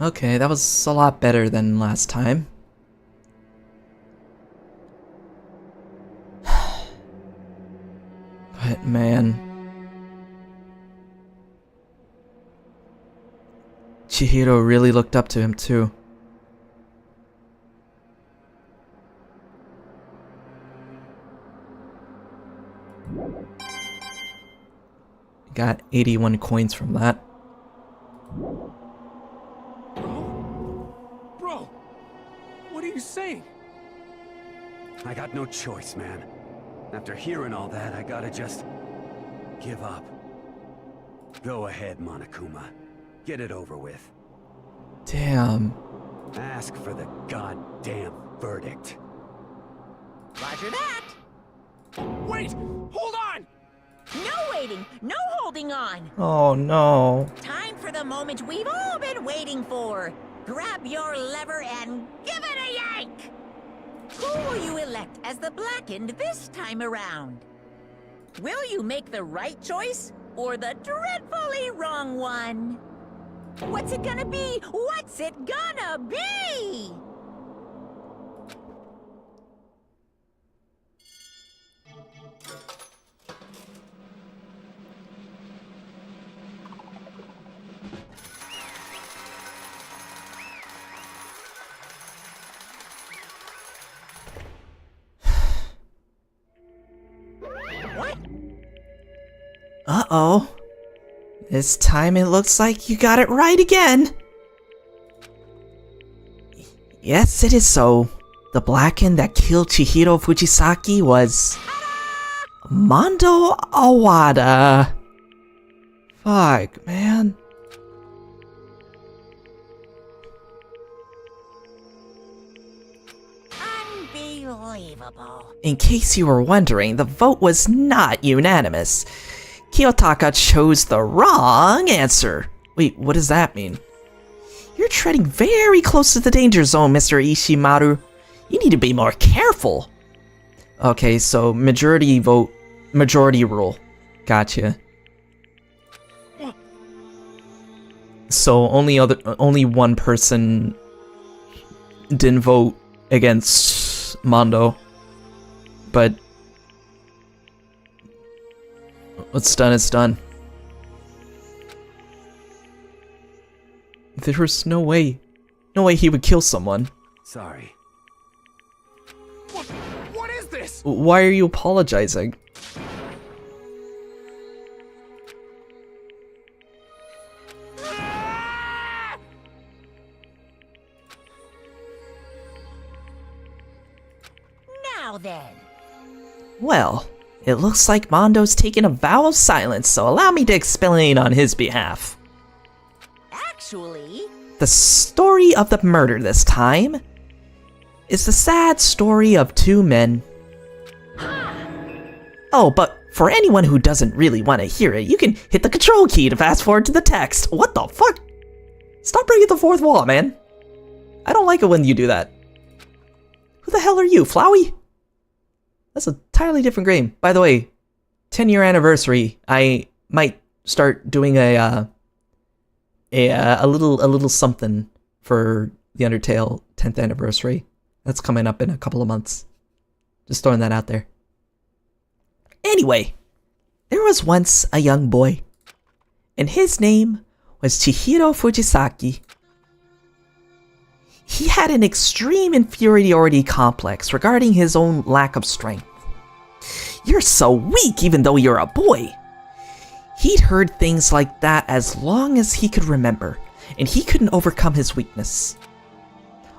Okay, that was a lot better than last time. But man, Chihiro really looked up to him too. Got 81 coins from that. Bro, what are you saying? I got no choice, man. After hearing all that, I gotta just give up. Go ahead, Monokuma. Get it over with. Damn. Ask for the goddamn verdict. Roger that. Wait! Hold on! No waiting, no holding on. Oh no. Time for the moment we've all been waiting for. Grab your lever and give it a yank! Who will you elect as the Blackened this time around? Will you make the right choice or the dreadfully wrong one? What's it gonna be? What's it gonna be? What? Uh-oh. This time it looks like you got it right again. Yes, it is so. The Blackened that killed Chihiro Fujisaki was... Mondo Awada. Fuck, man. Unbelievable. In case you were wondering, the vote was not unanimous. Kiyotaka chose the wrong answer. Wait, what does that mean? You're treading very close to the danger zone, Mr. Ishimaru. You need to be more careful. Okay, so majority vote, majority rule. Gotcha. So only one person didn't vote against Mondo. But what's done is done. There was no way he would kill someone. Sorry. What is this? Why are you apologizing? Now then. Well, it looks like Mondo's taken a vow of silence, so allow me to explain on his behalf. Actually, The story of the murder this time is the sad story of two men. Oh, but for anyone who doesn't really want to hear it, you can hit the control key to fast forward to the text. What the fuck? Stop breaking the fourth wall, man. I don't like it when you do that. Who the hell are you, Flowey? That's an entirely different game. By the way, 10-year anniversary. I might start doing a little something for the Undertale 10th anniversary. That's coming up in a couple of months. Just throwing that out there. Anyway, there was once a young boy, and his name was Chihiro Fujisaki. He had an extreme inferiority complex regarding his own lack of strength. You're so weak even though you're a boy. He'd heard things like that as long as he could remember, and he couldn't overcome his weakness.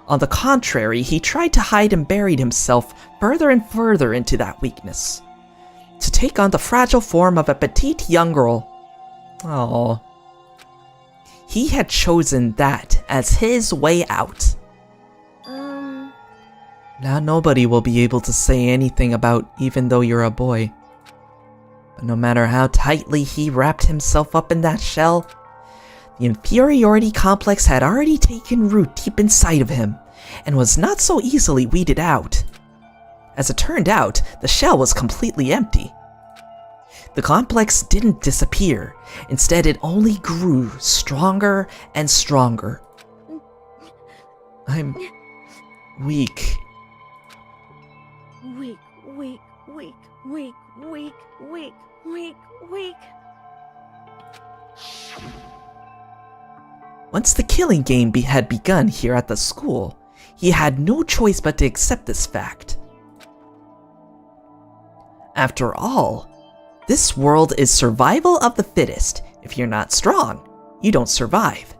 On the contrary, he tried to hide and buried himself further and further into that weakness, to take on the fragile form of a petite young girl. Oh. He had chosen that as his way out. Now nobody will be able to say anything about even though you're a boy. But no matter how tightly he wrapped himself up in that shell, the inferiority complex had already taken root deep inside of him, and was not so easily weeded out. As it turned out, the shell was completely empty. The complex didn't disappear. Instead, it only grew stronger and stronger. I'm weak. Weak, weak, weak, weak, weak, weak, weak, weak. Once the killing game had begun here at the school, he had no choice but to accept this fact. After all, this world is survival of the fittest. If you're not strong, you don't survive.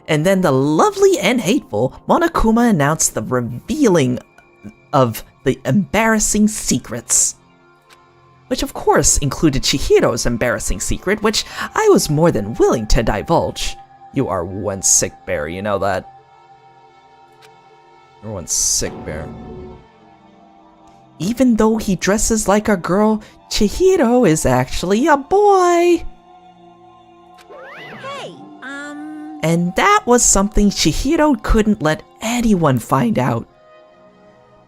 And then the lovely and hateful Monokuma announced the revealing of the embarrassing secrets. Which of course included Chihiro's embarrassing secret, which I was more than willing to divulge. You are one sick bear, you know that? You're one sick bear. Even though he dresses like a girl, Chihiro is actually a boy! And that was something Chihiro couldn't let anyone find out.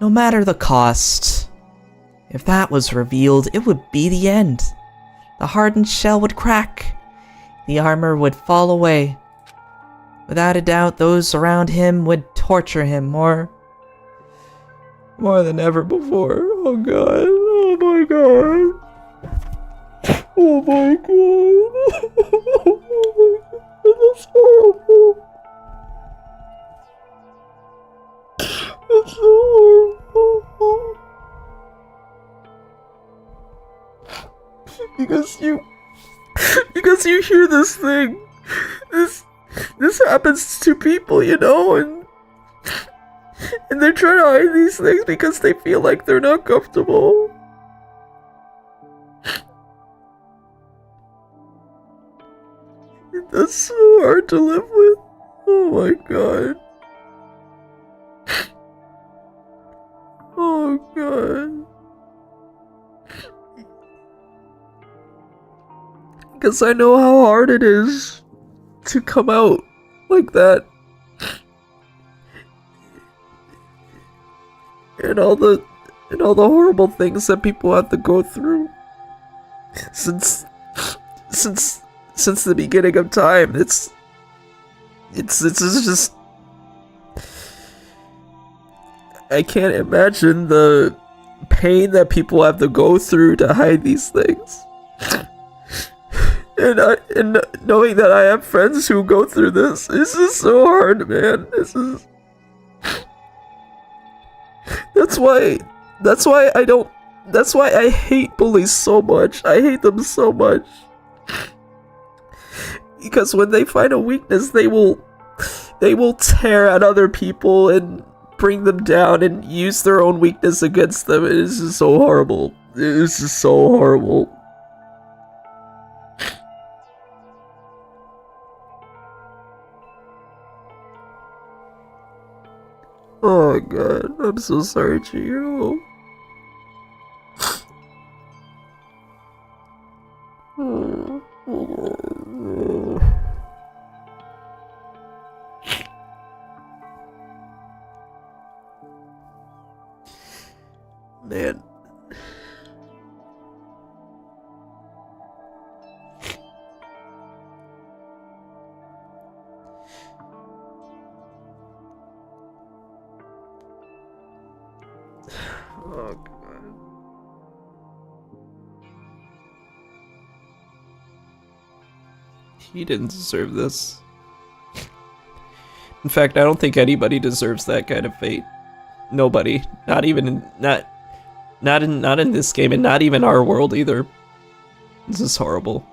No matter the cost. If that was revealed, it would be the end. The hardened shell would crack. The armor would fall away. Without a doubt, those around him would torture him more than ever before. Oh god. Oh my god. Oh my god. Oh my god. That's horrible. It's so horrible. Because you hear this thing. This happens to people, you know, and they're trying to hide these things because they feel like they're not comfortable. That's so hard to live with. Oh my god. Oh god. Because I know how hard it is to come out like that. And all the horrible things that people have to go through since since the beginning of time. It's just, I can't imagine the pain that people have to go through to hide these things. And knowing that I have friends who go through this is so hard, man. That's why I hate bullies so much. I hate them so much. Because when they find a weakness, they will tear at other people and bring them down and use their own weakness against them. It is just so horrible. It is just so horrible. Oh god, I'm so sorry, Chihiro. Man. Oh god. He didn't deserve this. In fact, I don't think anybody deserves that kind of fate. Nobody. Not even not in this game, and not even our world either. This is horrible.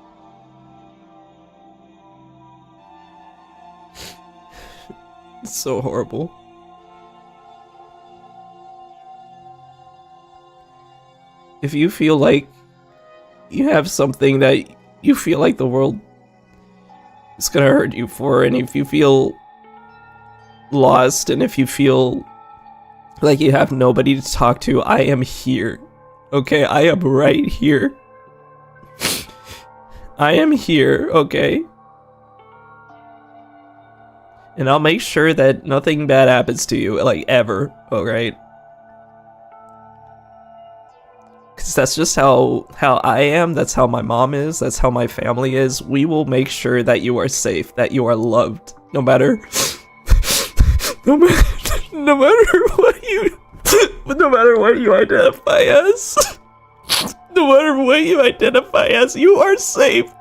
It's so horrible. If you feel like you have something that you feel like the world is gonna hurt you for, and if you feel lost, and if you feel like you have nobody to talk to, I am here. Okay, I am right here. I am here, okay? And I'll make sure that nothing bad happens to you, like, ever, alright? Because that's just how I am, that's how my mom is, that's how my family is. We will make sure that you are safe, that you are loved, no matter what you identify as. No matter what you identify as, you are safe.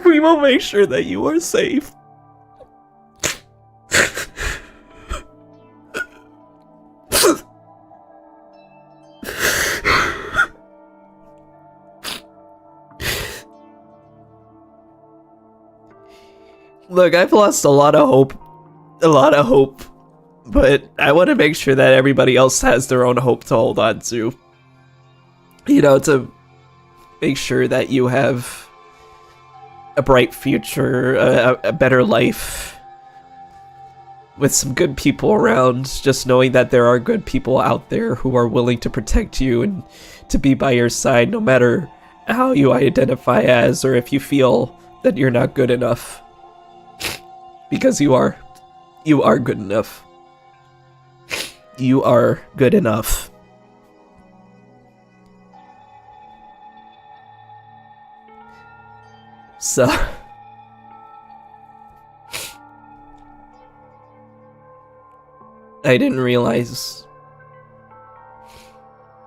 We will make sure that you are safe. Look, I've lost a lot of hope, but I want to make sure that everybody else has their own hope to hold on to. You know, to make sure that you have a bright future, a better life, with some good people around, just knowing that there are good people out there who are willing to protect you and to be by your side no matter how you identify as, or if you feel that you're not good enough. Because you are good enough. You are good enough. So I didn't realize.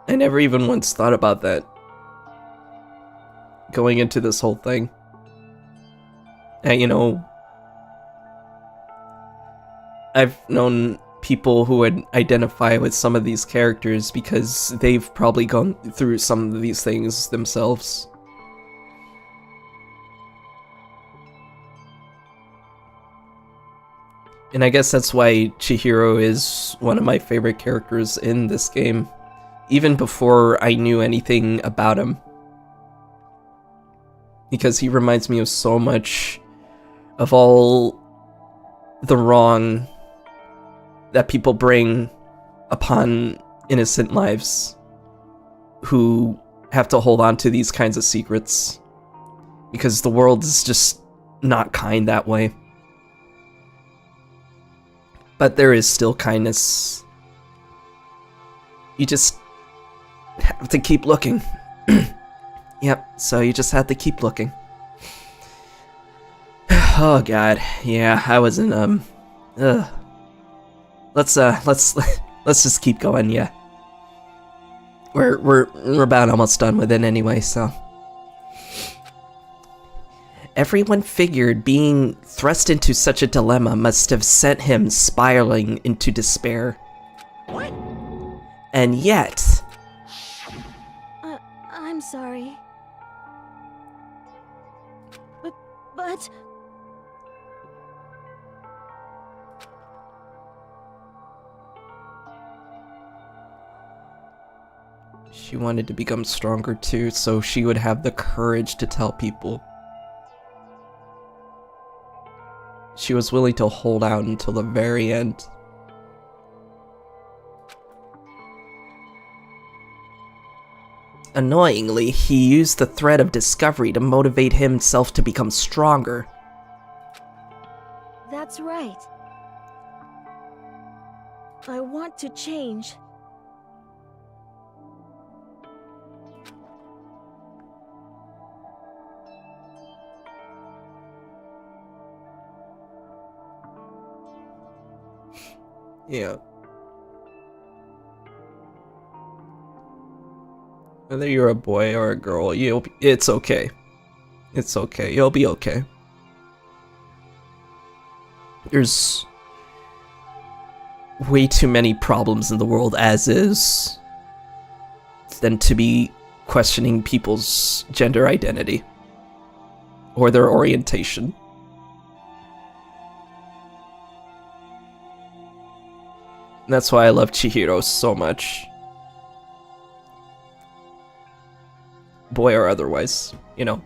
I never even once thought about that going into this whole thing. And, you know, I've known people who would identify with some of these characters because they've probably gone through some of these things themselves. And I guess that's why Chihiro is one of my favorite characters in this game, even before I knew anything about him. Because he reminds me of so much of all the wrong that people bring upon innocent lives who have to hold on to these kinds of secrets. Because the world is just not kind that way. But there is still kindness. You just have to keep looking. Yep, so you just have to keep looking. Oh god, yeah, I was in ugh. Let's just keep going, yeah. We're about almost done with it anyway, so. Everyone figured being thrust into such a dilemma must have sent him spiraling into despair. What? And yet... I'm sorry. But... She wanted to become stronger too, so she would have the courage to tell people. She was willing to hold out until the very end. Annoyingly, he used the thread of discovery to motivate himself to become stronger. That's right. I want to change. Yeah. Whether you're a boy or a girl, it's okay. It's okay. You'll be okay. There's way too many problems in the world as is than to be questioning people's gender identity or their orientation. And that's why I love Chihiro so much. Boy or otherwise, you know.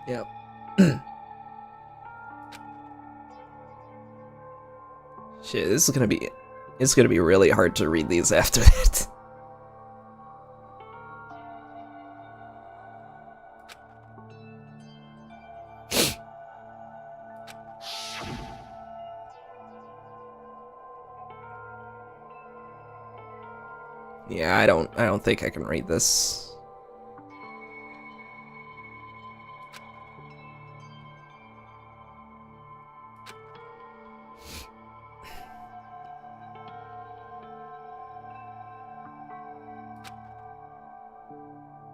Yep. Shit, it's gonna be really hard to read these after that. Yeah, I don't think I can read this.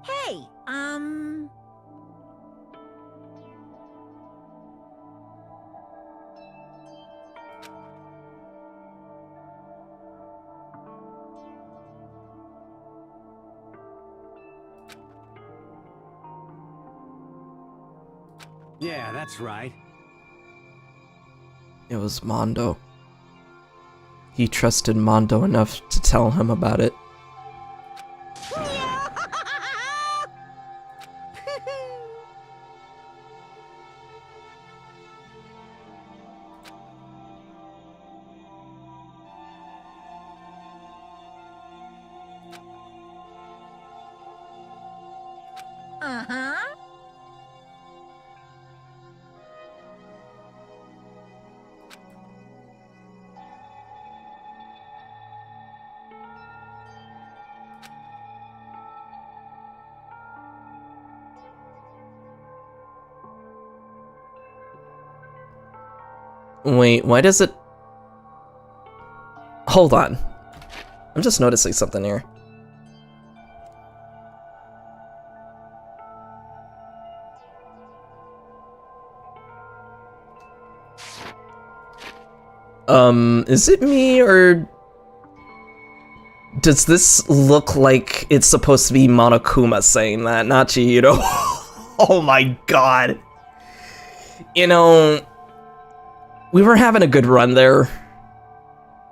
Hey, Yeah, that's right. It was Mondo. He trusted Mondo enough to tell him about it. Uh-huh. Wait, why does it... Hold on. I'm just noticing something here. Is it me, or... Does this look like it's supposed to be Monokuma saying that, not Chihiro? Oh my god. You know... We were having a good run there.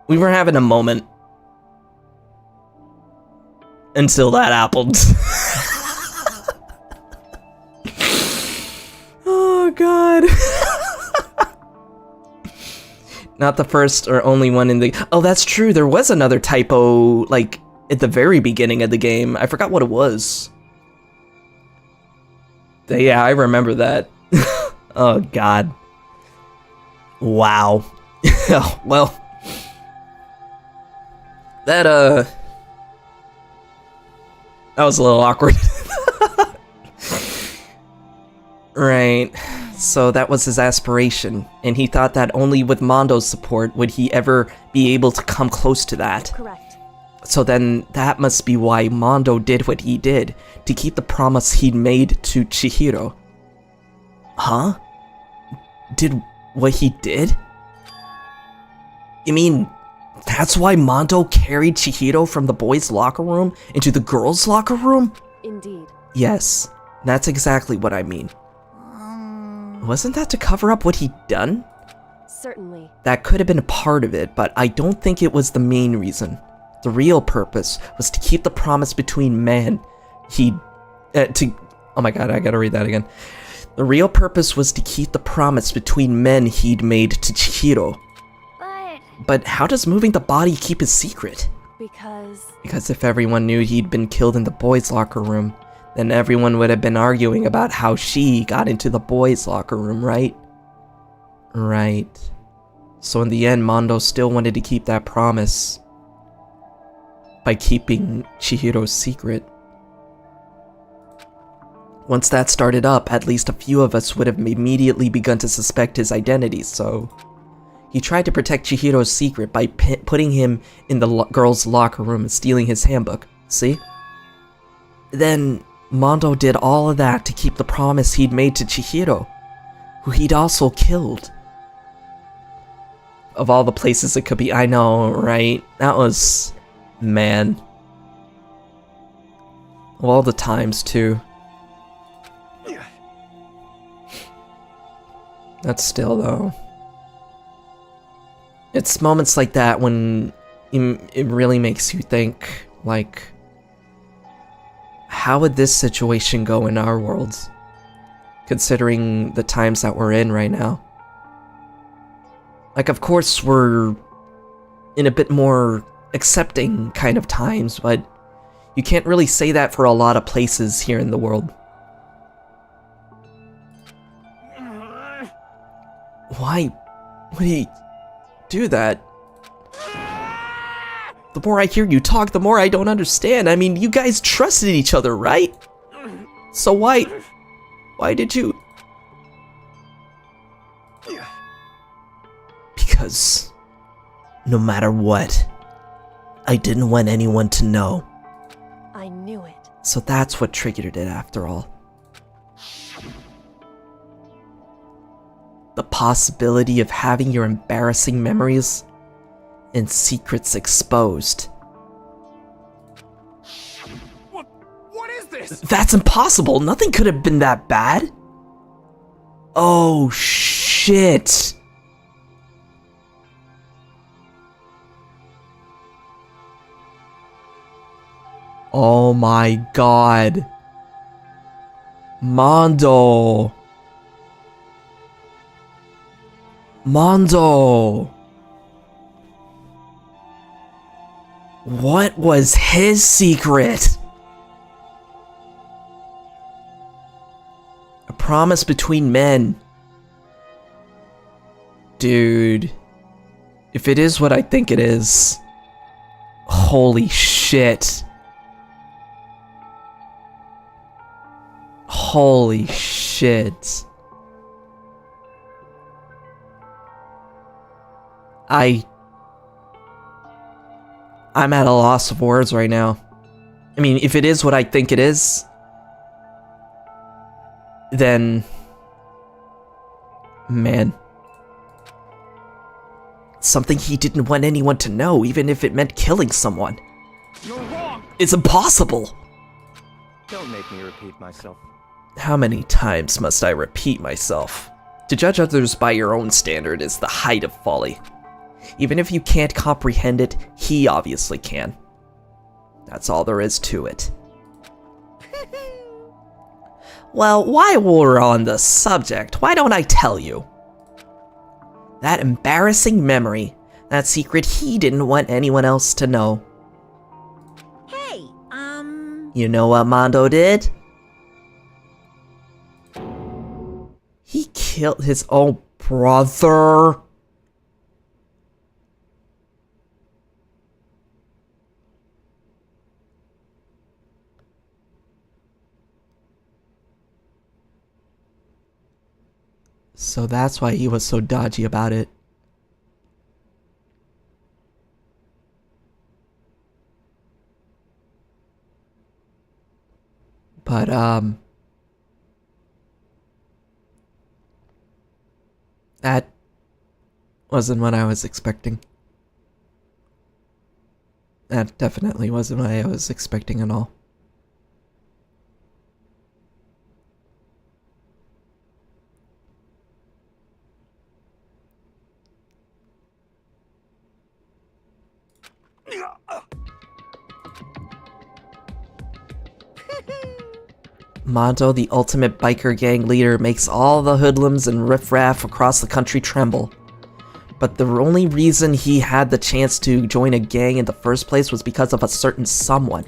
We were having a moment. Until that happened. Oh god. Not the first or only one in the... Oh, that's true. There was another typo, like, at the very beginning of the game. I forgot what it was. Yeah, I remember that. Oh god. Wow. Well, that That was a little awkward. Right. So that was his aspiration, and he thought that only with Mondo's support would he ever be able to come close to that. Correct. So then that must be why Mondo did what he did, to keep the promise he'd made to Chihiro. Huh? Did what he did? You mean, that's why Mondo carried Chihiro from the boys' locker room into the girls' locker room? Indeed. Yes, that's exactly what I mean. Wasn't that to cover up what he'd done? Certainly. That could have been a part of it, but I don't think it was the main reason. The real purpose was to keep the promise between men oh my god, I gotta read that again. The real purpose was to keep the promise between men he'd made to Chihiro. But how does moving the body keep his secret? Because if everyone knew he'd been killed in the boys' locker room, then everyone would have been arguing about how she got into the boys' locker room, right? Right. So in the end, Mondo still wanted to keep that promise by keeping Chihiro's secret. Once that started up, at least a few of us would have immediately begun to suspect his identity, so he tried to protect Chihiro's secret by putting him in the girls' locker room and stealing his handbook. See? Then Mondo did all of that to keep the promise he'd made to Chihiro, who he'd also killed. Of all the places it could be, I know, right? That was... man. Of all the times, too. That's still, though. It's moments like that when it really makes you think, like, how would this situation go in our worlds, considering the times that we're in right now? Like, of course, we're in a bit more accepting kind of times, but you can't really say that for a lot of places here in the world. Why would he do that? The more I hear you talk, the more I don't understand. I mean, you guys trusted each other, right? So why did you... Because no matter what, I didn't want anyone to know. I knew it. So that's what triggered it after all. The possibility of having your embarrassing memories and secrets exposed. What is this? That's impossible. Nothing could have been that bad. Oh, shit. Oh my god. Mondo. Mondo. What was his secret? A promise between men. Dude. If it is what I think it is. Holy shit. Holy shit. I'm at a loss of words right now. I mean, if it is what I think it is, then... man. Something he didn't want anyone to know, even if it meant killing someone. You're wrong. It's impossible! Don't make me repeat myself. How many times must I repeat myself? To judge others by your own standard is the height of folly. Even if you can't comprehend it, he obviously can. That's all there is to it. Well, while we're on the subject, why don't I tell you? That embarrassing memory, that secret he didn't want anyone else to know. Hey, You know what Mondo did? He killed his own brother. So that's why he was so dodgy about it. But, that wasn't what I was expecting. That definitely wasn't what I was expecting at all. Mondo, the ultimate biker gang leader, makes all the hoodlums and riffraff across the country tremble. But the only reason he had the chance to join a gang in the first place was because of a certain someone.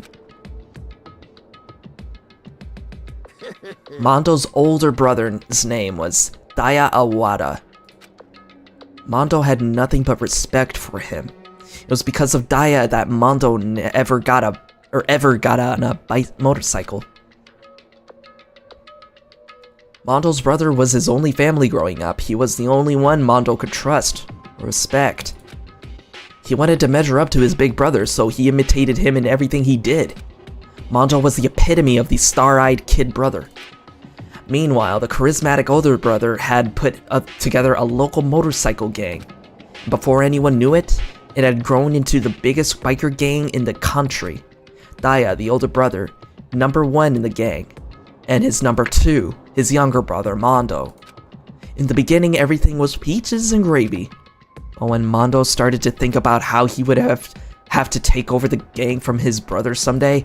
Mondo's older brother's name was Daya Awada. Mondo had nothing but respect for him. It was because of Daya that Mondo ever got on a motorcycle. Mondo's brother was his only family growing up. He was the only one Mondo could trust or respect. He wanted to measure up to his big brother, so he imitated him in everything he did. Mondo was the epitome of the star-eyed kid brother. Meanwhile, the charismatic older brother had put together a local motorcycle gang. Before anyone knew it, it had grown into the biggest biker gang in the country. Daya, the older brother, #1 in the gang, and his #2, his younger brother, Mondo. In the beginning, everything was peaches and gravy. But when Mondo started to think about how he would have to take over the gang from his brother someday,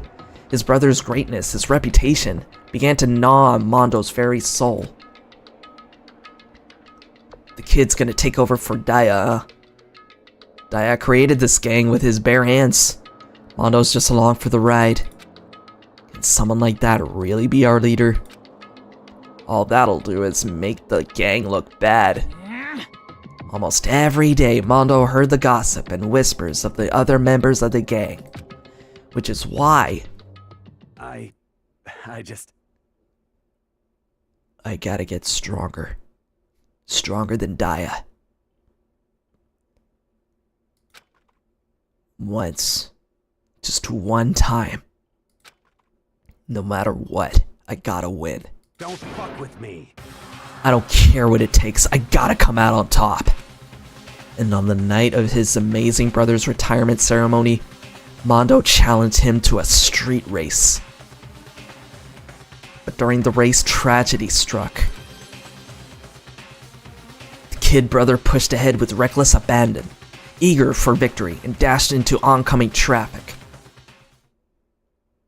his brother's greatness, his reputation, began to gnaw on Mondo's very soul. The kid's gonna take over for Daya, huh? Daya created this gang with his bare hands. Mondo's just along for the ride. Can someone like that really be our leader? All that'll do is make the gang look bad. Almost every day, Mondo heard the gossip and whispers of the other members of the gang. Which is why... I gotta get stronger. Stronger than Daya. Once. Just one time. No matter what, I gotta win. Don't fuck with me. I don't care what it takes, I gotta come out on top. And on the night of his amazing brother's retirement ceremony, Mondo challenged him to a street race. But during the race, tragedy struck. The kid brother pushed ahead with reckless abandon, eager for victory, and dashed into oncoming traffic.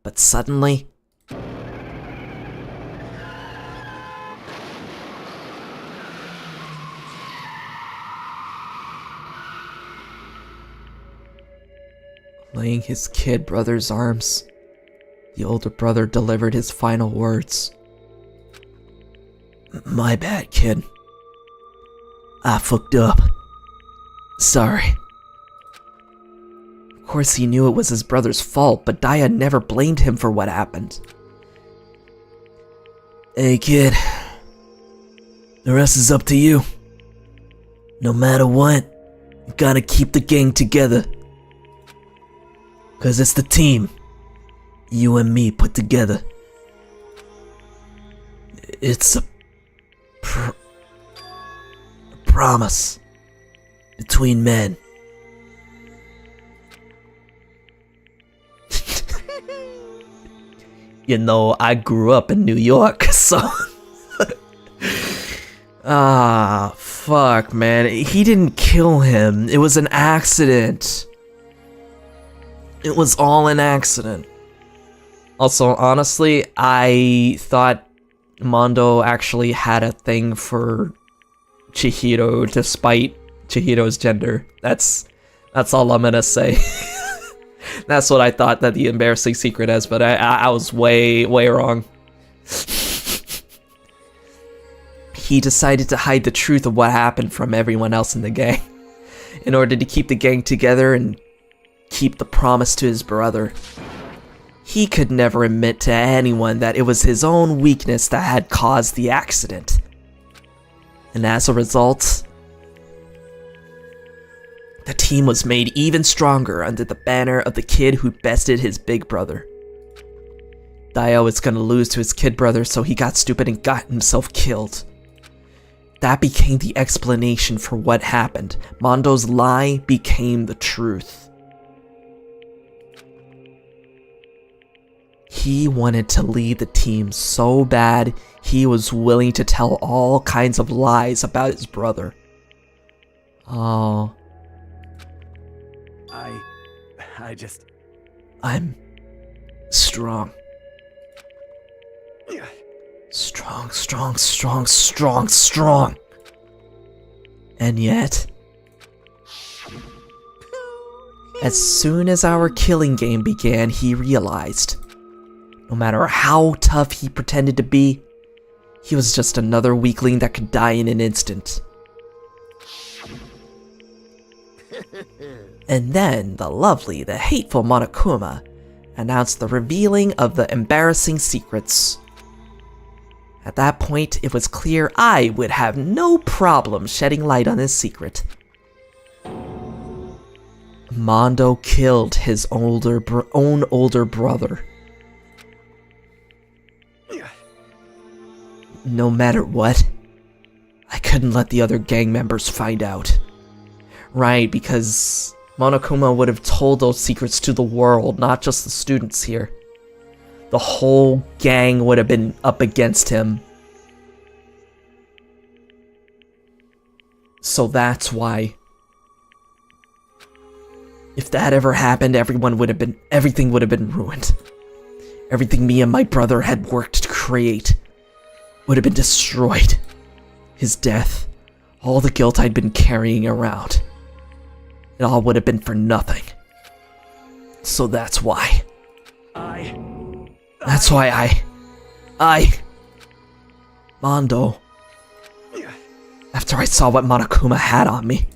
But suddenly... laying his kid brother's arms, the older brother delivered his final words. My bad, kid. I fucked up. Sorry. Of course he knew it was his brother's fault, but Daya never blamed him for what happened. Hey kid, the rest is up to you. No matter what, you gotta keep the gang together. 'Cause it's the team, you and me put together. It's a promise between men. You know, I grew up in New York, so... fuck, man. He didn't kill him. It was an accident. It was all an accident. Also, honestly, I thought Mondo actually had a thing for Chihiro, despite Chihiro's gender. That's all I'm gonna say. That's what I thought that the embarrassing secret is, but I was way wrong. He decided to hide the truth of what happened from everyone else in the gang, in order to keep the gang together and keep the promise to his brother. He could never admit to anyone that it was his own weakness that had caused the accident. And as a result, the team was made even stronger under the banner of the kid who bested his big brother. Dio was gonna lose to his kid brother, so he got stupid and got himself killed. That became the explanation for what happened. Mondo's lie became the truth. He wanted to lead the team so bad, he was willing to tell all kinds of lies about his brother. Oh. I'm strong. Strong. And yet, as soon as our killing game began, he realized, no matter how tough he pretended to be, he was just another weakling that could die in an instant. And then, the hateful Monokuma announced the revealing of the embarrassing secrets. At that point, it was clear I would have no problem shedding light on this secret. Mondo killed his own older brother. No matter what, I couldn't let the other gang members find out. Right, because Monokuma would have told those secrets to the world, not just the students here. The whole gang would have been up against him. So that's why. If that ever happened, everything would have been ruined. Everything me and my brother had worked to create would have been destroyed. His death, all the guilt I'd been carrying around, it all would have been for nothing. So that's why. That's why Mondo, after I saw what Monokuma had on me,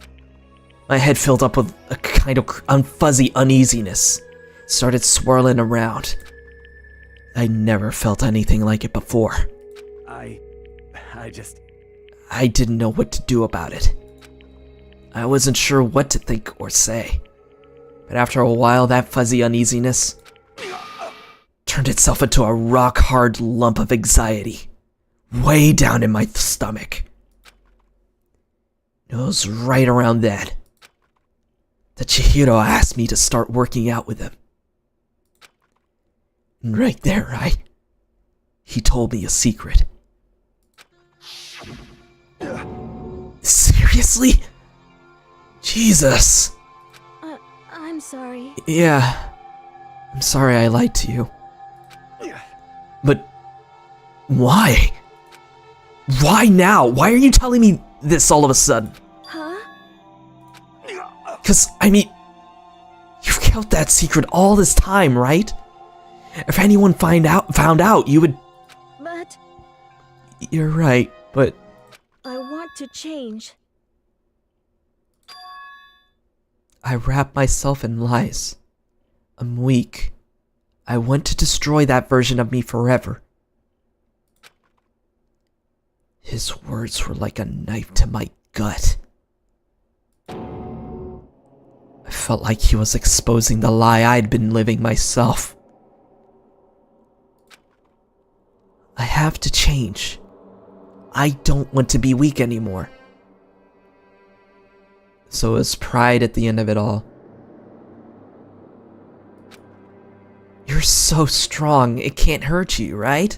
my head filled up with a kind of fuzzy uneasiness, started swirling around. I never felt anything like it before. I didn't know what to do about it. I wasn't sure what to think or say. But after a while, that fuzzy uneasiness turned itself into a rock-hard lump of anxiety, way down in my stomach. It was right around then that Chihiro asked me to start working out with him. And right there, he told me a secret. Seriously? Jesus. I'm sorry. Yeah. I'm sorry I lied to you. But why? Why now? Why are you telling me this all of a sudden? Huh? 'Cause, I mean, you've kept that secret all this time, right? If anyone found out, you would... But... You're right, but... I want to change. I wrap myself in lies. I'm weak. I want to destroy that version of me forever. His words were like a knife to my gut. I felt like he was exposing the lie I'd been living myself. I have to change. I don't want to be weak anymore. So is pride at the end of it all. You're so strong, it can't hurt you, right?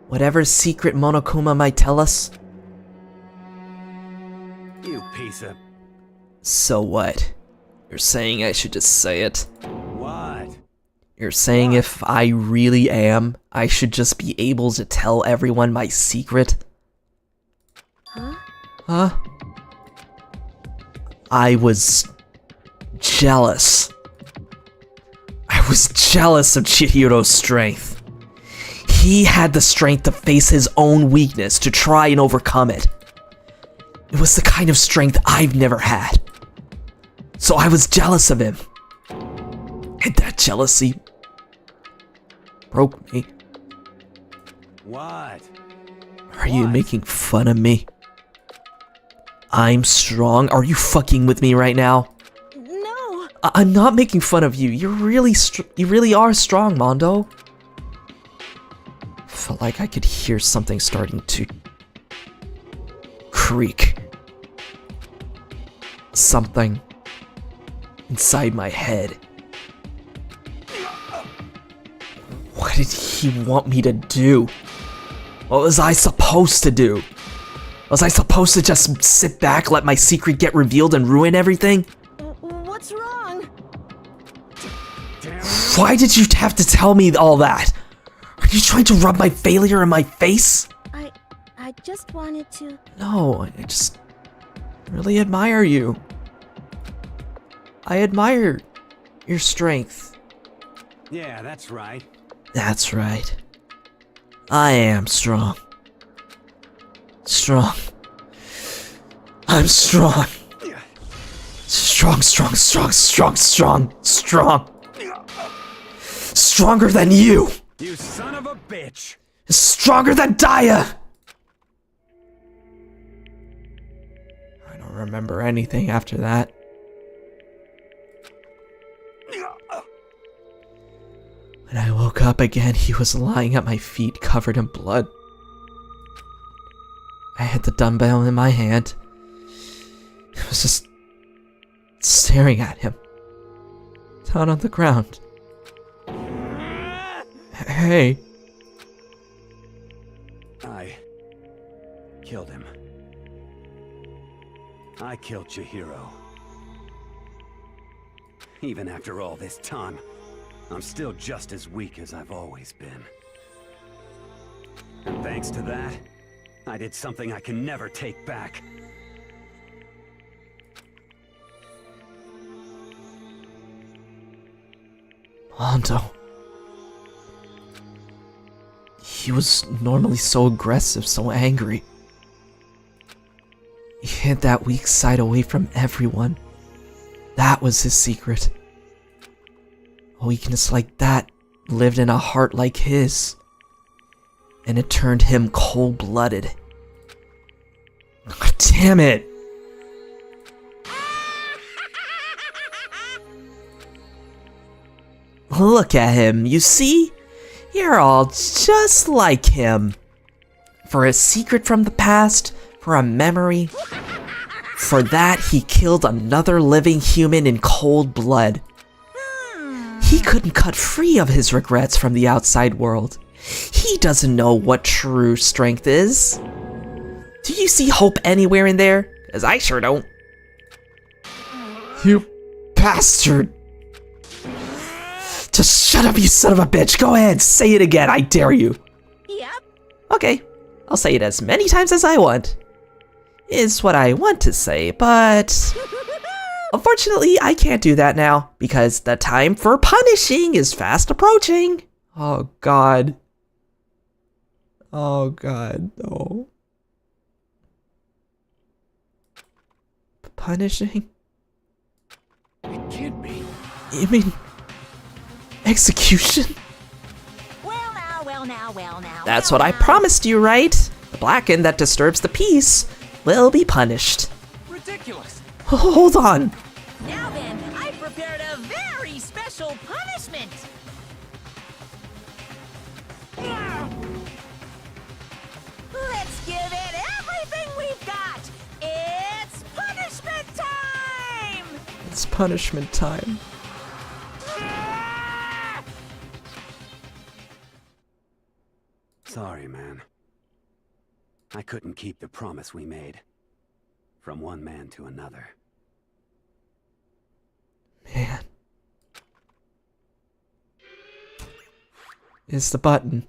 Whatever secret Monokuma might tell us. You piece of... So what? You're saying I should just say it? What? You're saying if I really am, I should just be able to tell everyone my secret? Huh? Huh? I was jealous. I was jealous of Chihiro's strength. He had the strength to face his own weakness, to try and overcome it. It was the kind of strength I've never had. So I was jealous of him. And that jealousy broke me. What? Are you making fun of me? I'm strong? Are you fucking with me right now? No. I'm not making fun of you. You really are strong, Mondo. Felt like I could hear something starting to creak. Something inside my head. What did he want me to do? What was I supposed to do? Was I supposed to just sit back, let my secret get revealed and ruin everything? What's wrong? Why did you have to tell me all that? Are you trying to rub my failure in my face? I just wanted to... No, I just really admire you. I admire your strength. Yeah, that's right. That's right. I am strong. Strong. I'm strong. Strong. Stronger than you. You son of a bitch. Stronger than Daya. I don't remember anything after that. When I woke up again, he was lying at my feet, covered in blood. I had the dumbbell in my hand. I was just staring at him. Down on the ground. Hey. I killed him. I killed Chihiro. Even after all this time, I'm still just as weak as I've always been. And thanks to that, I did something I can never take back. Mondo. He was normally so aggressive, so angry. He hid that weak side away from everyone. That was his secret. A weakness like that lived in a heart like his. And it turned him cold-blooded. God damn it! Look at him, you see? You're all just like him. For a secret from the past, for a memory. For that, he killed another living human in cold blood. He couldn't cut free of his regrets from the outside world. He doesn't know what true strength is. Do you see hope anywhere in there? 'Cause I sure don't. You bastard! Just shut up, you son of a bitch! Go ahead, say it again, I dare you! Yep. Okay, I'll say it as many times as I want. Is what I want to say, but... Unfortunately, I can't do that now, because the time for punishing is fast approaching. Oh god. Oh god, no. Punishing? It can't be. You mean... execution? Well now. That's what I promised you, right? The Blacken that disturbs the peace will be punished. Ridiculous. Hold on. Now then, I prepared a very special punishment. Let's give it everything we've got. It's punishment time. It's punishment time. Sorry, man. I couldn't keep the promise we made. From one man to another. Man. Is the button.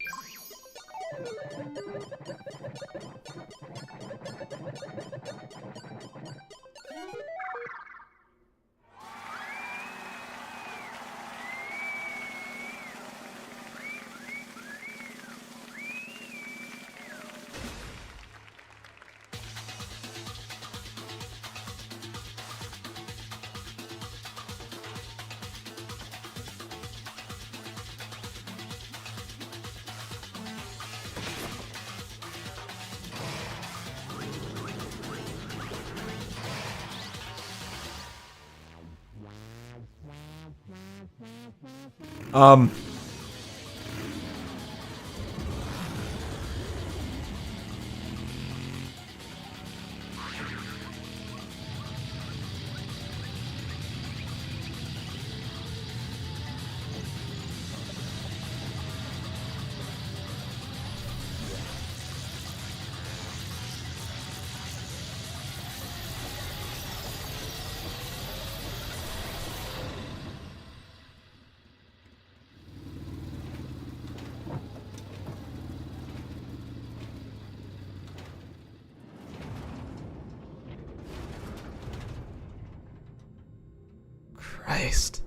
Christ.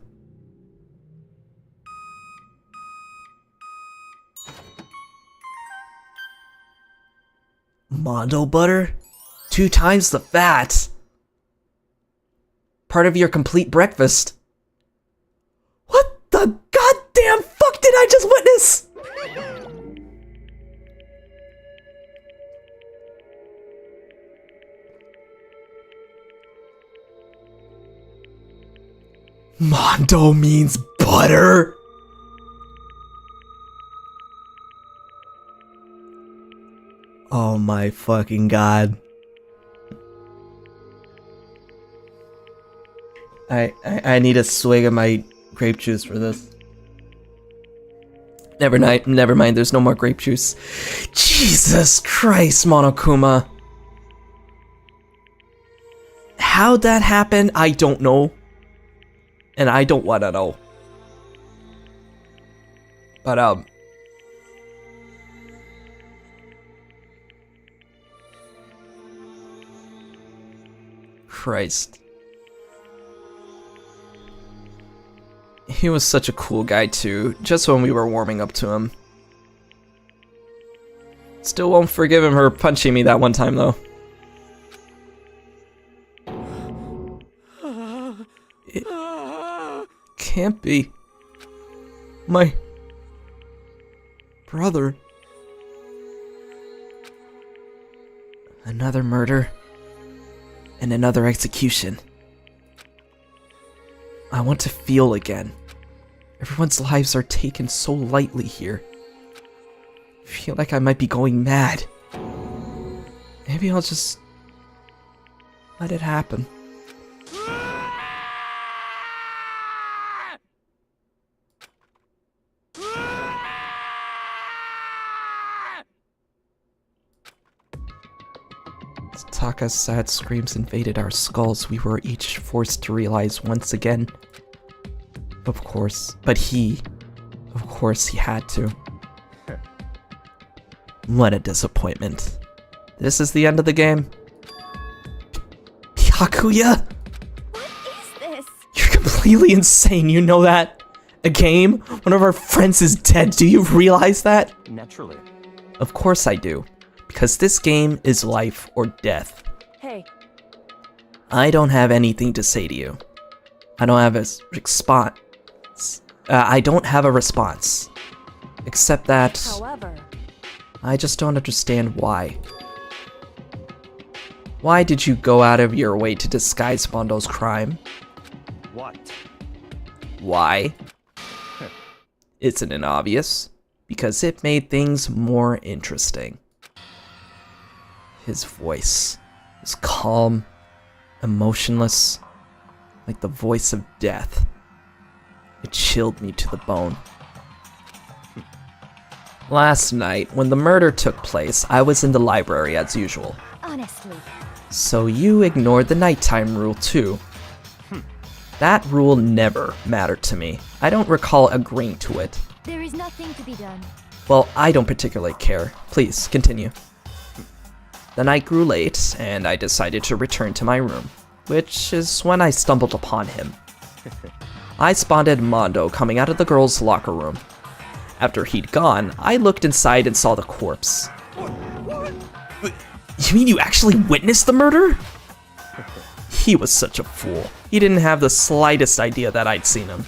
Mondo butter? 2 times the fat. Part of your complete breakfast. What the goddamn fuck did I just witness? Mondo means butter? Oh my fucking god. I need a swig of my grape juice for this. Never mind, there's no more grape juice. Jesus Christ, Monokuma. How'd that happen? I don't know. And I don't wanna know. But, Christ. He was such a cool guy too, just when we were warming up to him. Still won't forgive him for punching me that one time though. It can't be. My brother. Another murder. And another execution. I want to feel again. Everyone's lives are taken so lightly here. I feel like I might be going mad. Maybe I'll just let it happen. As Taka's sad screams invaded our skulls, we were each forced to realize once again. Of course, but of course he had to. What a disappointment. This is the end of the game? Byakuya? What is this? You're completely insane, you know that? A game? One of our friends is dead, do you realize that? Naturally. Of course I do. Because this game is life or death. Hey. I don't have anything to say to you. I don't have a response. I don't have a response. Except that... However... I just don't understand why. Why did you go out of your way to disguise Mondo's crime? What? Why? Isn't it obvious? Because it made things more interesting. His voice was calm, emotionless, like the voice of death. It chilled me to the bone. Last night, when the murder took place, I was in the library as usual. Honestly. So you ignored the nighttime rule too. That rule never mattered to me. I don't recall agreeing to it. There is nothing to be done. Well, I don't particularly care. Please, continue. The night grew late, and I decided to return to my room, which is when I stumbled upon him. I spotted Mondo coming out of the girls' locker room. After he'd gone, I looked inside and saw the corpse. You mean you actually witnessed the murder? He was such a fool. He didn't have the slightest idea that I'd seen him.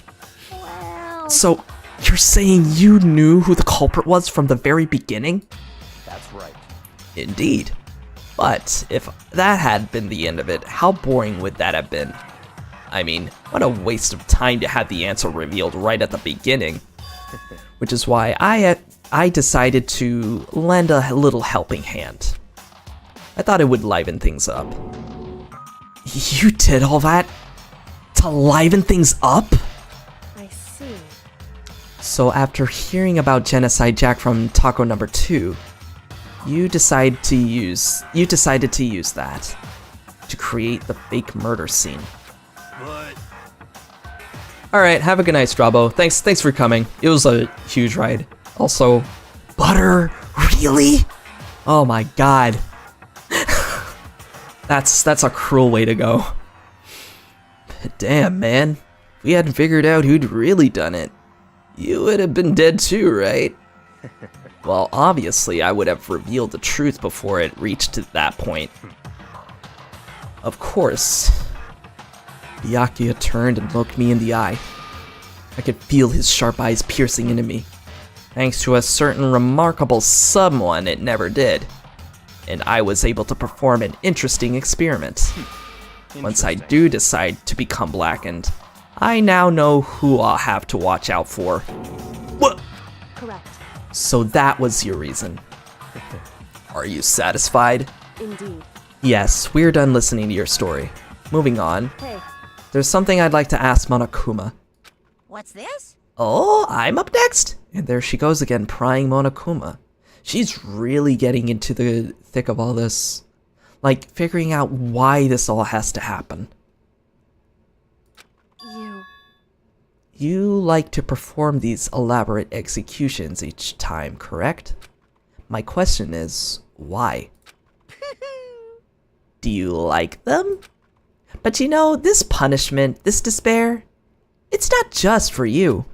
Well... So, you're saying you knew who the culprit was from the very beginning? That's right. Indeed. But if that had been the end of it, how boring would that have been? I mean, what a waste of time to have the answer revealed right at the beginning. which is why I decided to lend a little helping hand. I thought it would liven things up. You did all that to liven things up? I see. So after hearing about Genocide Jack from Taco number 2, you decided to use that to create the fake murder scene. But Alright, have a good night, Strabo. Thanks for coming. It was a huge ride. Also, butter? Really? Oh my god. That's a cruel way to go. Damn, man. If we hadn't figured out who'd really done it, you would have been dead too, right? Well, obviously, I would have revealed the truth before it reached to that point. Of course. Byakuya turned and looked me in the eye. I could feel his sharp eyes piercing into me. Thanks to a certain remarkable someone, it never did. And I was able to perform an interesting experiment. Once I do decide to become blackened, I now know who I'll have to watch out for. What? Correct. So that was your reason. Are you satisfied? Indeed. Yes, we're done listening to your story. Moving on. Hey. There's something I'd like to ask Monokuma. What's this? Oh, I'm up next! And there she goes again, prying Monokuma. She's really getting into the thick of all this. Like, figuring out why this all has to happen. You like to perform these elaborate executions each time, correct? My question is, why? Do you like them? But you know, this punishment, this despair, it's not just for you.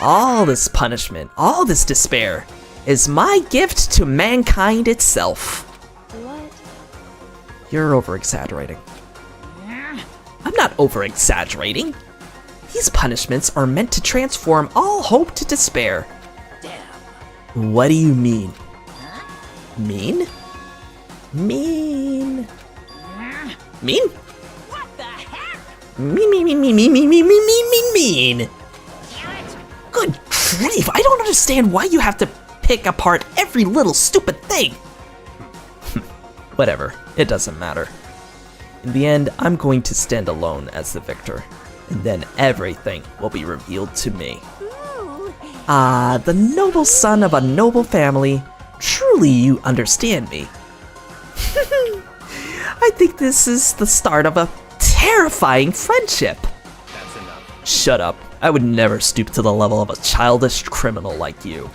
All this punishment, all this despair, is my gift to mankind itself. What? You're over-exaggerating. I'm not over-exaggerating. These punishments are meant to transform all hope to despair. Damn. What do you mean? Mean? Mean? Mean? What the heck? Mean. Good grief, I don't understand why you have to pick apart every little stupid thing. Whatever, it doesn't matter. In the end, I'm going to stand alone as the victor, and then everything will be revealed to me. Ah, the noble son of a noble family. Truly you understand me. I think this is the start of a terrifying friendship. That's enough. Shut up. I would never stoop to the level of a childish criminal like you.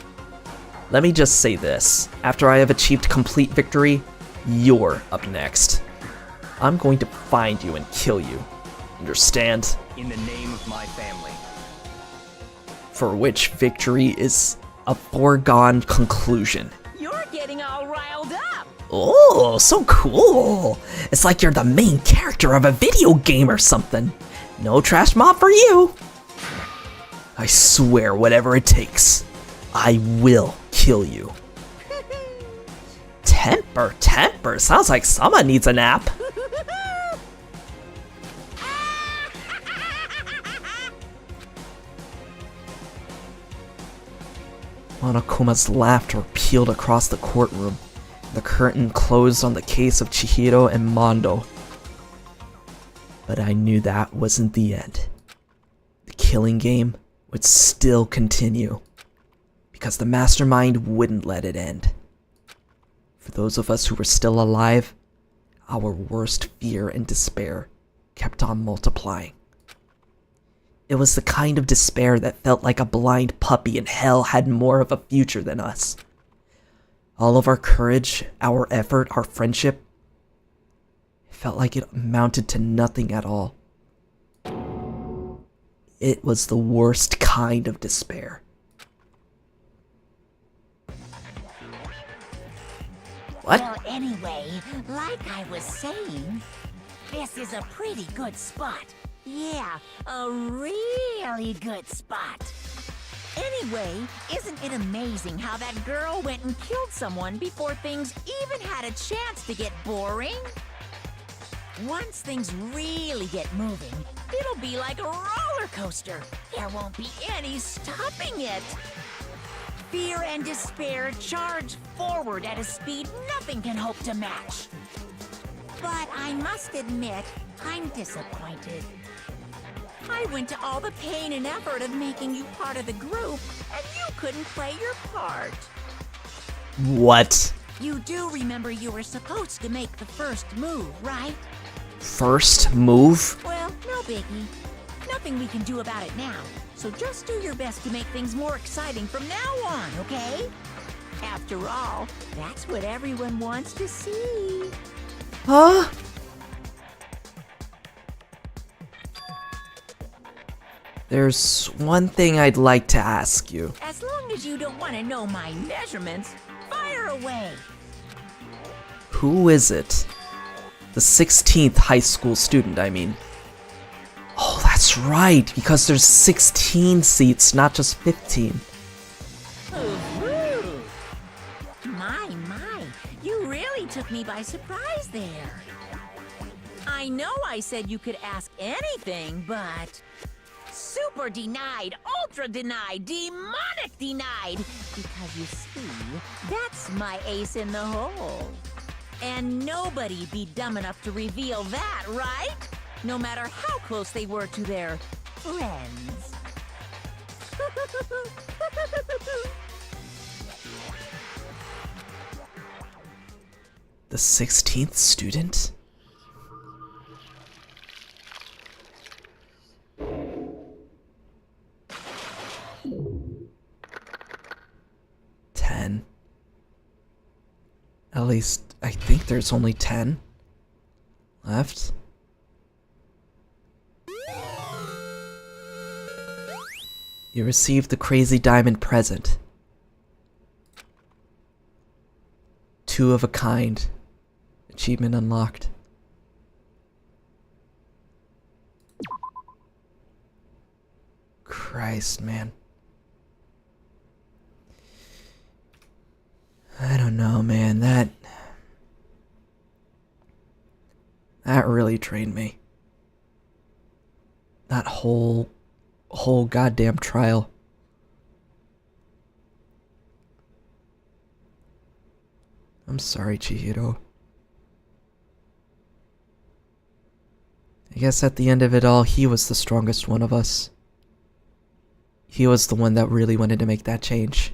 Let me just say this. After I have achieved complete victory, you're up next. I'm going to find you and kill you. Understand? In the name of my family. For which victory is a foregone conclusion. You're getting all riled up. Oh, so cool. It's like you're the main character of a video game or something. No trash mob for you. I swear, whatever it takes, I will kill you. Temper. Sounds like someone needs a nap. Monokuma's laughter peeled across the courtroom. The curtain closed on the case of Chihiro and Mondo. But I knew that wasn't the end. The killing game would still continue, because the mastermind wouldn't let it end. For those of us who were still alive, our worst fear and despair kept on multiplying. It was the kind of despair that felt like a blind puppy in hell had more of a future than us. All of our courage, our effort, our friendship, it felt like it amounted to nothing at all. It was the worst kind of despair. What? Well, anyway, like I was saying, this is a pretty good spot. Yeah, a really good spot. Anyway, isn't it amazing how that girl went and killed someone before things even had a chance to get boring? Once things really get moving, It'll be like a roller coaster. There won't be any stopping it. Fear and despair charge forward at a speed nothing can hope to match. But I must admit, I'm disappointed. I went to all the pain and effort of making you part of the group, and you couldn't play your part. What? You do remember you were supposed to make the first move, right? First move? Well, no biggie. Nothing we can do about it now. So just do your best to make things more exciting from now on, okay? After all, that's what everyone wants to see. Huh? There's one thing I'd like to ask you. As long as you don't want to know my measurements, fire away. Who is it? The 16th high school student, I mean. Oh, that's right, because there's 16 seats, not just 15. My, you really took me by surprise there. I know I said you could ask anything, but... super denied, ultra denied, demonic denied! Because you see, that's my ace in the hole. And nobody be dumb enough to reveal that, right? No matter how close they were to their friends. The 16th student? At least, I think there's only 10 left. You received the Crazy Diamond present. 2 of a kind. Achievement unlocked. Christ, man. I don't know, man. That really drained me. That whole goddamn trial. I'm sorry, Chihiro. I guess at the end of it all, he was the strongest one of us. He was the one that really wanted to make that change.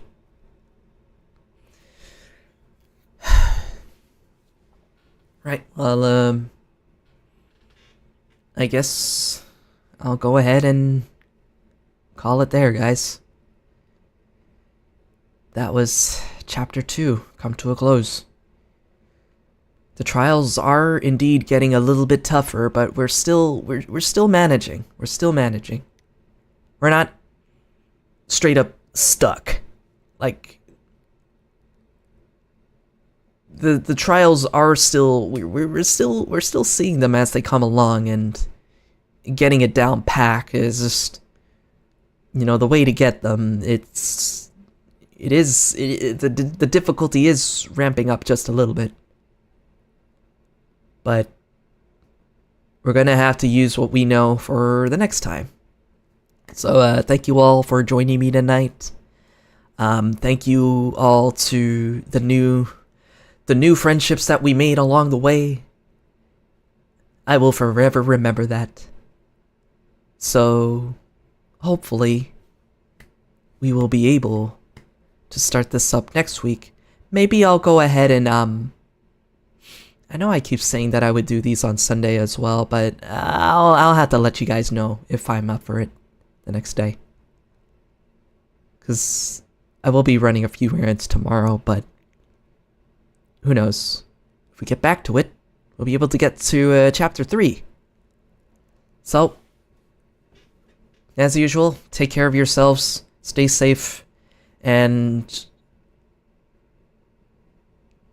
Right, well, I guess I'll go ahead and call it there, guys. That was Chapter 2, come to a close. The trials are indeed getting a little bit tougher, but we're still managing. We're still managing. We're not straight up stuck. Like, the trials are still we're still seeing them as they come along, and getting it down pack is just, you know, the way to get them. The difficulty is ramping up just a little bit, but we're gonna have to use what we know for the next time. So thank you all for joining me tonight. Thank you all to the new friendships that we made along the way. I will forever remember that. So, hopefully, we will be able to start this up next week. Maybe I'll go ahead and, I know I keep saying that I would do these on Sunday as well, but I'll have to let you guys know if I'm up for it the next day. Because I will be running a few errands tomorrow, but who knows? If we get back to it, we'll be able to get to Chapter 3. So, as usual, take care of yourselves, stay safe, and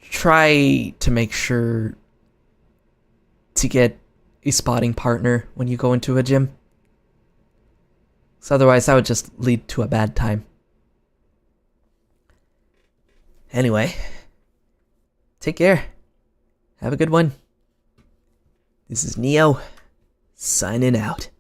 try to make sure to get a spotting partner when you go into a gym. So otherwise, that would just lead to a bad time. Anyway, take care. Have a good one. This is Neo, signing out.